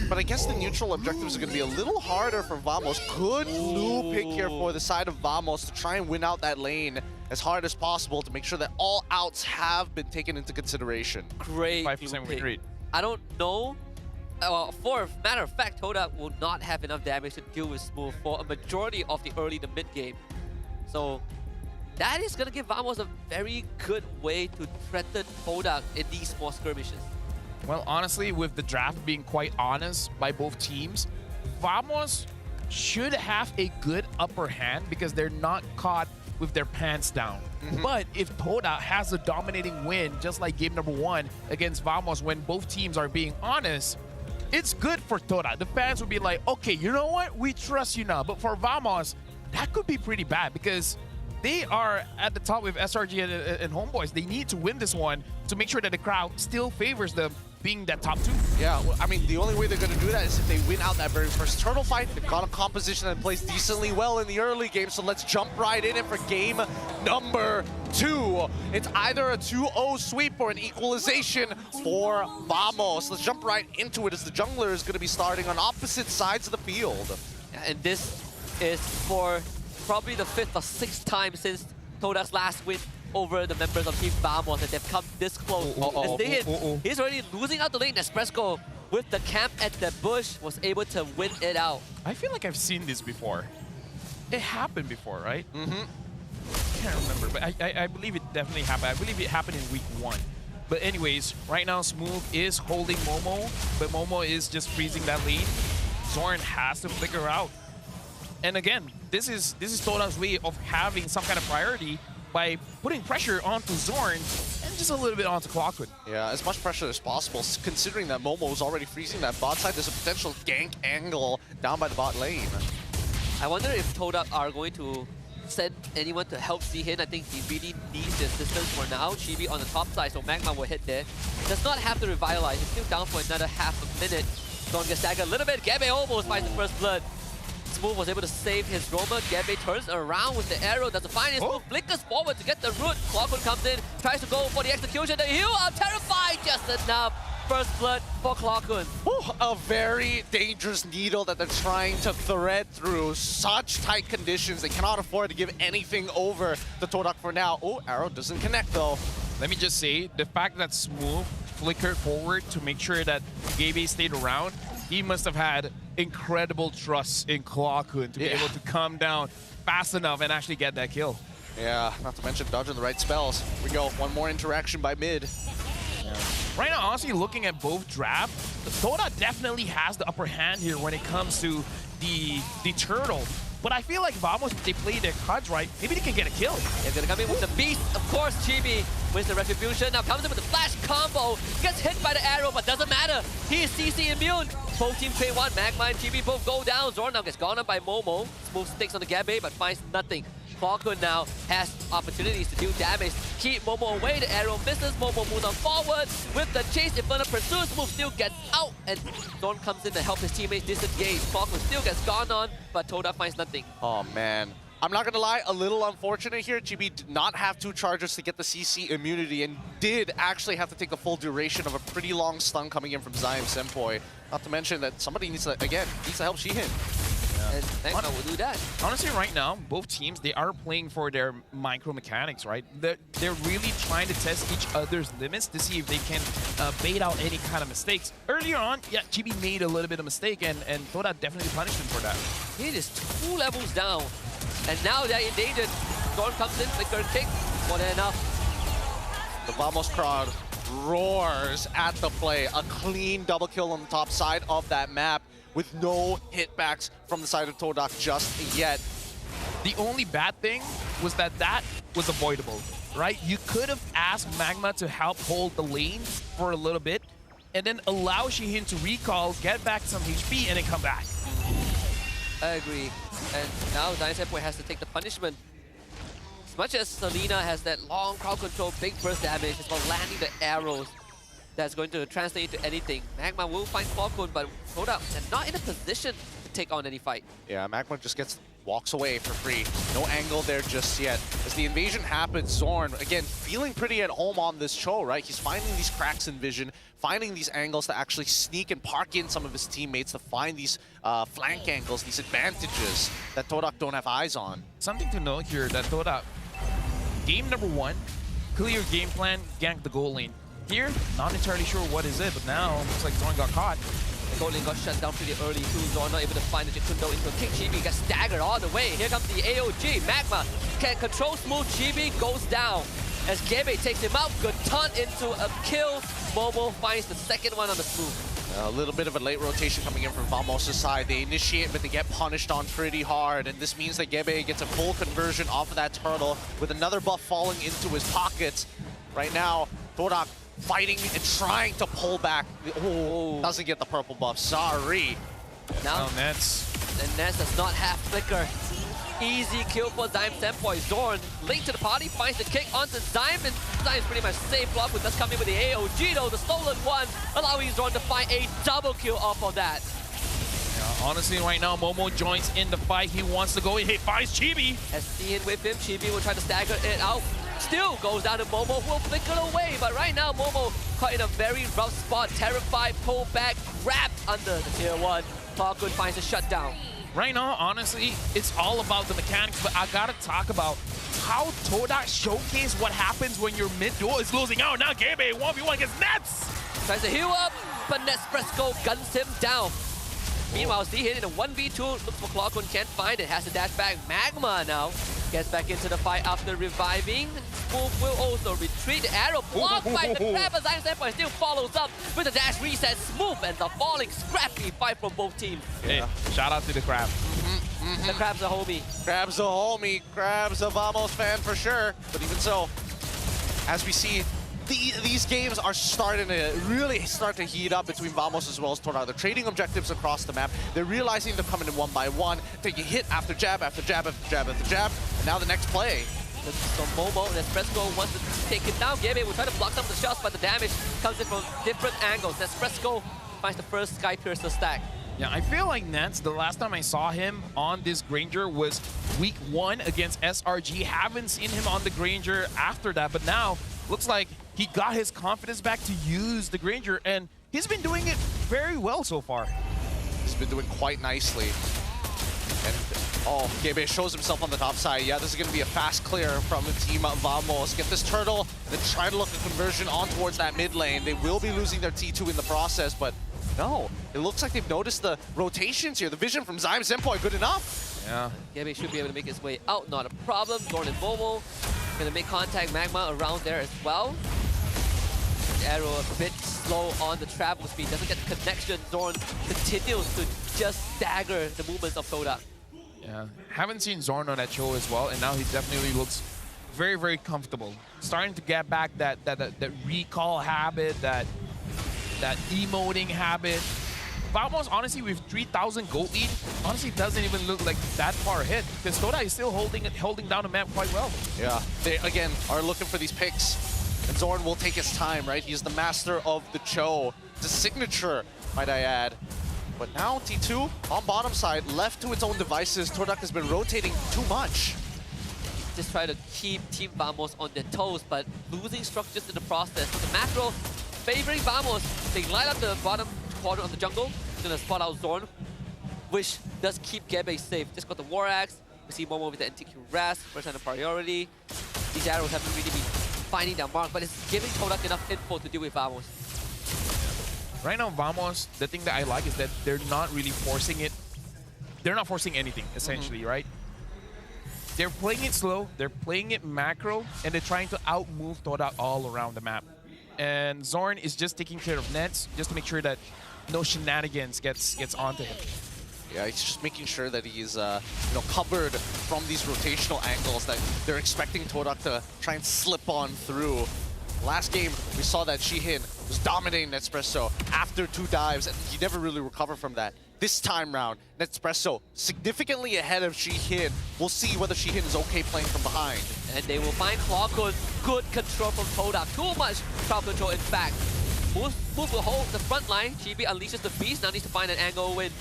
But I guess the neutral objectives are going to be a little harder for Vamos. Good blue pick here for the side of Vamos to try and win out that lane as hard as possible to make sure that all outs have been taken into consideration. Great 5% win rate. I don't know. For a matter of fact, Todak will not have enough damage to deal with Smooth for a majority of the early to mid game. So that is going to give Vamos a very good way to threaten Todak in these small skirmishes. Well, honestly, with the draft being quite honest by both teams, Vamos should have a good upper hand because they're not caught with their pants down. But if Todak has a dominating win, just like game number 1 against Vamos when both teams are being honest, it's good for Todak. The fans will be like, okay, you know what? We trust you now. But for Vamos, that could be pretty bad because they are at the top with SRG and Homeboys. They need to win this one to make sure that the crowd still favors them being that top 2. Yeah, well, I mean, the only way they're going to do that is if they win out that very first turtle fight. They've got a composition that plays decently well in the early game, so let's jump right in it for game number 2. It's either a 2-0 sweep or an equalization for Vamos. Let's jump right into it as the jungler is going to be starting on opposite sides of the field. And this is for probably the 5th or 6th time since Todak's last win over the members of Team Vamos, and they've come this close. He's already losing out the lane. Espresso with the camp at the bush was able to win it out. I feel like I've seen this before. it happened before, right? I can't remember, but I believe it definitely happened. I believe it happened in week 1. But anyways, right now Smooth is holding Momo, but Momo is just freezing that lead. Zorn has to flicker out. And again, this is Todak's way of having some kind of priority by putting pressure onto Zorn and just a little bit onto Clockwood. Yeah, as much pressure as possible, considering that Momo is already freezing that bot side. There's a potential gank angle down by the bot lane. I wonder if Todak are going to send anyone to help Zihin. I think he really needs the assistance for now. Chibi on the top side, so Magma will hit there. Does not have to revitalize. He's still down for another half a minute. Zorn gets staggered a little bit. Gebe almost finds the first blood. Smooth was able to save his roamer. Gebe turns around with the AERO. Doesn't find his move. Flickers forward to get the root. Clockwood comes in, tries to go for the execution. The heal are terrified just enough. First blood for Clockwood. A very dangerous needle that they're trying to thread through. Such tight conditions. They cannot afford to give anything over to Todak for now. Oh, AERO doesn't connect though. Let me just say, the fact that Smooth flickered forward to make sure that Gebe stayed around, he must have had incredible trust in Clockwood to be able to come down fast enough and actually get that kill. Yeah, not to mention dodging the right spells. Here we go, one more interaction by mid. Right now, honestly, looking at both draft, Todak definitely has the upper hand here when it comes to the turtle. But I feel like Vamos, if they play their cards right, maybe they can get a kill. They're gonna come in with the beast. Of course, Chibi wins the retribution. Now comes in with the flash combo. Gets hit by the AERO, but doesn't matter. He is CC immune. Both teams trade one. Magma and Chibi both go down. Zorn now gets gone up by Momo. Smooth sticks on the Gabe, but finds nothing. Clockwood now has opportunities to do damage. Keep Momo away. The AERO misses. Momo moves on forward with the chase. Inferno pursues. Smooth still gets out, and Zorn comes in to help his teammates disengage. Clockwood still gets gone on, but Todak finds nothing. Oh man. I'm not gonna lie, a little unfortunate here. GB did not have 2 charges to get the CC immunity and did actually have to take the full duration of a pretty long stun coming in from Zion Senpoi. Not to mention that somebody needs to, again, help Shihin. And Magma will do that. Honestly, right now, both teams, they are playing for their micro mechanics, right? They're really trying to test each other's limits to see if they can bait out any kind of mistakes. Earlier on, yeah, GB made a little bit of mistake, and Todak definitely punished him for that. He is 2 levels down. And now they're in danger. Zorn comes in, flicker kick. More than enough. The Vamos crowd roars at the play. A clean double kill on the top side of that map with no hitbacks from the side of Todak just yet. The only bad thing was that was avoidable, right? You could have asked Magma to help hold the lane for a little bit and then allow Shihin to recall, get back some HP, and then come back. I agree. And now Zion Senpoi has to take the punishment. As much as Selena has that long crowd control, big burst damage, it's about landing the arrows that's going to translate into anything. Magma will find Clockwood, but Todak, they're not in a position to take on any fight. Yeah, Magma just walks away for free. No angle there just yet. As the invasion happens, Zorn, again, feeling pretty at home on this show, right? He's finding these cracks in vision, finding these angles to actually sneak and park in some of his teammates to find these flank angles, these advantages that Todak don't have eyes on. Something to note here that Todak, game number 1, clear game plan, gank the goal lane. Here, not entirely sure what is it, but now looks like Zorn got caught. The goal lane got shut down pretty early too. Zorn not able to find the Jikundo into a kick. Chibi gets staggered all the way. Here comes the AOG. Magma can control Smooth. Chibi goes down as Gebe takes him out. Good turn into a kill. Momo finds the second one on the Smooth. A little bit of a late rotation coming in from Vamos' side. They initiate, but they get punished on pretty hard. And this means that Gebe gets a full conversion off of that turtle with another buff falling into his pockets. Right now, Todak fighting and trying to pull back. Oh, doesn't get the purple buff. Sorry. Now Nets. And Nets does not have flicker. Easy kill for Zion Senpoi. Zorn, late to the party, finds the kick onto Zion, and Zion's pretty much safe. Clockwood does come in with the AOG though, the stolen one, allowing Zorn to find a double kill off of that. Yeah, honestly, right now, Momo joins in the fight. He wants to go in. He finds Chibi. As Ian with him, Chibi will try to stagger it out. Still goes down to Momo, who will flicker away. But right now, Momo caught in a very rough spot. Terrified, pull back, grabbed under the tier 1. Clockwood finds a shutdown. Right now, honestly, it's all about the mechanics, but I gotta talk about how Todak showcase what happens when your mid duel is losing out. Now Gebe 1v1 against Nets! Tries to heal up, but Nespresso guns him down. Meanwhile, Z-Hit in a 1v2, looks for Clockun, can't find it, has to dash back. Magma now gets back into the fight after reviving. Smooth will also retreat. The arrow blocked by the Crab, as Zion Senpai still follows up with a dash reset. Smooth ends up falling. Scrappy fight from both teams. Hey, shout out to the Crab. The Crab's a homie. Crab's a homie. Crab's a Vamos fan for sure. But even so, as we see, these games are starting to really start to heat up between Vamos as well as Todak. They're trading objectives across the map. They're realizing they're coming in one by one, taking hit after jab after jab after jab after jab. And now the next play. So Momo, Nespresso wants to take it down. Gebe will try to block some of the shots, but the damage comes in from different angles. Nespresso finds the first Sky Piercer stack. Yeah, I feel like Nets, the last time I saw him on this Granger was week 1 against SRG. Haven't seen him on the Granger after that, but now looks like he got his confidence back to use the Granger, and he's been doing it very well so far. He's been doing quite nicely. And, oh, Gebe shows himself on the top side. Yeah, this is going to be a fast clear from the team Vamos. Get this turtle, and then try to look at conversion on towards that mid lane. They will be losing their T2 in the process, but no, it looks like they've noticed the rotations here. The vision from Zion Senpai, good enough. Yeah. Gebe should be able to make his way out, not a problem. Zorn and Momo gonna make contact. Magma around there as well. Arrow a bit slow on the travel speed, doesn't get the connection. Zorn continues to just stagger the movements of Todak. Yeah, haven't seen Zorn on that show as well, and now he definitely looks very, very comfortable. Starting to get back that recall habit, that emoting habit. Vamos, honestly, with 3,000 gold lead, honestly doesn't even look like that far ahead, because Todak is still holding down the map quite well. Yeah, they, again, are looking for these picks. And Zorn will take his time, right? He's the master of the Cho. It's a signature, might I add. But now T2 on bottom side, left to its own devices. Todak has been rotating too much. Just try to keep Team Vamos on their toes, but losing structures in the process. So the macro favoring Vamos. They light up the bottom quadrant of the jungle. Gonna spot out Zorn, which does keep Gebe safe. Just got the War Axe. We see Momo with the NTQ Ras, first hand priority. These arrows haven't really been finding their mark, but it's giving Todak enough info to deal with Vamos. Right now, Vamos, the thing that I like is that they're not really forcing it. They're not forcing anything, essentially, right? They're playing it slow, they're playing it macro, and they're trying to outmove Todak all around the map. And Zorn is just taking care of nets, just to make sure that no shenanigans gets onto him. Yeah, he's just making sure that he's covered from these rotational angles that they're expecting Todak to try and slip on through. Last game, we saw that Shihin was dominating Nespresso after 2 dives, and he never really recovered from that. This time round, Nespresso significantly ahead of Shihin. We'll see whether Shihin is okay playing from behind. And they will find Clockun. Good control from Todak. Too much crowd control, in fact. Move will hold the front line. Chibi unleashes the beast. Now needs to find an angle win.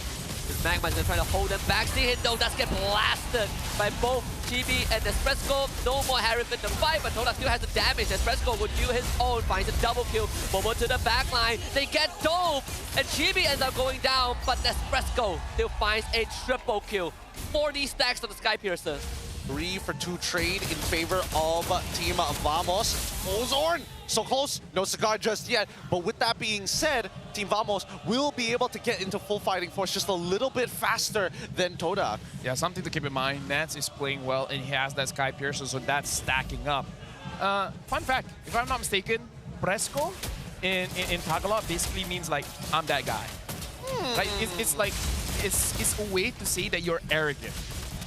Magma is going to try to hold them back. See hit though, that's get blasted by both Chibi and Nespresso. No more Harif in the fight, but Todak still has the damage. Nespresso would do his own, finds a double kill. Momo to the back line. They get dove, and Chibi ends up going down, but Nespresso still finds a triple kill. 40 stacks on the Sky Piercer. 3 for 2 trade in favor of Team Vamos. Oh, Zorn! So close, no cigar just yet. But with that being said, Team Vamos will be able to get into full fighting force just a little bit faster than Todak. Yeah, something to keep in mind, Nats is playing well and he has that Sky Piercer, so that's stacking up. Fun fact, if I'm not mistaken, Fresco in Tagalog basically means like, I'm that guy. Like, it's a way to say that you're arrogant.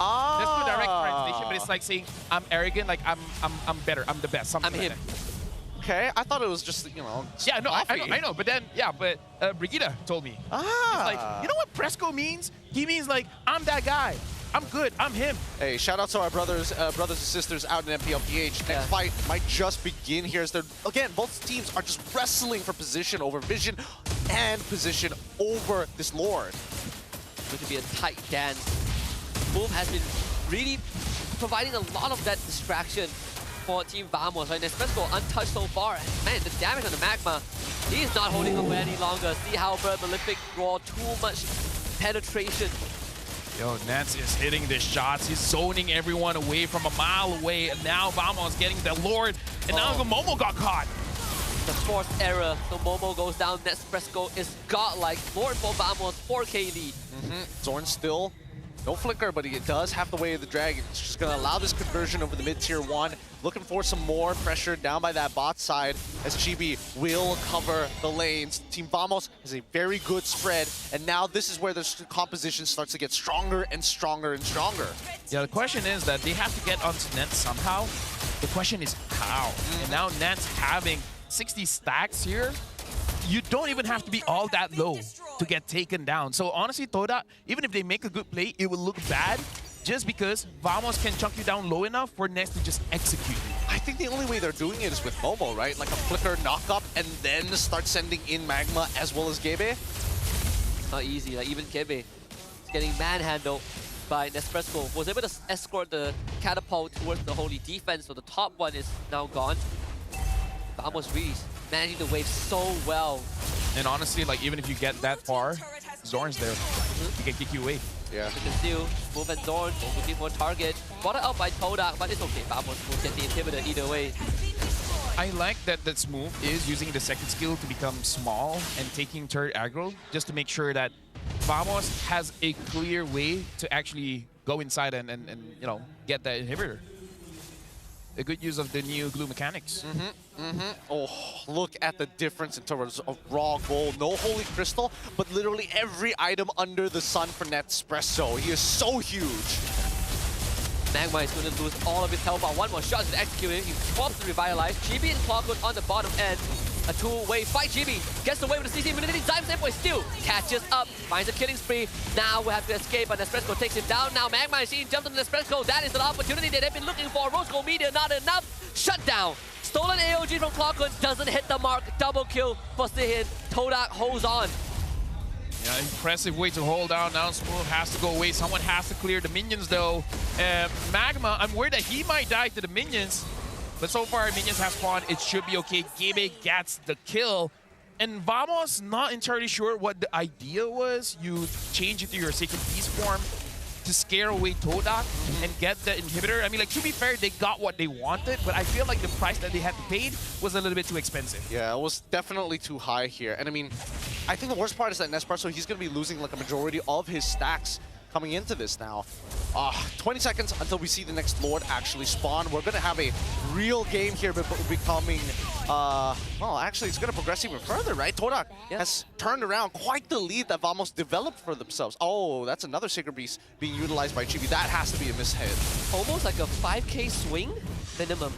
Ah. That's the direct translation, but it's like saying I'm arrogant, like I'm better, I'm the best, something like that. Okay, I thought it was just, Yeah, no, I know, but then, yeah, but Brigida told me. Ah. He's like, you know what Fresco means? He means like, I'm that guy. I'm good, I'm him. Hey, shout out to our brothers and sisters out in MPL PH. Next fight might just begin here as they're, again, both teams are just wrestling for position over vision and position over this Lord. It's going to be a tight dance. Move has been really providing a lot of that distraction for Team Vamos. Right? Nespresso untouched so far. And man, the damage on the Magma, he's not holding on any longer. See how Malefic draw too much penetration. Yo, Nance is hitting the shots. He's zoning everyone away from a mile away. And now Vamos getting the Lord. And now Momo got caught. the forced error. So Momo goes down. Nespresso is godlike. Lord for Vamos, 4k lead. Zorn still no flicker, but he does have the way of the dragon. It's just going to allow this conversion over the mid-tier 1. Looking for some more pressure down by that bot side as Chibi will cover the lanes. Team Vamos has a very good spread, and now this is where the composition starts to get stronger and stronger and stronger. Yeah, the question is that they have to get onto Nets somehow. The question is how. And now Nets having 60 stacks here, you don't even have to be all that low to get taken down. So honestly, Todak, even if they make a good play, it will look bad just because Vamos can chunk you down low enough for Nets to just execute. I think the only way they're doing it is with Momo, right? Like a flicker knock-up and then start sending in Magma as well as Gebe. Not easy, like even Gebe is getting manhandled by Nespresso. Was able to escort the catapult towards the holy defense, so the top one is now gone. Vamos really managing the wave so well. And honestly, like even if you get that far, Zorn's there. He can kick you away. Yeah. You can still move and Zorn, looking for a target. Brought it out by Todak, but it's okay. Vamos will get the inhibitor either way. I like that this move is using the second skill to become small and taking turret aggro, just to make sure that Vamos has a clear way to actually go inside and you know, get that inhibitor. A good use of the new glue mechanics. Oh, look at the difference in terms of raw gold. No holy crystal, but literally every item under the sun for Nespresso. He is so huge. Magma is going to lose all of his health, but one more shot to execute him. He swaps to revitalize. Chibi and Clockwood on the bottom end. A two-way fight. Chibi gets away with the CC immunity. Zyme Senpai still catches up, finds a killing spree. Now we have to escape, and Nespresso takes him down. Now Magma is seen, jumps on Nespresso. That is an opportunity that they've been looking for. Rose Gold Media, not enough. Shut down. Stolen AOG from Clockwood, doesn't hit the mark. Double kill for Sihin. Todak holds on. Yeah, impressive way to hold down. Now Smooth has to go away. Someone has to clear the minions though. Magma, I'm worried that he might die to the minions. But so far, minions have spawned. It should be okay. Gebe gets the kill. And Vamos, not entirely sure what the idea was. You change it to your Sacred Beast form to scare away Todak and get the inhibitor. I mean, like, to be fair, they got what they wanted, but I feel like the price that they had to pay was a little bit too expensive. Yeah, it was definitely too high here. And I mean, I think the worst part is that Nespresso, he's going to be losing like a majority of his stacks coming into this now. 20 seconds until we see the next Lord actually spawn. We're going to have a real game here becoming, well, actually, it's going to progress even further, right? Todak has turned around quite the lead that Vamos developed for themselves. Oh, that's another Sacred Beast being utilized by Chibi. That has to be a mishit. Almost like a 5k swing minimum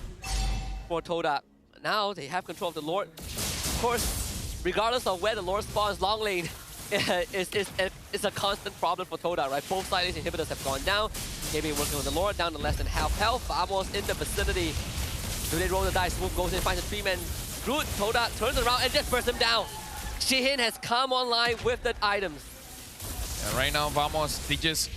for Todak. Now they have control of the Lord. Of course, regardless of where the Lord spawns, long lane it's a constant problem for Todak, right? Both side inhibitors have gone down. Maybe working on the Lord, down to less than half health. Vamos in the vicinity. Do they roll the dice? Smooth goes in, finds a 3-man root. Todak turns around and just bursts him down. Shihin has come online with the items. And right now, Vamos, they just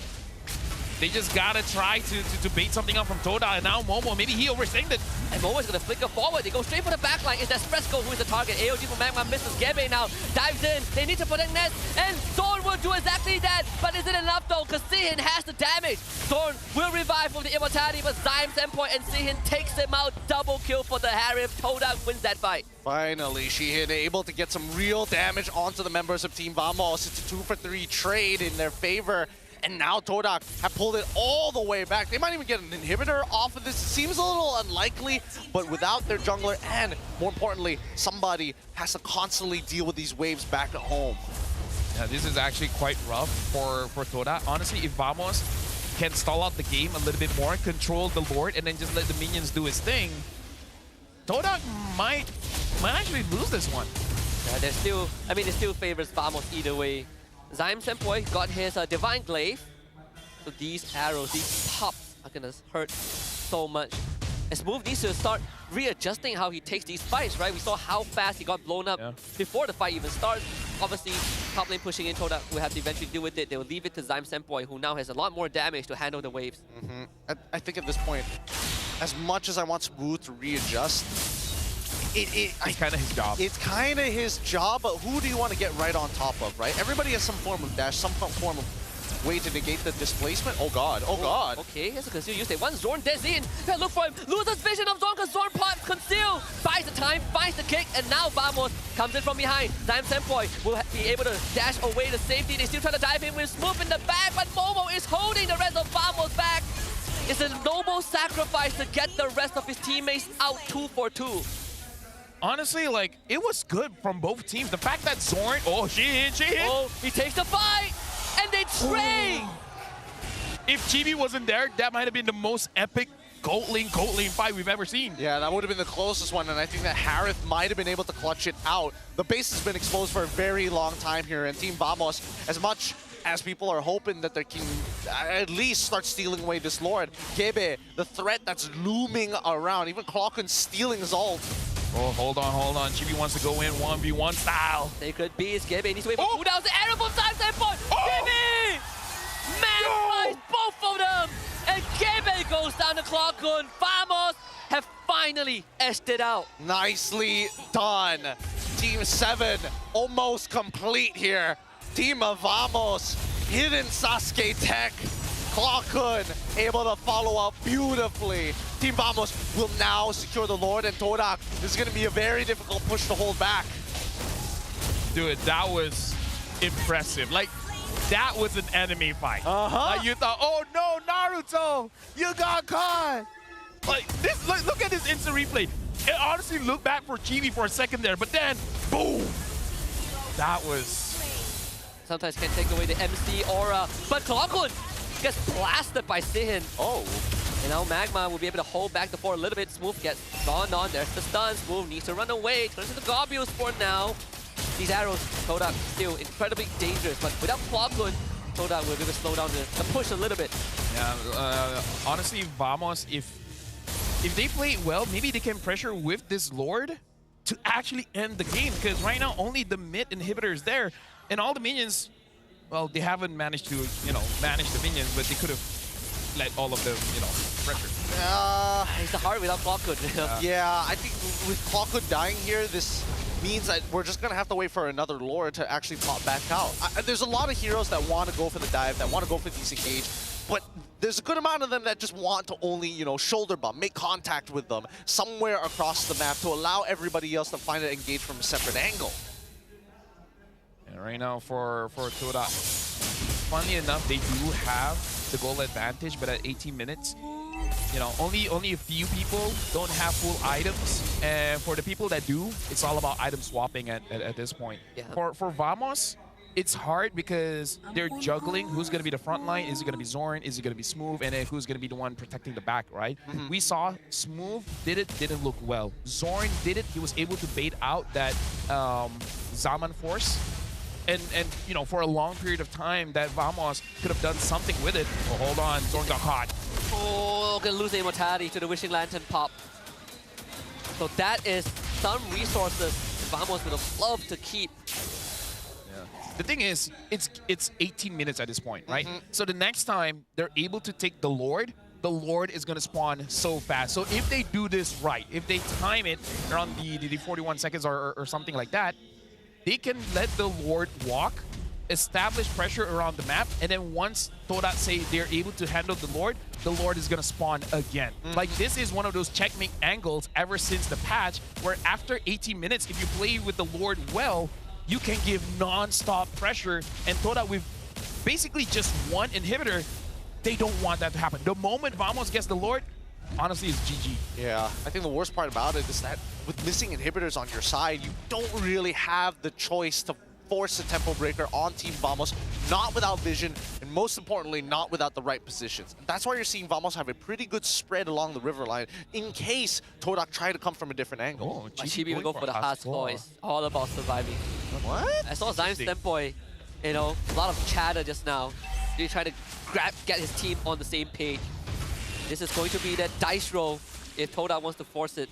gotta try to bait something up from Todak. And now Momo, maybe he overextended. And Momo is gonna flicker forward. They go straight for the backline. It's Nespresso who is the target. AOG from Magma misses. Gebe now dives in. They need to protect Nets. And Zorn will do exactly that. But is it enough though? Because Sihin has the damage. Zorn will revive from the immortality, but Zyme's endpoint and Sihin takes him out. Double kill for the Harif. Todak wins that fight. Finally, Shihin able to get some real damage onto the members of Team Vamos. It's a 2-for-3 trade in their favor. And now Todak have pulled it all the way back. They might even get an inhibitor off of this. It seems a little unlikely, but without their jungler and, more importantly, somebody has to constantly deal with these waves back at home. Yeah, this is actually quite rough for Todak. Honestly, if Vamos can stall out the game a little bit more, control the Lord, and then just let the minions do his thing, Todak might actually lose this one. Yeah, there's still, I mean, it still favors Vamos either way. Zyme Senpai got his Divine Glaive. So these arrows, these pops are gonna hurt so much. And Smooth needs to start readjusting how he takes these fights, right? We saw how fast he got blown up before the fight even starts. Obviously, top lane pushing in, Todak will have to eventually deal with it. They will leave it to Zyme Senpai, who now has a lot more damage to handle the waves. I think at this point, as much as I want Smooth to readjust, it's kind of his job. It's kind of his job, but who do you want to get right on top of, right? Everybody has some form of dash, some form of way to negate the displacement. Oh god, oh god. Okay, here's a conceal use. They want Zorn Des in. They look for him. Loses vision of Zorn because Zorn pot conceal. Buys the time, finds the kick, and now Vamos comes in from behind. Time Senpoi will be able to dash away the safety. They still try to dive in with Smooth in the back, but Momo is holding the rest of Vamos back. It's a noble sacrifice to get the rest of his teammates out 2 for 2. Honestly, like, it was good from both teams. The fact that Zorn, oh, she hit. Oh, he takes the fight, and they trade. If Chibi wasn't there, that might have been the most epic goat lane fight we've ever seen. Yeah, that would have been the closest one, and I think that Harith might have been able to clutch it out. The base has been exposed for a very long time here, and Team Vamos, as much as people are hoping that they can at least start stealing away this Lord, Gebe, the threat that's looming around, even Clocken stealing his ult. Oh, hold on. Chibi wants to go in 1v1 style. Sacred Beast, Gebe needs to wait for cooldowns. The arrow from Time Senpoi. Gebe! Man flies both of them! And Gebe goes down the clock on. Vamos have finally edged it out. Nicely done. Team 7 almost complete here. Team of Vamos, hidden Sasuke tech. Clockhood able to follow up beautifully. Team Vamos will now secure the Lord, and Todak, this is going to be a very difficult push to hold back. Dude, that was impressive. Like, that was an enemy fight. Like, you thought, oh no, Naruto, you got caught. Like, this, look at this instant replay. It honestly looked bad for Chibi for a second there, but then, boom. That was... Sometimes can take away the MC aura, but Clockhood gets blasted by Sihin. Oh. And now Magma will be able to hold back the fort a little bit. Smooth gets gone on. There's the stun. Smooth needs to run away. Turns into Gobules for now. These arrows, Todak still incredibly dangerous, but without Clockhood, Todak will be able to slow down the push a little bit. Yeah, honestly, Vamos, if they play it well, maybe they can pressure with this Lord to actually end the game, because right now only the mid inhibitor is there, and all the minions, well, they haven't managed to, manage the minions, but they could have let all of them, pressure. It's hard without Clockhood. Yeah, I think with Clockhood dying here, this means that we're just going to have to wait for another Lord to actually pop back out. There's a lot of heroes that want to go for the dive, that want to go for disengage, but there's a good amount of them that just want to only, shoulder bump, make contact with them somewhere across the map to allow everybody else to find it engage from a separate angle. And right now for Todak, funny enough, they do have the goal advantage, but at 18 minutes, only a few people don't have full items, and for the people that do, it's all about item swapping at this point. Yeah. For Vamos, it's hard because they're juggling who's going to be the front line. Is it going to be Zorn? Is it going to be Smooth? And then who's going to be the one protecting the back, right? We saw Smooth didn't look well. Zorn did it. He was able to bait out that Zaman force. And for a long period of time, that Vamos could have done something with it. Oh, hold on. Zorn got caught. Oh, gonna lose the immortality to the Wishing Lantern pop. So that is some resources Vamos would have loved to keep. The thing is, it's 18 minutes at this point, right? So the next time they're able to take the Lord is going to spawn so fast. So if they do this right, if they time it around the 41 seconds or something like that, they can let the Lord walk, establish pressure around the map, and then once Todak say they're able to handle the Lord is going to spawn again. Like, this is one of those checkmate angles ever since the patch, where after 18 minutes, if you play with the Lord well, you can give non-stop pressure, and Todak with basically just one inhibitor, they don't want that to happen. The moment Vamos gets the Lord, honestly, it's GG. Yeah, I think the worst part about it is that with missing inhibitors on your side, you don't really have the choice to force a tempo breaker on Team Vamos, not without vision, and most importantly, not without the right positions. And that's why you're seeing Vamos have a pretty good spread along the river line in case Todak try to come from a different angle. Oh, Chibi will go for the hard score. It's all about surviving. What? I saw Zion Senpoi, a lot of chatter just now. They try to get his team on the same page. This is going to be that dice roll if Todak wants to force it.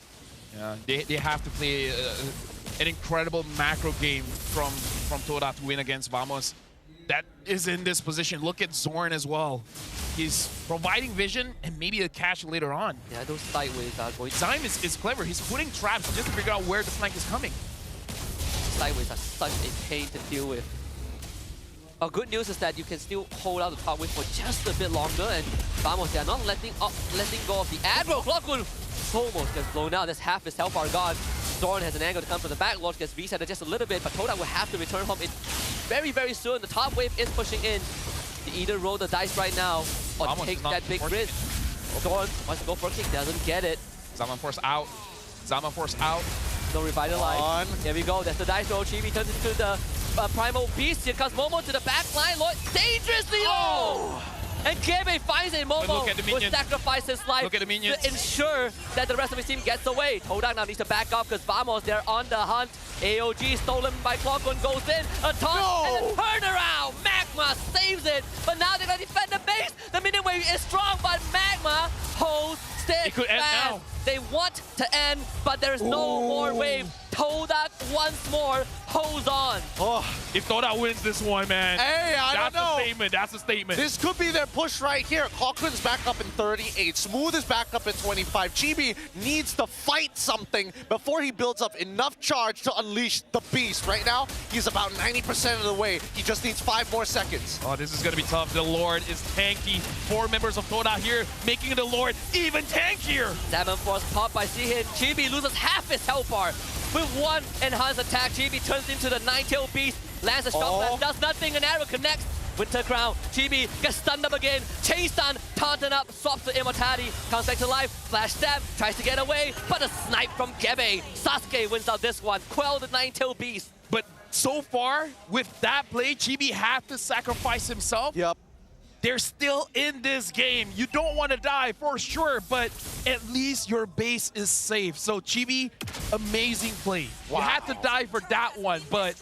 Yeah, they have to play an incredible macro game from Todak to win against Vamos. That is in this position. Look at Zorn as well. He's providing vision and maybe a catch later on. Yeah, those sideways are going. Zyme is clever. He's putting traps just to figure out where the flank is coming. Sideways are such a pain to deal with. good news is that you can still hold out the top wave for just a bit longer, and Vamos, they are not letting go of the aggro. Clockwood almost gets blown out. That's half his health bar gone. Zorn has an angle to come from the back. Lodge gets resetted just a little bit, but Todak will have to return home very, very soon. The top wave is pushing in. They either roll the dice right now or Vamos take that big risk. Zorn wants to go for a kick, doesn't get it. Zaman Force out. Zaman Force out. No revitalize. Here we go. That's the dice roll. Chibi turns into the primal beast. Here comes Momo to the back line. Lord, dangerously low. And Kebe finds a Momo will sacrifice his life to ensure that the rest of his team gets away. Todak now needs to back up because Vamos, they're on the hunt. AOG stolen by Clockwood goes in. A taunt and a turnaround. Magma saves it. But now they're going to defend the base. The minion wave is strong, but Magma holds still. It could end now. They want to end, but there's no more wave. Todak once more holds on. Oh, if Todak wins this one, man. Hey, I don't know. That's a statement. That's a statement. This could be their push right here. Clockwood's back up in 38. Smooth is back up at 25. Chibi needs to fight something before he builds up enough charge to unleash the beast. Right now, he's about 90% of the way. He just needs 5 more seconds. Oh, this is going to be tough. The Lord is tanky. 4 members of Todak here, making the Lord even tankier. Salmon Force popped by Sihin. Chibi loses half his health bar. With one enhanced attack, Chibi turns into the 9-tailed beast, lands a shock blast, does nothing, an arrow connects. Winter Crown, Chibi gets stunned up again, chain stun, taunted up, swaps to immortality, comes back to life, flash stab, tries to get away, but a snipe from Gebe. Sasuke wins out this one, quell the 9-tailed beast. But so far, with that play, Chibi had to sacrifice himself. Yep. They're still in this game. You don't want to die for sure, but at least your base is safe. So Chibi, amazing play. Wow. You had to die for that one, but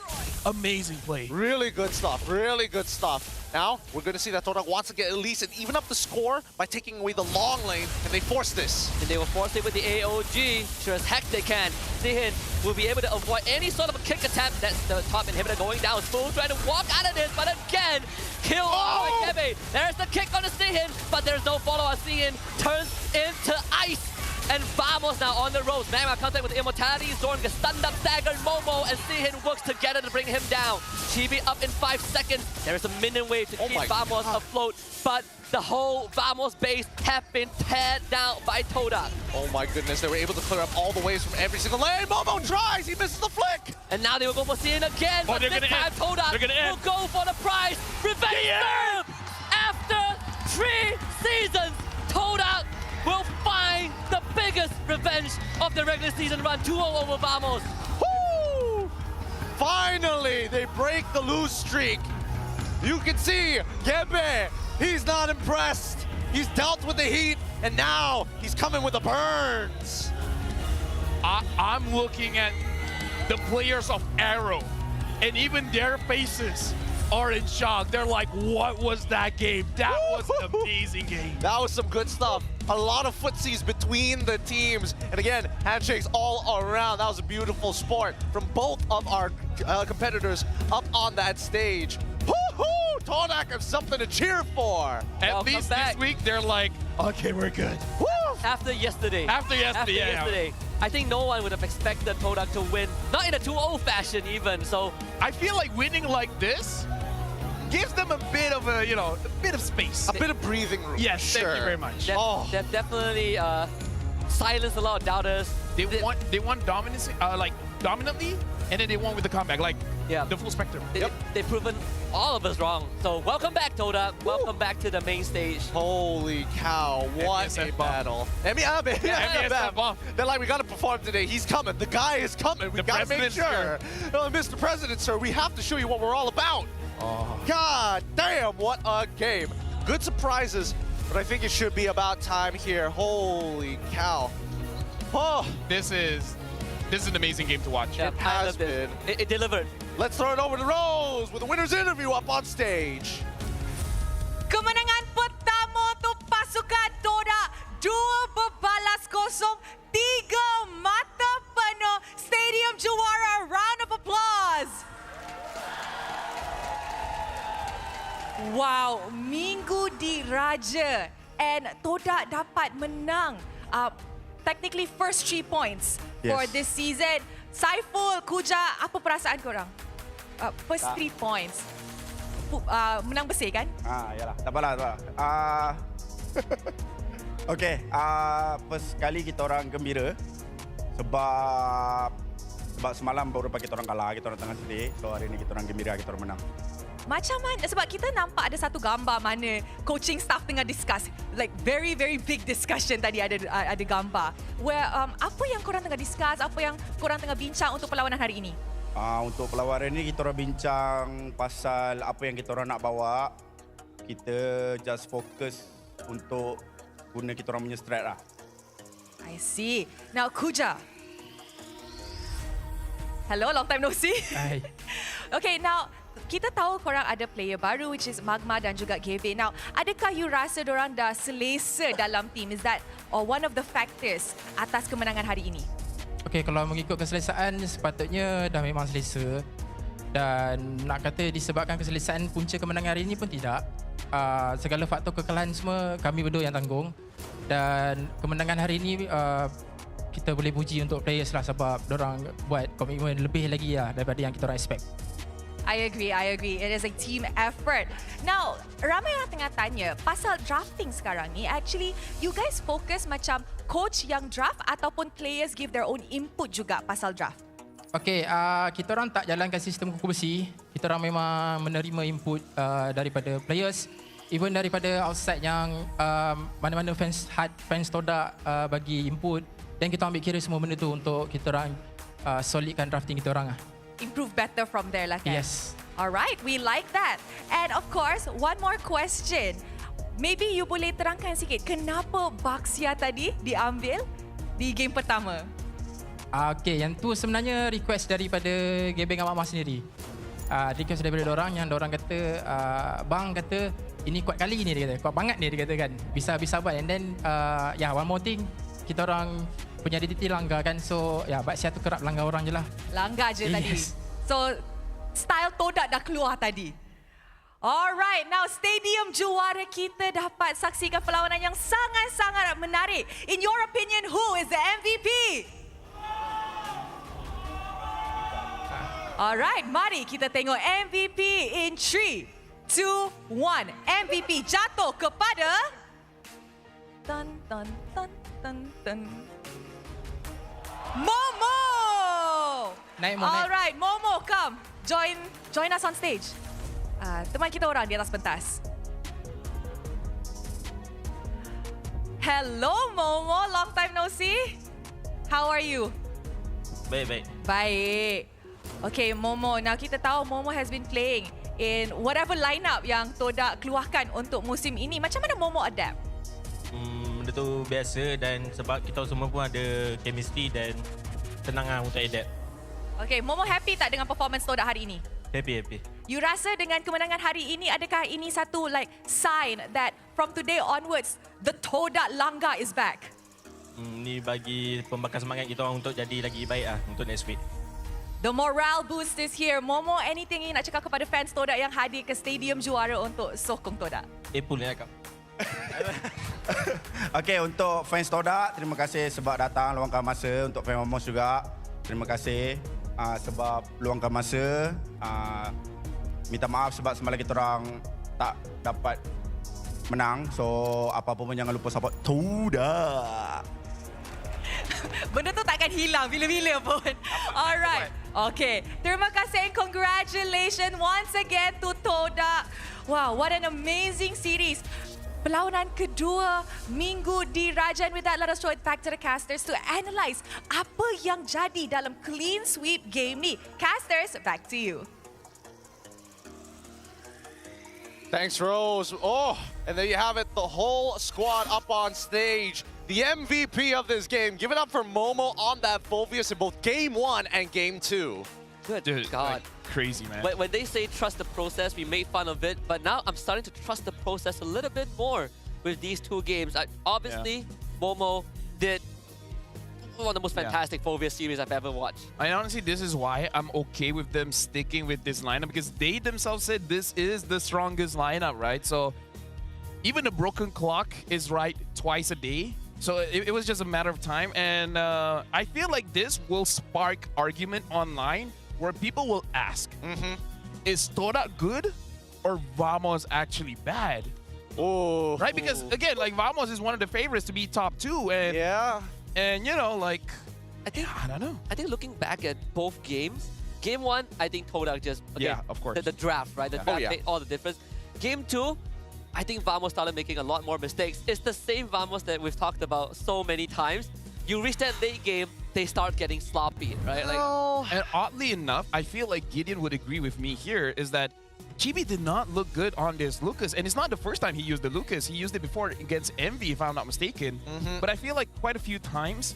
amazing play. Really good stuff. Really good stuff. Now, we're going to see that Todak wants to get at least and even up the score by taking away the long lane, and they force this. And they will force it with the AOG. Sure as heck they can. Sihin will be able to avoid any sort of a kick attempt. That's the top inhibitor going down. Spoon trying to walk out of this, but again, killed by Kebe. There's the kick on the Sihin, but there's no follow-up. Sihin turns into ice. And Vamos now on the ropes. Magma contact with immortality. Zorn gets stunned up, staggered. Momo and Sihin works together to bring him down. Chibi up in 5 seconds. There is a minion wave to keep Vamos afloat, but the whole Vamos base have been teared down by Todak. Oh my goodness, they were able to clear up all the waves from every single lane. Momo tries, he misses the flick. And now they will go for Sihin again, but this time Todak will go for the prize. Revenge serve! After 3 seasons, Todak will find the biggest revenge of the regular season run. 2-0 over Vamos. Woo! Finally, they break the lose streak. You can see Gebe, he's not impressed. He's dealt with the heat, and now he's coming with the burns. I'm looking at the players of AERO, and even their faces are in shock. They're like, what was that game? That was an amazing game. That was some good stuff. A lot of footsies between the teams. And again, handshakes all around. That was a beautiful sport from both of our competitors up on that stage. Woohoo! Todak have something to cheer for. At least this week, they're like, okay, we're good. Woo! After yesterday. After yesterday. I think no one would have expected Todak to win. Not in a 2-0 fashion even, so. I feel like winning like this gives them a bit of a, a bit of space. A bit of breathing room. Yes, thank you very much. They've definitely silenced a lot of doubters. They won dominance, dominantly, and then they won with the comeback, the full spectrum. They've proven all of us wrong. So welcome back, Todak. Welcome back to the main stage. Holy cow, what a battle. They're like, we gotta perform today. He's coming. The guy is coming. We gotta make sure. Mr. President, sir, we have to show you what we're all about. God damn, what a game. Good surprises, but I think it should be about time here. Holy cow. This is an amazing game to watch. It has been. It delivered. Let's throw it over to Rose with the winner's interview up on stage. Kemenangan pertama untuk pasukan Todak. 2 berbalas kosong, 3 mata penuh. Stadium juara, round of applause. Wow, minggu diraja. And Todak dapat menang. Technically first 3 points for this season. Saiful, Kuja, apa perasaan korang? First 3 points. menang bersih kan? Yalah. Tak apalah. Okey, first kali kita orang gembira sebab semalam baru kita orang kalah, kita orang tengah sedih. So hari ni kita orang gembira, kita orang menang. Macam mana? Sebab kita nampak ada satu gambar mana coaching staff tengah discuss, like very big discussion tadi ada gambar. Where apa yang korang tengah discuss, apa yang korang tengah bincang untuk perlawanan hari ini? Untuk perlawanan ini kita orang bincang pasal apa yang kita orang nak bawa. Kita just fokus untuk guna kita orang punya strat lah. I see. Now Kuja. Hello, long time no see. Hi. Okay, now kita tahu korang ada player baru which is Magma dan juga GB. Now, adakah you rasa dorang dah selesa dalam team? Is that one of the factors atas kemenangan hari ini? Okey, kalau mengikut keselesaan sepatutnya dah memang selesa. Dan nak kata disebabkan keselesaan punca kemenangan hari ini pun tidak. Segala faktor kekalahan semua kami berdua yang tanggung. Dan kemenangan hari ini kita boleh puji untuk players lah sebab dorang buat komitmen lebih lagi lah daripada yang kita orang expect. I agree. It is a team effort. Now, ramai orang tengah tanya pasal drafting sekarang ni. Actually, you guys fokus macam coach yang draft ataupun players give their own input juga pasal draft? Okey, kita orang tak jalankan sistem kuku besi. Kita orang memang menerima input daripada players. Even daripada outside yang mana-mana fans Todak bagi input. Dan kita ambil kira semua benda tu untuk kita orang solidkan drafting kita orang lah. Improve better from there lah kan? Yes. Alright, we like that. And of course, one more question. Maybe you boleh terangkan sikit kenapa Baxia tadi diambil di game pertama? Okey, yang tu sebenarnya request daripada Gebeng Amak sendiri. Request daripada dorang yang dorang kata, bang kata ini kuat kali ni, dia kata. Kuat banget ni, dia kata kan. Bisa buat. And then, one more thing. Kita orang punya identiti langgar kan. So, Baxia tu kerap langgar orang je lah. Langgar je tadi. Yes. So, style Todak dah keluar tadi. Alright, now stadium juara kita dapat saksikan perlawanan yang sangat-sangat menarik. In your opinion, who is the MVP? Alright, mari kita tengok MVP in 3, 2, 1. MVP jatuh kepada... Momo! Naik. Alright, Momo, come. Join us on stage. Teman kita orang di atas pentas. Hello, Momo. Long time no see. How are you? Baik. Okay, Momo. Now kita tahu Momo has been playing in whatever lineup yang Todak keluarkan untuk musim ini. Macam mana Momo adapt? Benda tu biasa dan sebab kita semua pun ada chemistry dan senang lah untuk adapt. Okay, Momo happy tak dengan performance Todak hari ini? Happy. You rasa dengan kemenangan hari ini, adakah ini satu sign that from today onwards, the Todak Langgar is back? Ni bagi pembakar semangat kita orang untuk jadi lagi baik lah untuk next week. The morale boost is here. Momo, anything yang nak cakap kepada fans Todak yang hadir ke stadium juara untuk sokong Todak? Pul ni cakap. Okey, untuk fans Todak, terima kasih sebab datang luangkan masa. Untuk fans Momos juga, terima kasih sebab luangkan masa. Minta maaf sebab semalam kita orang tak dapat menang. So, apa-apa pun jangan lupa support Todak. Benda tu takkan hilang bila-bila pun. Alright. Okay. Terima kasih and congratulations once again to Todak. Wow, what an amazing series. Perlawanan kedua minggu di Raja. And with that, let us throw it back to the casters to analyse apa yang jadi dalam clean sweep game ni. Casters, back to you. Thanks, Rose. Oh, and there you have it, the whole squad up on stage. The MVP of this game. Give it up for Momo on that Fulvius in both Game 1 and Game 2. Good God. Crazy, man. When they say trust the process, we made fun of it, but now I'm starting to trust the process a little bit more with these two games. Obviously, Momo did one of the most fantastic Fulvius series I've ever watched. And honestly, this is why I'm okay with them sticking with this lineup, because they themselves said this is the strongest lineup, right? So even a broken clock is right twice a day. So it was just a matter of time. And I feel like this will spark argument online where people will ask, is Todak good or Vamos actually bad? Oh, right. Because again, like Vamos is one of the favorites to be top 2, and and you know, like I don't know. I think looking back at both games, game 1, I think Todak just of course the draft, right? The draft made all the difference. Game 2, I think Vamos started making a lot more mistakes. It's the same Vamos that we've talked about so many times. You reach that late game, they start getting sloppy, right? Like, and oddly enough, I feel like Gideon would agree with me here, is that Chibi did not look good on this Lucas. And it's not the first time he used the Lucas. He used it before against Envy, if I'm not mistaken. But I feel like quite a few times,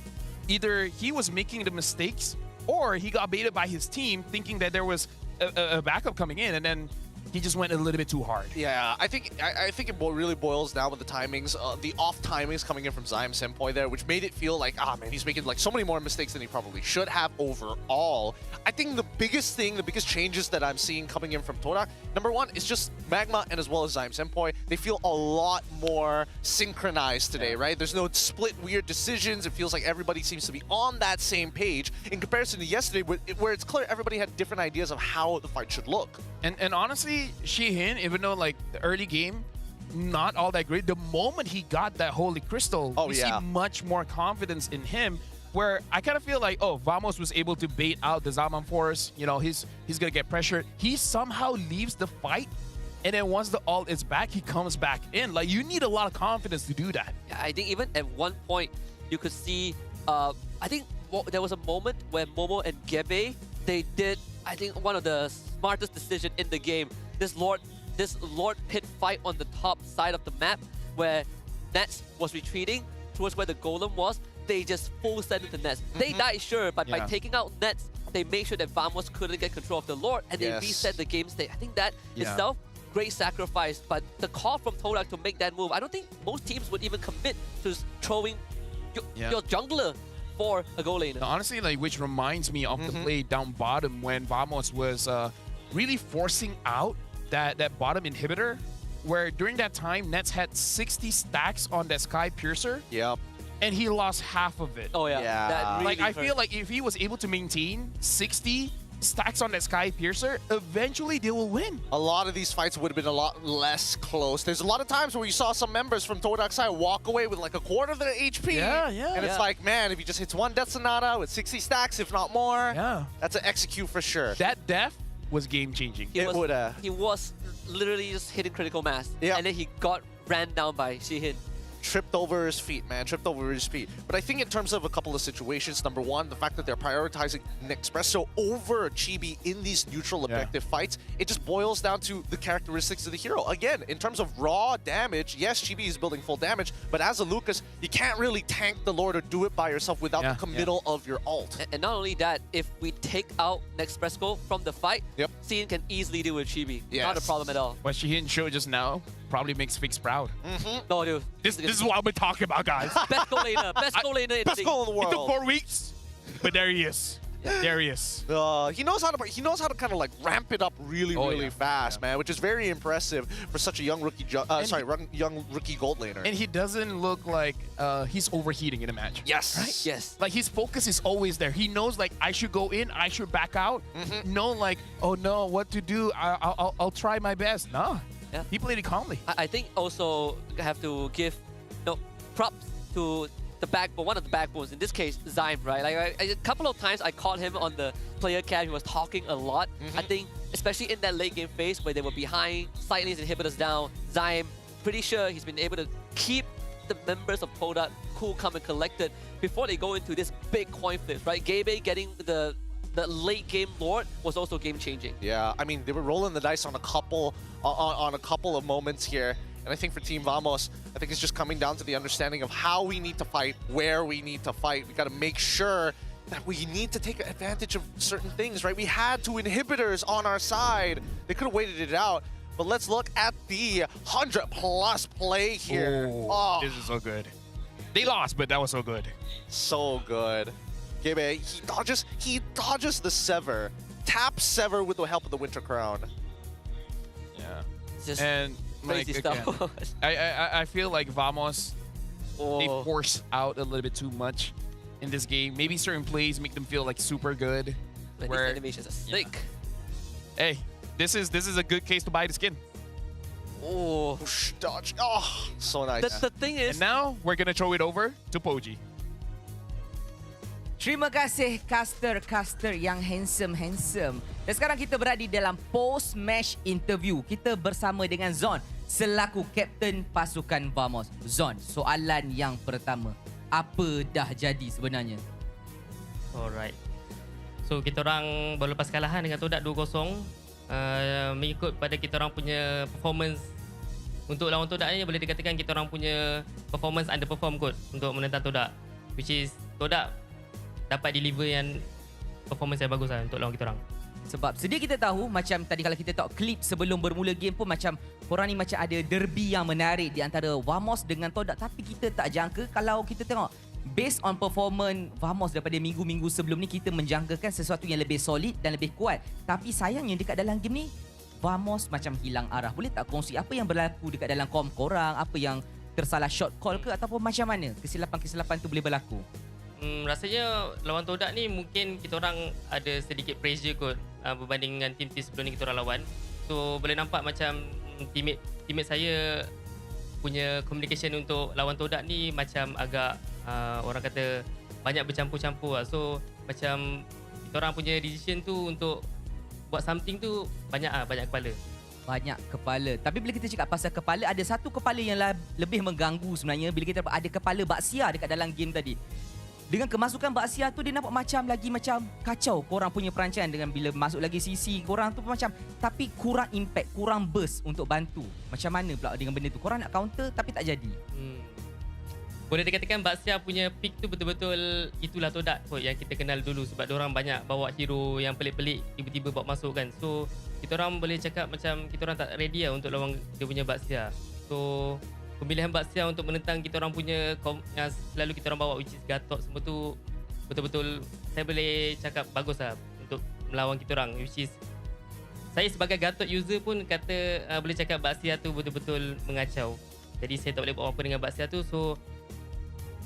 either he was making the mistakes or he got baited by his team thinking that there was a backup coming in, and then he just went a little bit too hard. Yeah, I think it really boils down with the timings, the off timings coming in from Zyme Senpoi there, which made it feel like, man, he's making like so many more mistakes than he probably should have overall. I think the biggest changes that I'm seeing coming in from Todak, number one, is just Magma and as well as Zyme Senpoi. They feel a lot more synchronized today, right? There's no split weird decisions. It feels like everybody seems to be on that same page in comparison to yesterday, where it's clear everybody had different ideas of how the fight should look. And honestly, Shihin, even though like the early game, not all that great, the moment he got that Holy Crystal, we see much more confidence in him, where I kind of feel like, Vamos was able to bait out the Zaman Force. You know, he's going to get pressured. He somehow leaves the fight, and then once the ult is back, he comes back in. Like, you need a lot of confidence to do that. Yeah, I think even at one point, you could see, I think there was a moment where Momo and Gebe, they did, I think, one of the smartest decisions in the game. This Lord pit fight on the top side of the map where Nets was retreating towards where the Golem was. They just full sent into Nets. They died, sure, but by taking out Nets, they made sure that Vamos couldn't get control of the Lord, and they reset the game state. I think that itself, great sacrifice, but the call from Todak to make that move, I don't think most teams would even commit to throwing your jungler for a goal laner. Honestly, like, which reminds me of the play down bottom when Vamos was really forcing out that bottom inhibitor, where during that time, Nets had 60 stacks on that Sky Piercer. Yep. And he lost half of it. Oh, yeah. That really like, I feel like if he was able to maintain 60 stacks on that Sky Piercer, eventually they will win. A lot of these fights would have been a lot less close. There's a lot of times where you saw some members from Todak's side walk away with like a quarter of their HP. And it's like, man, if he just hits one Death Sonata with 60 stacks, if not more, that's an execute for sure. That death was game-changing. He was literally just hitting critical mass. And then he got ran down by Shihin. Tripped over his feet, man. Tripped over his feet. But I think in terms of a couple of situations, number one, the fact that they're prioritizing Nespresso over Chibi in these neutral objective fights, it just boils down to the characteristics of the hero. Again, in terms of raw damage, yes, Chibi is building full damage, but as a Lucas, you can't really tank the Lord or do it by yourself without the committal of your ult. And not only that, if we take out Nespresso from the fight, Shihin can easily deal with Chibi. Not a problem at all. What Shihin showed just now probably makes Fix proud. No, dude. This is what I've been talking about, guys. Best goal laner. Best goal laner in Best goal in the world. It took 4 weeks, but there he is. There he is. He knows how to kind of like ramp it up really fast, man, which is very impressive for such a young rookie. Young rookie gold laner. And he doesn't look like he's overheating in a match. Yes. Right? Yes. Like his focus is always there. He knows like I should go in, I should back out. No, like, oh no, what to do? I'll try my best. No. Yeah. He played it calmly. I think also have to give props to the backbone, one of the backbones, in this case, Zyme, right? Like a couple of times I caught him on the player cam, he was talking a lot. I think, especially in that late game phase where they were behind, side lanes inhibitors down, Zyme, pretty sure he's been able to keep the members of Todak cool, calm, and collected before they go into this big coin flip, right? Gebe getting the late game Lord was also game changing. Yeah, I mean, they were rolling the dice on a couple of moments here. And I think for Team Vamos, I think it's just coming down to the understanding of how we need to fight, where we need to fight. We got to make sure that we need to take advantage of certain things, right? We had 2 inhibitors on our side. They could have waited it out. But let's look at the 100+ play here. Oh, this is so good. They lost, but that was so good. So good. Gebe, he dodges the Sever. Taps Sever with the help of the Winter Crown. Just and crazy stuff. I feel like Vamos, they force out a little bit too much in this game. Maybe certain plays make them feel like super good. But these animations are sick. Hey, this is a good case to buy the skin. Oh. Dodge. Oh, so nice. The thing is... And now, we're gonna throw it over to Poji. Terima kasih caster yang handsome. Dan sekarang kita berada di dalam post-match interview. Kita bersama dengan Zon selaku kapten pasukan Vamos. Zon, soalan yang pertama. Apa dah jadi sebenarnya? Alright. So kita orang baru lepas kalahan dengan Todak 2-0. Mengikut pada kita orang punya performance untuk lawan Todak ni, boleh dikatakan kita orang punya performance underperform kot untuk menentang Todak. Which is Todak dapat deliver yang performance yang bagus lah untuk lawan kita orang. Sebab sedia kita tahu, macam tadi kalau kita tengok klip sebelum bermula game pun, macam korang ni macam ada derby yang menarik di antara Vamos dengan Todak. Tapi kita tak jangka, kalau kita tengok based on performance Vamos daripada minggu-minggu sebelum ni, kita menjangkakan sesuatu yang lebih solid dan lebih kuat. Tapi sayangnya dekat dalam game ni, Vamos macam hilang arah. Boleh tak kongsi apa yang berlaku dekat dalam kom korang? Apa yang tersalah shot call ke ataupun macam mana kesilapan-kesilapan tu boleh berlaku? Rasanya lawan Todak ni mungkin kita orang ada sedikit pressure kot berbanding dengan tim-tim sebelum ni kita orang lawan. So boleh nampak macam teammate saya punya communication untuk lawan Todak ni macam agak orang kata banyak bercampur-campur lah. So macam kita orang punya decision tu untuk buat something tu banyak kepala. Banyak kepala. Tapi bila kita cakap pasal kepala, ada satu kepala yang lebih mengganggu sebenarnya. Bila kita ada kepala Baksia dekat dalam game tadi. Dengan kemasukan Baksia tu, dia nampak macam kacau korang punya perancangan. Dengan bila masuk lagi CC, korang tu macam tapi kurang impact, kurang burst untuk bantu. Macam mana pula dengan benda tu? Korang nak counter tapi tak jadi. Boleh dikatakan Baksia punya pick tu betul-betul itulah Todak kot yang kita kenal dulu. Sebab diorang banyak bawa hero yang pelik-pelik tiba-tiba bawa masuk kan. So kita orang boleh cakap macam kita orang tak ready lah untuk lawan dia punya Baksia. So pemilihan Baksia untuk menentang kita orang punya yang selalu kita orang bawa, which is Gatot, semua tu betul-betul saya boleh cakap bagus lah untuk melawan kita orang. Which is saya sebagai Gatot user pun kata boleh cakap Baksia tu betul-betul mengacau. Jadi saya tak boleh buat apa dengan Baksia tu. So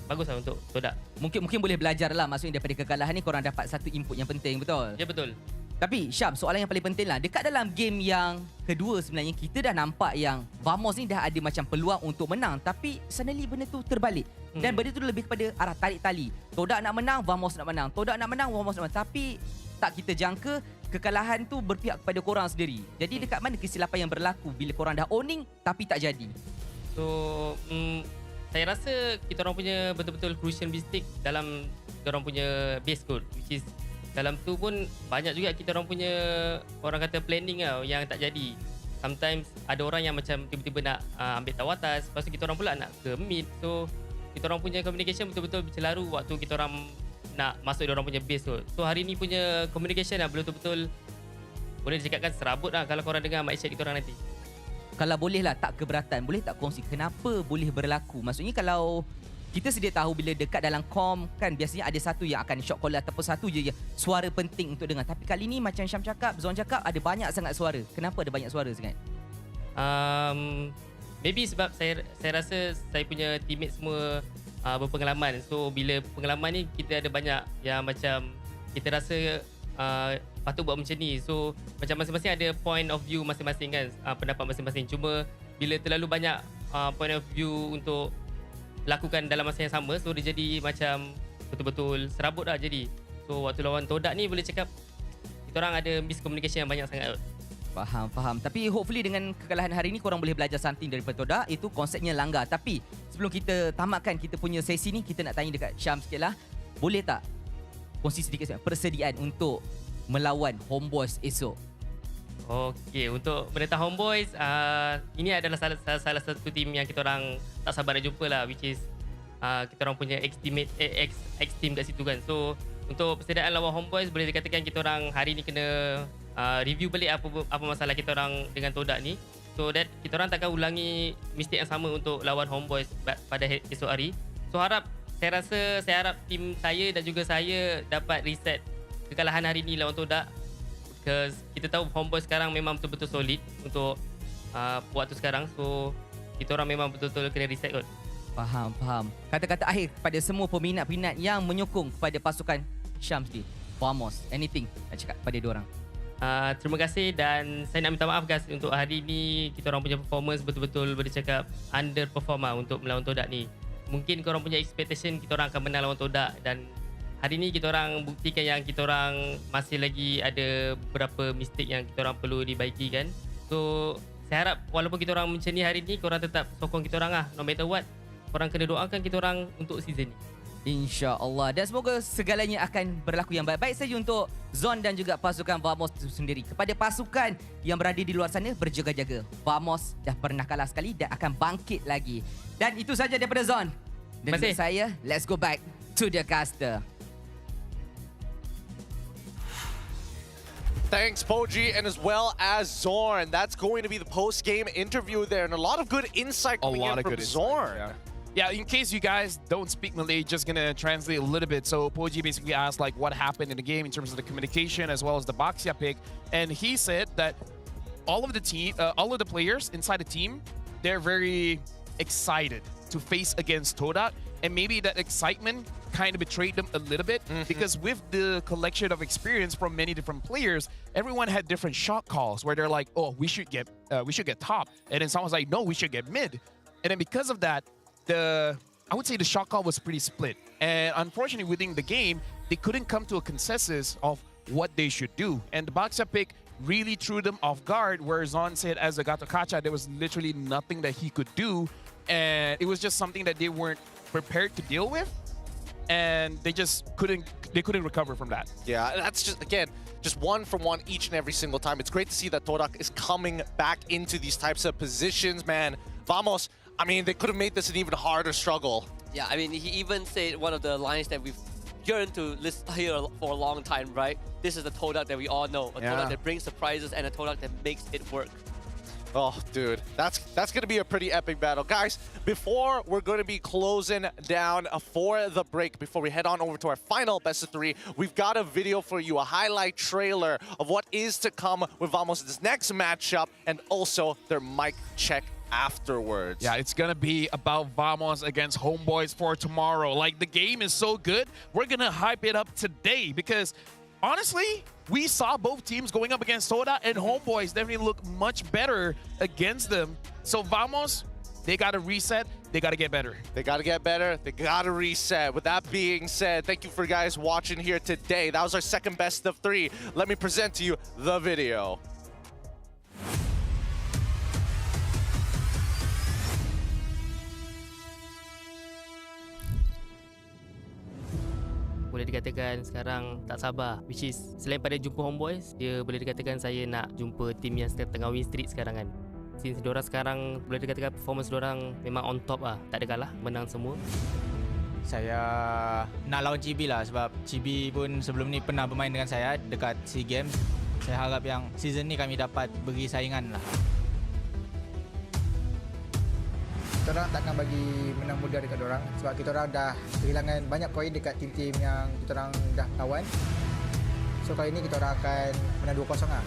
baguslah untuk Todak. Mungkin boleh belajar lah, maksudnya daripada kekalahan ni korang dapat satu input yang penting, betul? Ya, betul. Tapi Syam, soalan yang paling penting lah, dekat dalam game yang kedua sebenarnya kita dah nampak yang Vamos ni dah ada macam peluang untuk menang, tapi suddenly benda tu terbalik. Dan benda tu lebih kepada arah tarik tali. Todak nak menang, Vamos nak menang. Todak nak menang, Vamos nak menang. Tapi tak kita jangka kekalahan tu berpihak kepada korang sendiri. Jadi dekat mana kesilapan yang berlaku bila korang dah owning tapi tak jadi? So saya rasa kita orang punya betul-betul crucial mistake dalam kita orang punya base code, which is dalam tu pun banyak juga kita orang punya orang kata planning lah yang tak jadi. Sometimes ada orang yang macam tiba-tiba nak ambil tahu atas, lepas tu kita orang pula nak ke mid. So kita orang punya communication betul-betul bercelaru waktu kita orang nak masuk dia orang punya base tu. So hari ni punya communication lah betul-betul boleh dicakapkan serabut lah kalau korang dengar mic check kita orang nanti. Kalau boleh lah, tak keberatan, boleh tak kongsi kenapa boleh berlaku? Maksudnya kalau kita sedia tahu bila dekat dalam kom kan biasanya ada satu yang akan shot caller ataupun satu je suara penting untuk dengar. Tapi kali ni macam Syam cakap, Zon cakap ada banyak sangat suara. Kenapa ada banyak suara sangat? Maybe sebab saya rasa saya punya teammate semua berpengalaman. So bila pengalaman ni kita ada banyak yang macam kita rasa patut buat macam ni. So macam masing-masing ada point of view masing-masing kan, pendapat masing-masing. Cuma bila terlalu banyak point of view untuk lakukan dalam masa yang sama, so dia jadi macam betul-betul serabut lah jadi. So waktu lawan Todak ni boleh cakap kita orang ada miscommunication yang banyak sangat. Faham. Tapi hopefully dengan kekalahan hari ni korang boleh belajar something daripada Todak. Itu konsepnya langgar. Tapi sebelum kita tamatkan kita punya sesi ni, kita nak tanya dekat Syam sikit lah. Boleh tak kongsi sedikit persediaan untuk melawan Homeboys esok? Okey, untuk menentang Homeboys, ini adalah salah satu tim yang kita orang tak sabar nak jumpa lah, which is kita orang punya ex-team kat situ kan. So untuk persediaan lawan Homeboys, boleh dikatakan kita orang hari ni kena review balik apa masalah kita orang dengan Todak ni. So that kita orang takkan ulangi mistake yang sama untuk lawan Homeboys pada esok hari. So saya harap tim saya dan juga saya dapat reset kekalahan hari ni lawan Todak. Because kita tahu Homeboys sekarang memang betul-betul solid untuk waktu sekarang. So kita orang memang betul-betul kena reset kot. Faham. Kata-kata akhir kepada semua peminat-peminat yang menyokong kepada pasukan Syamsi, Vamos, anything nak cakap kepada diorang? Terima kasih dan saya nak minta maaf guys untuk hari ni kita orang punya performance betul-betul boleh cakap underperform untuk melawan Todak ni. Mungkin korang punya expectation kita orang akan menang lawan Todak dan hari ni kita orang buktikan yang kita orang masih lagi ada beberapa mistake yang kita orang perlu dibaiki kan. So saya harap walaupun kita orang macam ni hari ni korang tetap sokong kita orang lah. No matter what, korang kena doakan kita orang untuk season ni. InsyaAllah. Dan semoga segalanya akan berlaku yang baik-baik saja untuk Zon dan juga pasukan Vamos itu sendiri. Kepada pasukan yang berada di luar sana, berjaga-jaga. Vamos dah pernah kalah sekali dan akan bangkit lagi. Dan itu saja daripada Zon. Dan untuk saya, let's go back to the caster. Thanks, Poji, and as well as Zorn. That's going to be the post-game interview there, and a lot of good insight coming in from Zorn. Yeah, in case you guys don't speak Malay, just gonna translate a little bit. So Poji basically asked like what happened in the game in terms of the communication as well as the Baxia pick, and he said that all of the players inside the team, they're very excited to face against Todak, and maybe that excitement kind of betrayed them a little bit because with the collection of experience from many different players, everyone had different shot calls where they're like, oh, we should get top, and then someone's like, no, we should get mid, and then because of that, I would say the shot call was pretty split. And unfortunately, within the game, they couldn't come to a consensus of what they should do. And the Baxia pick really threw them off guard, where Zon said as a Gato Kacha, there was literally nothing that he could do. And it was just something that they weren't prepared to deal with. And they just couldn't recover from that. Yeah, that's just, again, just one from one each and every single time. It's great to see that Todak is coming back into these types of positions, man. Vamos, I mean, they could have made this an even harder struggle. Yeah, I mean, he even said one of the lines that we've yearned to hear for a long time, right? This is the Todak that we all know. A Todak that brings surprises and a Todak that makes it work. Oh, dude, that's going to be a pretty epic battle. Guys, before we're going to be closing down for the break, before we head on over to our final best of 3, we've got a video for you, a highlight trailer of what is to come with Vamos' next matchup and also their mic check afterwards. Yeah, it's gonna be about Vamos against Homeboys for tomorrow. Like, the game is so good, we're gonna hype it up today because honestly, we saw both teams going up against Todak, and Homeboys definitely look much better against them. So Vamos, they gotta reset, they gotta get better. They gotta get better, they gotta reset. With that being said, thank you for guys watching here today. That was our second best of 3. Let me present to you the video. Boleh dikatakan sekarang tak sabar, which is selain pada jumpa Homeboys, dia boleh dikatakan saya nak jumpa tim yang tengah win streak sekarang kan. Since diorang sekarang boleh dikatakan performance diorang memang on top lah, tak ada kalah, menang semua. Saya nak lawan Chibi lah sebab Chibi pun sebelum ni pernah bermain dengan saya dekat SEA Games. Saya harap yang season ni kami dapat beri saingan lah. Kita orang takkan bagi menang mudah dekat orang sebab kita orang dah kehilangan banyak poin dekat tim-tim yang kita orang dah lawan. So kali ni kita orang akan menang 2-0 lah.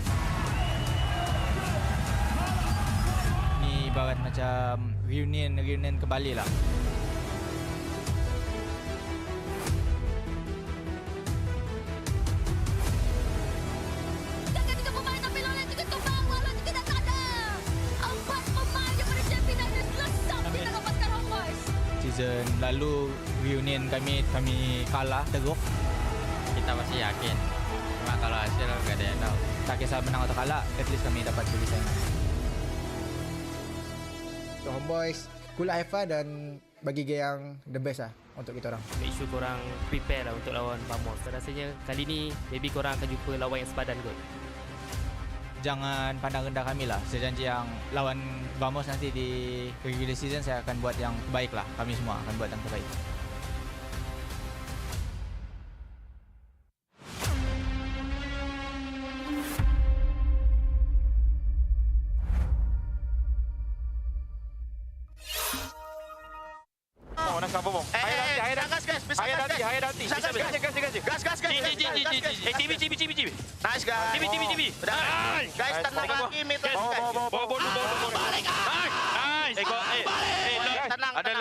Ni ibarat macam reunion kembali lah. Season lalu reunion kami kalah teruk. Kita masih yakin. Cuma kalau hasil gak ada yang tahu. Tak kisah menang atau kalah, at least kami dapat beli saingan. So Homeboys, cool lah, have fun dan bagi game yang the best lah untuk kita orang. Make sure korang prepare lah untuk lawan Vamos. Rasanya kali ni maybe korang akan jumpa lawan yang sepadan kot. Jangan pandang rendah kami lah. Saya janji yang lawan Vamos nanti di regular season saya akan buat yang terbaik lah. Kami semua akan buat yang terbaik. Nak cover bom. Air nanti. Gas. TV. Nice guys. TV. Guys, tenang lagi mid. Balik. Nice. Tenang. Ada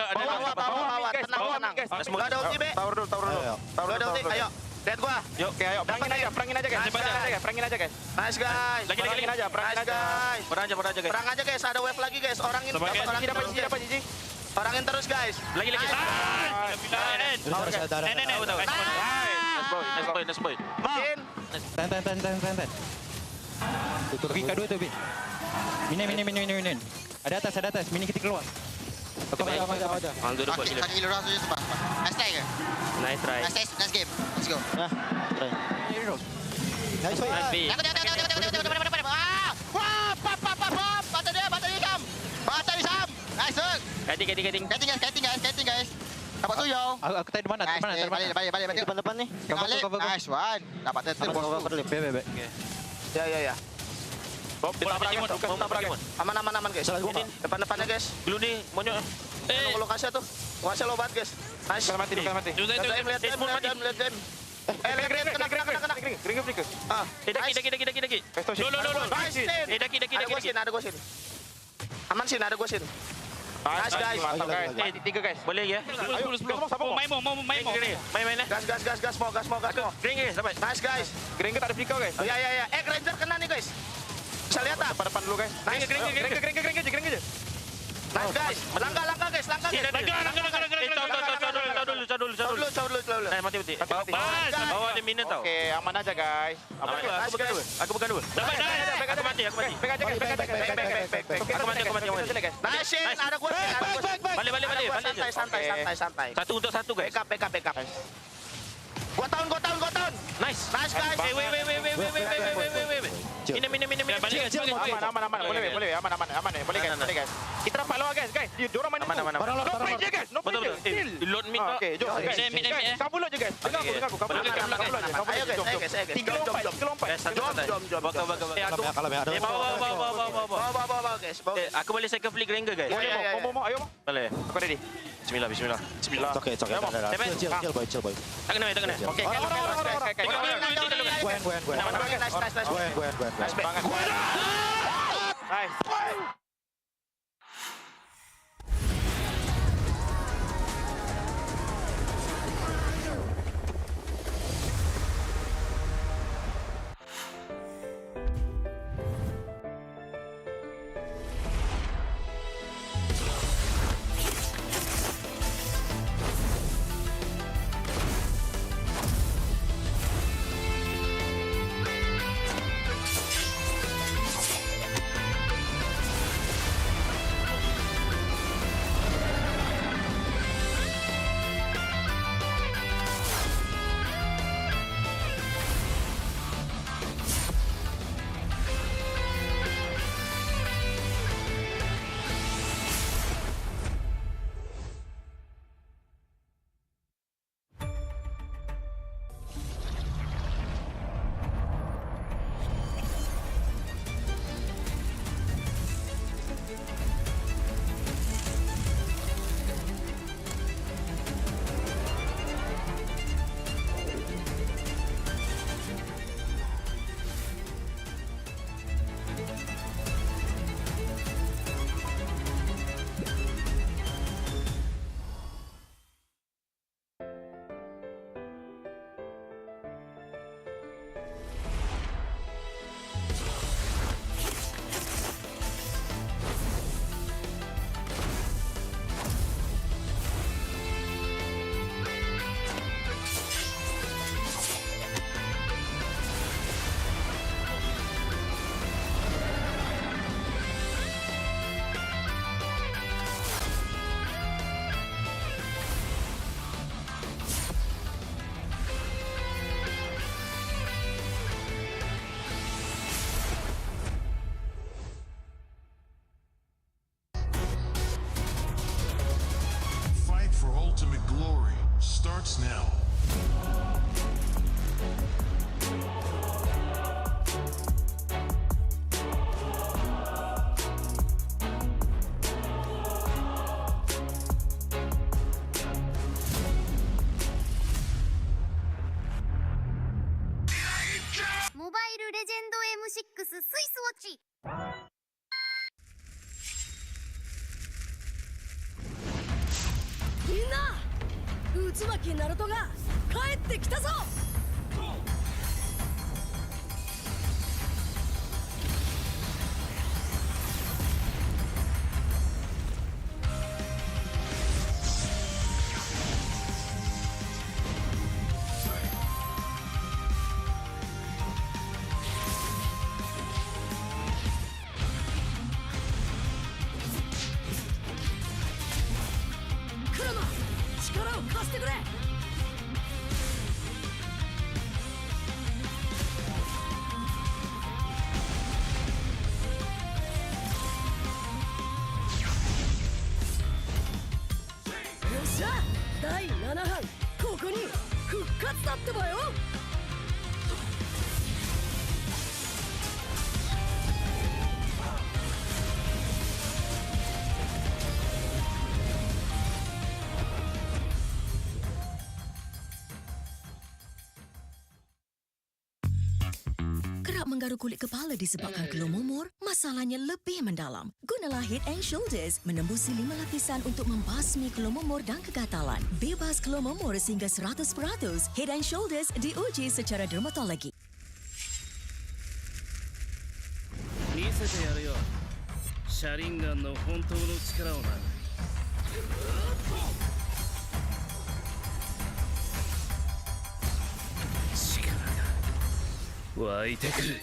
tenang. Enggak ada ulti, Be. Taruh dulu. Ayo. Lihat gua. Yuk. Oke, ayo perangin aja guys. Perangin aja guys. Nice guys. Lagi. Perangin aja. Perang aja guys. Perang aja guys, ada wave lagi guys. Orangin Dapat Gigi. Orangin terus guys. Lagi. Nice boy. Jin. Tahan. Bin kedua tu Bin. Minin. Ada atas. Mini kita keluar. Ada. Aldo dapat gila. Kaki lurus tu je sebab. Nice try ke? Nice try. Nice game. Let's go. Try. Nice way. Nice B. Wah, pap. Bata dia kam. Bata di sam. Nice work. Kiting guys. Dapat tu yo. Aku tadi mana? Balik. Depan ni. Nice one. Dapat tertib. Ya. Aman guys. Depan-depannya guys. Dulu ni monyok. Lokasi tuh. Lokasi lobat guys. Nice. Mati. Lihat dem. Kena. Ah, Daki. Ada gua sini. Aman sini, ada gua sini. Nice guys. Mantap guys. 3 guys. Boleh ya? Ayo, main. Gas mau. Green guys, dapat. Nice guys. Green kita ada flicker guys. Ya. Ranger kena nih guys. Bisa lihat tak? Depan dulu guys. Nice. Green aja. Nice guys. Langkah guys. Caw dulu. Mati. Bawa dia minion tau. Oke, aman aja guys. Aku bukan dulu. Dapat. Aku mati. Back aja guys. Aku mati. Nice, ada gua. Balik. Santai. 1 untuk 1 guys. Backup. Gua tahun. Nice Guys. Wait. Ini. Aman. Boleh. Aman. Boleh guys. Kita dapat lawan guys. Diorang main aman. No play je guys. Betul. Load mid. Okey, jom. Kamu aja guys. Dengar aku. Kamu aja. Ayo guys. 3 lompat. Jom. Bawa guys. Aku boleh second flick Ranger guys. Mau. Ayo. Boleh. Aku ready. Bismillah. Okay. Chill boy. Tak kena. Okey. Nice. starts now. Mobile Legend M6 スイスウォッチみんな、内巻ナルトが帰ってきたぞ。ってばよ。Kerap menggaru kulit kepala disebabkan kelumumur, masalahnya lebih mendalam. Gunalah Head and Shoulders menembusi 5 lapisan untuk membasmi kelumumur dan kegatalan. Bebas kelumumur sehingga 100%. Head and Shoulders diuji secara dermatologi. 見せてやるよシャリンガンの本当の力をな力が湧いてくる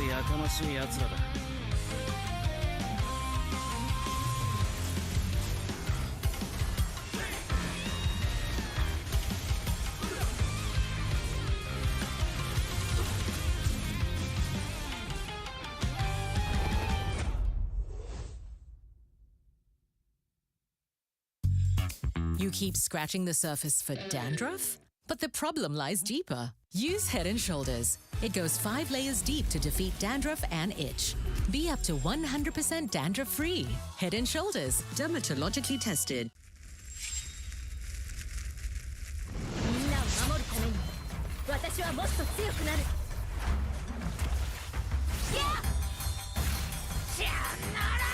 やかましい奴らだ You keep scratching the surface for dandruff? But the problem lies deeper. Use Head & Shoulders. It goes 5 layers deep to defeat dandruff and itch. Be up to 100% dandruff-free. Head & Shoulders. Dermatologically tested. みんなを守るために私はもっと強くなる。やっしゃなら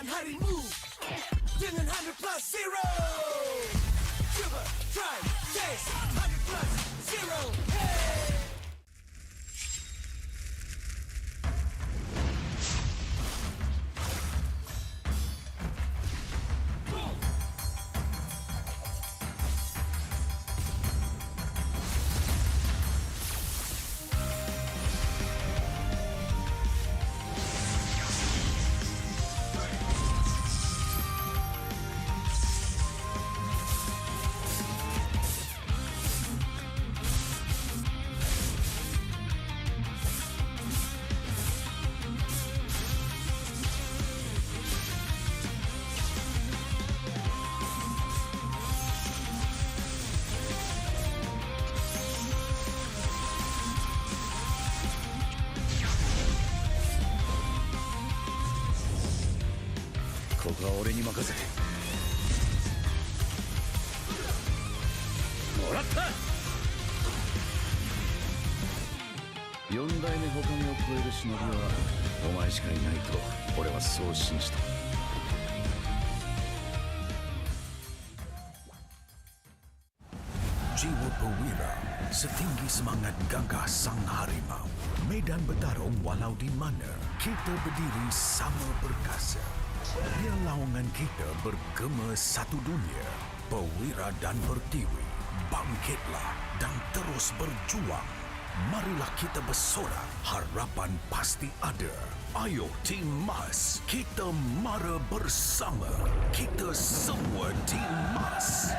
Harimu dengan 100 plus 0. Cuba, try, taste 100 plus 0. Hey. Jiwa perwira, setinggi semangat gagah sang harimau. Medan bertarung walau di mana, kita berdiri sama perkasa. Biar lawangan kita bergema satu dunia. Perwira dan pertiwi, bangkitlah dan terus berjuang. Marilah kita bersorak, harapan pasti ada. Ayo Tim Mas, kita mara bersama. Kita semua Tim Mas.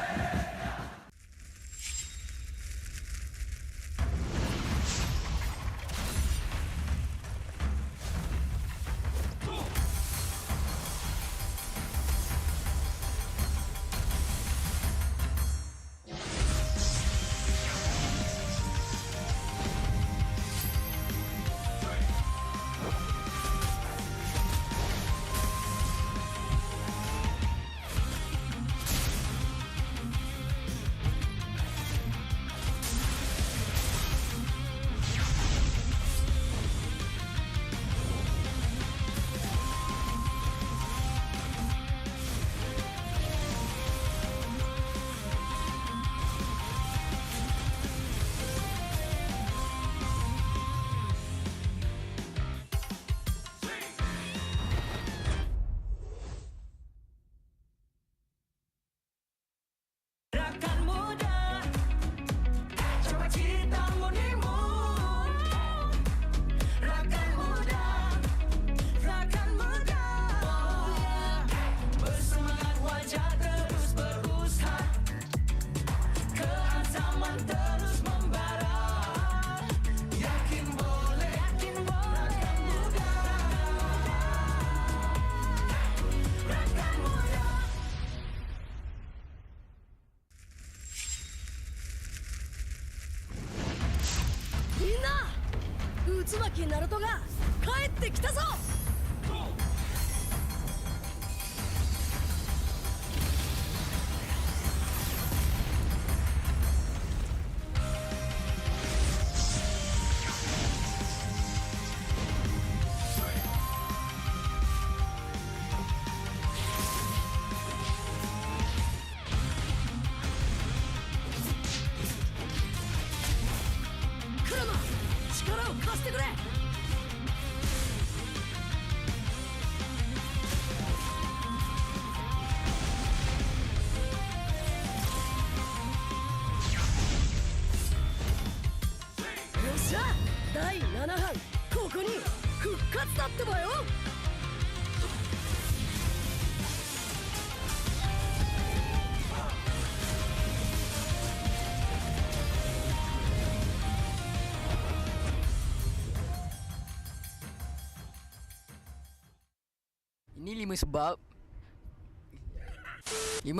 Ini 5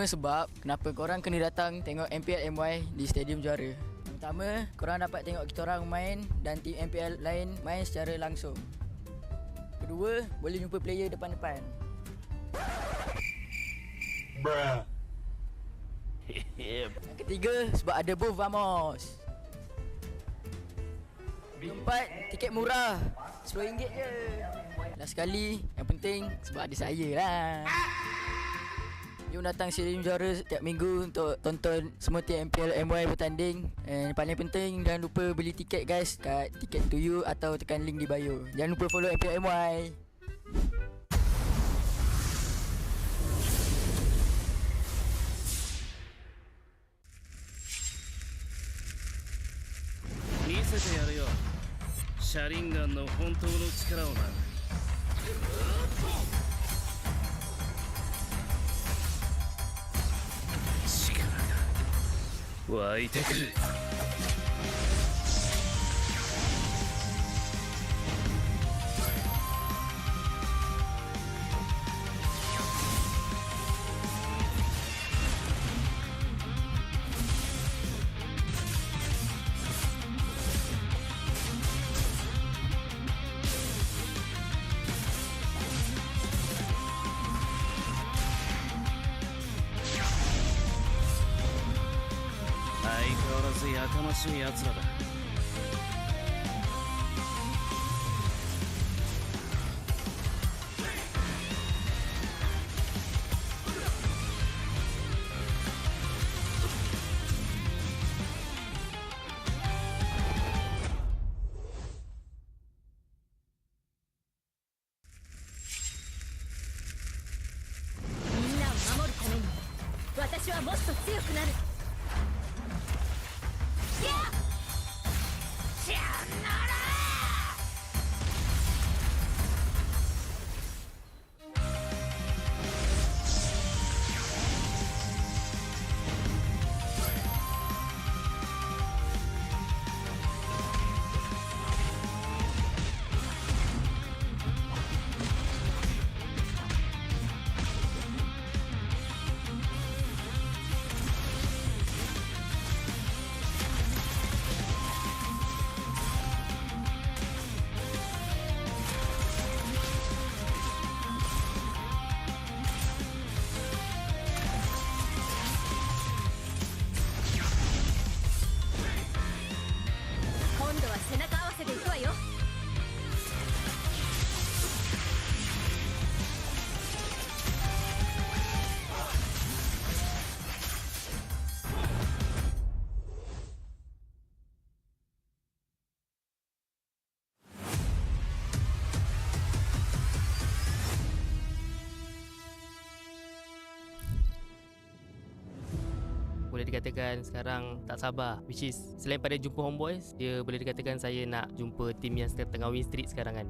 sebab kenapa korang kena datang tengok MPL MY di Stadium Juara. Pertama, korang dapat tengok kita orang main dan tim MPL lain main secara langsung. Kedua, boleh jumpa player depan-depan. Bruh. Yang ketiga, sebab ada booth Vamos. Keempat, tiket murah, RM10 je. Last sekali, yang penting sebab ada saya lah. Jom datang Stadium Juara setiap minggu untuk tonton semua tim MPL MY bertanding. And paling penting, jangan lupa beli tiket guys kat Ticket to You atau tekan link di bio. Jangan lupa follow MPL MY. Misete yaru yo. Sharingan no hontou no chikara o na. 湧いてくる。やかましい奴らだ。みんなを守るために私はもっと強くなる。やっ boleh dikatakan sekarang tak sabar. Which is selain pada jumpa homeboys, dia boleh dikatakan saya nak jumpa tim yang tengah win streak sekarang kan.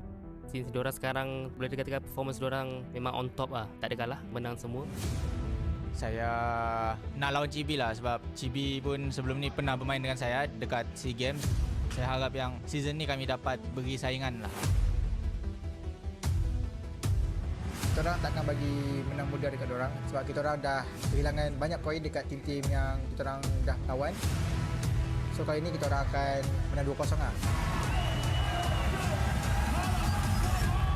Since diorang sekarang boleh dikatakan performance diorang memang on top lah. Tak ada kalah, menang semua. Saya nak lawan Chibi lah sebab Chibi pun sebelum ni pernah bermain dengan saya dekat SEA Games. Saya harap yang season ni kami dapat beri saingan lah. Kita orang takkan bagi menang mudah dekat orang sebab kita orang dah kehilangan banyak poin dekat tim-tim yang kita orang dah lawan. So kali ni kita orang akan menang 2-0 lah.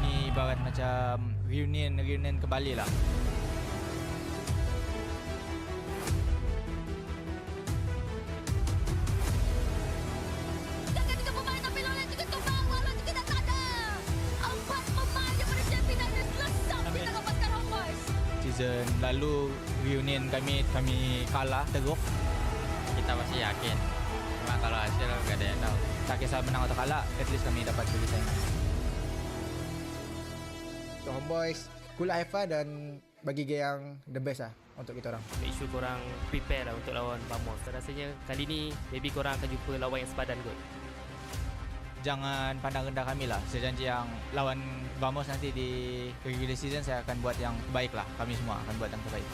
Ni ibarat macam reunion kembali lah. Season lalu reunion kami kalah teruk. Kita masih yakin. Cuma kalau hasil gak ada yang tahu. Tak kisah menang atau kalah, at least kami dapat beri saingan. So homeboys, cool lah, have fun dan bagi game yang the best lah untuk kita orang. Make sure korang prepare lah untuk lawan Vamos. Rasanya kali ni maybe korang akan jumpa lawan yang sepadan kot. Jangan pandang rendah kami lah. Saya janji yang lawan Vamos nanti di regular season saya akan buat yang terbaik lah. Kami semua akan buat yang terbaik.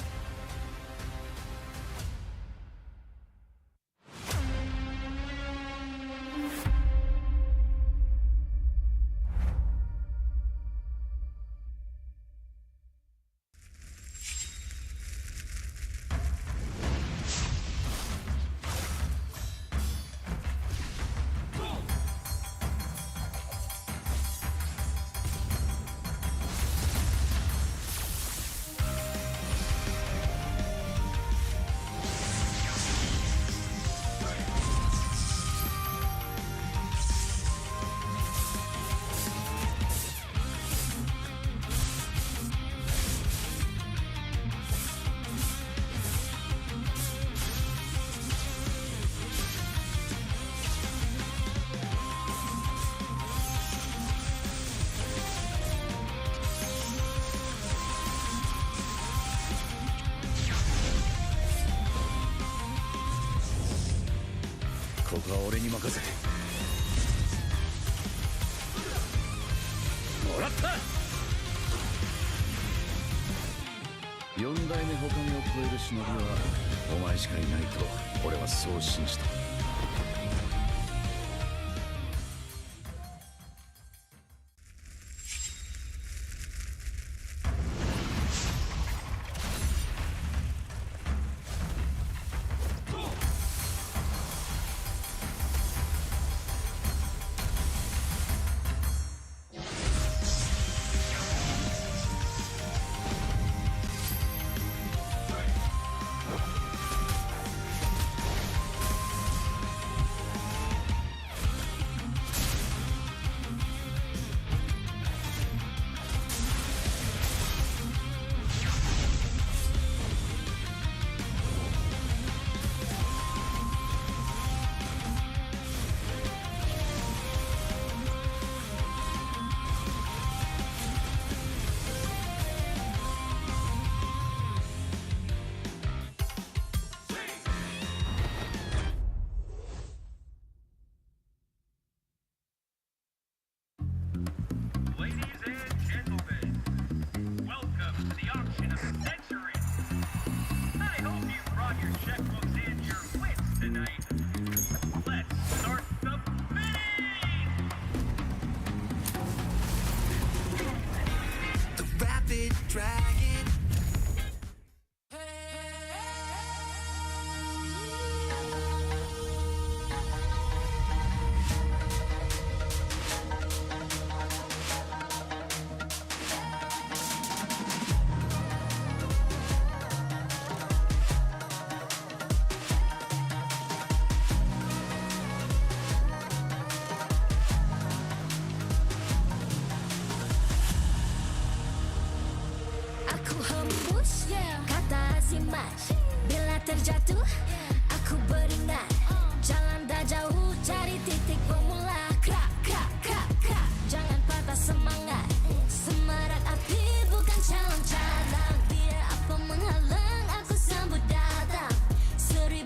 terjatuh, aku beringat. Jalan dah jauh, cari titik bermula. Krak, krak, krak, krak. Jangan patah semangat. Semarak api bukan calon cadang. Biar apa menghalang, aku sambut datang. 1000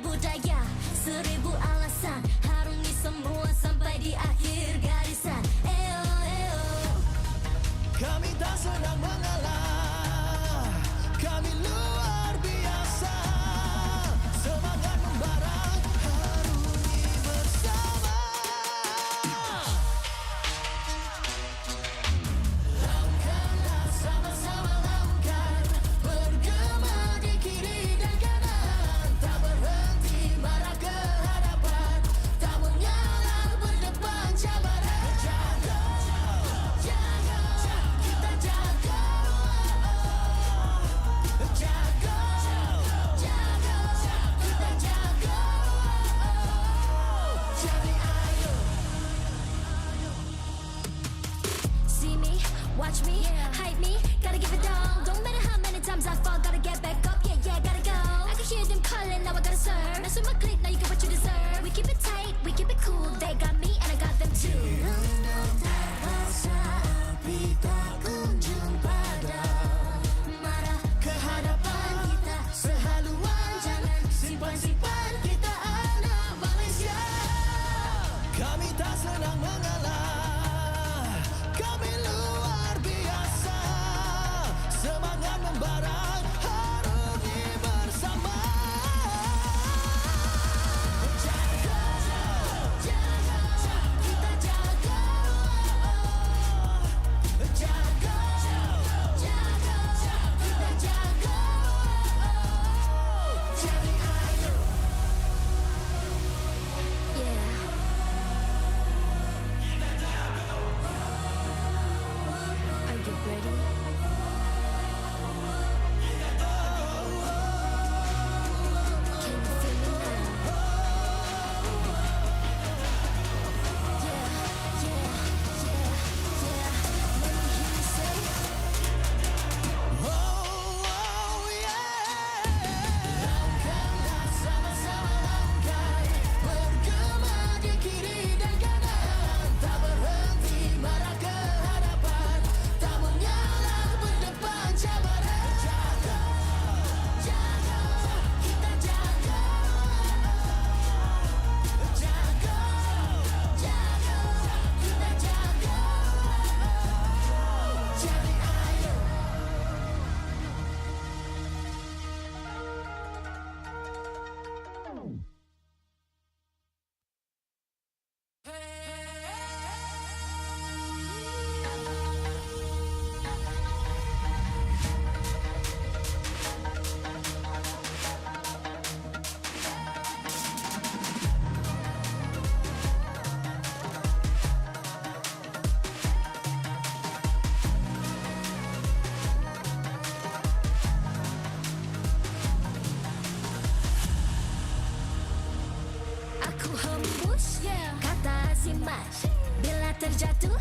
smash. Bila terjatuh,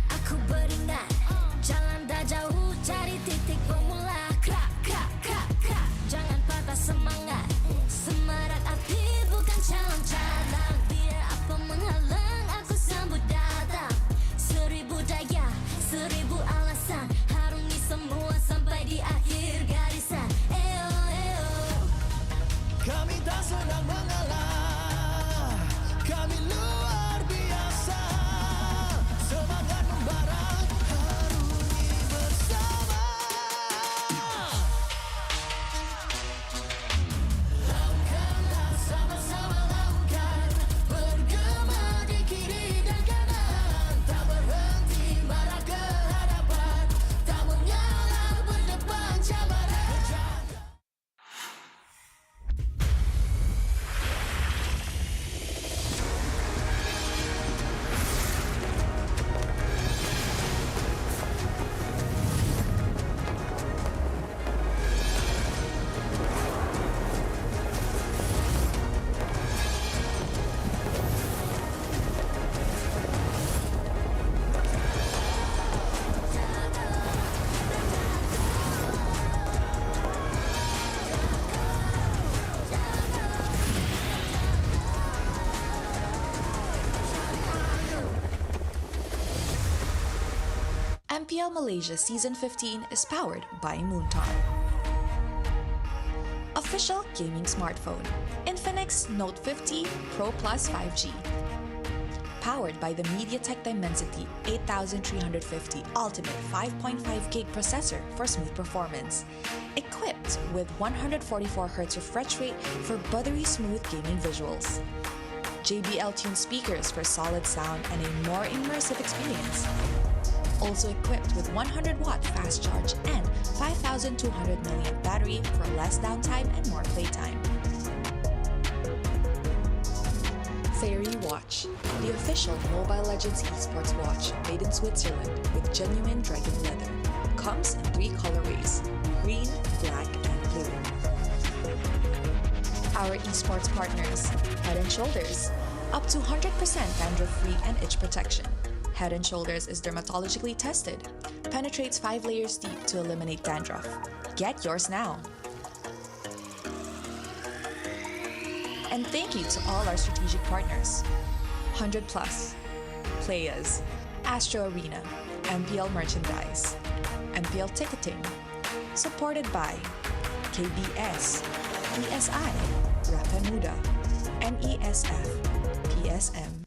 aku beringat. Jalan dah jauh, cari titik bermula. Krak, krak, krak, krak. Jangan patah semangat. Semarak api bukan calon cadang. Biar apa menghalang, aku sambut datang. 1000 daya, 1000 alasan. Harungi semua sampai di akhir garisan. Eo, eo. Kami tak senang mengalah, kami luar biasa. Semangat membara, harungi bersama. Lakukanlah sama-sama lakukan, bergema di kiri dan kanan. Tak berhenti marah ke hadapan, tak mengalah berdepan cabaran. MPL Malaysia Season 15 is powered by Moonton. Official gaming smartphone, Infinix Note 50 Pro Plus 5G. Powered by the MediaTek Dimensity 8350 Ultimate 5.5GB processor for smooth performance. Equipped with 144Hz refresh rate for buttery smooth gaming visuals. JBL tuned speakers for solid sound and a more immersive experience. Also equipped with 100-watt fast charge and 5,200 mAh battery for less downtime and more playtime. Fairy Watch, the official Mobile Legends esports watch made in Switzerland with genuine dragon leather. Comes in 3 colorways: green, black, and blue. Our esports partners, Head & Shoulders, up to 100% dandruff-free and itch protection. Head & Shoulders is dermatologically tested, penetrates 5 layers deep to eliminate dandruff. Get yours now. And thank you to all our strategic partners. 100 Plus, Playas, Astro Arena, MPL Merchandise, MPL Ticketing, supported by KBS, ESI, Rapamuda, NESF, PSM.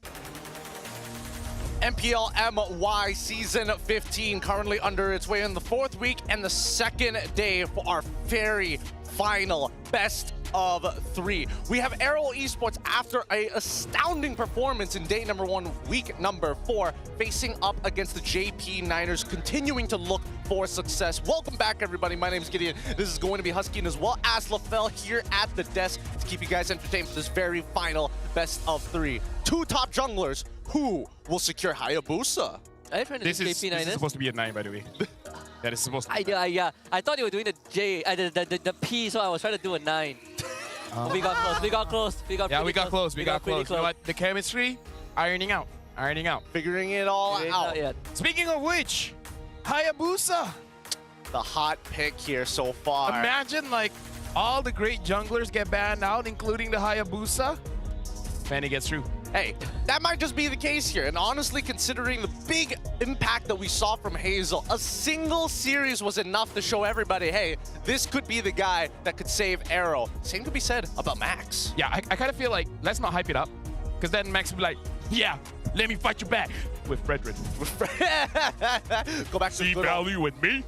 MPL MY Season 15 currently under its way in the 4th week and the 2nd day for our very final best of 3. We have AERO Esports after an astounding performance in day number 1, week number 4, facing up against the JP Niners, continuing to look for success. Welcome back, everybody. My name is Gideon. This is going to be Husky, and as well as LaFell here at the desk to keep you guys entertained for this very final best of 3. 2 top junglers. Who will secure Hayabusa? This is supposed to be a 9, by the way. That is supposed to be. Yeah. I thought you were doing the J, the P, so I was trying to do a 9. We got close. We got close. We got close. You know what? The chemistry, ironing out. Figuring it all out. Speaking of which, Hayabusa. The hot pick here so far. Imagine like all the great junglers get banned out, including the Hayabusa. Man, he gets through. Hey, that might just be the case here. And honestly, considering the big impact that we saw from Hazel, a single series was enough to show everybody, hey, this could be the guy that could save AERO. Same could be said about Max. Yeah, I kind of feel like, let's not hype it up. Because then Max will be like, yeah, let me fight you back with Frederick. Go back to see value with me?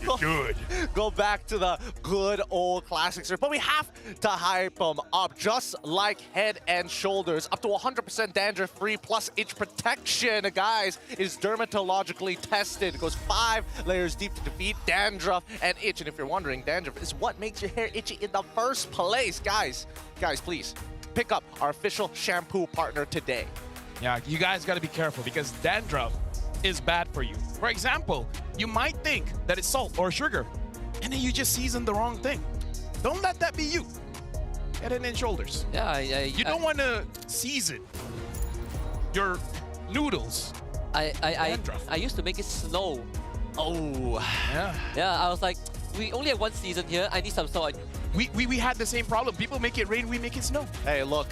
You're good. Go back to the good old classics. But we have to hype them up, just like Head and Shoulders. Up to 100% dandruff-free plus itch protection, guys, is dermatologically tested. It goes 5 layers deep to defeat dandruff and itch. And if you're wondering, dandruff is what makes your hair itchy in the first place. Guys, please, pick up our official shampoo partner today. Yeah, you guys got to be careful because dandruff is bad for you. For example, you might think that it's salt or sugar, and then you just season the wrong thing. Don't let that be you. Head and Shoulders. Yeah, you don't want to season your noodles. I used to make it snow. Oh. Yeah. Yeah, I was like, we only have one season here. I need some salt. We had the same problem. People make it rain, we make it snow. Hey, look,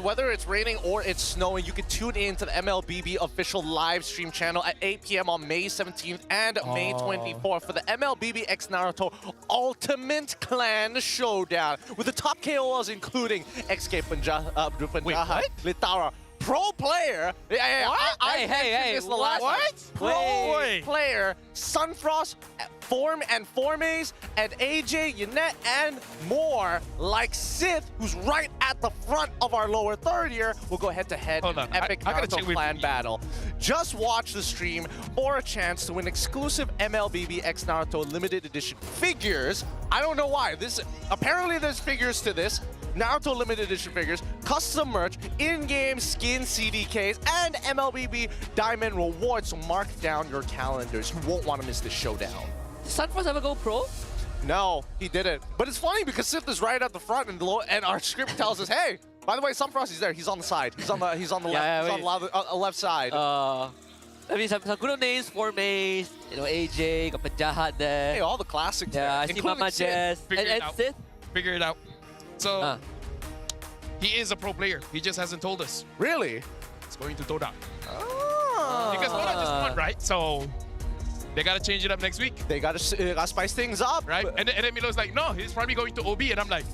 whether it's raining or it's snowing, you can tune in to the MLBB official live stream channel at 8 p.m. on May 17th and May 24th for the MLBB X Naruto Ultimate Clan Showdown with the top KOLs including XK Punjaha, Litara, pro player. Hey, this the last What? pro player, Sunfrost, Form and Formaze, and AJ, Yannette, and more, like Sith, who's right at the front of our lower third here, will go head-to-head in an epic Naruto clan battle. Just watch the stream for a chance to win exclusive MLBB X Naruto limited edition figures. I don't know why. Apparently there's figures to this. Naruto limited edition figures, custom merch, in-game skin CDKs, and MLBB Diamond rewards. So mark down your calendars. You won't want to miss this showdown. Did Sunfrost ever go pro? No, he didn't. But it's funny because Sith is right at the front, and our script tells us, hey, by the way, Sunfrost is there. He's on the side. He's on the left. He's on the left side. I mean, some good names, Formaze, AJ, got Pajahat there. Hey, all the classics. Yeah, there, I see Mama Jess. And Sith. Figure it out. So, he is a pro player. He just hasn't told us. Really? It's going to Todak. Because Todak just won, right? So, they got to change it up next week. They got to spice things up. Right? And then Milo's like, no, he's probably going to OB. And I'm like,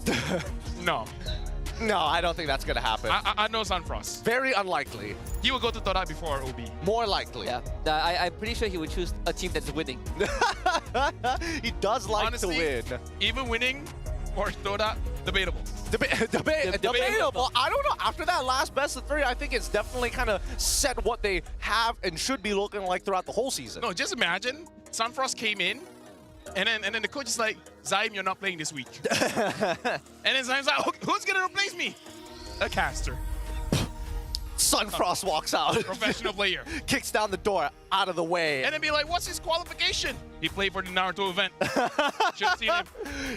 no. No, I don't think that's going to happen. I know Sunfrost. Very unlikely. He will go to Todak before OB. More likely. Yeah, I'm pretty sure he would choose a team that's winning. He does like Honestly, to win. Even winning or Todak, debatable. Debatable. I don't know. After that last best of 3, I think it's definitely kind of set what they have and should be looking like throughout the whole season. No, just imagine Sunfrost came in, and then the coach is like, Zaim, you're not playing this week. And then Zaim's like, who's gonna replace me? A caster. Sunfrost walks out. Professional player. Kicks down the door, out of the way. And then be like, what's his qualification? He played for the Naruto event. Should have seen him.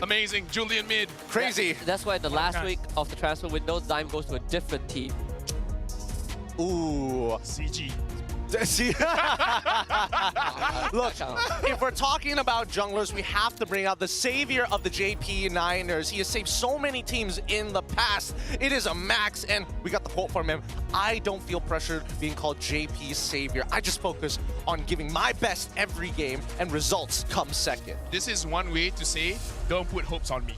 Amazing. Julian mid. Crazy. That's why the last week of the transfer window, Zaim goes to a different team. Ooh. CG. Look, if we're talking about junglers, we have to bring out the savior of the JP Niners. He has saved so many teams in the past. It is a Max, and we got the quote from him. I don't feel pressured being called JP's savior. I just focus on giving my best every game, and results come second. This is one way to say, don't put hopes on me.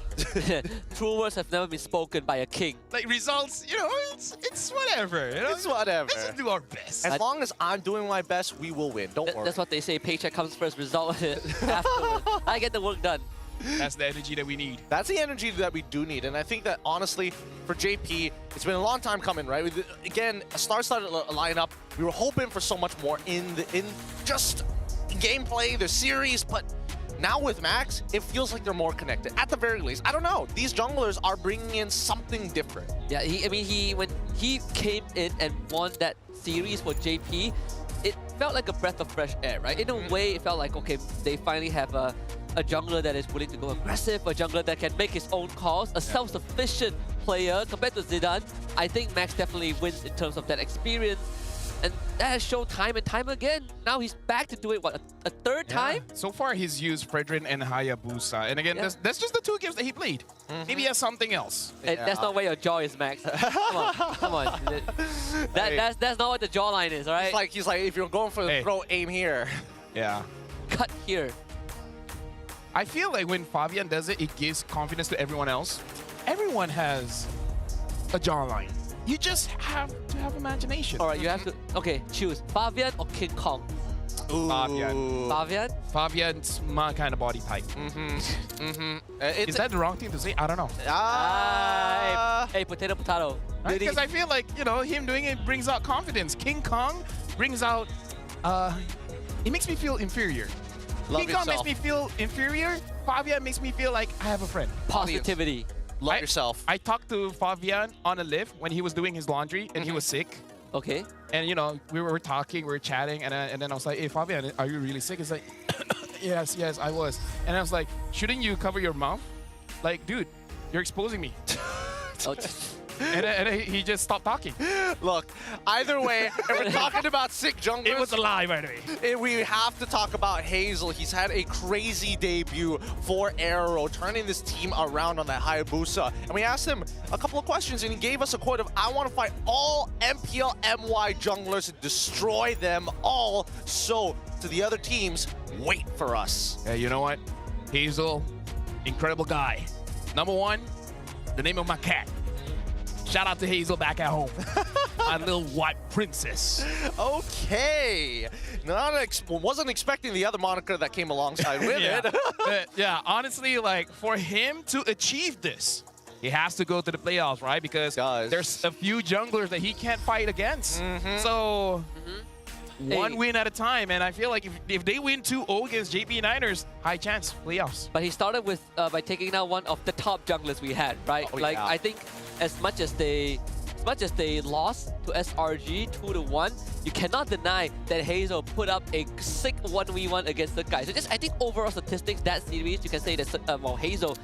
True words have never been spoken by a king. Like results, it's whatever. It's whatever. Let's just do our best. As long as I'm doing my best, we will win. Don't worry. That's what they say. Paycheck comes first, result afterwards. I get the work done. That's the energy that we need. That's the energy that we do need. And I think that, honestly, for JP, it's been a long time coming, right? Again, a star-studded lineup. We were hoping for so much more in just gameplay, the series, but now with Max, it feels like they're more connected. At the very least, I don't know. These junglers are bringing in something different. Yeah, when he came in and won that series for JP, it felt like a breath of fresh air, right? In a way, it felt like, okay, they finally have a jungler that is willing to go aggressive, a jungler that can make his own calls, a self-sufficient player compared to Zidane. I think Max definitely wins in terms of that experience. And that has shown time and time again. Now he's back to do it, what, a third time? So far, he's used Fredrin and Hayabusa. And again, that's just the 2 games that he played. Maybe he has something else. And that's not where your jaw is, Max. Come on. That's not what the jawline is, all right? He's like, if you're going for the throw, aim here. Yeah. Cut here. I feel like when Fabian does it, it gives confidence to everyone else. Everyone has a jawline. You just have to have imagination. All right, you have to... Okay, choose Fabian or King Kong. Fabian. Fabian? Fabian's my kind of body type. Is that the wrong thing to say? I don't know. Hey, potato. Because I feel like, him doing it brings out confidence. King Kong brings out... it makes me feel inferior. King Kong makes me feel inferior. Fabian makes me feel like I have a friend. Positivity. Love yourself. I talked to Fabian on a lift when he was doing his laundry and he was sick. Okay. And we were talking, we were chatting, and then I was like, hey Fabian, are you really sick? He's like, yes, I was. And I was like, shouldn't you cover your mouth? Like, dude, you're exposing me. then he just stopped talking. Look, either way, if we're talking about sick junglers. It was a lie, by the way. We have to talk about Hazel. He's had a crazy debut for AERO, turning this team around on that Hayabusa. And we asked him a couple of questions, and he gave us a quote of, I want to fight all MPL MY junglers and destroy them all. So, to the other teams, wait for us. Hey, you know what? Hazel, incredible guy. Number one, the name of my cat. Shout out to Hazel back at home. My little white princess. Okay. Wasn't expecting the other moniker that came alongside with it. Yeah, honestly, like, for him to achieve this, he has to go to the playoffs, right? Because there's a few junglers that he can't fight against. So, one win at a time. And I feel like if they win 2-0 against JP Niners, high chance, playoffs. But he started with by taking out one of the top junglers we had, right? I think as much as they lost to SRG 2-1, you cannot deny that Hazel put up a sick 1v1 against the guys. So just I think overall statistics, that series, you can say that Hazel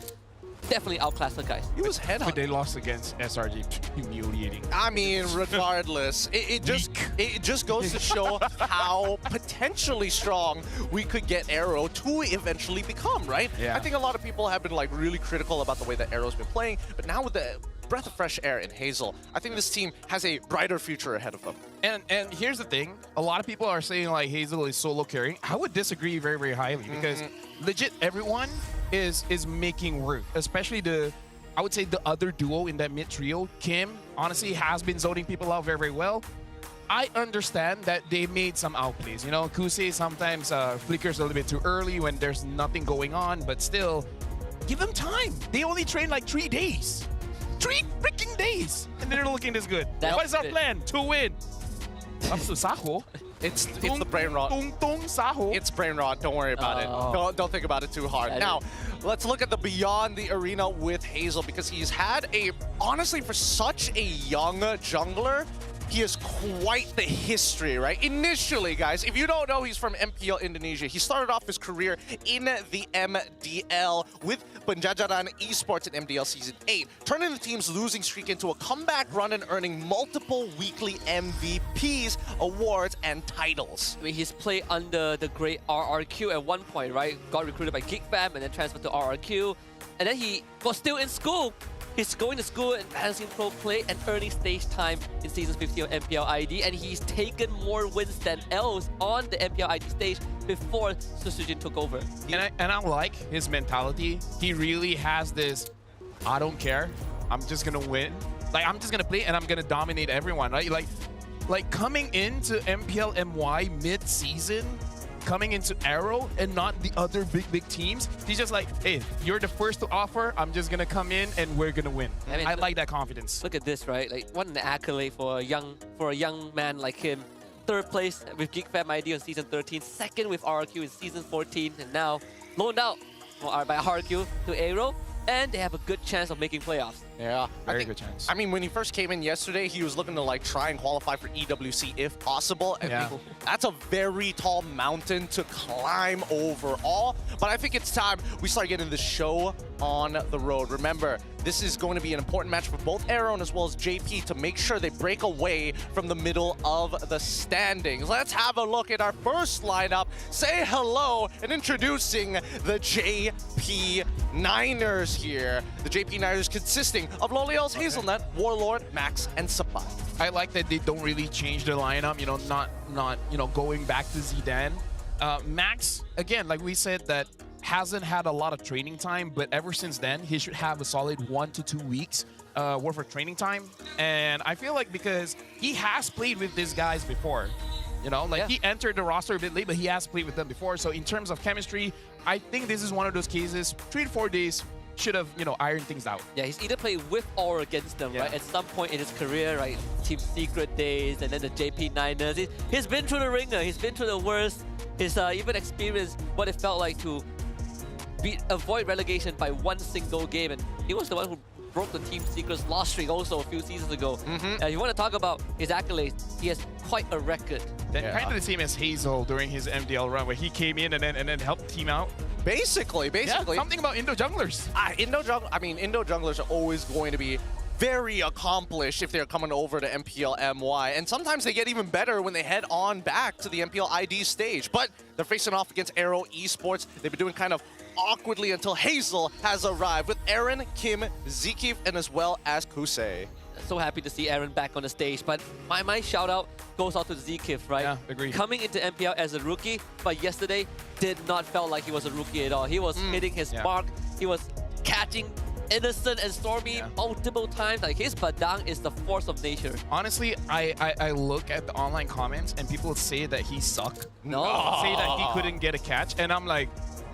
definitely outclassed the guys. He was head But they lost against SRG, humiliating. I mean, regardless, it just goes to show how potentially strong we could get AERO to eventually become, right? Yeah. I think a lot of people have been like really critical about the way that AERO's been playing, but now with the breath of fresh air in Hazel, I think this team has a brighter future ahead of them. And here's the thing, a lot of people are saying like Hazel is solo carrying. I would disagree very, very highly because legit everyone is making work, especially I would say the other duo in that mid trio. Kim honestly has been zoning people out very, very well. I understand that they made some outplays. You know, Kusei sometimes flickers a little bit too early when there's nothing going on, but still, give them time. They only train like 3 days. 3 freaking days! And they're looking this good. What is our plan? To win. Up to Saho. It's the brain rot. It's brain rot. Don't worry about it. Don't think about it too hard. Now, let's look at the beyond the arena with Hazel, because he's had honestly, for such a young jungler, he has quite the history, right? Initially, guys, if you don't know, he's from MPL Indonesia. He started off his career in the MDL with Penjajaran Esports in MDL Season 8, turning the team's losing streak into a comeback run and earning multiple weekly MVPs, awards, and titles. I mean, he's played under the great RRQ at one point, right? Got recruited by GeekFam and then transferred to RRQ. And then he was still in school. He's going to school and balancing pro play and earning stage time in Season 15 of MPL ID, and he's taken more wins than L's on the MPL ID stage before Susujin took over. And I like his mentality. He really has this, I don't care, I'm just gonna win. Like, I'm just gonna play and I'm gonna dominate everyone, right? Like coming into MPL MY mid-season, coming into AERO and not the other big teams. He's just like, hey, you're the first to offer. I'm just gonna come in and we're gonna win. I mean, I like that confidence. Look at this, right? Like, what an accolade for a young man like him. 3rd place with GeekFam ID on Season 13, 2nd with RRQ in Season 14, and now loaned out by RRQ to AERO, and they have a good chance of making playoffs. Yeah, very good chance. I mean, when he first came in yesterday, he was looking to like try and qualify for EWC if possible. And that's a very tall mountain to climb overall. But I think it's time we start getting the show on the road. Remember, this is going to be an important match for both AERO as well as JP to make sure they break away from the middle of the standings. Let's have a look at our first lineup. Say hello and introducing the JP Niners here. The JP Niners consisting of Loliel's Hazelnut, Warlord, Max, and Sapat. I like that they don't really change their lineup, you know, not going back to Zidane. Max, again, like we said, that hasn't had a lot of training time, but ever since then, he should have a solid 1 to 2 weeks worth of training time. And I feel like because he has played with these guys before, you know, like he entered the roster a bit late, but he has played with them before. So in terms of chemistry, I think this is one of those cases, 3 to 4 days, should have, you know, ironed things out. Yeah, he's either played with or against them, right? At some point in his career, right? Team Secret days and then the JP Niners. He's been through the ringer. He's been through the worst. He's even experienced what it felt like to avoid relegation by 1 single game. And he was the one who broke the Team Secret's loss streak also a few seasons ago. If you want to talk about his accolades, he has quite a record. Kind of the same as Hazel during his MDL run, where he came in and then helped team out. Basically. Yeah, something about Indo junglers. Indo junglers are always going to be very accomplished if they're coming over to MPL MY. And sometimes they get even better when they head on back to the MPL ID stage. But they're facing off against AERO Esports. They've been doing kind of awkwardly until Hazel has arrived with Aaron, Kim, Zekif, and as well as Kusei. So happy to see Aaron back on the stage, but my shout out goes out to Zekif, right? Yeah, agreed. Coming into MPL as a rookie, but yesterday did not felt like he was a rookie at all. He was hitting his mark. He was catching Innocent and Stormy multiple times. Like his badang is the force of nature. Honestly, I look at the online comments and people say that he sucked. No. Say that he couldn't get a catch, and I'm like,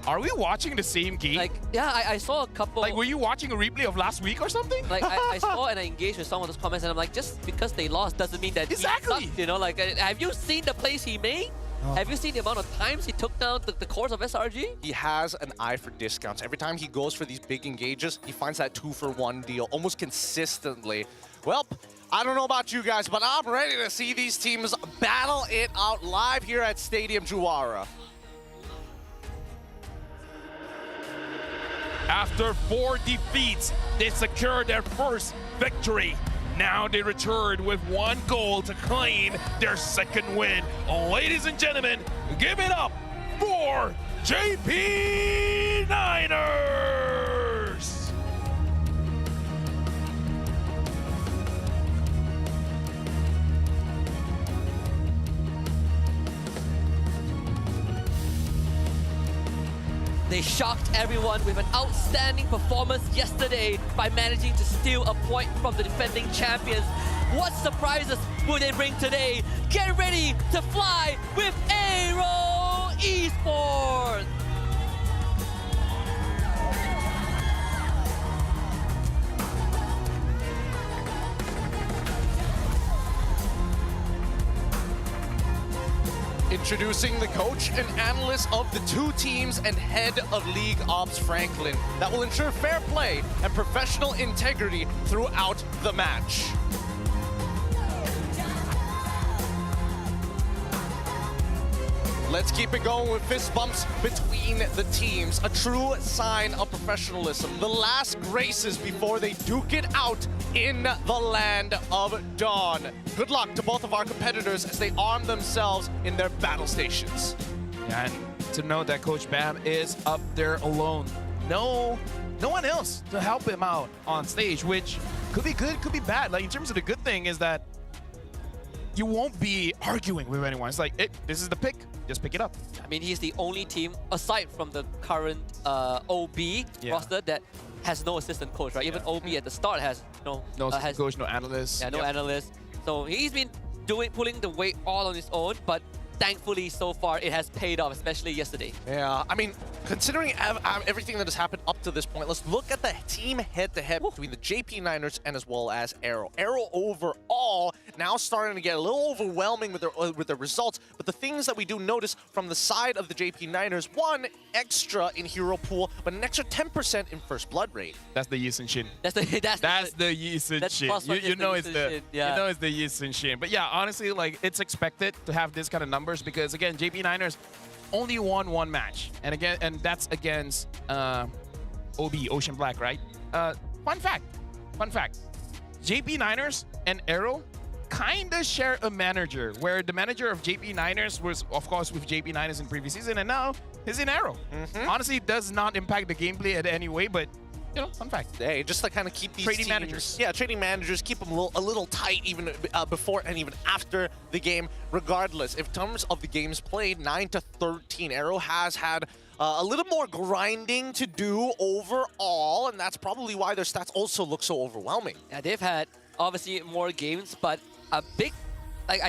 are we watching the same game? Like, yeah, I saw a couple... Like, were you watching a replay of last week or something? Like, I saw and I engaged with some of those comments, and I'm like, just because they lost doesn't mean that he sucked, you know? Like, have you seen the plays he made? Have you seen the amount of times he took down the course of SRG? He has an eye for discounts. Every time he goes for these big engages, he finds that 2-for-1 deal almost consistently. Well, I don't know about you guys, but I'm ready to see these teams battle it out live here at Stadium Juara. After 4 defeats, they secured their first victory. Now they return with 1 goal to claim their second win. Ladies and gentlemen, give it up for JP Niners! They shocked everyone with an outstanding performance yesterday by managing to steal a point from the defending champions. What surprises will they bring today? Get ready to fly with AERO Esports! Introducing the coach and analyst of the 2 teams and head of League Ops Franklin that will ensure fair play and professional integrity throughout the match. Let's keep it going with fist bumps between the teams. A true sign of professionalism. The last graces before they duke it out in the land of Dawn. Good luck to both of our competitors as they arm themselves in their battle stations. Yeah, and to know that Coach Bam is up there alone. No one else to help him out on stage, which could be good, could be bad. Like, in terms of the good thing is that you won't be arguing with anyone. It's like, this is the pick. Just pick it up. I mean, he's the only team, aside from the current OB roster, that has no assistant coach, right? Even OB at the start has no assistant coach, no analyst. Yeah, no analyst. So he's been pulling the weight all on his own, but thankfully, so far, it has paid off, especially yesterday. Yeah, I mean, considering everything that has happened up to this point, let's look at the team head-to-head between the JP Niners and as well as AERO. AERO overall now starting to get a little overwhelming with their results, but the things that we do notice from the side of the JP Niners, 1 extra in hero pool, but an extra 10% in first blood rate. That's the Yisun Shin. That's the Yisun Shin. You know it's the Yisun Shin. But yeah, honestly, like, it's expected to have this kind of numbers because again, JP Niners only won 1 match, and that's against OB Ocean Black, right? Fun fact, JP Niners and AERO kind of share a manager, where the manager of JP Niners was, of course, with JP Niners in previous season, and now he's in AERO. Honestly, it does not impact the gameplay in any way, but you know, fun fact. Hey, just to kind of keep these trading teams, managers. Yeah, trading managers, keep them a little tight even before and even after the game. Regardless, in terms of the games played, 9-13, AERO has had a little more grinding to do overall, and that's probably why their stats also look so overwhelming. Yeah, they've had obviously more games, but I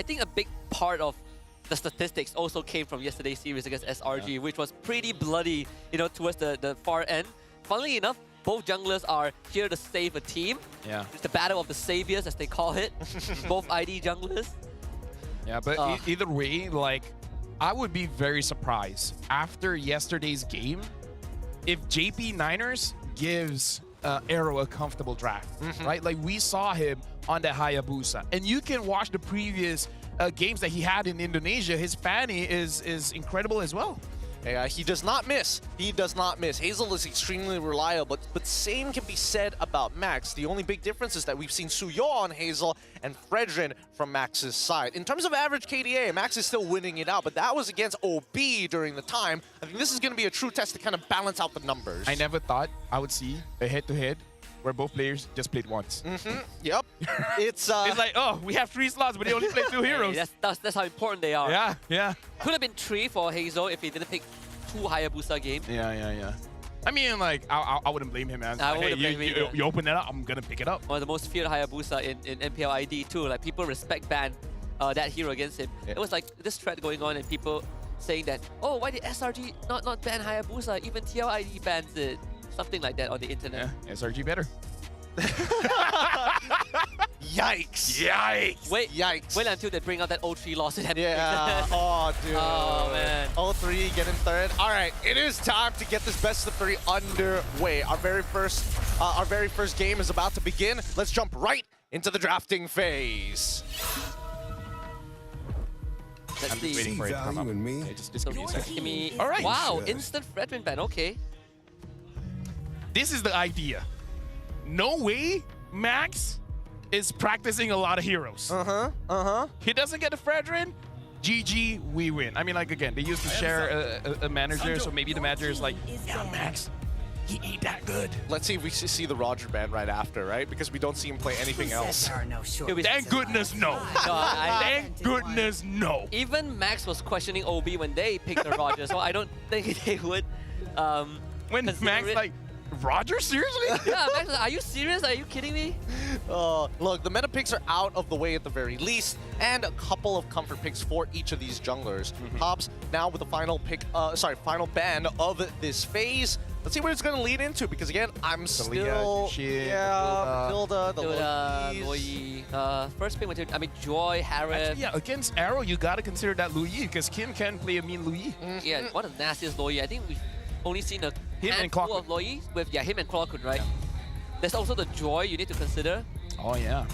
think a big part of the statistics also came from yesterday's series against SRG, which was pretty bloody, you know, towards the far end. Funnily enough, both junglers are here to save a team. Yeah. It's the battle of the saviors, as they call it. Both ID junglers. Yeah, but either way, like, I would be very surprised after yesterday's game if JP Niners gives AERO a comfortable draft, right? Like, we saw him on the Hayabusa, and you can watch the previous games that he had in Indonesia. His fanny is incredible as well. Yeah, he does not miss. He does not miss. Hazel is extremely reliable, but same can be said about Max. The only big difference is that we've seen Suyo on Hazel and Fredrin from Max's side. In terms of average KDA, Max is still winning it out, but that was against OB during the time. I think this is going to be a true test to kind of balance out the numbers. I never thought I would see a head-to-head where both players just played once. Yep. It's like, oh, we have 3 slots, but they only play 2 heroes. That's how important they are. Yeah, yeah. Could have been 3 for Hazel if he didn't pick 2 Hayabusa games. Yeah. I mean, like, I wouldn't blame him, man. I Like, wouldn't blame him either. you open that up, I'm gonna pick it up. One of the most feared Hayabusa in MPL ID too. Like, people respect ban that hero against him. It was like this thread going on and people saying that, oh, why did SRG not ban Hayabusa? Even TL ID bans it. Something like that on the internet. Yeah, SRG better. Yikes. Wait until they bring out that 0-3 loss in MPL. Yeah. Oh, dude. Oh, man. 0-3, getting third. All right, it is time to get this best of 3 underway. Our very first game is about to begin. Let's jump right into the drafting phase. Let's see. Waiting for it to come up. Okay, just give me a second. All right. Wow, instant Fredrin ban. Okay. This is the idea. No way Max is practicing a lot of heroes. He doesn't get a Fredrin. GG, we win. I mean, like, again, they used to share a manager, so maybe the manager is like, yeah, Max, he ain't that good. Let's see if we see the Roger ban right after, right? Because we don't see him play anything else. Thank goodness, no. Thank goodness, no. Even Max was questioning OB when they picked the Roger, so I don't think they would. When Max, like, Roger, seriously? Yeah, Max, are you serious? Are you kidding me? Look, the meta picks are out of the way at the very least, and a couple of comfort picks for each of these junglers. Hobbs now with the final pick, final ban of this phase. Let's see what it's going to lead into, because again, I'm still... Tilda, the Loi. First pick, I mean, Joy, Harith. Actually, yeah, against AERO, you got to consider that Lou Yi, because Kim can play a mean Lou Yi. Yeah, one of the nastiest Loi. I think we've only seen a him handful of Loi with, him and Klokun, right? Yeah. There's also the Joy you need to consider. Oh, yeah.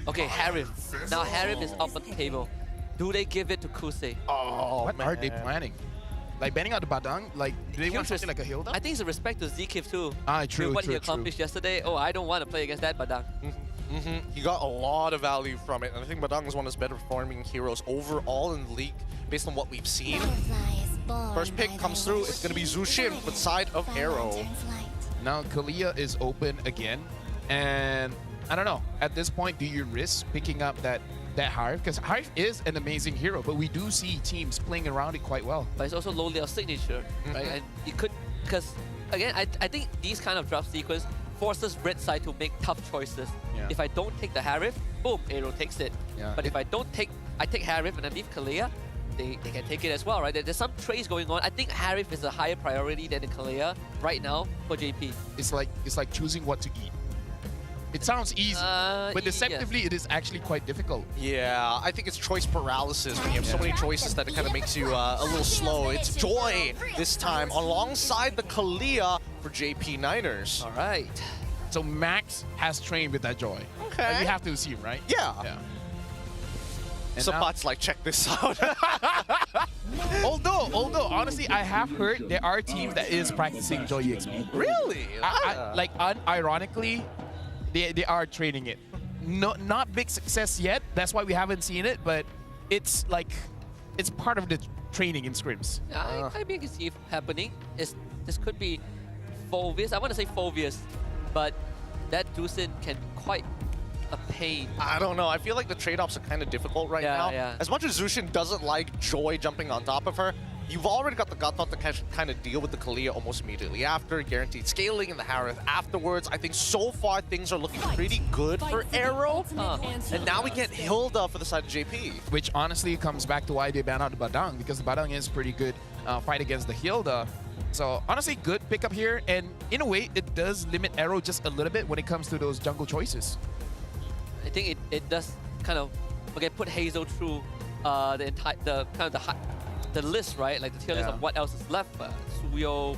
Okay, Harith. Now Harith is up on the table. Do they give it to Kusei? Oh, what are they planning? Like, banning out the Badang? Like, do they want something like a Hilda? I think it's a respect to Zkif too. True, what he accomplished yesterday. Oh, I don't want to play against that Badang. He got a lot of value from it, and I think Badang is one of his better performing heroes overall in the league, based on what we've seen. First pick comes through, it's going to be Zushin with side of AERO. Now Kalia is open again, and I don't know, at this point, do you risk picking up that Harith? Because Harith is an amazing hero, but we do see teams playing around it quite well. But it's also low layer signature, right? And you could, because again, I think these kind of draft sequence forces red side to make tough choices. Yeah. If I don't take the Harith, boom, AERO takes it. Yeah. But if I take Harith and I leave Kalia, they can take it as well, right? There's some trades going on. I think Harith is a higher priority than the Kalia right now for JP. It's like choosing what to eat. It sounds easy, but deceptively, it is actually quite difficult. Yeah, I think it's choice paralysis when you have so many choices that it kind of makes you a little slow. It's Joy this time alongside the Kalia for JP Niners. All right. So Max has trained with that Joy. Okay. Like, we have to assume, right? Yeah. Sabat's like, check this out. although honestly, I have heard there are teams that is practicing Joy EXP. Really? Like, unironically, they are training it. Not big success yet. That's why we haven't seen it. But it's like it's part of the training in scrims. I mean, you can see it happening. This could be Phovius. I want to say Phovius, but that Dusin can be quite a pain. I don't know. I feel like the trade-offs are kind of difficult right now. Yeah. As much as Zushin doesn't like Joy jumping on top of her, you've already got the Godthought to kind of deal with the Kalia almost immediately after, guaranteed scaling, and the Harith afterwards. I think so far things are looking pretty good for AERO. And now we get Hilda for the side of JP. Which honestly comes back to why they ban out the Badang, because the Badang is pretty good fight against the Hilda. So honestly, good pickup here. And in a way, it does limit AERO just a little bit when it comes to those jungle choices. I think it does kind of put Hazel through the list, right? Like the tier list of what else is left. Suyo,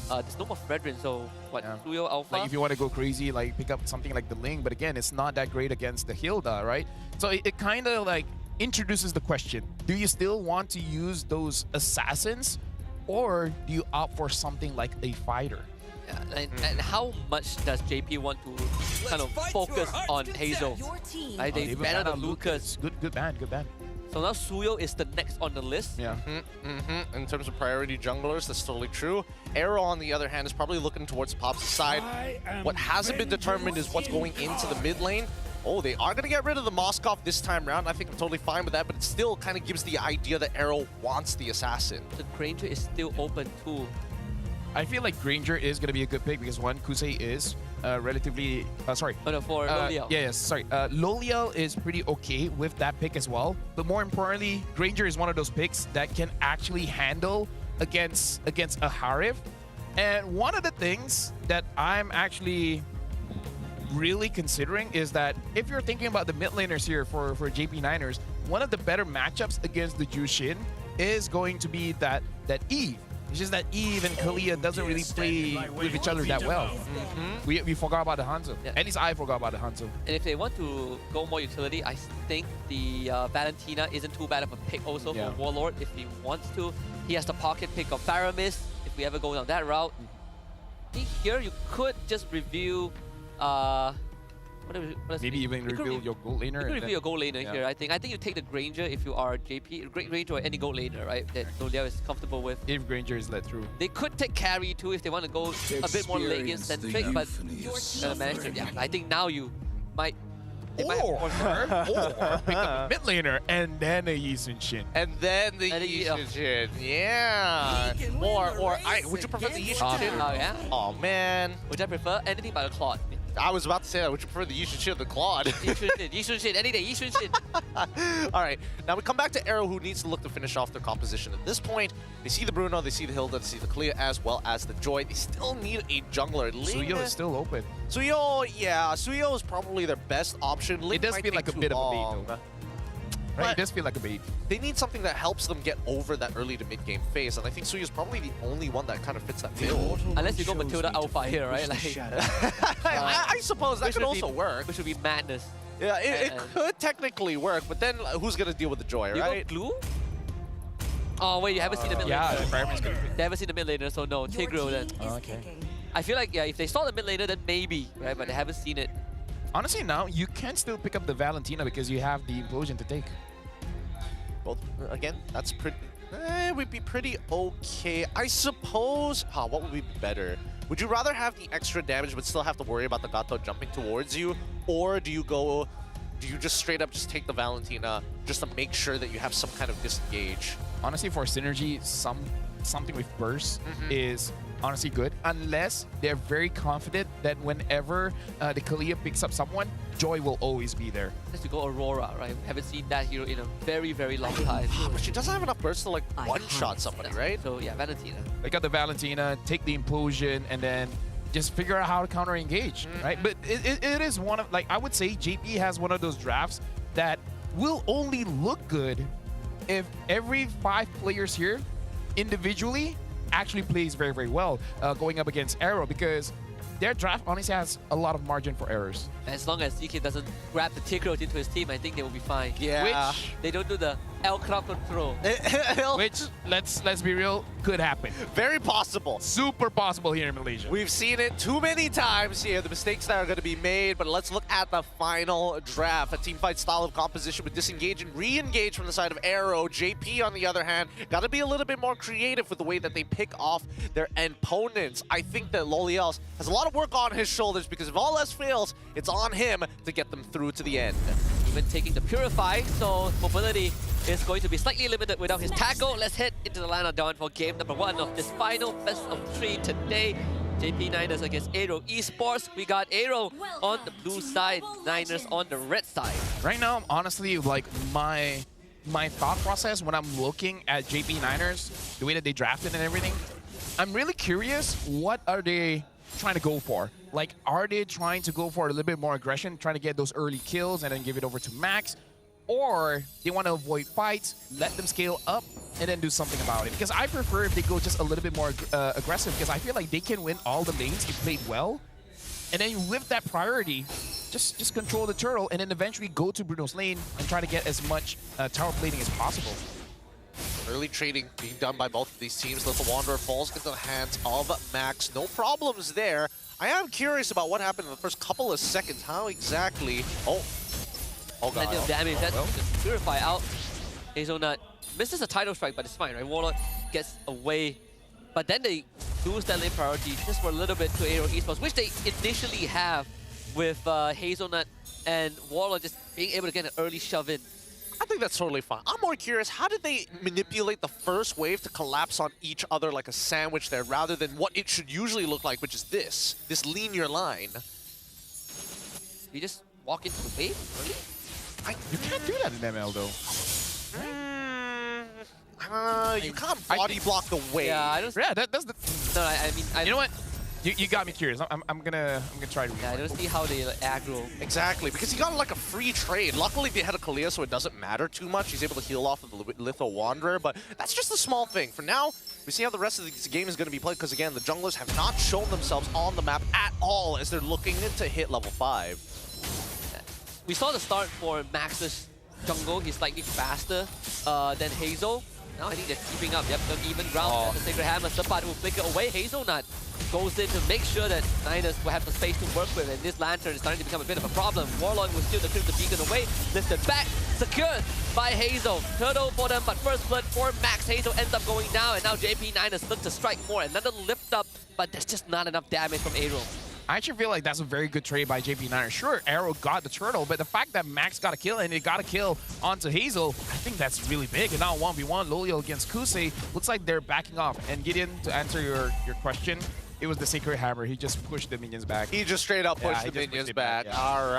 there's no more Fredrin, so what? Yeah. Suyo, Alpha. Like if you want to go crazy, like pick up something like the Ling, but again, it's not that great against the Hilda, right? So it kind of like introduces the question: do you still want to use those assassins or do you opt for something like a fighter? Yeah, and how much does JP want to kind of focus on Hazel? Right, they banned on Lucas. Good ban, good ban. So now Suyo is the next on the list. Yeah. In terms of priority junglers, that's totally true. AERO, on the other hand, is probably looking towards Pop's side. What hasn't been determined is what's going into the mid lane. Oh, they are going to get rid of the Moskov this time around. I think I'm totally fine with that, but it still kind of gives the idea that AERO wants the assassin. The Granger is still open too. I feel like Granger is going to be a good pick because one, Kusei is relatively... sorry. Oh, no, for Loliel. Yes, sorry. Loliel is pretty okay with that pick as well. But more importantly, Granger is one of those picks that can actually handle against a Harif. And one of the things that I'm actually really considering is that if you're thinking about the mid laners here for JP Niners, one of the better matchups against the Jushin is going to be that Eve. It's just that Eve and Kalia doesn't really play with each other that well. We forgot about the Hanzo. Yeah. At least I forgot about the Hanzo. And if they want to go more utility, I think the Valentina isn't too bad of a pick also for Warlord if he wants to. He has the pocket pick of Faramis if we ever go down that route. I think here you could just review maybe even reveal your gold laner. You could reveal your gold laner here, I think. I think you take the Granger if you are JP, Granger or any gold laner, right? That Loliel is comfortable with. If Granger is let through. They could take carry too if they want to go a bit more late game centric, but manage to, I think now you might. Or pick up a mid laner and then a Yi Sun Shin. And then the Yi Sun Shin. Yeah. Or would you prefer the Yi Sun Shin? Oh, yeah. Oh, man. Would I prefer anything but a Claude? I was about to say that. Would you prefer the Yi Sun Shin or the Claude? Yi Sun Shin, any day, Yi Sun Shin. All right, now we come back to AERO, who needs to look to finish off their composition. At this point, they see the Bruno, they see the Hilda, they see the Kalia, as well as the Joy. They still need a jungler. Suyo is still open. Suyo, yeah, Suyo is probably their best option. Link it does feel like a bit of a bait, though. Right, it does feel like a bait. They need something that helps them get over that early to mid-game phase, and I think Suyo is probably the only one that kind of fits that bill. Unless you go Matilda Alpha here, right? Like, I suppose that could also work. Which would be madness. Yeah, it could technically work, but then who's going to deal with the Joy, right? Glue? Oh, wait, you haven't seen the mid laner. Yeah, the environment's good. They haven't seen the mid laner, so no. Tigro then. Oh, okay. I feel like, yeah, if they saw the mid laner, then maybe, right? But they haven't seen it. Honestly, now you can still pick up the Valentina because you have the Implosion to take. Well, again, that's pretty... it would be pretty okay. I suppose... what would be better? Would you rather have the extra damage but still have to worry about the Gato jumping towards you? Or do you go... Do you just straight up just take the Valentina just to make sure that you have some kind of disengage? Honestly, for synergy, something with burst is honestly good, unless they're very confident that whenever the Kalia picks up someone, Joy will always be there. Just to go Aurora, right? We haven't seen that hero in a very, very long time. But she doesn't have enough burst to like one-shot somebody, right? So yeah, Valentina. Pick up the Valentina, take the Implosion, and then just figure out how to counter-engage, right? But it is one of, like, I would say JP has one of those drafts that will only look good if every 5 players here individually actually plays very, very well going up against AERO, because their draft honestly has a lot of margin for errors. As long as ZK doesn't grab the Tigro into his team, I think they will be fine. Yeah. Which they don't do the L crowd control. Which, let's be real, could happen. Very possible. Super possible here in Malaysia. We've seen it too many times here, the mistakes that are going to be made, but let's look at the final draft. A teamfight style of composition with disengage and re-engage from the side of AERO. JP, on the other hand, got to be a little bit more creative with the way that they pick off their opponents. I think that Loliel has a lot of work on his shoulders, because if all else fails, it's on him to get them through to the end. Even taking the Purify, so mobility is going to be slightly limited without his tackle. Let's head into the line of dawn for game number 1 of this final best of 3 today. JP Niners against AERO Esports. We got AERO on the blue side, Niners on the red side. Right now, honestly, like my thought process when I'm looking at JP Niners, the way that they drafted and everything, I'm really curious, what are they trying to go for? Like, are they trying to go for a little bit more aggression, trying to get those early kills and then give it over to Max? Or they want to avoid fights, let them scale up, and then do something about it? Because I prefer if they go just a little bit more aggressive, because I feel like they can win all the lanes if played well. And then with that priority, just control the turtle, and then eventually go to Bruno's lane and try to get as much tower plating as possible. Early trading being done by both of these teams. Little Wanderer falls into the hands of Max. No problems there. I am curious about what happened in the first couple of seconds. How exactly... Oh god. Plenty of damage. That's the Purify out. Hazelnut misses a title strike, but it's fine, right? Warlord gets away. But then they lose that lane priority just for a little bit to AERO Esports, which they initially have with Hazelnut and Warlord just being able to get an early shove in. I think that's totally fine. I'm more curious, how did they manipulate the first wave to collapse on each other like a sandwich there, rather than what it should usually look like, which is this linear line? You just walk into the wave, really? You can't do that in ML though. You can't body block the wave. Yeah, I don't. Yeah, that's the. No, I mean, you know what? You got me curious. I'm gonna try to. Yeah, I don't see how they aggro. Exactly, because he got like a free trade. Luckily, they had a Kalia, so it doesn't matter too much. He's able to heal off of the Litho Wanderer, but that's just a small thing. For now, we see how the rest of this game is going to be played, because again, the junglers have not shown themselves on the map at all as they're looking to hit level 5. We saw the start for Max's jungle. He's slightly faster than Hazel. Now I think they're keeping up. Yep, on even ground. The Sacred Hammer, Sapat will flicker away. Hazelnut goes in to make sure that Niners will have the space to work with, and this Lantern is starting to become a bit of a problem. Warlock will steal the beacon away, lifted back, secured by Hazel. Turtle for them, but first blood for Max. Hazel ends up going down, and now JP Niners look to strike more. Another lift up, but there's just not enough damage from AERO. I actually feel like that's a very good trade by JP9. Sure, AERO got the turtle, but the fact that Max got a kill and it got a kill onto Hazel, I think that's really big. And now 1v1, Lolio against Kusei, looks like they're backing off. And Gideon, to answer your question, it was the Sacred Hammer. He just pushed the minions back. He just straight up pushed the minions back. Yeah. All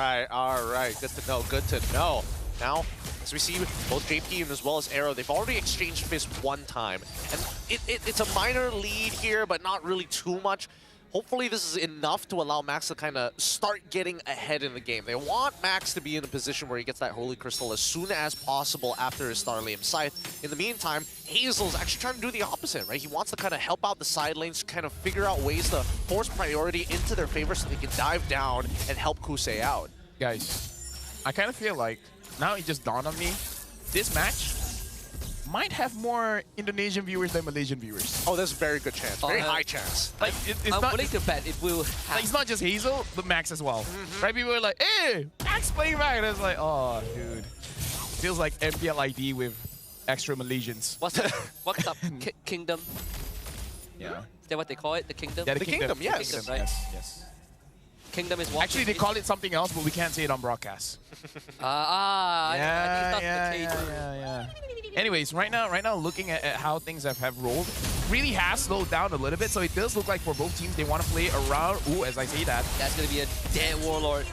right. Good to know, good to know. Now, as we see both JP and as well as AERO, they've already exchanged fists one time. And it's a minor lead here, but not really too much. Hopefully this is enough to allow Max to kind of start getting ahead in the game. They want Max to be in a position where he gets that Holy Crystal as soon as possible after his Starlium Scythe. In the meantime, Hazel's actually trying to do the opposite, right? He wants to kind of help out the side lanes, kind of figure out ways to force priority into their favor so they can dive down and help Kusei out. Guys, I kind of feel like, now it just dawned on me, this match might have more Indonesian viewers than Malaysian viewers. Oh, there's a very good chance. Very high chance. Like, I'm willing to bet it will happen. Like, it's not just Hazel, but Max as well. Right? People are like, hey, Max playing back. And it's like, oh, dude. Feels like MPL ID with extra Malaysians. What's up? Kingdom? Yeah. Is that what they call it? The Kingdom? Yeah, the Kingdom, yes. The Kingdom, right? Yes. Kingdom is what? Actually, they call it something else, but we can't say it on broadcast. I think that's the case. Yeah. Anyways, right now, looking at how things have rolled, really has slowed down a little bit. So it does look like for both teams, they want to play around. Ooh, as I say that. That's going to be a dead Warlord.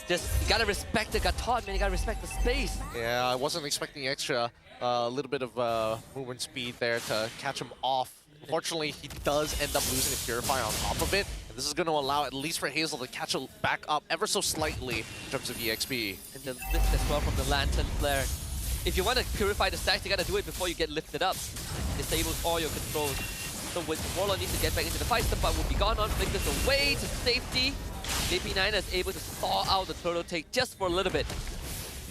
Just, you got to respect the Gatot, man. You got to respect the space. Yeah, I wasn't expecting extra, little bit of movement speed there to catch him off. Unfortunately, he does end up losing a Purify on top of it. And this is going to allow, at least for Hazel, to catch it back up ever so slightly in terms of EXP. And the lift as well from the Lantern Flare. If you want to purify the stacks, you got to do it before you get lifted up. Disables all your controls. So with Warlord needs to get back into the fight, Sapat will be gone on, flickers away to safety. JP9 is able to thaw out the turtle take just for a little bit.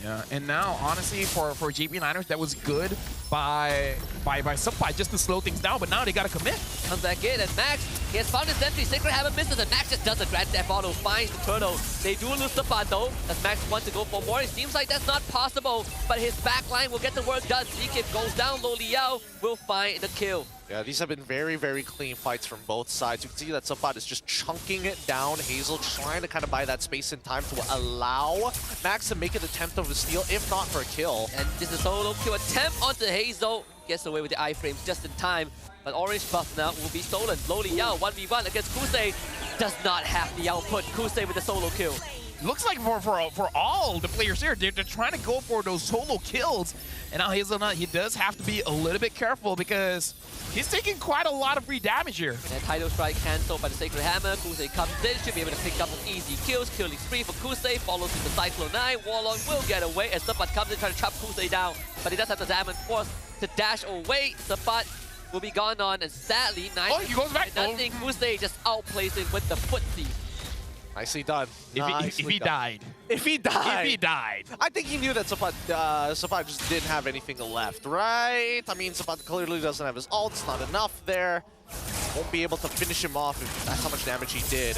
Yeah, and now, honestly, for JP9ers, that was good by Sapat just to slow things down, but now they gotta commit. Comes back in, and Max, he has found his sentry. Sacred Hammer misses, and Max just does a Grand Theft Auto, finds the turtle. They do lose Sapat though, as Max wants to go for more. It seems like that's not possible, but his backline will get the work done. Zkip goes down, Lo Liao will find the kill. Yeah, these have been very, very clean fights from both sides. You can see that Sapat is just chunking it down. Hazel trying to kind of buy that space and time to allow Max to make an attempt of a steal, if not for a kill. And this is a solo kill attempt onto Hazel. Gets away with the iframes just in time. But orange buff now will be stolen. Lo Liao 1v1 against Kusei does not have the output. Kusei with the solo kill. Looks like for all the players here, they're trying to go for those solo kills. And now Hazelnut, he does have to be a little bit careful because he's taking quite a lot of free damage here. And title strike cancelled by the Sacred Hammer. Kusei comes in, should be able to pick up some easy kills. Killing spree for Kusei, follows with the Cyclone 9. Warlock will get away as Sapat comes in trying to trap Kusei down. But he does have the Diamond Force to dash away. Sapat will be gone on, and sadly, he goes back. Nothing. Kusei just outplays him with the footsie. Nicely done. If he died. If he died. If he died. I think he knew that Sapat just didn't have anything left, right? I mean, Sapat clearly doesn't have his ult. It's not enough there. Won't be able to finish him off if that's how much damage he did.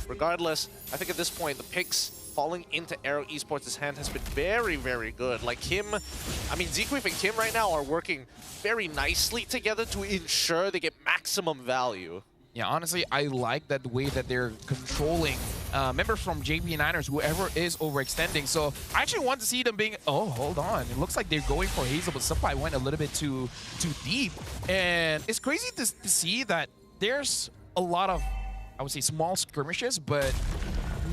Regardless, I think at this point, the picks falling into AERO Esports' hand has been very, very good. Like Kim, I mean, Zquif and Kim right now are working very nicely together to ensure they get maximum value. Yeah, honestly, I like that way that they're controlling members from JP Niners, whoever is overextending. So I actually want to see them being, oh, hold on. It looks like they're going for Hazel, but Supply went a little bit too deep. And it's crazy to see that there's a lot of, I would say, small skirmishes, but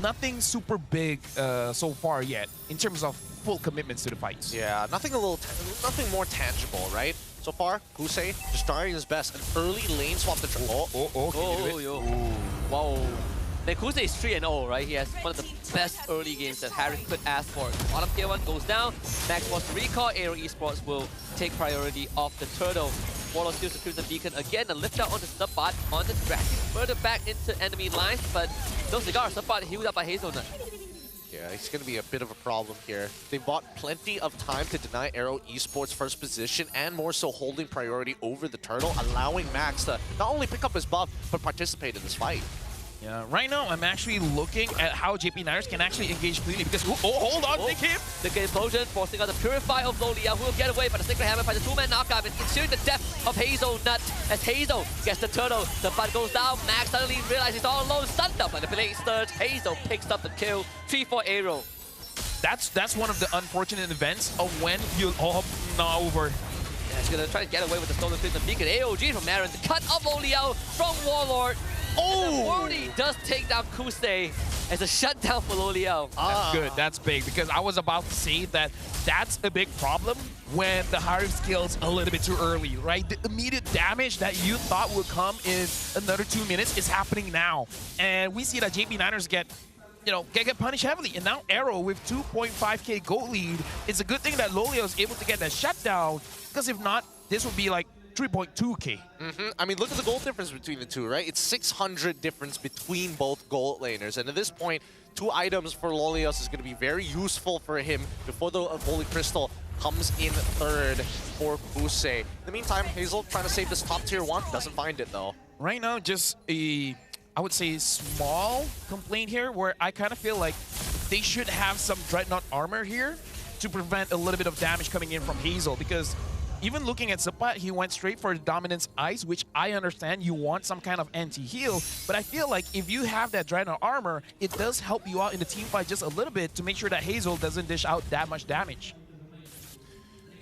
nothing super big so far yet in terms of full commitments to the fights. Yeah, nothing more tangible, right? So far, Kusei just trying his best. An early lane swap to Wow. Then Kusei is 3-0, right? He has one of the best early games that Harry could ask for. Bottom tier 1 goes down. Max wants to recall. AERO Esports will take priority off the turtle. Warlord steals the Crimson Beacon again. A lift out onto Subbat on the Dragon. Further back into enemy lines, but no cigar. Subbat healed up by Hazelnut. Yeah, it's going to be a bit of a problem here. They bought plenty of time to deny AERO Esports first position and more so holding priority over the turtle, allowing Max to not only pick up his buff, but participate in this fight. Yeah, right now I'm actually looking at how JP Niners can actually engage cleanly because, hold on, Nick him! The game implosion, forcing out the Purify of Lolia, who will get away by the Sacred Hammer by the two-man knockout. It's ensuring the death of Hazelnut as Hazel gets the turtle. The butt goes down, Max suddenly realizes he's all alone, stunned up by the Blade Sturge. Hazel picks up the kill, 3-4 AERO. That's one of the unfortunate events of when you not over. Yeah, he's gonna try to get away with the stolen Crimson Beacon. AOG from Marin, the cut of Lolia from Warlord. Oh! And does take down Kusei as a shutdown for Loliao. That's good. That's big because I was about to say that that's a big problem when the Harim skills a little bit too early, right? The immediate damage that you thought would come in another 2 minutes is happening now. And we see that JP Niners get punished heavily. And now AERO with 2.5k gold lead, it's a good thing that Loliao is able to get that shutdown because if not, this would be like 3.2k. I mean, look at the gold difference between the two, right? It's 600 difference between both gold laners. And at this point, 2 items for Lolios is going to be very useful for him before the Holy Crystal comes in third for Kusei. In the meantime, Hazel trying to save this top tier 1. Doesn't find it, though. Right now, just I would say, small complaint here where I kind of feel like they should have some Dreadnought armor here to prevent a little bit of damage coming in from Hazel because even looking at Sapat, he went straight for Dominance Ice, which I understand you want some kind of anti-heal, but I feel like if you have that Dreadnought armor, it does help you out in the team fight just a little bit to make sure that Hazel doesn't dish out that much damage.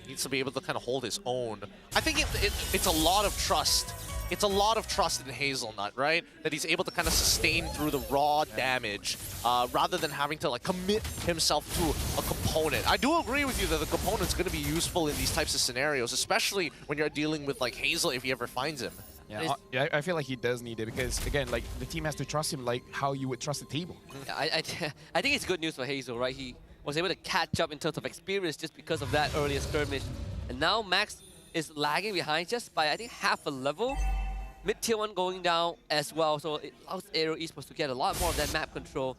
He needs to be able to kind of hold his own. I think it's a lot of trust. It's a lot of trust in Hazelnut, right? That he's able to kind of sustain through the raw damage rather than having to like commit himself to a component. I do agree with you that the component's going to be useful in these types of scenarios, especially when you're dealing with like Hazel if he ever finds him. Yeah, I feel like he does need it because, again, like the team has to trust him like how you would trust the table. I think it's good news for Hazel, right? He was able to catch up in terms of experience just because of that earlier skirmish. And now Max is lagging behind just by, I think, half a level. Mid tier 1 going down as well, so it allows AERO Esports to get a lot more of that map control.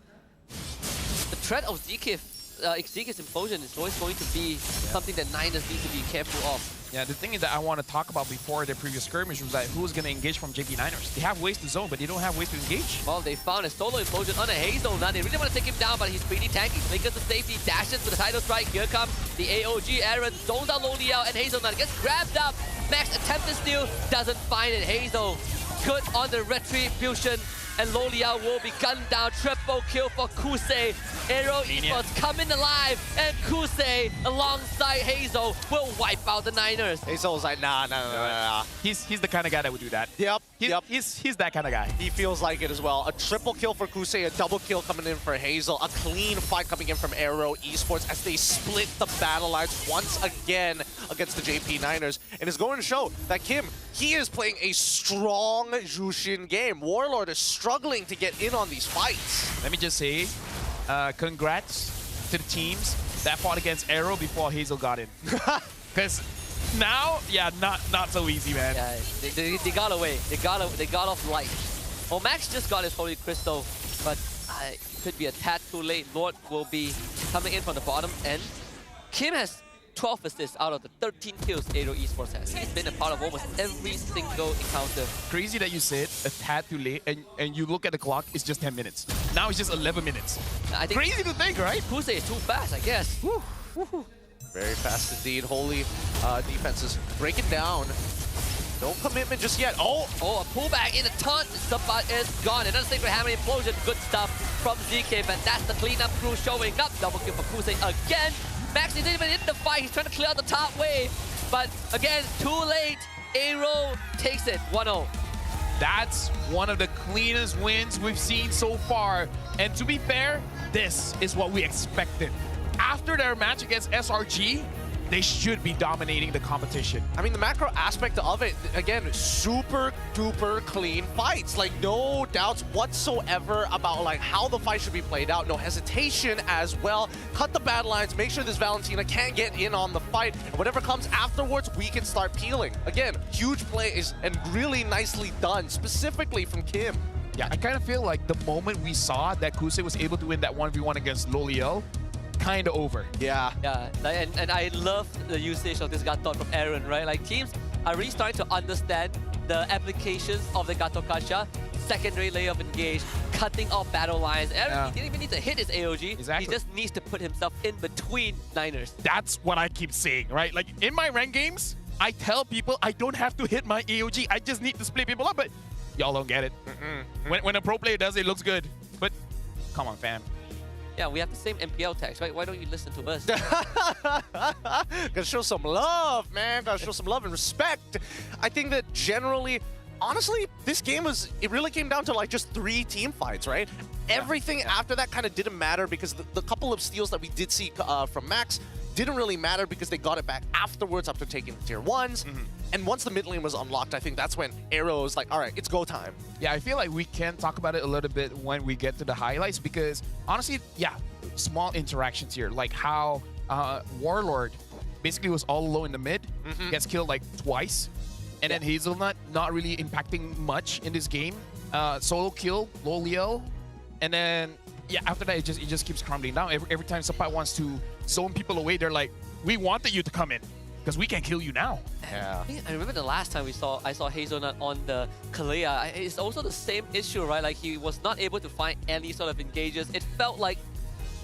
The threat of Zkif's implosion is always going to be something that Niners need to be careful of. Yeah, the thing that I want to talk about before the previous skirmish was that who's going to engage from JP Niners. They have ways to zone, but they don't have ways to engage. Well, they found a solo implosion on a Hazel. Now they really want to take him down, but he's pretty tanky. Flickers to safety, dashes with the tidal strike. Here comes the AOG Aaron, zones out Loliao, and Hazelnut gets grabbed up. Max attempted steal, doesn't find it. Hazel good on the retribution, and Loliao will be gunned down. Triple kill for Kusei. AERO Esports coming alive, and Kusei alongside Hazel will wipe out the Niners. Hazel's like, nah. He's the kind of guy that would do that. Yep. He's that kind of guy. He feels like it as well. A triple kill for Kusei, a double kill coming in for Hazel, a clean fight coming in from AERO Esports as they split the battle lines once again against the JP Niners. And it's going to show that Kim, he is playing a strong Jushin game. Warlord is struggling to get in on these fights. Let me just say, congrats to the teams that fought against AERO before Hazel got in. Because now, yeah, not so easy, man. Yeah, they got away. They got off light. Well, Max just got his Holy Crystal, but it could be a tad too late. Lord will be coming in from the bottom end. Kim has 12 assists out of the 13 kills AERO Esports has. He's been a part of almost every single encounter. Crazy that you said a tad too late, and you look at the clock, it's just 10 minutes. Now it's just 11 minutes. I think Crazy to think, right? Kuse is too fast, I guess. Very fast indeed. Holy defenses breaking down. No commitment just yet. Oh, a pullback in a ton. Support is gone. Another Sacred Hammer implosion. Good stuff from ZK, but that's the cleanup crew showing up. Double kill for Kuse again. Max isn't even in the fight. He's trying to clear out the top wave. But again, too late. AERO takes it 1-0. That's one of the cleanest wins we've seen so far. And to be fair, this is what we expected. After their match against SRG, they should be dominating the competition. I mean, the macro aspect of it, again, super duper clean fights. Like, no doubts whatsoever about like how the fight should be played out. No hesitation as well. Cut the bad lines, make sure this Valentina can't get in on the fight. And whatever comes afterwards, we can start peeling. Again, huge plays and really nicely done, specifically from Kim. Yeah, I kind of feel like the moment we saw that Kuse was able to win that 1v1 against Loliel, kind of over. Yeah. Yeah, and I love the usage of this Gatot from Aaron, right? Like, teams are really starting to understand the applications of the Gatot Kacha. Secondary layer of engage, cutting off battle lines. Aaron, he didn't even need to hit his AOG. Exactly. He just needs to put himself in between Niners. That's what I keep saying, right? Like, in my rank games, I tell people I don't have to hit my AOG. I just need to split people up, but y'all don't get it. When a pro player does it, looks good. But come on, fam. Yeah, we have the same MPL tags, right? Why don't you listen to us? Gotta show some love, man. Gotta show some love and respect. I think that generally, honestly, this game it really came down to like just 3 team fights, right? Everything after that kind of didn't matter because the couple of steals that we did see from Max didn't really matter because they got it back afterwards after taking the tier 1s. And once the mid lane was unlocked, I think that's when AERO was like, all right, it's go time. Yeah, I feel like we can talk about it a little bit when we get to the highlights because honestly, yeah, small interactions here, like how Warlord basically was all alone in the mid, gets killed like twice, and then Hazelnut not really impacting much in this game. Solo kill, Loliel, and then yeah, after that it just keeps crumbling down. Every time Sapat wants to zone people away, they're like, we wanted you to come in because we can kill you now. Yeah. I remember the last time I saw Hazelnut on the Kalea. It's also the same issue, right? Like, he was not able to find any sort of engages. It felt like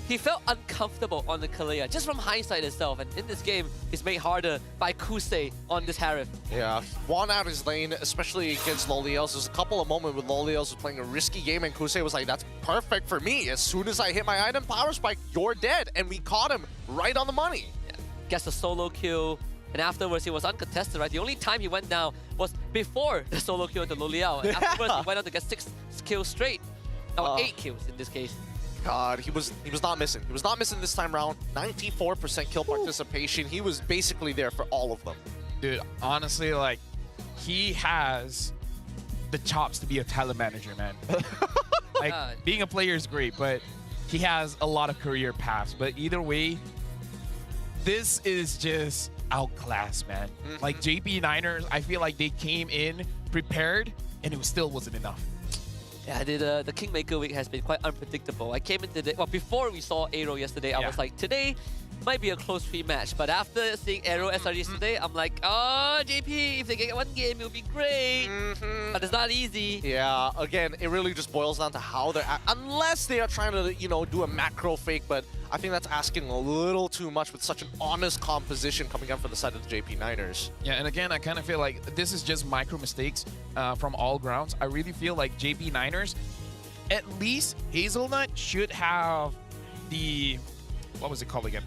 he felt uncomfortable on the Kalea, just from hindsight itself. And in this game, it's made harder by Kuse on this Harif. Yeah, won out his lane, especially against Loliels. There's a couple of moments with Loliels was playing a risky game, and Kuse was like, that's perfect for me. As soon as I hit my item, power spike, you're dead. And we caught him right on the money. Yeah. Gets a solo kill. And afterwards, he was uncontested, right? The only time he went down was before the solo kill to Loliel. And afterwards, he went on to get 6 kills straight. 8 kills in this case. God, he was not missing. He was not missing this time around. 94% kill participation. He was basically there for all of them. Dude, honestly, like, he has the chops to be a talent manager, man. Like, being a player is great, but he has a lot of career paths. But either way, this is just outclassed, man. Like, JP Niners, I feel like they came in prepared, and it still wasn't enough. Yeah, the Kingmaker week has been quite unpredictable. I came into the... Well, before we saw AERO yesterday, I was like, today might be a close match. But after seeing AERO SRG yesterday, I'm like, oh, JP, if they get one game, it'll be great. But it's not easy. Yeah, again, it really just boils down to how they're... Unless they are trying to, you know, do a macro fake, but I think that's asking a little too much with such an honest composition coming up for the side of the JP Niners. Yeah, and again, I kind of feel like this is just micro mistakes from all grounds. I really feel like JP Niners, at least Hazelnut should have the... What was it called again?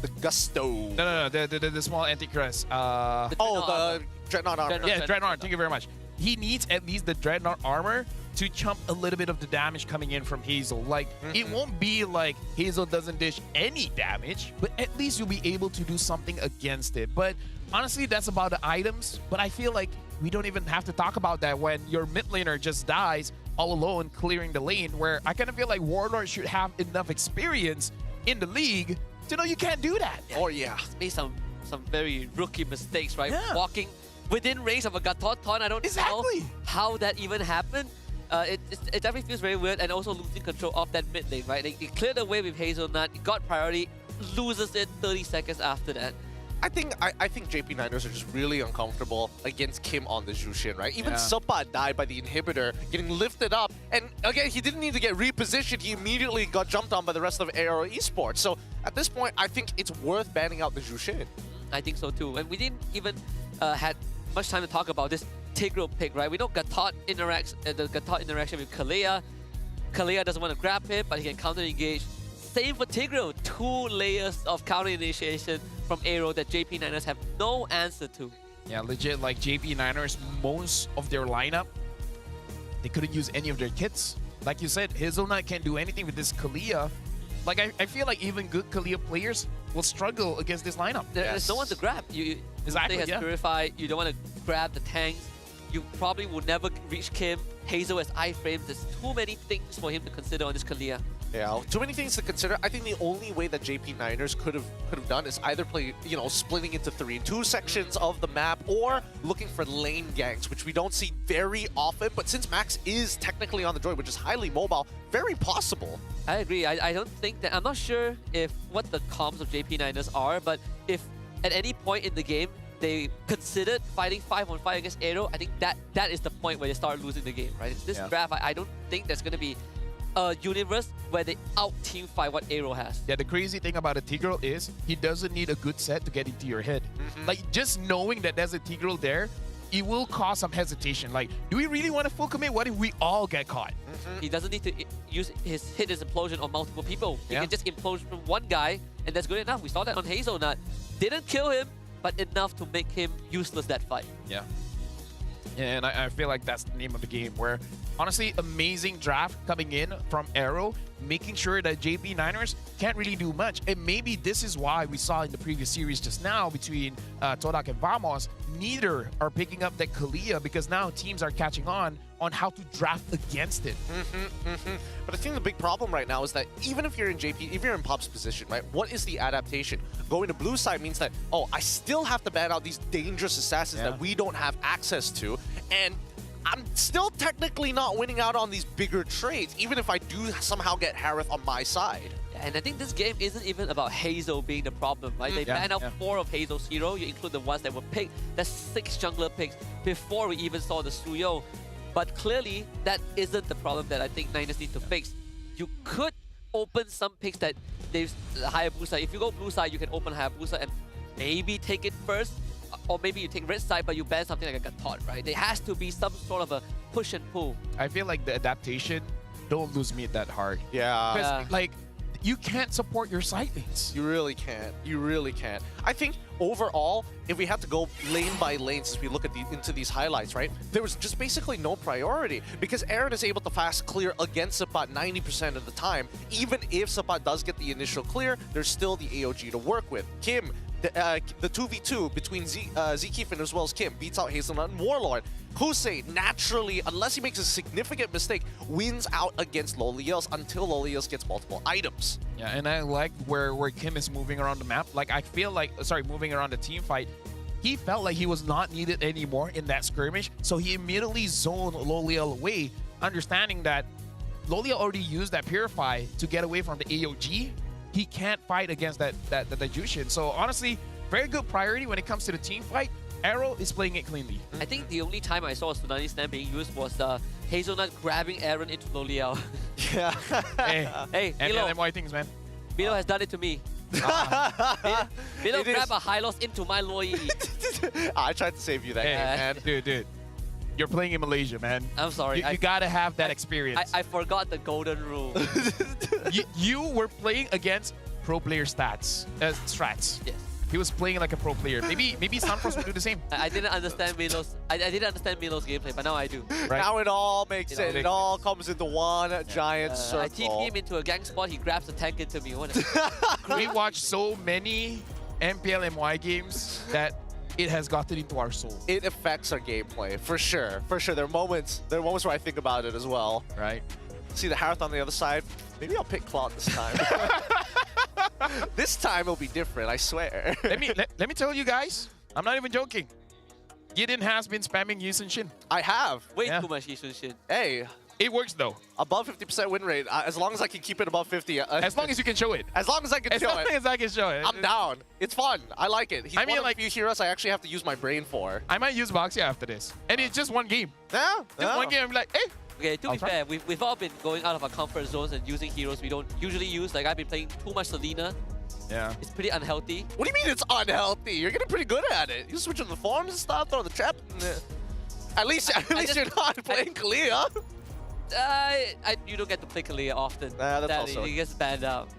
The Gusto. No, the small anti-crest. The Dreadnought armor. Yeah, Dreadnought, thank you very much. He needs at least the Dreadnought armor to chump a little bit of the damage coming in from Hazel. Like, it won't be like Hazel doesn't dish any damage, but at least you'll be able to do something against it. But honestly, that's about the items. But I feel like we don't even have to talk about that when your mid laner just dies all alone clearing the lane, where I kind of feel like Warlord should have enough experience in the league to know you can't do that. Oh, yeah. He's made some very rookie mistakes, right? Walking within range of a Gatot Ton. I don't know how that even happened. it definitely feels very weird, and also losing control of that mid lane, right? They cleared away with Hazelnut, got priority, loses it 30 seconds after that. I think JP9ers are just really uncomfortable against Kim on the Jushin, right? Even Supa died by the inhibitor, getting lifted up, and again, he didn't need to get repositioned. He immediately got jumped on by the rest of AERO Esports. So at this point, I think it's worth banning out the Jushin. I think so too. And we didn't even had much time to talk about this Tigreal pick, right? We know Gatot interacts the Gatot interaction with Kalea. Kalea doesn't want to grab him, but he can counter engage. Same for Tigreal. 2 layers of counter initiation from AERO that JP9ers have no answer to. Yeah, legit, like JP9ers, most of their lineup, they couldn't use any of their kits. Like you said, Hazelnut can't do anything with this Kalea. Like, I feel like even good Kalea players will struggle against this lineup. There's no one to grab. Exactly, has Purify, you don't want to grab the tanks. You probably will never reach Kim. Hazel has iframes. There's too many things for him to consider on this Kalea. Yeah, too many things to consider. I think the only way that JP9ers could have done is either play, splitting into 3 and 2 sections of the map, or looking for lane ganks, which we don't see very often. But since Max is technically on the droid, which is highly mobile, very possible. I agree. I don't think that... I'm not sure if what the comms of JP9ers are, but if at any point in the game they considered fighting 5-on-5 against AERO, I think that is the point where they start losing the game, right? This draft, I don't think there's going to be a universe where they out-team fight what AERO has. Yeah, the crazy thing about a Tigreal is he doesn't need a good set to get into your head. Like, just knowing that there's a Tigreal there, it will cause some hesitation. Like, do we really want to full commit? What if we all get caught? He doesn't need to hit his implosion on multiple people. He can just implode from one guy, and that's good enough. We saw that on Hazelnut. Didn't kill him, but enough to make him useless that fight. Yeah. And I feel like that's the name of the game, where honestly, amazing draft coming in from AERO, making sure that JP9ers can't really do much. And maybe this is why we saw in the previous series just now between Todak and Vamos, neither are picking up that Kalea, because now teams are catching on how to draft against it. But I think the big problem right now is that even if you're in if you're in Pop's position, right, what is the adaptation? Going to blue side means that, oh, I still have to ban out these dangerous assassins that we don't have access to, and I'm still technically not winning out on these bigger trades, even if I do somehow get Harith on my side. And I think this game isn't even about Hazel being the problem, right? They banned out 4 of Hazel's hero. You include the ones that were picked. That's 6 jungler picks before we even saw the Suyo. But clearly, that isn't the problem that I think Niners need to fix. You could open some picks that there's Hayabusa. If you go blue side, you can open Hayabusa and maybe take it first. Or maybe you take red side, but you ban something like a Gatot, right? There has to be some sort of a push and pull. I feel like the adaptation, don't lose me that hard. Yeah. Because, like, you can't support your side lanes. You really can't. You really can't. I think overall, if we have to go lane by lane, since we look at into these highlights, right, there was just basically no priority, because Aaron is able to fast clear against Sapat 90% of the time. Even if Sapat does get the initial clear, there's still the AOG to work with. Kim, the 2v2 between Zkeefin as well as Kim beats out Hazelnut and Warlord. Hussein, naturally, unless he makes a significant mistake, wins out against Loliels until Loliels gets multiple items. Yeah, and I like where Kim is moving around the map. Like, I feel like, moving around the team fight, he felt like he was not needed anymore in that skirmish, so he immediately zoned Loliel away, understanding that Loliel already used that Purify to get away from the AOG. He can't fight against that Jushin. So honestly, very good priority when it comes to the team fight. AERO is playing it cleanly. I think the only time I saw a Tsunami Slam being used was Hazelnut grabbing Aaron into Loliel. Yeah. Hey, MPL MY things, man. Bilo has done it to me. Bilo grabbed a high loss into my loyalty. I tried to save you that game, man. Dude. You're playing in Malaysia, man. I'm sorry. You gotta have that experience. I forgot the golden rule. you were playing against pro player strats. Yes. He was playing like a pro player. Maybe Sunfrost would do the same. I didn't understand Milo's. I didn't understand Milo's gameplay, but now I do. Right. Now it all makes sense. It all comes into one giant circle. I TP him into a gang spot. He grabs the tank into me. We watched so many MPL MY games that it has gotten into our soul. It affects our gameplay, for sure. For sure. There are moments where I think about it as well. Right. See the Harith on the other side. Maybe I'll pick Cloud this time. This time it'll be different, I swear. Let me tell you guys, I'm not even joking. Gideon has been spamming Yi Sun Shin. I have. Way too much Yi Sun Shin. Hey, It works though. Above 50% win rate, as long as I can keep it above 50. As long as you can show it. As long as I can show it. As long as I can show it. I'm down. It's fun. I like it. He's I mean, one of like, the few heroes I actually have to use my brain for. I might use Boxia after this. And it's just one game. Yeah. Just one game, I'm like, hey. Okay, to be fair, we've all been going out of our comfort zones and using heroes we don't usually use. Like, I've been playing too much Selena. Yeah. It's pretty unhealthy. What do you mean it's unhealthy? You're getting pretty good at it. You switch on the forms and stuff, throw the trap. At least you're not playing Kalia. You don't get to play Kalia often. That's also... He gets banned out.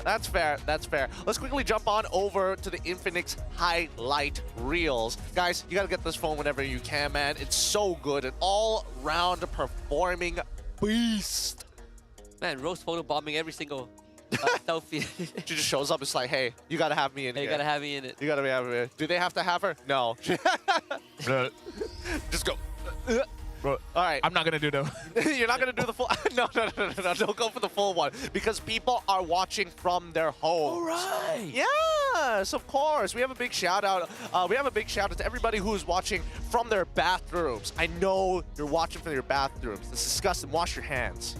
That's fair. That's fair. Let's quickly jump on over to the Infinix highlight reels. Guys, you gotta get this phone whenever you can, man. It's so good. An all-round performing beast. Man, Rose photo bombing every single selfie. She just shows up. It's like, hey, you gotta have me in here. You gotta have me in it. You gotta have me in it. Do they have to have her? No. Just go. All right. I'm not gonna do though. You're not gonna do the full. No. Don't go for the full one because people are watching from their homes. All right. Yes, of course. We have a big shout out. We have a big shout out to everybody who is watching from their bathrooms. I know you're watching from your bathrooms. It's disgusting. Wash your hands.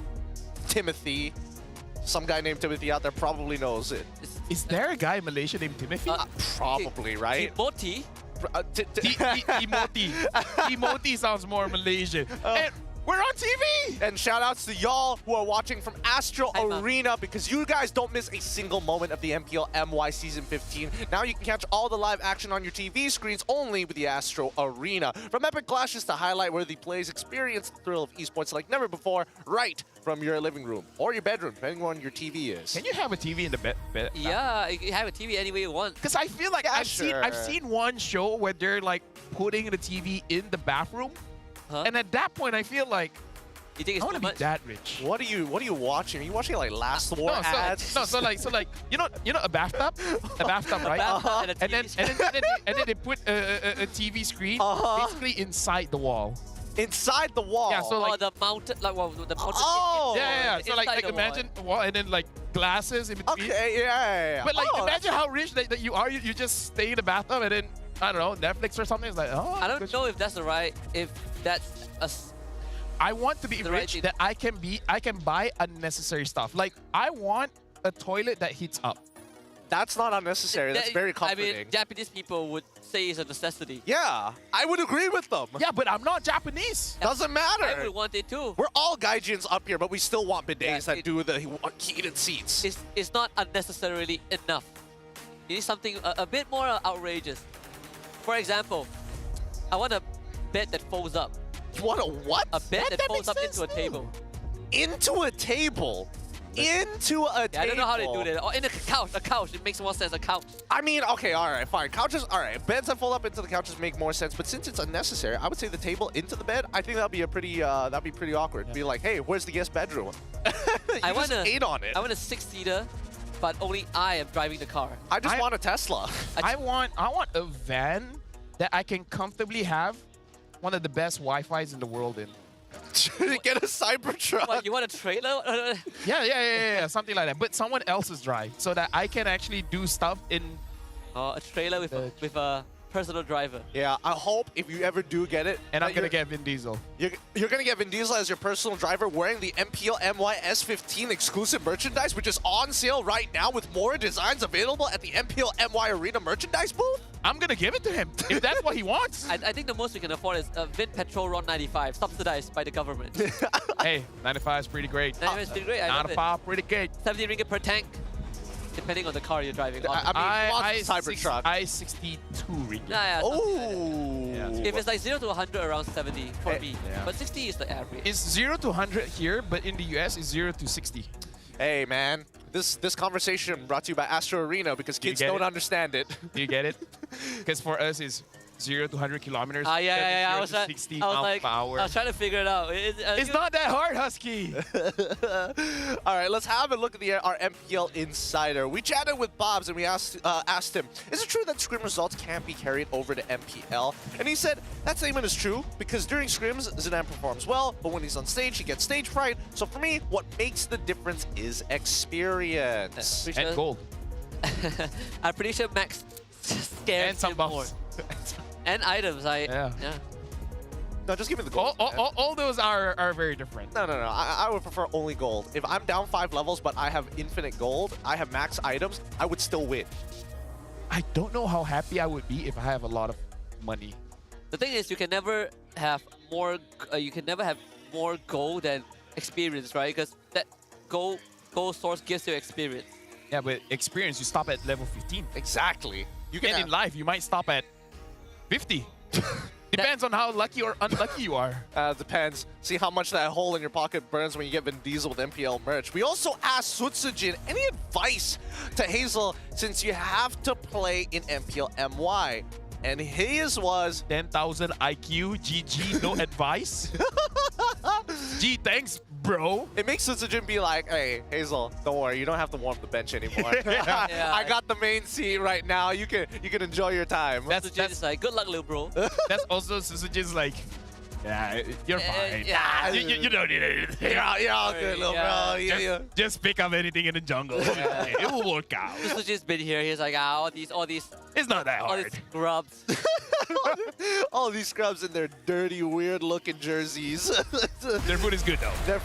Timothy. Some guy named Timothy out there probably knows it. Is there a guy in Malaysia named Timothy? Probably, right? Timothy. Timothy. Timothy sounds more Malaysian. And we're on TV! And shout outs to y'all who are watching from Astro Arena because you guys don't miss a single moment of the MPL MY Season 15. Now you can catch all the live action on your TV screens only with the Astro Arena. From epic clashes to highlight-worthy plays, experience the thrill of esports like never before right from your living room or your bedroom, depending on your TV is. Can you have a TV in the bed? Yeah, you can have a TV any way you want. Because I feel like I've seen one show where they're like putting the TV in the bathroom. And at that point, I feel like you think it's I want to be that rich. What are you watching? Are you watching like Last War ads? So like you know a bathtub, right? And then they put a TV screen basically inside the wall. Inside the wall. Yeah, so like the mounted, like the mounted. Yeah. So like imagine the wall and then like glasses in between. Okay, yeah. But like imagine how rich that you are. You just stay in the bathtub and then I don't know, Netflix or something. It's like I don't know if that's that's a. I want to be rich that I can buy unnecessary stuff. Like I want a toilet that heats up. That's not unnecessary. That's very comforting. I mean, Japanese people would say it's a necessity. Yeah, I would agree with them. Yeah, but I'm not Japanese. Doesn't matter. I would want it too. We're all gaijins up here, but we still want bidets that do the heated seats. It's not unnecessarily enough. You need something a bit more outrageous. For example, I want a bed that folds up. You want a what? A bed that folds up into a table. Into a table? Into a table? I don't know how they do that. Or in a couch. It makes more sense, a couch. I mean, okay, all right, fine. Couches, all right. Beds that fold up into the couches make more sense, but since it's unnecessary, I would say the table into the bed, I think that'd be a pretty, awkward. Be like, hey, where's the guest bedroom? I want just ate on it. I want a 6-seater, but only I am driving the car. I just want a Tesla. I want a van that I can comfortably have one of the best Wi-Fi's in the world in. Get a Cybertruck. What, you want a trailer? Yeah, something like that. But someone else's drive, so that I can actually do stuff in. A trailer with a personal driver. Yeah, I hope if you ever do get it, and I'm gonna get Vin Diesel. You're gonna get Vin Diesel as your personal driver, wearing the MPL MY S15 exclusive merchandise, which is on sale right now with more designs available at the MPL MY Arena merchandise booth. I'm gonna give it to him if that's what he wants. I think the most we can afford is Vin Petrol Ron 95, subsidized by the government. Hey, 95 is pretty great. 95 is pretty great. I love it. 95, pretty good. 70 ringgit per tank, depending on the car you're driving. I Cybertruck. I-62 ringgit. Yeah. Oh. Yeah. If it's like 0 to 100, around 70 for me. Yeah. But 60 is the average. It's 0 to 100 here, but in the US, it's 0 to 60. Hey, man. This conversation brought to you by Astro Arena because kids don't understand it. Do you get it? Because for us, it's 0 to 100 kilometers. Yeah. I was 60 miles per hour. I was trying to figure it out. It's not that hard, Husky. All right, let's have a look at our MPL Insider. We chatted with Bobs and we asked him, is it true that scrim results can't be carried over to MPL? And he said, that statement is true because during scrims, Zidane performs well, but when he's on stage, he gets stage fright. So for me, what makes the difference is experience. And gold. I'm pretty sure Max scares and some him more. buffs. And items, yeah. No, just give me the gold. All those are very different. No. I would prefer only gold. If I'm down 5 levels, but I have infinite gold, I have max items, I would still win. I don't know how happy I would be if I have a lot of money. The thing is, you can never have more. You can never have more gold than experience, right? Because that gold source gives you experience. Yeah, but experience, you stop at level 15. Exactly. You can. And in life, you might stop at 50. Depends on how lucky or unlucky you are. Depends. See how much that hole in your pocket burns when you get Vin Diesel with MPL merch. We also asked Sutsujin any advice to Hazel since you have to play in MPL MY. And his was 10,000 IQ, GG, no advice. Gee, thanks, bro. It makes Sutsujin be like, hey, Hazel, don't worry, you don't have to warm the bench anymore. I got the main seat right now. You can enjoy your time. That's like, good luck, little bro. That's also Sutsujin's like, yeah, you're fine. Yeah. You don't need anything. You're all good, little bro. Just pick up anything in the jungle. It will work out. Sutsujin's been here. He's like, all these. It's not that hard. All these scrubs. All these scrubs in their dirty, weird-looking jerseys. Their food is good though. Their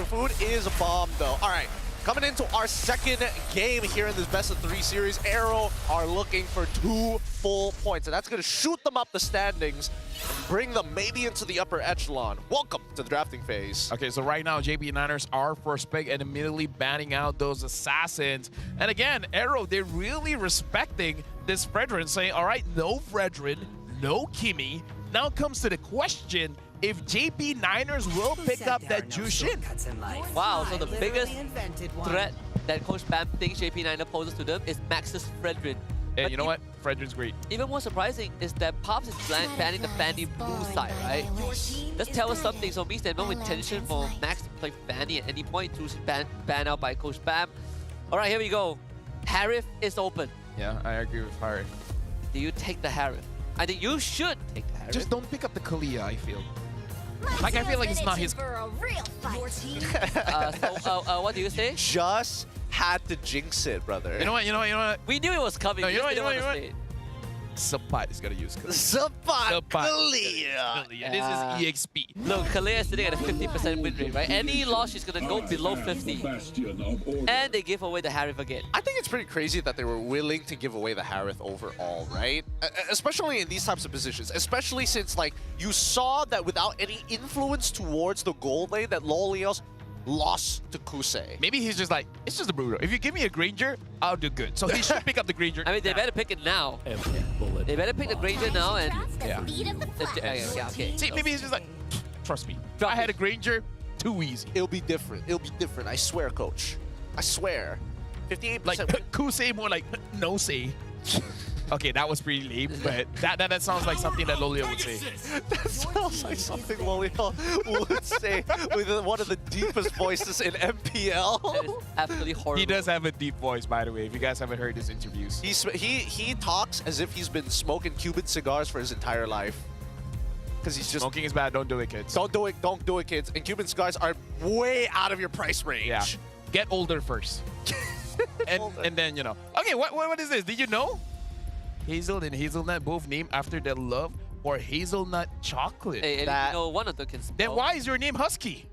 food is bomb though. All right. Coming into our second game here in this best-of-3 series, AERO are looking for 2 full points, and that's going to shoot them up the standings and bring them maybe into the upper echelon. Welcome to the drafting phase. Okay, so right now, JP Niners are first pick and immediately banning out those assassins. And again, AERO, they're really respecting this Fredrin, saying, all right, no Fredrin, no Kimmy. Now comes to the question, if JP Niners will pick up that Jushin. Wow, so the biggest threat that Coach Bam thinks JP Niner poses to them is Max's Fredrin. And you know what? Fredrin's great. Even more surprising is that Pops is banning the Fanny blue side, right? Let's tell us something. So it means there's no intention for Max to play Fanny at any point. To ban out by Coach Bam. All right, here we go. Harith is open. Yeah, I agree with Harith. Do you take the Harith? I think you should take the Harith. Just don't pick up the Kalia, I feel. Like, I feel like it's not his... what do you say? Just had to jinx it, brother. You know what? We knew it was coming. No, you know what? Sapat is gonna use Kalia. Kalia. This is EXP. Look, Kalia is sitting at a 50% win rate, right? Any loss, she's gonna go below 50. And they give away the Harith again. I think it's pretty crazy that they were willing to give away the Harith overall, right? Especially in these types of positions. Especially since, like, you saw that without any influence towards the gold lane, that Lolios lost to Kusei. Maybe he's just like, it's just a Bruto. If you give me a Granger, I'll do good. So he should pick up the Granger. I mean, they better pick it now. They better pick the Granger now and... Yeah. Okay. See, maybe he's just like, trust me. If I had a Granger, too easy. It'll be different. It'll be different. I swear, coach. I swear. 58%. Like, Kusei more like, no say. Okay, that was pretty lame, but that sounds like something that Lolio would say. That sounds like something Lolio would say with one of the deepest voices in MPL. That is absolutely horrible. He does have a deep voice, by the way, if you guys haven't heard his interviews. He talks as if he's been smoking Cuban cigars for his entire life. Because he's just... Smoking is bad, don't do it, kids. Don't do it, kids. And Cuban cigars are way out of your price range. Yeah. Get older first. and then, you know. Okay, what is this? Did you know? Hazel and Hazelnut both named after their love for hazelnut chocolate. Hey, you know one of them can spell. Then why is your name Husky?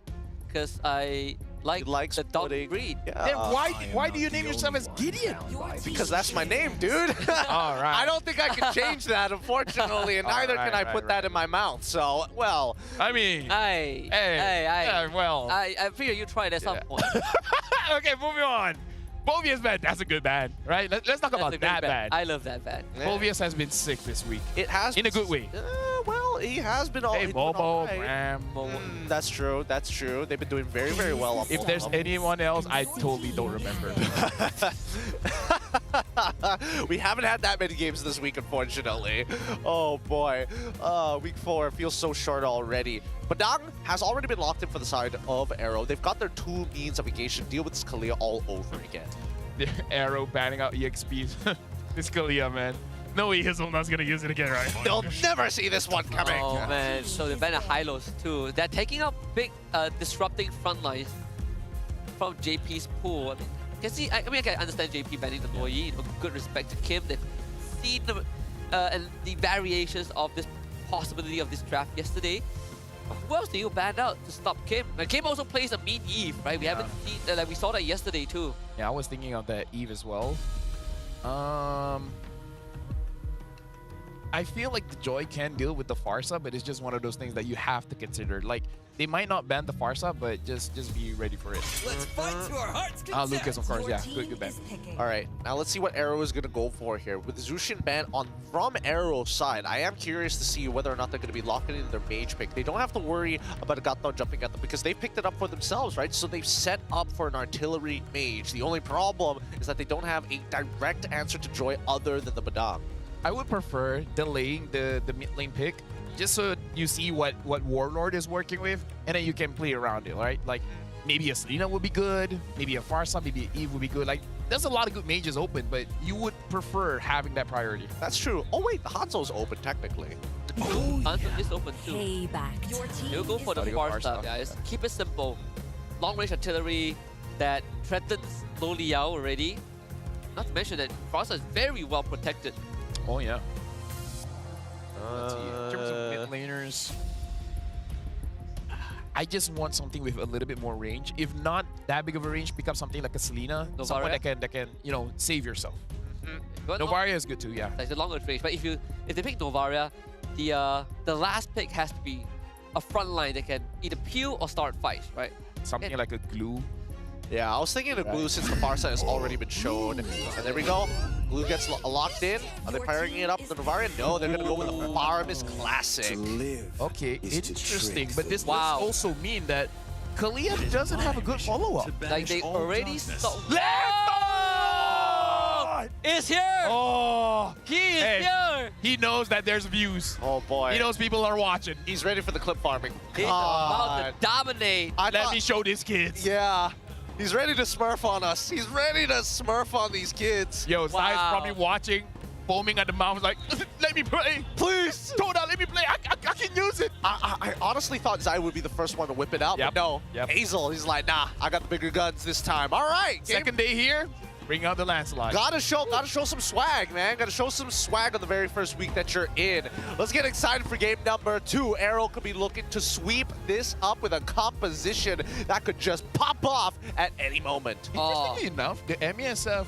Because I like the dog breed. Yeah. Then why do you name yourself as Gideon? Because that's my name, dude. All right. I don't think I can change that, unfortunately, and neither can I put that in my mouth. So, well. I mean. Hey. Well. I figure you tried at some point. Okay, moving on. Bovius band, that's a good band, right? Let's talk about that band. I love that band. Yeah. Bovius has been sick this week. It has. In a good way. Well, he has been all. Hey, Bobo, right. Bram. That's true. That's true. They've been doing very, very well. If there's anyone else, I totally don't remember. We haven't had that many games this week, unfortunately. Oh boy. Week 4 feels so short already. Badang has already been locked in for the side of AERO. They've got their 2 means of engagement. Deal with this Kalia all over again. The AERO banning out EXPs. This Kalia, man. No way Hazelnut's gonna use it again, right? They'll never see this one coming. Oh man, so they banned Hylos too. They're taking up big disrupting front lines from JP's pool. I mean, I can understand JP banning the Loyi. Good respect to Kim. They've seen the variations of this possibility of this draft yesterday. Who else do you ban out to stop Kim? And Kim also plays a mean Eve, right? We haven't seen, like we saw that yesterday too. Yeah, I was thinking of that Eve as well. I feel like the Joy can deal with the Farsa, but it's just one of those things that you have to consider. Like, they might not ban the Farsa, but just be ready for it. Let's fight to our heart's Lucas, of course, yeah. Good ban. All right, now let's see what AERO is going to go for here. With the Zushin ban from AERO's side, I am curious to see whether or not they're going to be locking in their mage pick. They don't have to worry about a Gato jumping at them because they picked it up for themselves, right? So they've set up for an artillery mage. The only problem is that they don't have a direct answer to Joy other than the Badang. I would prefer delaying the mid lane pick just so you see what Warlord is working with, and then you can play around it, right? Like, maybe a Selena would be good, maybe a Farsa, maybe an Eve would be good. Like, there's a lot of good mages open, but you would prefer having that priority. That's true. Oh wait, the Hanzo's open technically. Hanzo is open too. Payback. You'll go for the Farsa, guys. Keep it simple. Long range artillery that threatens low Liao already. Not to mention that Farsa is very well protected. Oh yeah. Let's see. In terms of mid laners, I just want something with a little bit more range. If not that big of a range, pick up something like a Selena, someone that can save yourself. Novaria is good too, yeah. Like the longer range, but if they pick Novaria, the last pick has to be a front line that can either peel or start fights, right? Something like a glue. Yeah, I was thinking of Glue since the Farsa has already been shown. And there we go. Glue gets locked in. Are they firing it up with the Novaria? No, they're going to go with the Farmis Classic. Okay, interesting. But this does also mean that Kalia doesn't have a good follow-up. Like they already stopped. It's here! Oh! He is here! He knows that there's views. Oh boy. He knows people are watching. He's ready for the clip farming. He's about to dominate. Let me show these kids. Yeah. He's ready to smurf on us. He's ready to smurf on these kids. Yo, Sai's probably watching, foaming at the mouth, like, let me play. Please. Todak, let me play. I can use it. I honestly thought Zai would be the first one to whip it out, but no. Hazel, he's like, nah, I got the bigger guns this time. All right. Second day here. Bring out the Lancelot. Gotta show some swag, man. Gotta show some swag on the very first week that you're in. Let's get excited for game number 2. AERO could be looking to sweep this up with a composition that could just pop off at any moment. Interestingly enough, the MESF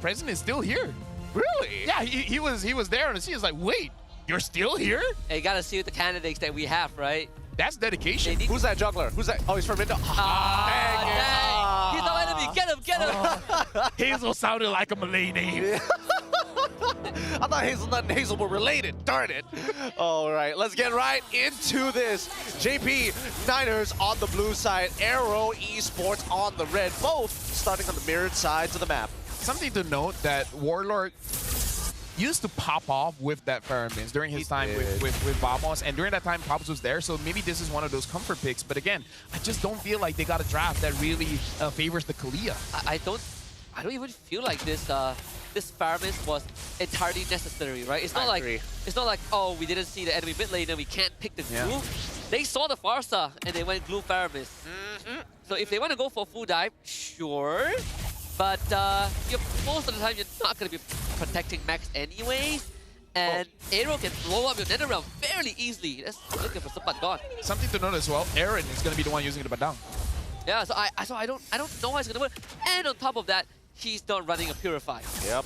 president is still here. Really? Yeah, he was there on the scene. He's like, wait, you're still here? Hey, you gotta see the candidates that we have, right? That's dedication. Who's that juggler? Who's that? Oh, he's from Indo. Dang. He's our enemy. Get him, get him. Hazel sounded like a Malay name. I thought Hazelnut and Hazel were related. Darn it. All right, let's get right into this. JP Niners on the blue side, AERO Esports on the red, both starting on the mirrored sides of the map. Something to note that Warlord used to pop off with that Pheromones during his time with Vamos, and during that time Pops was there, so maybe this is one of those comfort picks. But again, I just don't feel like they got a draft that really favors the Kalia. I don't even feel like this this Pheromones was entirely necessary, right? It's not like oh, we didn't see the enemy mid lane and we can't pick the glue. They saw the Farsa and they went glue Pheromones. So if they want to go for full dive, sure. But most of the time, you're not going to be protecting Max anyway. And AERO can blow up your Nether Realm fairly easily. That's looking for Sepat gone. Something to note as well, Aaron is going to be the one using the Badang. Yeah, so I don't know how it's going to work. And on top of that, he's not running a Purify. Yep.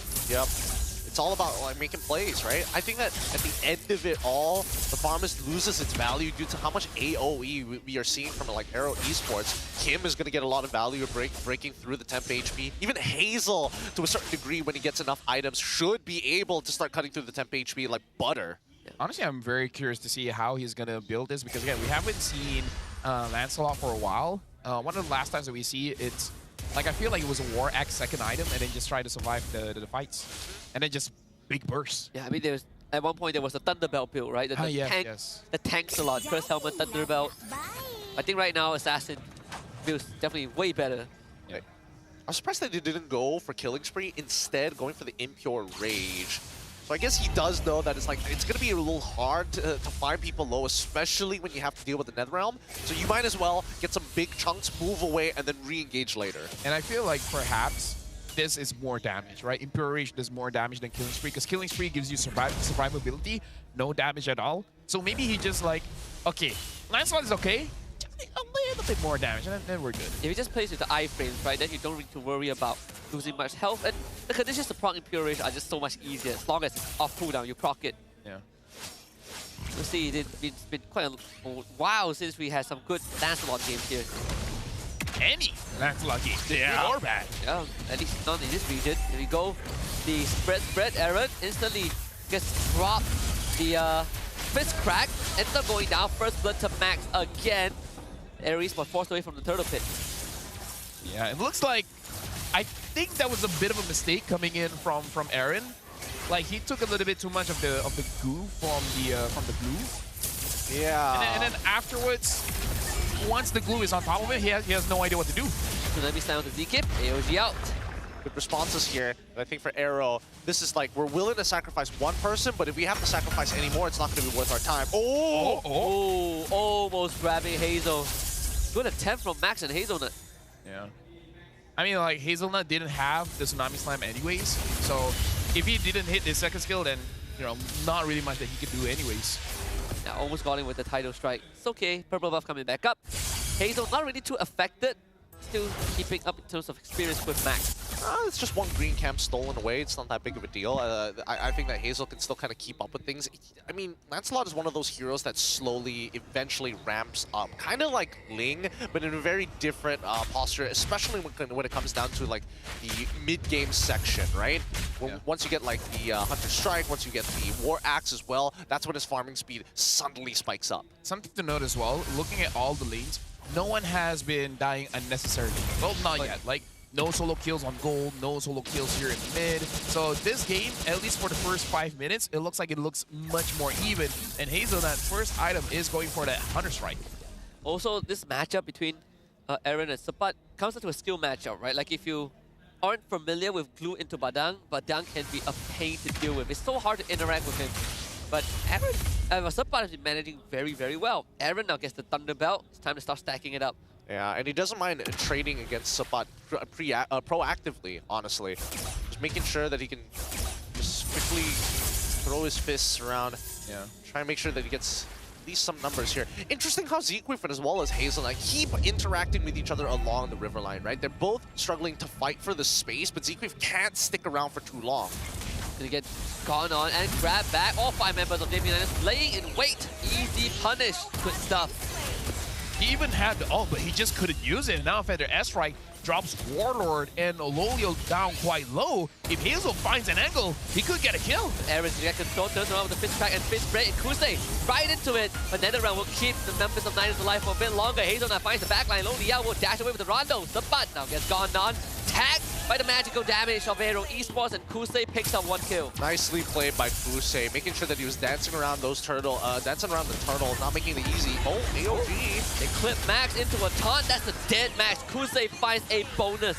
It's all about making plays, right? I think that at the end of it all, the Farmers loses its value due to how much AoE we are seeing from AERO Esports. Kim is going to get a lot of value breaking through the temp HP. Even Hazel, to a certain degree, when he gets enough items, should be able to start cutting through the temp HP like butter. Honestly, I'm very curious to see how he's going to build this, because again, we haven't seen Lancelot for a while. One of the last times that we see, it's like I feel like it was a War Axe second item and then just try to survive the fights. And then just big bursts. Yeah, I mean, at one point there was a Thunderbelt build, right? The tanks a lot. First helmet, Thunderbelt. I think right now Assassin feels definitely way better. Yeah. I'm surprised that they didn't go for Killing Spree, instead going for the Impure Rage. So I guess he does know that it's going to be a little hard to find people low, especially when you have to deal with the Netherrealm. So you might as well get some big chunks, move away, and then re-engage later. And I feel like perhaps this is more damage, right? Impure Rage does more damage than Killing Spree, because Killing Spree gives you survivability, no damage at all. So maybe he just like, okay, Lancelot is okay. Just make a little bit more damage, and then we're good. If he just plays with the iframes, right, then you don't need to worry about losing much health. And the conditions to proc Imperial Rage are just so much easier. As long as it's off cooldown, you proc it. Yeah. Let's see, it's been quite a while since we had some good Lancelot games here. Any Lancelot game, yeah, or bad. Yeah, at least not in this region. Here we go. The spread Aaron instantly gets dropped. The fist crack ends up going down. First blood to Max again. Ares was forced away from the turtle pit. Yeah, it looks like, I think that was a bit of a mistake coming in from Aaron. Like he took a little bit too much of the goo from the glue. Yeah. And then afterwards, once the glue is on top of it, he has no idea what to do. So let me stand with the Z-Kip. AOG out. Good responses here. But I think for AERO, this is like, we're willing to sacrifice one person, but if we have to sacrifice any more, it's not going to be worth our time. Oh, almost grabbing Hazel. Good attempt from Max and Hazelnut. Yeah. I mean, like, Hazelnut didn't have the Tsunami Slam anyways, so if he didn't hit his second skill, then, you know, not really much that he could do anyways. Yeah, almost got him with the Tidal Strike. It's okay. Purple buff coming back up. Hazel not really too affected. Still keeping up in terms of experience with Max. It's just one green camp stolen away. It's not that big of a deal. I think that Hazel can still kind of keep up with things. I mean, Lancelot is one of those heroes that slowly, eventually ramps up. Kind of like Ling, but in a very different posture, especially when it comes down to like the mid-game section, right? Once you get like the Hunter Strike, once you get the War Axe as well, that's when his farming speed suddenly spikes up. Something to note as well, looking at all the lanes, no one has been dying unnecessarily. Well, not yet. Like, no solo kills on gold, no solo kills here in mid. So this game, at least for the first 5 minutes, it looks like it looks much more even. And Hazelnut first item is going for that Hunter Strike. Also, this matchup between Aaron and Sapat comes down to a skill matchup, right? Like if you aren't familiar with glue into Badang, Badang can be a pain to deal with. It's so hard to interact with him. But Aaron, Sapat has been managing very, very well. Aaron now gets the Thunder Belt. It's time to start stacking it up. Yeah, and he doesn't mind trading against Sapat proactively, honestly. Just making sure that he can just quickly throw his fists around. Yeah. Try and make sure that he gets at least some numbers here. Interesting how Zequif as well as Hazelnut keep interacting with each other along the river line, right? They're both struggling to fight for the space, but Zequif can't stick around for too long. Gonna get gone on and grab back. All 5 members of JP9 laying in wait. Easy punish. Good stuff. He even had the ult, but he just couldn't use it. And now Feather S-Strike drops Warlord and Lolio down quite low. If Hazel finds an angle, he could get a kill. Aaron's direct control turns around with the fist crack and fist break, and Kusei right into it. But Netherrealm will keep the numbers of Niners alive for a bit longer. Hazel now finds the backline. Lolio will dash away with the Rondo. The butt now gets gone on. Tagged by the magical damage of AERO Esports, and Kusei picks up 1 kill. Nicely played by Kusei, making sure that he was dancing around those dancing around the turtle, not making it easy. Oh, AOG. They clip Max into a taunt. That's a dead Max. Kusei finds a bonus.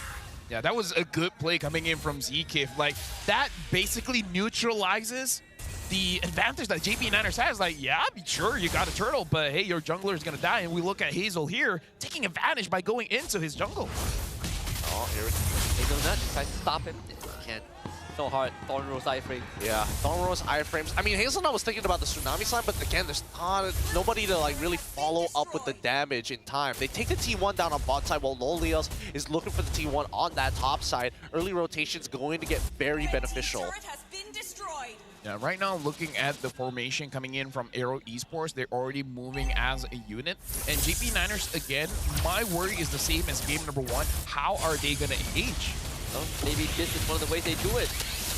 Yeah, that was a good play coming in from Zekif. Like, that basically neutralizes the advantage that JP9ers has. Like, yeah, sure, you got a turtle, but hey, your jungler is going to die. And we look at Hazel here, taking advantage by going into his jungle. Oh, here it Hazelnut tries to stop him. Can't. So hard. Thornrose iframe. Yeah, Thornrose iframes. I mean, Hazelnut was thinking about the Tsunami Slam, but again, there's nobody to like really follow up with the damage in time. They take the T1 down on bot side while Lolios is looking for the T1 on that top side. Early rotation's going to get very beneficial. Yeah, right now, looking at the formation coming in from AERO Esports, they're already moving as a unit. And JP9ers, again, my worry is the same as game number 1. How are they going to engage? Well, maybe this is one of the ways they do it.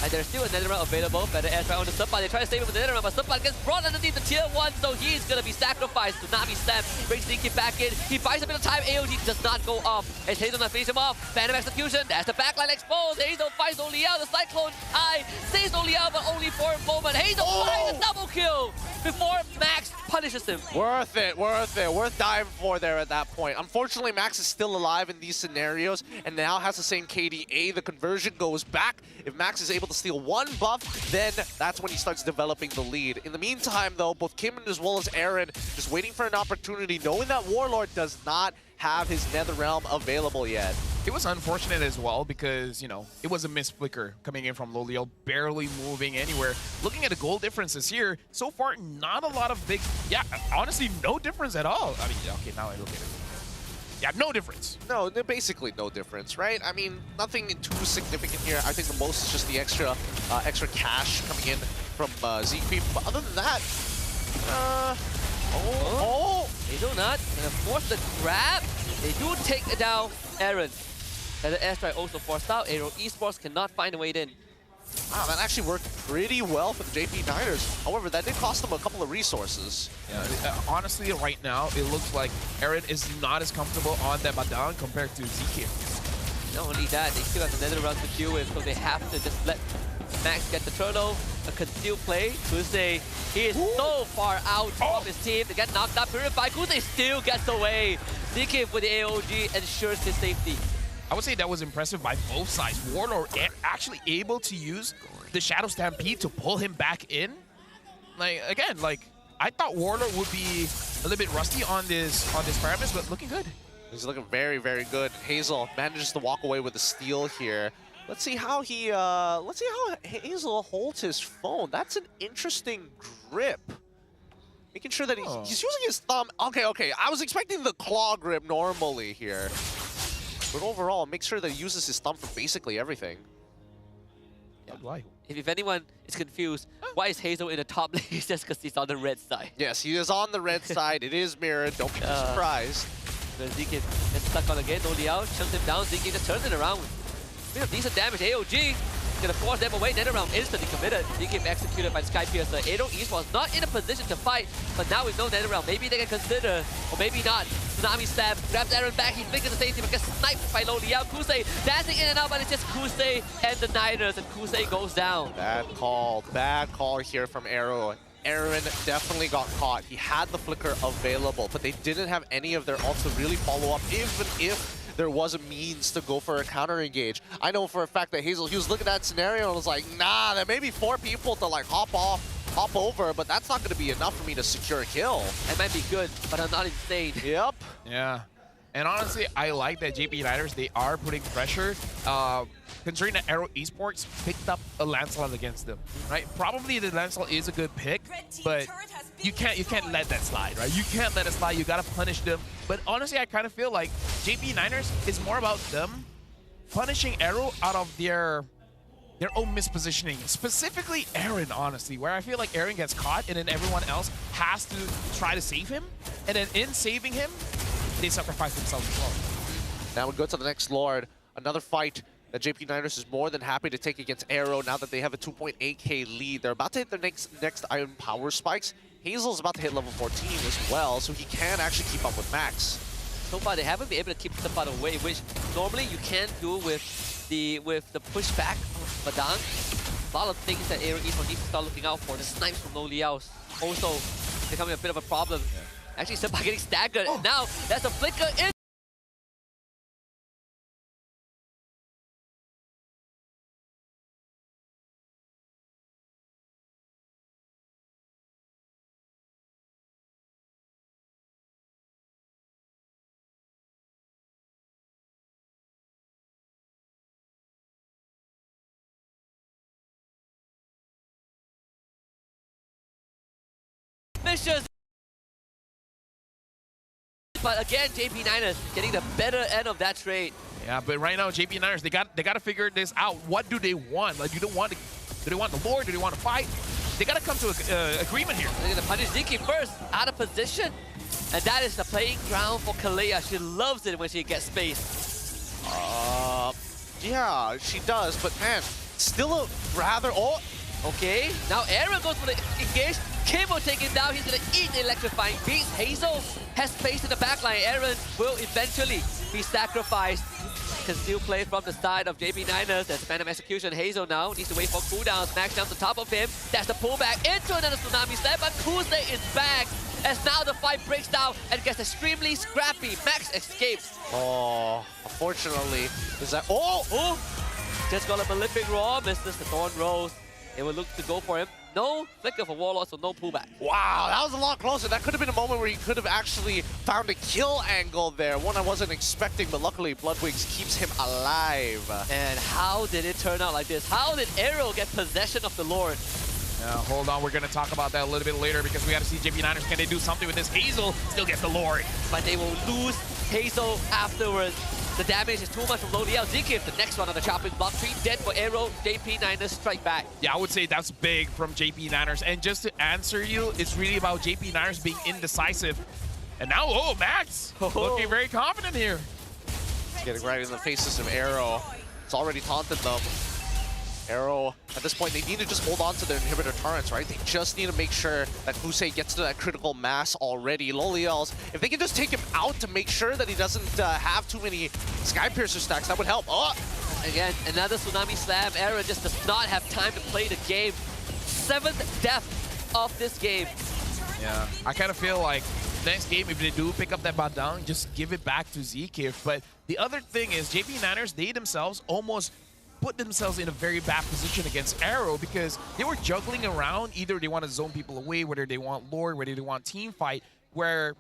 And there's still a Netherrealm available. Better air try on the Subpad. They try to save it with the Netherrealm, but Subpad gets brought underneath the tier 1, so he's going to be sacrificed. Tsunami Slam brings Sneaky back in. He buys a bit of time. AOG does not go off. As Hazelnut finishes him off. Phantom execution. That's the backline exposed. Hazel finds Oliel. The Cyclone Eye saves Oliel, but only for a moment. Hazel finds a double kill before Max punishes him. Worth it, worth it. Worth diving for there at that point. Unfortunately, Max is still alive in these scenarios and now has the same KDA. The conversion goes back. If Max is able to steal 1 buff, then that's when he starts developing the lead. In the meantime, though, both Kim as well as Aaron just waiting for an opportunity, knowing that Warlord does not have his Nether Realm available yet. It was unfortunate as well because, you know, it was a missed flicker coming in from Loliel, barely moving anywhere. Looking at the goal differences here, so far, not a lot of big... Yeah, honestly, no difference at all. I mean, okay, now I look at it. Yeah, no difference. No, basically no difference, right? I mean, nothing too significant here. I think the most is just the extra cash coming in from Z-Creep. But other than that, They do not. And of course, the grab. They do take down Aaron. And the airstrike also forced out. AERO Esports cannot find a way in. Wow, that actually worked pretty well for the JP Niners. However, that did cost them a couple of resources. Yeah, honestly, right now, it looks like Aaron is not as comfortable on that Badang compared to ZK. Not only that, they still have another round to deal with, so they have to just let Max get the turtle, a concealed play. Kuse, he is so far out of his team. They get knocked up, purified. Kuse still gets away. ZK with the AOG ensures his safety. I would say that was impressive by both sides. Warlord actually able to use the Shadow Stampede to pull him back in. Like, again, like, I thought Warlord would be a little bit rusty on this Paramus, but looking good. He's looking very, very good. Hazel manages to walk away with a steal here. Let's see how he, Hazel holds his phone. That's an interesting grip. Making sure that he's using his thumb. Okay. I was expecting the claw grip normally here. But overall, make sure that he uses his thumb for basically everything. Yeah. Why? If anyone is confused, why is Hazel in the top lane? It's just because he's on the red side. Yes, he is on the red side. It is mirrored. Don't be surprised. ZK gets stuck on again. No Liao chunks him down. ZK just turns it around. Bit of decent damage. AOG gonna force them away. Nether Realm instantly committed. ZK executed by Sky Piercer. AERO Esports not in a position to fight, but now with no Nether Realm, maybe they can consider, or maybe not. Tsunami stab, grabs Aaron back, he flickers the safety, but gets sniped by Lo Liao. Kuse dancing in and out, but it's just Kuse and the Niners, and Kuse goes down. Bad call here from AERO. Aaron definitely got caught. He had the flicker available, but they didn't have any of their ults to really follow up, even if there was a means to go for a counter engage. I know for a fact that Hazel, he was looking at that scenario and was like, nah, there may be 4 people to like hop over, but that's not gonna be enough for me to secure a kill. It might be good, but I'm not insane. Yep. Yeah. And honestly, I like that JP Niners, they are putting pressure. Considering that AERO Esports picked up a Lancelot against them, right? Probably the Lancelot is a good pick, but you can't let that slide, right? You can't let it slide. You gotta punish them. But honestly, I kind of feel like JP Niners is more about them punishing AERO out of their own mispositioning. Specifically Aaron, honestly, where I feel like Aaron gets caught and then everyone else has to try to save him. And then in saving him, they sacrifice themselves as well. Now we go to the next Lord. Another fight that JP Niners is more than happy to take against AERO now that they have a 2.8k lead. They're about to hit their next Iron Power Spikes. Hazel's about to hit level 14 as well, so he can actually keep up with Max. So far, they haven't been able to keep Stefan away, which normally you can do with the pushback of Badang. A lot of things that AERO Esports needs to start looking out for. The snipes from Lo Liao also becoming a bit of a problem. Actually, Stefan getting staggered, and now that's a flicker in. Missions. But again, JP Niners getting the better end of that trade. Yeah, but right now, JP Niners, they got to figure this out. What do they want? Like, do they want the Lord? Do they want to fight? They got to come to an agreement here. They're gonna punish ZK first, out of position, and that is the playing ground for Kalea. She loves it when she gets space. Yeah, she does, but man, still a rather... Okay, now Aaron goes for the engage. Kimbo taking down. He's gonna eat the electrifying beast. Hazel has space in the backline. Aaron will eventually be sacrificed. Can still play from the side of JP Niners. There's a Phantom Execution. Hazel now needs to wait for cooldowns. Max down to top of him. That's the pullback into another Tsunami Slam, but Kuse is back. As now the fight breaks down and gets extremely scrappy. Max escapes. Oh, unfortunately, is that... Oh! Just got a Malefic Roar. Misses the Thorn Rose. They will look to go for him. No flicker for Warlord, so no pullback. Wow, that was a lot closer. That could have been a moment where he could have actually found a kill angle there. One I wasn't expecting, but luckily Bloodwings keeps him alive. And how did it turn out like this? How did AERO get possession of the Lord? Hold on, we're going to talk about that a little bit later because we got to see JP Niners. Can they do something with this? Hazel still gets the Lord. But they will lose Hazel afterwards. The damage is too much from Lodiel. Zikif, the next one on the chopping block tree, dead for AERO. JP Niners strike back. Yeah, I would say that's big from JP Niners. And just to answer you, it's really about JP Niners being indecisive. And now, oh, Max, looking very confident here. He's getting right in the faces of AERO. It's already taunted them. AERO, at this point, they need to just hold on to their inhibitor turrets, right? They just need to make sure that Kusei gets to that critical mass already. Loliel's, if they can just take him out to make sure that he doesn't have too many Sky Piercer stacks, that would help. Oh! Again, another Tsunami Slam. AERO just does not have time to play the game. 7th death of this game. Yeah, I kind of feel like next game, if they do pick up that Badang, just give it back to Zikif. But the other thing is, JP Niners, they themselves almost put themselves in a very bad position against AERO because they were juggling around. Either they want to zone people away, whether they want Lord, whether they want team fight, where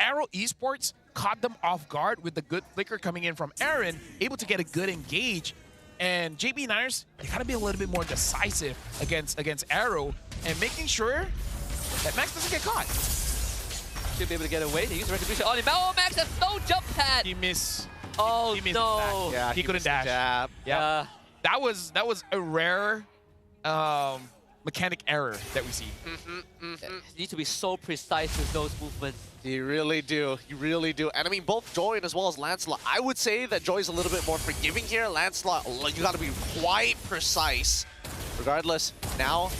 AERO Esports caught them off guard with the good flicker coming in from Aaron, able to get a good engage. And JP Niners, they gotta be a little bit more decisive against AERO and making sure that Max doesn't get caught. Should be able to get away. They use Retribution on him. Oh, Max has no jump pad. He missed. Oh, he missed no. Yeah, he couldn't dash. Yeah. That was a rare mechanic error that we see. You need to be so precise with those movements. You really do. You really do. And I mean, both Joy and as well as Lancelot, I would say that Joy's a little bit more forgiving here. Lancelot, you got to be quite precise. Regardless, now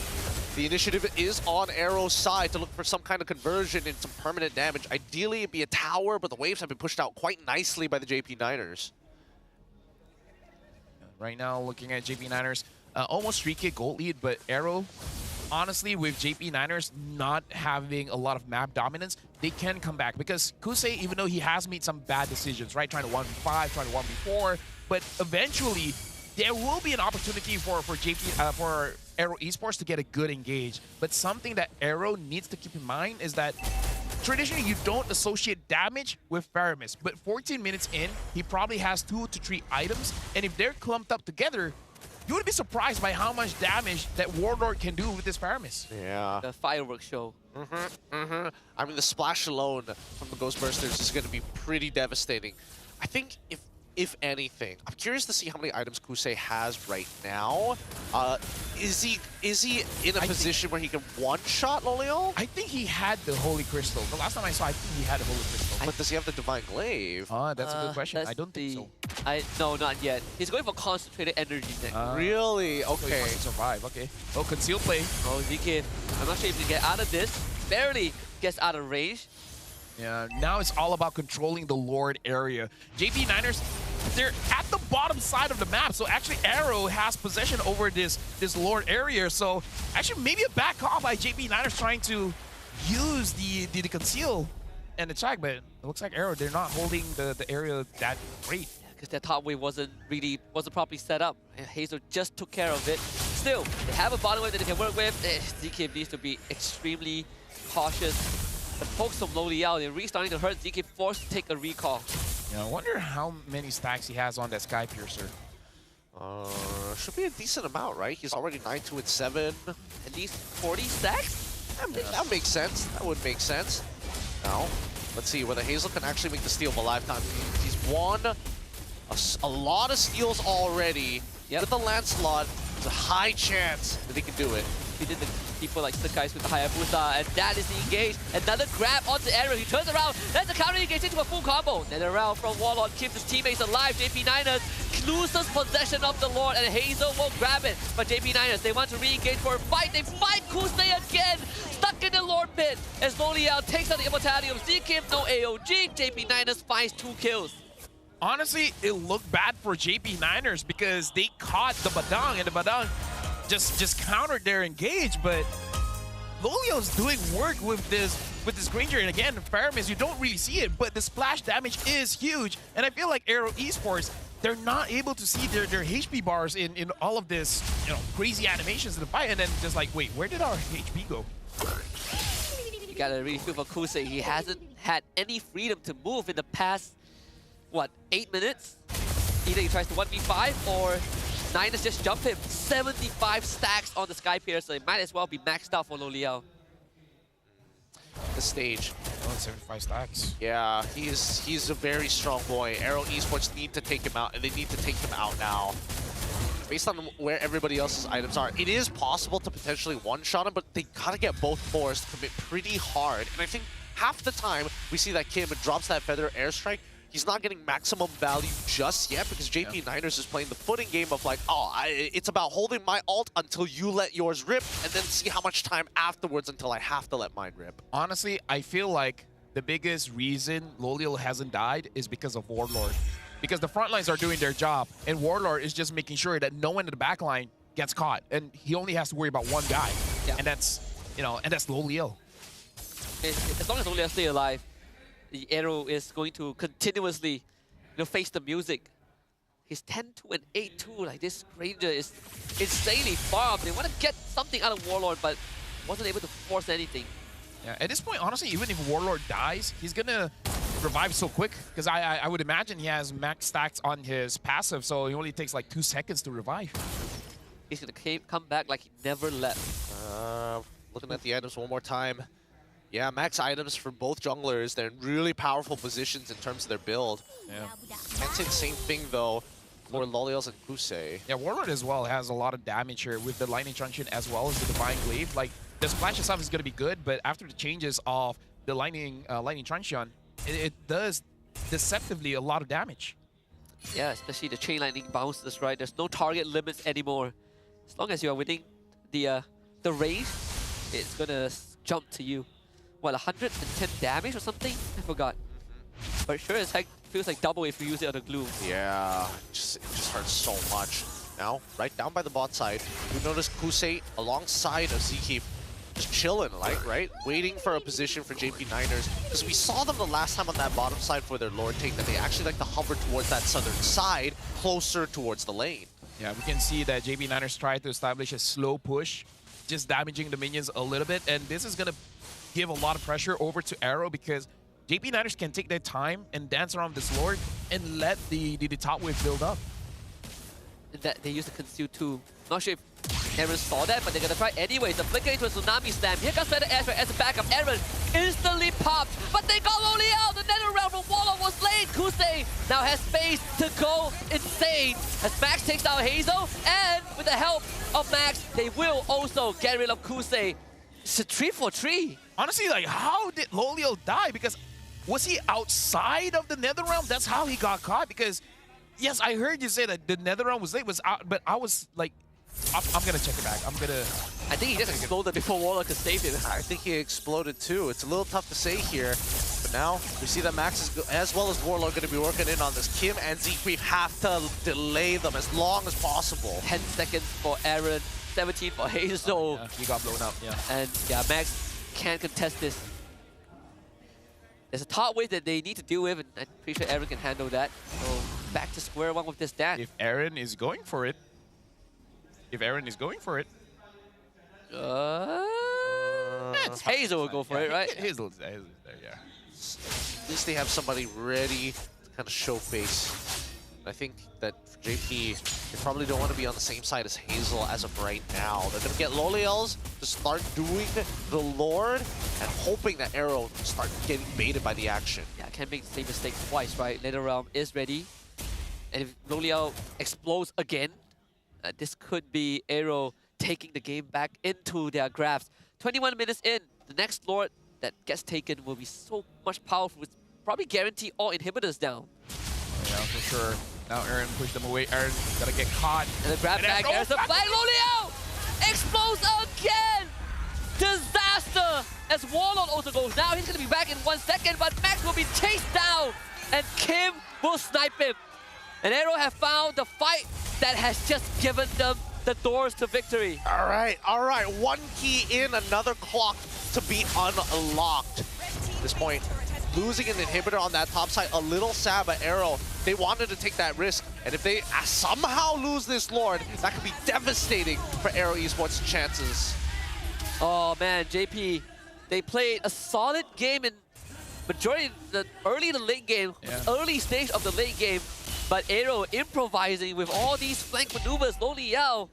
the initiative is on AERO's side to look for some kind of conversion and some permanent damage. Ideally, it'd be a tower, but the waves have been pushed out quite nicely by the JP Niners. Right now, looking at JP Niners, almost 3K gold lead, but AERO, honestly, with JP Niners not having a lot of map dominance, they can come back because Kusei, even though he has made some bad decisions, right, trying to 1v5, trying to 1v4, but eventually there will be an opportunity for AERO Esports to get a good engage. But something that AERO needs to keep in mind is that traditionally, you don't associate damage with Faramis, but 14 minutes in, he probably has 2 to 3 items, and if they're clumped up together, you would be surprised by how much damage that Warlord can do with this Faramis. Yeah. The fireworks show. I mean, the splash alone from the Ghost Bursters is going to be pretty devastating. I think if anything, I'm curious to see how many items Kusei has right now. Is he in a position where he can one-shot Loliel? I think he had the Holy Crystal. The last time I saw, I think he had a Holy Crystal. But does he have the Divine Glaive? That's a good question. I don't think so. No, not yet. He's going for concentrated energy next. Really? Okay. So he wants to survive. Okay. Oh, conceal play. Oh, ZK. I'm not sure if he can get out of this. Barely gets out of range. Yeah, now it's all about controlling the Lord area. JP Niners, they're at the bottom side of the map, so actually AERO has possession over this Lord area. So actually maybe a back call by JP Niners trying to use the conceal and the check, but it looks like AERO, they're not holding the area that great. Because their top wave wasn't properly set up. And Hazel just took care of it. Still, they have a bottom wave that they can work with. ZK needs to be extremely cautious. The pokes from Loliel, they're really starting to hurt ZK, forced to take a recall. Yeah, I wonder how many stacks he has on that Sky Piercer. Should be a decent amount, right? He's already 9-2 and 7. At least 40 stacks? That makes sense. That would make sense. Now, let's see whether Hazel can actually make the steal of a lifetime. He's won a lot of steals already. With the Lancelot, there's a high chance that he can do it. He did the people like the guys with the Hayabusa, and that is the engage. Another grab onto AERO. He turns around. That's a counter engage into a full combo. Then around from Warlord keeps his teammates alive. JP Niners loses possession of the Lord, and Hazel won't grab it. But JP Niners, they want to re-engage for a fight. They fight Kusei again. Stuck in the Lord pit as Loliel takes out the immortality of Zkim. No AOG. JP Niners finds 2 kills. Honestly, it looked bad for JP Niners because they caught the Badang, and the Badang just countered their engage, but Loliel's doing work with this Granger, and again, Faramis, you don't really see it, but the splash damage is huge, and I feel like AERO Esports, they're not able to see their HP bars in all of this, crazy animations in the fight, and then just like, wait, where did our HP go? You gotta really feel for Kusei. He hasn't had any freedom to move in the past, what, 8 minutes? Either he tries to 1v5 or Niners just jump him. 75 stacks on the Sky Piercer. It might as well be maxed out for Loliao. The stage. 75 stacks. Yeah, he's a very strong boy. AERO Esports need to take him out, and they need to take him out now. Based on where everybody else's items are, it is possible to potentially one-shot him, but they gotta get both fours to commit pretty hard. And I think half the time we see that Kim drops that feather airstrike, he's not getting maximum value just yet because JP Niners is playing the footing game of like, it's about holding my ult until you let yours rip, and then see how much time afterwards until I have to let mine rip. Honestly, I feel like the biggest reason Lolial hasn't died is because of Warlord. Because the front lines are doing their job, and Warlord is just making sure that no one in the back line gets caught, and he only has to worry about one guy, and that's, and that's Lolial. As long as Lolial stays alive, the AERO is going to continuously, face the music. He's 10-2 and 8-2. Like, this Granger is insanely farmed. They want to get something out of Warlord, but wasn't able to force anything. Yeah, at this point, honestly, even if Warlord dies, he's gonna revive so quick because I would imagine he has max stacks on his passive, so he only takes like 2 seconds to revive. He's gonna come back like he never left. Looking at the items one more time. Yeah, max items for both junglers. They're in really powerful positions in terms of their build. Yeah. Can't say the same thing though for Lolials and Kusei. Yeah, Warlord as well has a lot of damage here with the Lightning Truncheon as well as the Divine Glaive. Like, the splash itself is going to be good, but after the changes of the Lightning Truncheon, it does deceptively a lot of damage. Yeah, especially the chain lightning bounces, right? There's no target limits anymore. As long as you are within the race, it's gonna jump to you. What, 110 damage or something? I forgot. But sure as heck feels like double if you use it on the glue. Yeah, it just hurts so much. Now, right down by the bot side, you notice Kusei alongside of Zkeep just chilling, like, right? Waiting for a position for JP Niners. Because we saw them the last time on that bottom side for their Lord take, that they actually like to hover towards that southern side, closer towards the lane. Yeah, we can see that JP Niners tried to establish a slow push, just damaging the minions a little bit, and this is gonna give a lot of pressure over to AERO because JP Niners can take their time and dance around this Lord and let the top wave build up. That they use the conceal too. Not sure if Aaron saw that, but they're gonna try anyways. The flicker into a tsunami slam. Here comes Feather Airstrike as a backup. Aaron instantly popped, but they got Loliao. The nether realm from Warlord was late. Kusei now has space to go insane as Max takes down Hazel, and with the help of Max, they will also get rid of Kusei. It's a 3-for-3. Honestly, like, how did Loliao die? Because was he outside of the nether realm? That's how he got caught. Because yes, I heard you say that the nether realm was late, but I was like, I'm gonna check it back. I think he just exploded before Warlord could save him. I think he exploded too. It's a little tough to say here, but now we see that Max is, as well as Warlord, going to be working in on this. Kim and Zeke have to delay them as long as possible. 10 seconds for Aaron, 17 for Hazel. Yeah, he got blown up, yeah. And yeah, Max can't contest this. There's a top wave that they need to deal with, and I'm pretty sure Aaron can handle that. So back to square one with this dance. If Aaron is going for it. Hazel will go for it, right? Hazel's there, yeah. At least they have somebody ready to kind of show face. I think that for JP, they probably don't want to be on the same side as Hazel as of right now. They're going to get Lolials to start doing the Lord and hoping that AERO start getting baited by the action. Yeah, can't make the same mistake twice, right? Nether Realm is ready. And if Loliao explodes again, this could be AERO taking the game back into their grasp. 21 minutes in, the next Lord that gets taken will be so much powerful. It's probably guarantee all inhibitors down. Oh, yeah, for sure. Now Aaron pushed them away. Aaron gotta get caught. And the grab back, there's the flag. Loliao explodes again! Disaster! As Warlord also goes down. He's gonna be back in 1 second, but Max will be chased down, and Kim will snipe him. And AERO have found the fight that has just given them the doors to victory. All right. One key in, another clock to be unlocked. At this point, losing an inhibitor on that top side, a little sad, but AERO, they wanted to take that risk. And if they somehow lose this Lord, that could be devastating for AERO Esports' chances. Oh man, JP, they played a solid game in majority the early to late game, early stage of the late game, but AERO improvising with all these flank maneuvers. Lo Liao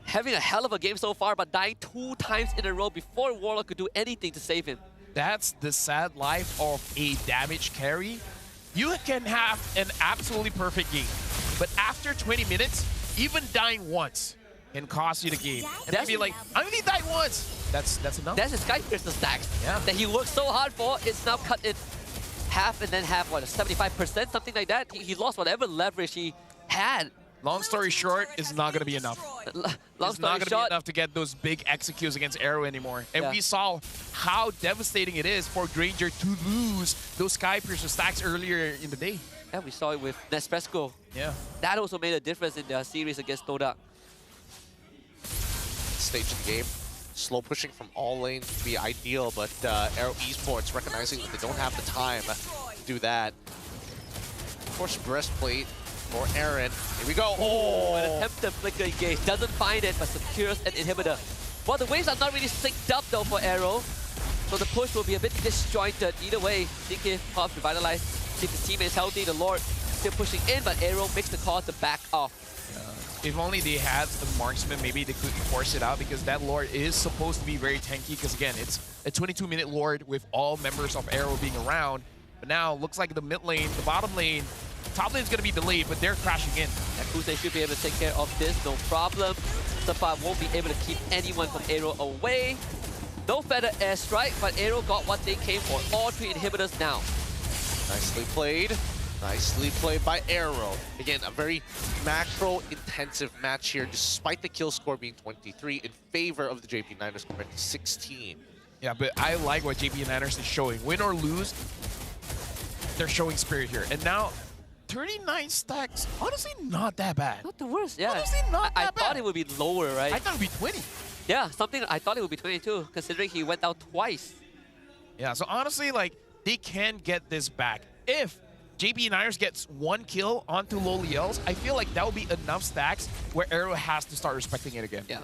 having a hell of a game so far, but dying 2 times in a row before Warlock could do anything to save him. That's the sad life of a damage carry. You can have an absolutely perfect game, but after 20 minutes, even dying once can cost you the game. And then be like, I only died once. That's enough. That's his Skypiercer stacks that he worked so hard for. It's now cut in half and then half, what, 75%, something like that. He lost whatever leverage he had. Long story short, it's not going to be enough. It's not going to be enough to get those big executes against AERO anymore. And we saw how devastating it is for Granger to lose those Skypiercer stacks earlier in the day. Yeah, we saw it with Nespresso. Yeah. That also made a difference in their series against Todak. Stage of the game, slow pushing from all lanes would be ideal, but AERO Esports recognizing that they don't have the time to do that. Of course, breastplate for Aaron. Here we go. Oh, an attempt to flicker engage. Doesn't find it, but secures an inhibitor. Well, the waves are not really synced up though for AERO, so the push will be a bit disjointed. Either way, DK pops revitalized. See if his teammate is healthy. The Lord still pushing in, but AERO makes the call to back off. If only they had a marksman, maybe they could force it out, because that Lord is supposed to be very tanky, because again, it's a 22-minute Lord with all members of AERO being around. But now, looks like the mid lane, the bottom lane, top lane is going to be delayed, but they're crashing in. Yakuse should be able to take care of this, no problem. Sapa won't be able to keep anyone from AERO away. No feather airstrike, but AERO got what they came for. All 3 inhibitors now. Nicely played. Nicely played by AERO. Again, a very macro-intensive match here, despite the kill score being 23 in favor of the JP Niners compared to 16. Yeah, but I like what JP Niners is showing. Win or lose, they're showing spirit here. And now, 39 stacks, honestly not that bad. Not the worst, yeah. Honestly not that bad. I thought it would be lower, right? I thought it would be 20. Yeah, I thought it would be 22, considering he went out twice. Yeah, so honestly, like, they can get this back. If JP Niners gets 1 kill onto Loliel's, I feel like that will be enough stacks where AERO has to start respecting it again. Yeah.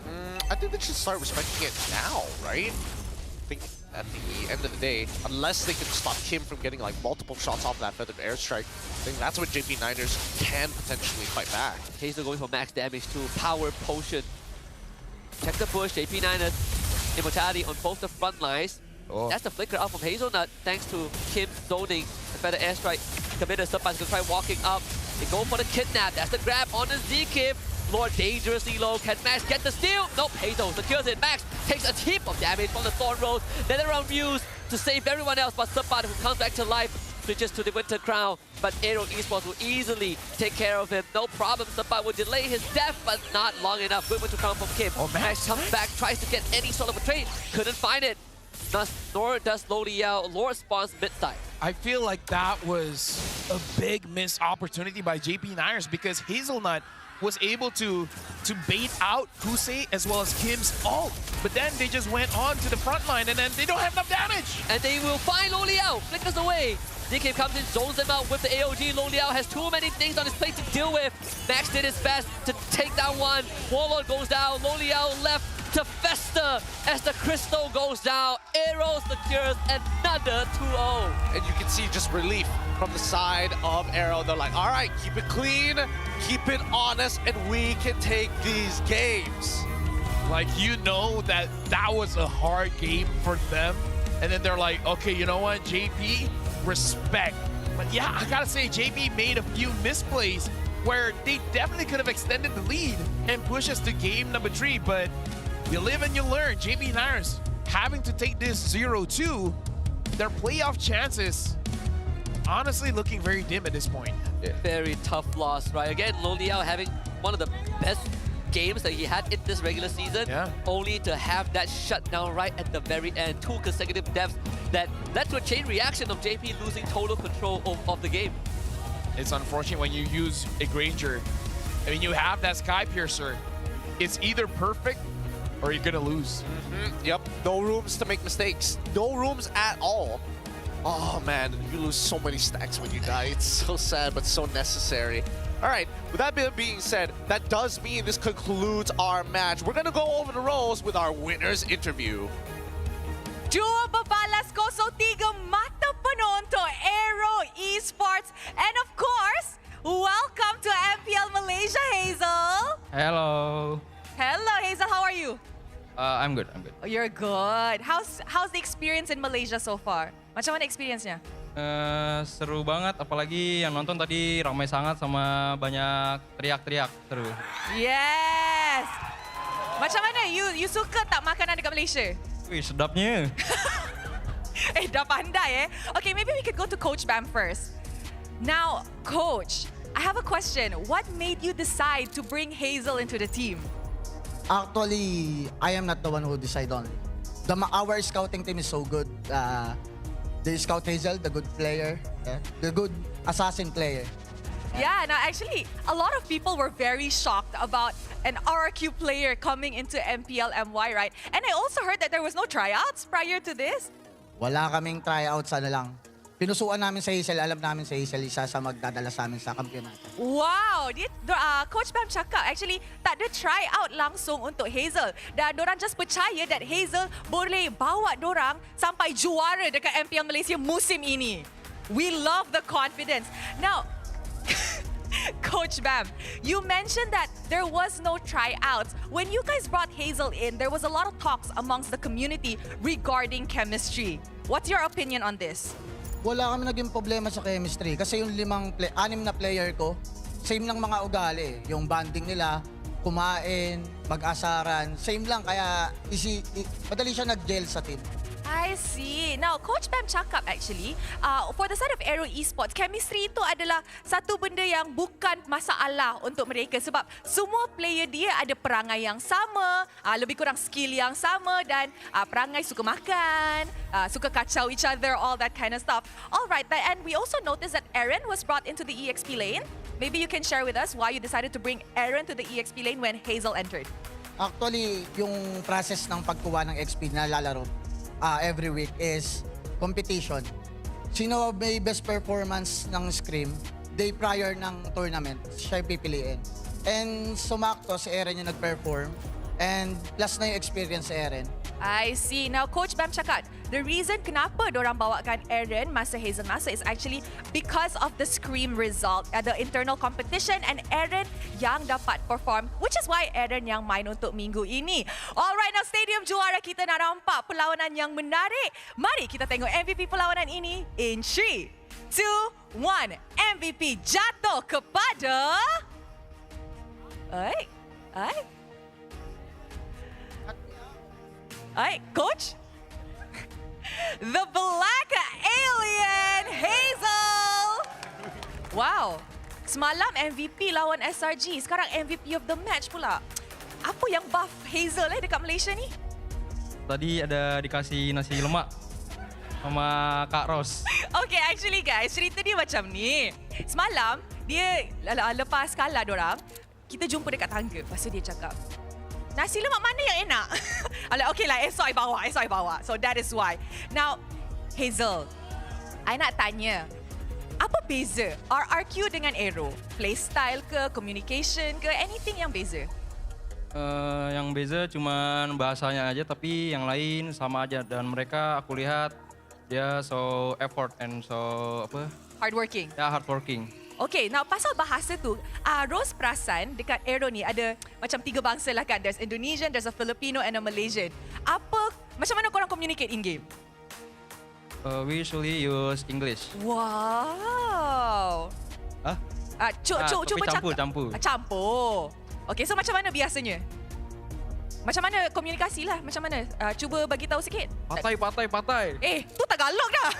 I think they should start respecting it now, right? I think at the end of the day, unless they can stop Kim from getting like multiple shots off that feathered airstrike, I think that's what JP Niners can potentially fight back. Hazel going for max damage too. Power potion. Check the push. JP Niners immortality on both the front lines. Oh. That's the flicker out from Hazelnut thanks to Kim zoning the feather airstrike. Commander Surpass gonna try walking up. They go for the kidnap. That's the grab on the Z-Kim. Lord dangerously low. Can Max get the steal? Nope. Hazel secures it. Max takes a heap of damage from the Thorn Rose. Then around Muse to save everyone else, but Surpass, who comes back to life, switches to the Winter Crown. But AERO Esports will easily take care of him. No problem. Surpass will delay his death, but not long enough. Good Winter Crown from Kim. Oh, Max comes back, tries to get any sort of a trade. Couldn't find it. Nor does Lo Liao. Lord spawns mid-side. I feel like that was a big missed opportunity by JP Niners, because Hazelnut was able to bait out Kusei as well as Kim's ult. But then they just went on to the front line, and then they don't have enough damage. And they will find Lo Liao. Flickers away. DK comes in, zones them out with the AOG. Lo Liao has too many things on his plate to deal with. Max did his best to take down one. Warlord goes down. Lo Liao left to fester as the crystal goes down. AERO secures another 2-0. And you can see just relief from the side of AERO. They're like, all right, keep it clean, keep it honest, and we can take these games. Like, you know that was a hard game for them. And then they're like, okay, you know what, JP, respect. But yeah, I gotta say, JP made a few misplays where they definitely could have extended the lead and pushed us to game number 3, but you live and you learn. JP Niners having to take this 0-2, their playoff chances honestly looking very dim at this point. Very tough loss, right? Again, Lo Liao having one of the best games that he had in this regular season, only to have that shut down right at the very end. 2 consecutive deaths that led to a chain reaction of JP losing total control of the game. It's unfortunate when you use a Granger. I mean, you have that Skypiercer. It's either perfect or you're gonna lose. Yep, no rooms to make mistakes. No rooms at all. Oh man, you lose so many stacks when you die. It's so sad, but so necessary. All right, with that being said, that does mean this concludes our match. We're gonna go over the roles with our winners interview. Dua pebalas 03 mata penuh untuk AERO Esports. And of course, welcome to MPL Malaysia, Hazel. Hello. Hello, Hazel. How are you? I'm good. Oh, you're good. How's the experience in Malaysia so far? Macam mana experience-nya? Seru banget, apalagi yang nonton tadi ramai sangat sama banyak teriak-teriak, seru. Yes. Macam mana? You suka tak makanan dekat Malaysia? Wih, sedapnya. Dah pandai Okay, maybe we could go to Coach Bam first. Now, Coach, I have a question. What made you decide to bring Hazel into the team? Actually, I am not the one who decide only. Our scouting team is so good. They scout Hazel, the good player, the good assassin player. Yeah, now actually, a lot of people were very shocked about an RRQ player coming into MPL MY, right? And I also heard that there was no tryouts prior to this. Wala kaming tryouts, lang. Pinusuan namin sa Hazel, alam namin sa Hazel, isa sa magdadala sa amin sa kampiyonato. Wow! Coach Bam cakap actually tak ada try out langsung untuk Hazel. Dan dorang just percaya that Hazel boleh bawa dorang sampai juara dekat MPL Malaysia musim ini. We love the confidence. Now, Coach Bam, you mentioned that there was no tryouts. When you guys brought Hazel in, there was a lot of talks amongst the community regarding chemistry. What's your opinion on this? Wala kami naging problema sa chemistry kasi yung 6 na player ko, same lang mga ugali. Yung bonding nila, kumain, mag-asaran, same lang. Kaya madali siya nag-gel sa team. I see. Now, Coach Bam cakap actually, for the side of AERO Esports, chemistry itu adalah satu benda yang bukan masalah untuk mereka sebab semua player dia ada perangai yang sama, lebih kurang skill yang sama dan perangai suka makan, suka kacau each other, all that kind of stuff. Alright, and we also noticed that Aaron was brought into the EXP lane. Maybe you can share with us why you decided to bring Aaron to the EXP lane when Hazel entered. Actually, yung process ng pagkuha ng XP na lalaro, every week is competition. Sino may best performance ng scrim, day prior ng tournament, siya pipiliin. And sumakto si Eren yung nag-perform and plus na yung experience si Eren. I see. Now, Coach Bam cakap, the reason kenapa dorang bawakan Aaron masa Hazel masa is actually because of the scream result at the internal competition and Aaron yang dapat perform, which is why Aaron yang main untuk minggu ini. Alright, now Stadium Juara kita nak nampak perlawanan yang menarik. Mari kita tengok MVP perlawanan ini in 3, 2, 1. MVP jatuh kepada... Coach? The Black Alien, Hazel! Wow, semalam MVP lawan SRG, sekarang MVP of the match pula. Apa yang buff Hazel dekat Malaysia ni? Tadi ada dikasih nasi lemak sama Kak Ros. Okay, actually guys, cerita dia macam ni. Semalam, dia lepas kalah dorang, kita jumpa dekat tangga. Lepas tu dia cakap, nasi lemak mana yang enak? Okay lah, esok I bawa. So that is why. Now, Hazel, I nak tanya, apa beza RRQ dengan AERO? Playstyle ke, communication ke, anything yang beza? Yang beza cuman bahasanya aja, tapi yang lain sama aja. Dan mereka aku lihat dia so effort and so Hardworking. Ya, hardworking. Okay, now pasal bahasa tu, Ros perasan dekat AERO ni ada macam 3 bangsa lah kan. There's Indonesian, there's a Filipino and a Malaysian. Macam mana korang communicate in-game? We usually use English. Wow. Cuba campur. Campur. Okay, so macam mana biasanya? Macam mana komunikasi lah? Macam mana? Cuba bagi tahu sikit. Patai. Tu Tagalog dah.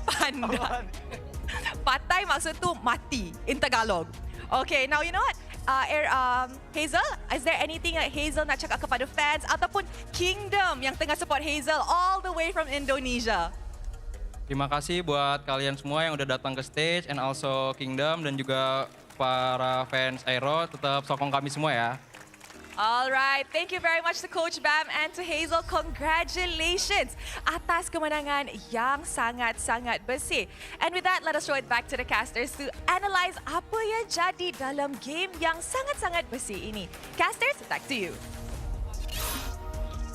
Pandai. Patai maksud tu mati in Tagalog. Okay, now you know what? Hazel, is there anything that Hazel nak cakap kepada fans ataupun Kingdom yang tengah support Hazel all the way from Indonesia? Terima kasih buat kalian semua yang udah datang ke stage and also Kingdom dan juga para fans AERO. Tetap sokong kami semua ya. All right, thank you very much to Coach Bam and to Hazel. Congratulations atas kemenangan yang sangat-sangat bersih. And with that, let us throw it back to the casters to analyze apa yang jadi dalam game yang sangat-sangat bersih ini. Casters, back to you.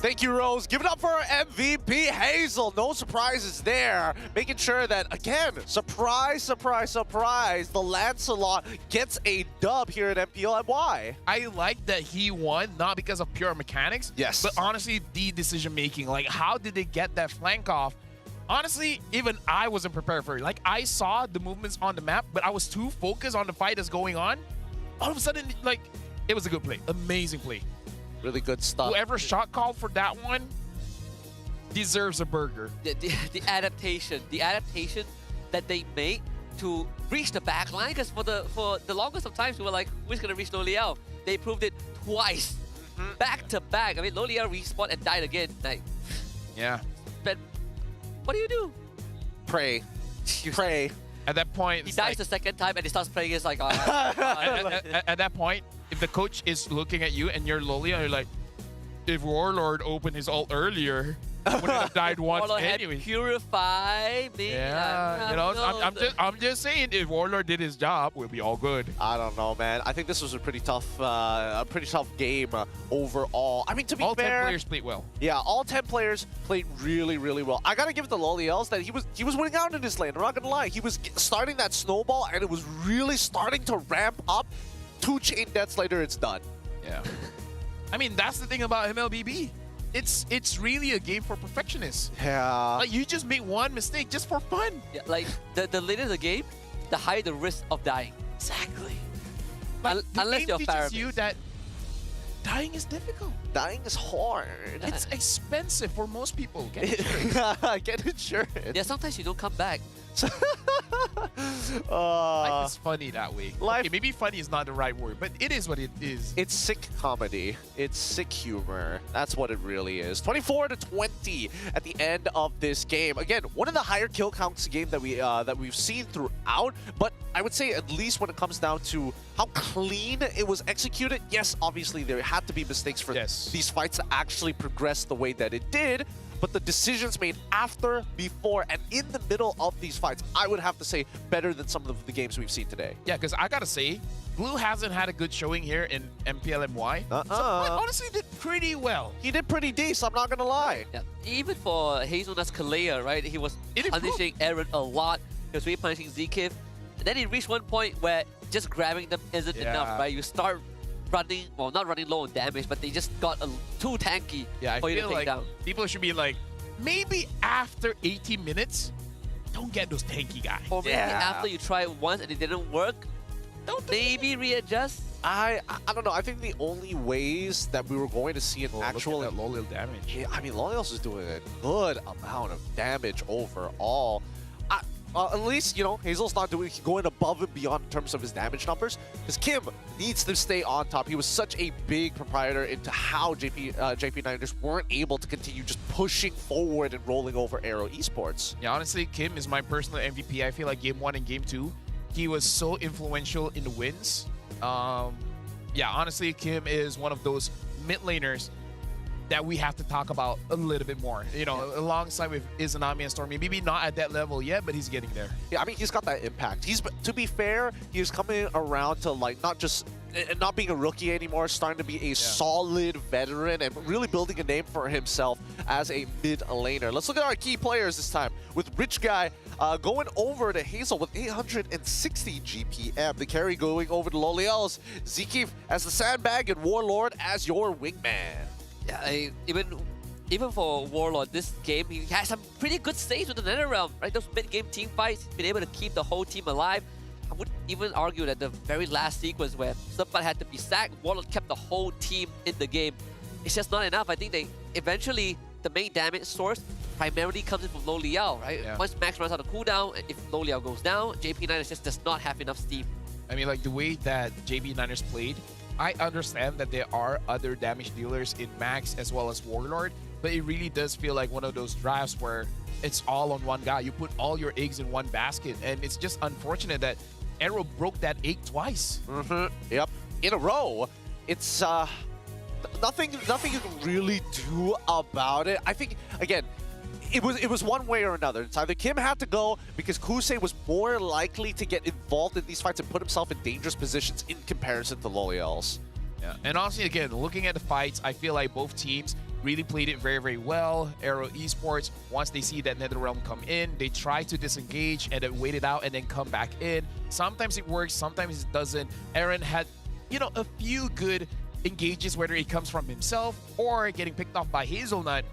Thank you, Rose. Give it up for our MVP, Hazel. No surprises there. Making sure that, again, surprise, surprise, surprise, the Lancelot gets a dub here at MPL MY. I like that he won, not because of pure mechanics, yes, but honestly, the decision-making. Like, how did they get that flank off? Honestly, even I wasn't prepared for it. Like, I saw the movements on the map, but I was too focused on the fight that's going on. All of a sudden, like, it was a good play. Amazing play. Really good stuff. Whoever shot called for that one deserves a burger. The adaptation that they made to reach the back line, because for the longest of times we were like, who's gonna reach Loliao? They proved it twice, back to back. I mean, Loliao respawned and died again. Like, yeah. But what do? Pray. Pray. At that point, he dies the second time and he starts praying. It's like, oh, at that point, if the coach is looking at you and you're Loli, and you're like, if Warlord opened his ult earlier, I wouldn't have died once Warlord anyway. Had purify me. Yeah, you know, I'm just saying, if Warlord did his job, we'll be all good. I don't know, man. I think this was a pretty tough game overall. I mean, to be fair, all 10 players played well. Yeah, all 10 players played really, really well. I gotta give it to Loliels that he was winning out in his lane. I'm not gonna lie. He was starting that snowball, and it was really starting to ramp up. 2 chain deaths later, it's done. Yeah. I mean, that's the thing about MLBB. It's really a game for perfectionists. Yeah. Like, you just make one mistake just for fun. Yeah, like, the later the game, the higher the risk of dying. Exactly. Unless you're teaches you that dying is difficult. Dying is hard. It's expensive for most people. Get insurance. Get insurance. Yeah, sometimes you don't come back. Life is funny that way. Life, okay, maybe funny is not the right word, but it is what it is. It's sick comedy. It's sick humor. That's what it really is. 24-20 at the end of this game. Again, one of the higher kill counts game that we've seen throughout. But I would say, at least when it comes down to how clean it was executed, yes, obviously there had to be mistakes for these fights to actually progress the way that it did. But the decisions made after, before, and in the middle of these fights, I would have to say better than some of the games we've seen today. Yeah, because I gotta say, Blue hasn't had a good showing here in MPL MY. So, honestly, did pretty well. He did pretty decent, I'm not gonna lie. Yeah. Even for Hazelnuts Kalea, right? He was punishing Aaron a lot. He was really punishing Zkif. And then he reached one point where just grabbing them isn't enough, right? You start running, well, not running low on damage, but they just got too tanky for you to take down. People should be like, maybe after 80 minutes, don't get those tanky guys. Or maybe after you try it once and it didn't work, maybe readjust. I don't know. I think the only ways that we were going to see an actual look at that Loliel damage. Yeah, I mean, Loliel's is doing a good amount of damage overall. At least, you know, Hazel's not going above and beyond in terms of his damage numbers, because Kim needs to stay on top. He was such a big proprietor into how JP9 just weren't able to continue just pushing forward and rolling over AERO Esports. Yeah, honestly, Kim is my personal MVP. I feel like Game 1 and Game 2, he was so influential in the wins. Yeah, honestly, Kim is one of those mid laners that we have to talk about a little bit more, you know, alongside with Izanami and Stormy. Maybe not at that level yet, but he's getting there. Yeah, I mean, he's got that impact. To be fair, he's coming around to, like, not being a rookie anymore, starting to be a solid veteran and really building a name for himself as a mid laner. Let's look at our key players this time, with Rich Guy going over to Hazel with 860 GPM. The carry going over to Loliels. Zkif as the sandbag and Warlord as your wingman. Yeah, even for Warlord, this game, he has some pretty good saves with the NetherRealm, right? Those mid-game team fights, he's been able to keep the whole team alive. I would even argue that the very last sequence where somebody had to be sacked, Warlord kept the whole team in the game. It's just not enough. I think eventually the main damage source primarily comes in from Lo Liao, right? Yeah. Once Max runs out of cooldown, if Lo Liao goes down, JP9 just does not have enough steam. I mean, like, the way that JB9ers played, I understand that there are other damage dealers in Max as well as Warlord, but it really does feel like one of those drafts where it's all on one guy. You put all your eggs in one basket, and it's just unfortunate that AERO broke that egg twice. Yep, in a row. It's nothing you can really do about it. I think, again, it was one way or another. It's either Kim had to go because Kusei was more likely to get involved in these fights and put himself in dangerous positions in comparison to L'Oreal's. Yeah, and honestly, again, looking at the fights, I feel like both teams really played it very, very well. AERO Esports, once they see that NetherRealm come in, they try to disengage and then wait it out and then come back in. Sometimes it works, sometimes it doesn't. Aaron had, you know, a few good engages, whether it comes from himself or getting picked off by Hazelnut.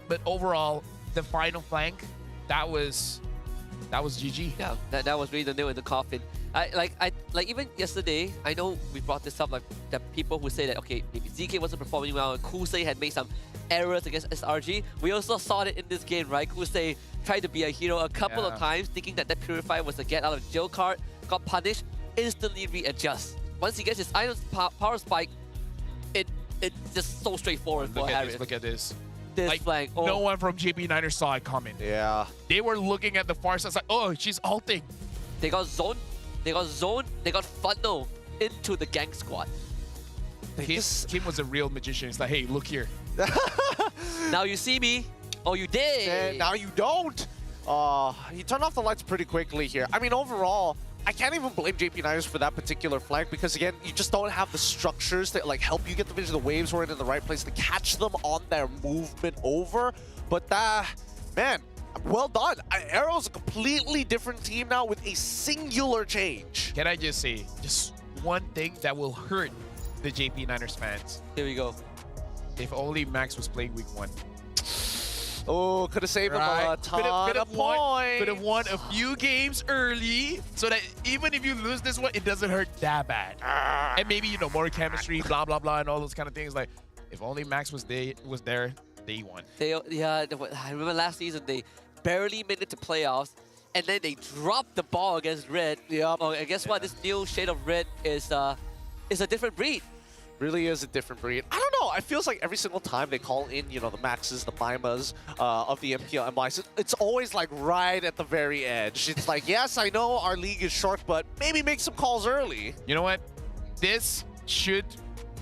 But overall, the final flank, that was GG. Yeah, that was really the nail in the coffin. Like even yesterday, I know we brought this up, like the people who say that, okay, maybe ZK wasn't performing well and Kusei had made some errors against SRG. We also saw it in this game, right? Kusei tried to be a hero a couple of times, thinking that Purifier was a get out of jail card, got punished, instantly readjusts. Once he gets his item power spike, it's just so straightforward for Harris. Look at this. This like, flank. No one from JP Niners saw it coming. Yeah. They were looking at the far side, like, oh, she's ulting. They got zoned. They got funneled into the gang squad. Kim was a real magician. It's like, hey, look here. Now you see me. Oh, you did. And now you don't. He turned off the lights pretty quickly here. I mean, overall, I can't even blame JP Niners for that particular flank because, again, you just don't have the structures that like help you get the vision. The waves weren't in the right place to catch them on their movement over. But man, well done. AERO's a completely different team now with a singular change. Can I just say, just one thing that will hurt the JP Niners fans? Here we go. If only Max was playing week 1. Oh, could have saved him a ton of points. Could have won a few games early so that even if you lose this one, it doesn't hurt that bad. And maybe, you know, more chemistry, blah, blah, blah, and all those kind of things. Like, if only Max was there, they won. I remember last season, they barely made it to playoffs, and then they dropped the ball against Red. Yep. Oh, and guess what? This new shade of Red is a different breed. Really is a different breed. I don't know. It feels like every single time they call in, you know, the Maxes, the Mimas of the MPL MY, it's always like right at the very edge. It's like, yes, I know our league is short, but maybe make some calls early. You know what? This should,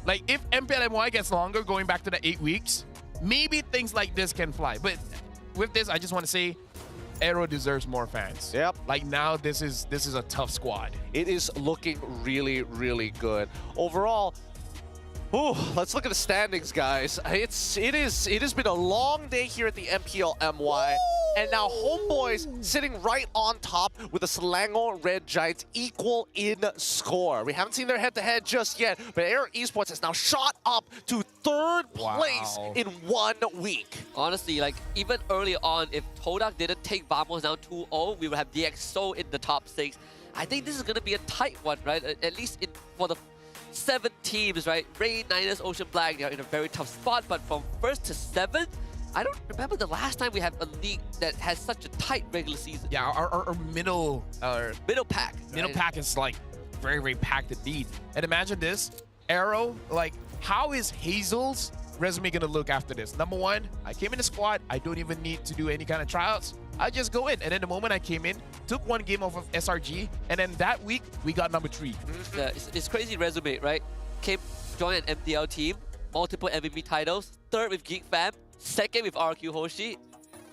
like, if MPL MY gets longer, going back to the 8 weeks, maybe things like this can fly. But with this, I just want to say, AERO deserves more fans. Yep. Like now, this is a tough squad. It is looking really, really good. Overall, ooh, let's look at the standings, guys. It has been a long day here at the MPL MY. And now Homeboys sitting right on top with the Selangor Red Giants equal in score. We haven't seen their head-to-head just yet, but AERO Esports has now shot up to 3rd place in 1 week. Honestly, like even early on, if Todak didn't take Vamos down 2-0, we would have DxSo in the top 6. I think this is going to be a tight one, right? At least for the 7 teams, right? Rain, Niners, Ocean Black, they're in a very tough spot, but from 1st to 7th, I don't remember the last time we had a league that has such a tight regular season. Yeah, our middle pack. Middle pack is like very, very packed indeed. And imagine this, AERO, like how is Hazel's resume gonna look after this? Number 1, I came in the squad, I don't even need to do any kind of tryouts. I just go in, and then the moment I came in, took 1 game off of SRG, and then that week, we got number 3. Yeah, it's crazy resume, right? Joined an MDL team, multiple MVP titles, 3rd with Geek Fam, 2nd with RQ Hoshi,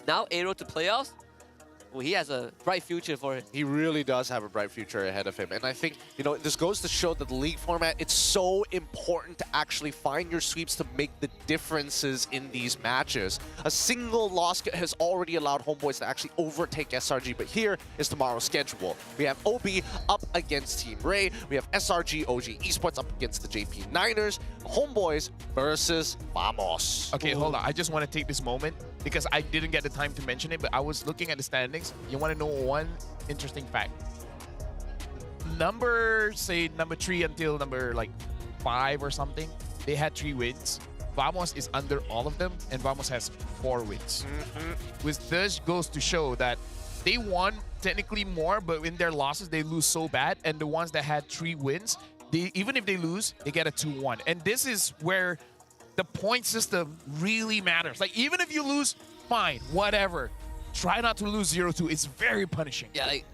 now AERO to playoffs. Well, he has a bright future for it. He really does have a bright future ahead of him. And I think, you know, this goes to show that the league format, it's so important to actually find your sweeps to make the differences in these matches. A single loss has already allowed Homeboys to actually overtake SRG, but here is tomorrow's schedule. We have OB up against Team Ray. We have SRG OG Esports up against the JP Niners. Homeboys versus Vamos. Okay, hold on. I just want to take this moment because I didn't get the time to mention it, but I was looking at the standings. You want to know one interesting fact? Number 3 until number like 5 or something, they had 3 wins. Vamos is under all of them, and Vamos has 4 wins. Which this goes to show that they won technically more, but in their losses, they lose so bad. And the ones that had 3 wins, even if they lose, they get a 2-1. And this is where the point system really matters. Like, even if you lose, fine, whatever. Try not to lose 0-2. It's very punishing. Yeah, like,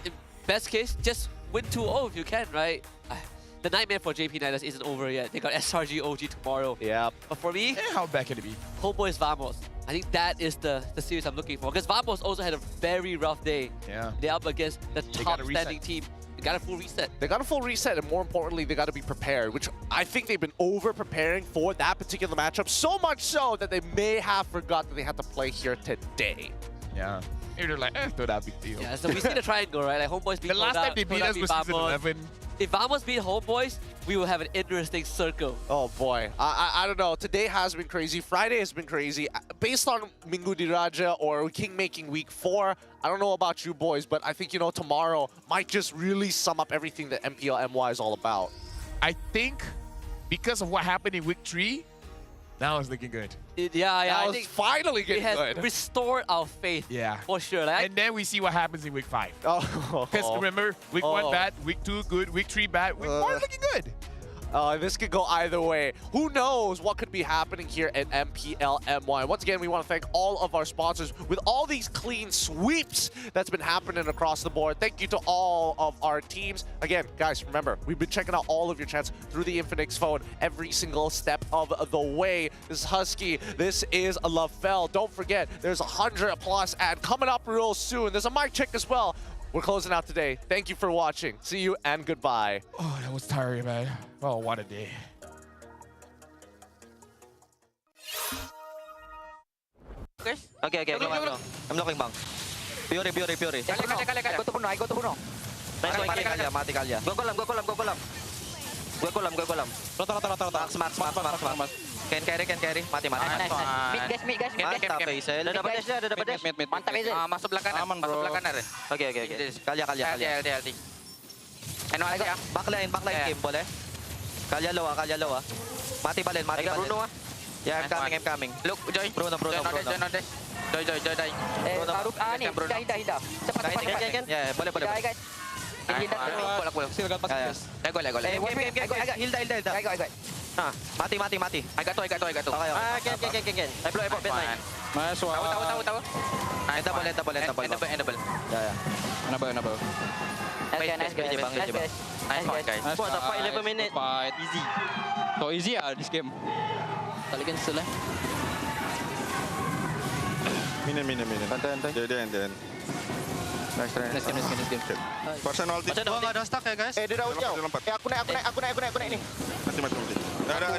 in best case, just win 2-0 if you can, right? the nightmare for JP Niners isn't over yet. They got SRG OG tomorrow. Yeah. But for me, how bad can it be? Homeboys Vamos. I think that is the series I'm looking for. Because Vamos also had a very rough day. Yeah. They're up against the top gotta reset. standing team. They got a full reset. They got a full reset, and more importantly, they got to be prepared, which I think they've been over-preparing for that particular matchup, so much so that they may have forgot that they had to play here today. Yeah. Maybe they're like, not that big deal. Yeah, so we see the triangle, right? Like Homeboys beat The last time they beat us was season Vamos. 11. If Vamos beat Homeboys, we will have an interesting circle. Oh boy, I don't know. Today has been crazy. Friday has been crazy. Based on Minggu Diraja or Kingmaking Week 4, I don't know about you boys, but I think, you know, tomorrow might just really sum up everything that MPL MY is all about. I think because of what happened in week 3, now it's looking good. I think finally getting it has good. restored our faith. Yeah. For sure. Like, And then we see what happens in week 5. Oh. Because remember, week 1 bad, week 2 good, week 3 bad, week 4 looking good. This could go either way. Who knows what could be happening here at MPL MY. Once again, we want to thank all of our sponsors with all these clean sweeps that's been happening across the board. Thank you to all of our teams. Again, guys, remember, we've been checking out all of your chats through the Infinix phone every single step of the way. This is Husky. This is LaFell. Don't forget, there's 100+ ad coming up real soon. There's a mic check as well. We're closing out today. Thank you for watching. See you and goodbye. Oh, that was tiring, man. Oh, what a day. Okay, I'm looking bang. Puri. I go to Puno. Nice one, Kalya, mati Kalya. Go kolam. Rota. Max. Can carry. Mati. Mid guys. Mantap, Faisal. Ada dapat dash. Mantap, Faisal. Masuk belakang kanan. Oke. Kalya. LT. Backline game, boleh? Kalya low. Mati balen. Ya, I'm coming. Look, Joy. Bruno. Joy. Hinda. Cepat. Ya, boleh. Guys. Still got passes. Gol. Hilda. I got. Mati. I got to. Can. I blow baseline. Nice one. Tahu. Double. Ya. Enable. Nice guys. Nice. What, 11 minutes. Fight. Easy. So easy this game. Tak boleh cancel Minute. Santai. Dia. Nice game. Personal team. Gua enggak ada stuck ya, guys. Dia dah jauh. Aku naik ni. Mati. Ada.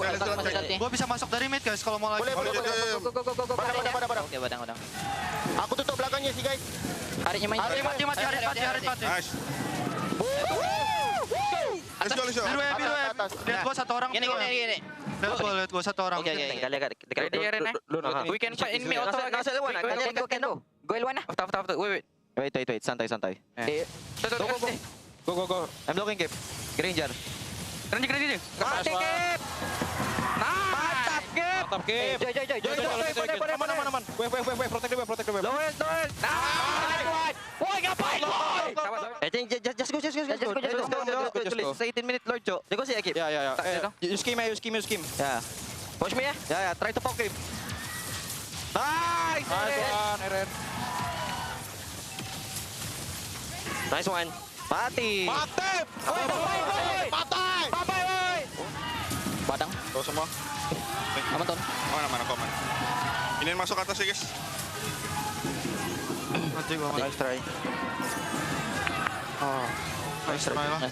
Gua bisa masuk dari mid, guys, kalau mau lagi. Boleh. Go. Badang. Okey, badang. Aku tutup belakangnya si guys. Haritnya main. Harit mati. Nice. Let's go. Biru. Lihat gua satu orang. Ini. Lihat gua satu orang. Oke. We can fight in mid also. Go L1 lah. After. Wait. Santai. Go. I'm looking Gap. Granger. Mati Gap. Mantap Gap. Joy. Aman. Wave. Protect the wave. Lower. Woi, ngapain boy? Just go. 18 minutes Lord, Cok. Jago sih Akib. Ya. You scheme. Ya. Push me ya. Ya. Try to poke him. Nice one, Eren. Nice one. Mati. Bye. Badang. Tahu semua. Aman, Ton. Aman. Ini masuk atas ya, guys. Nice try. Nice try lah.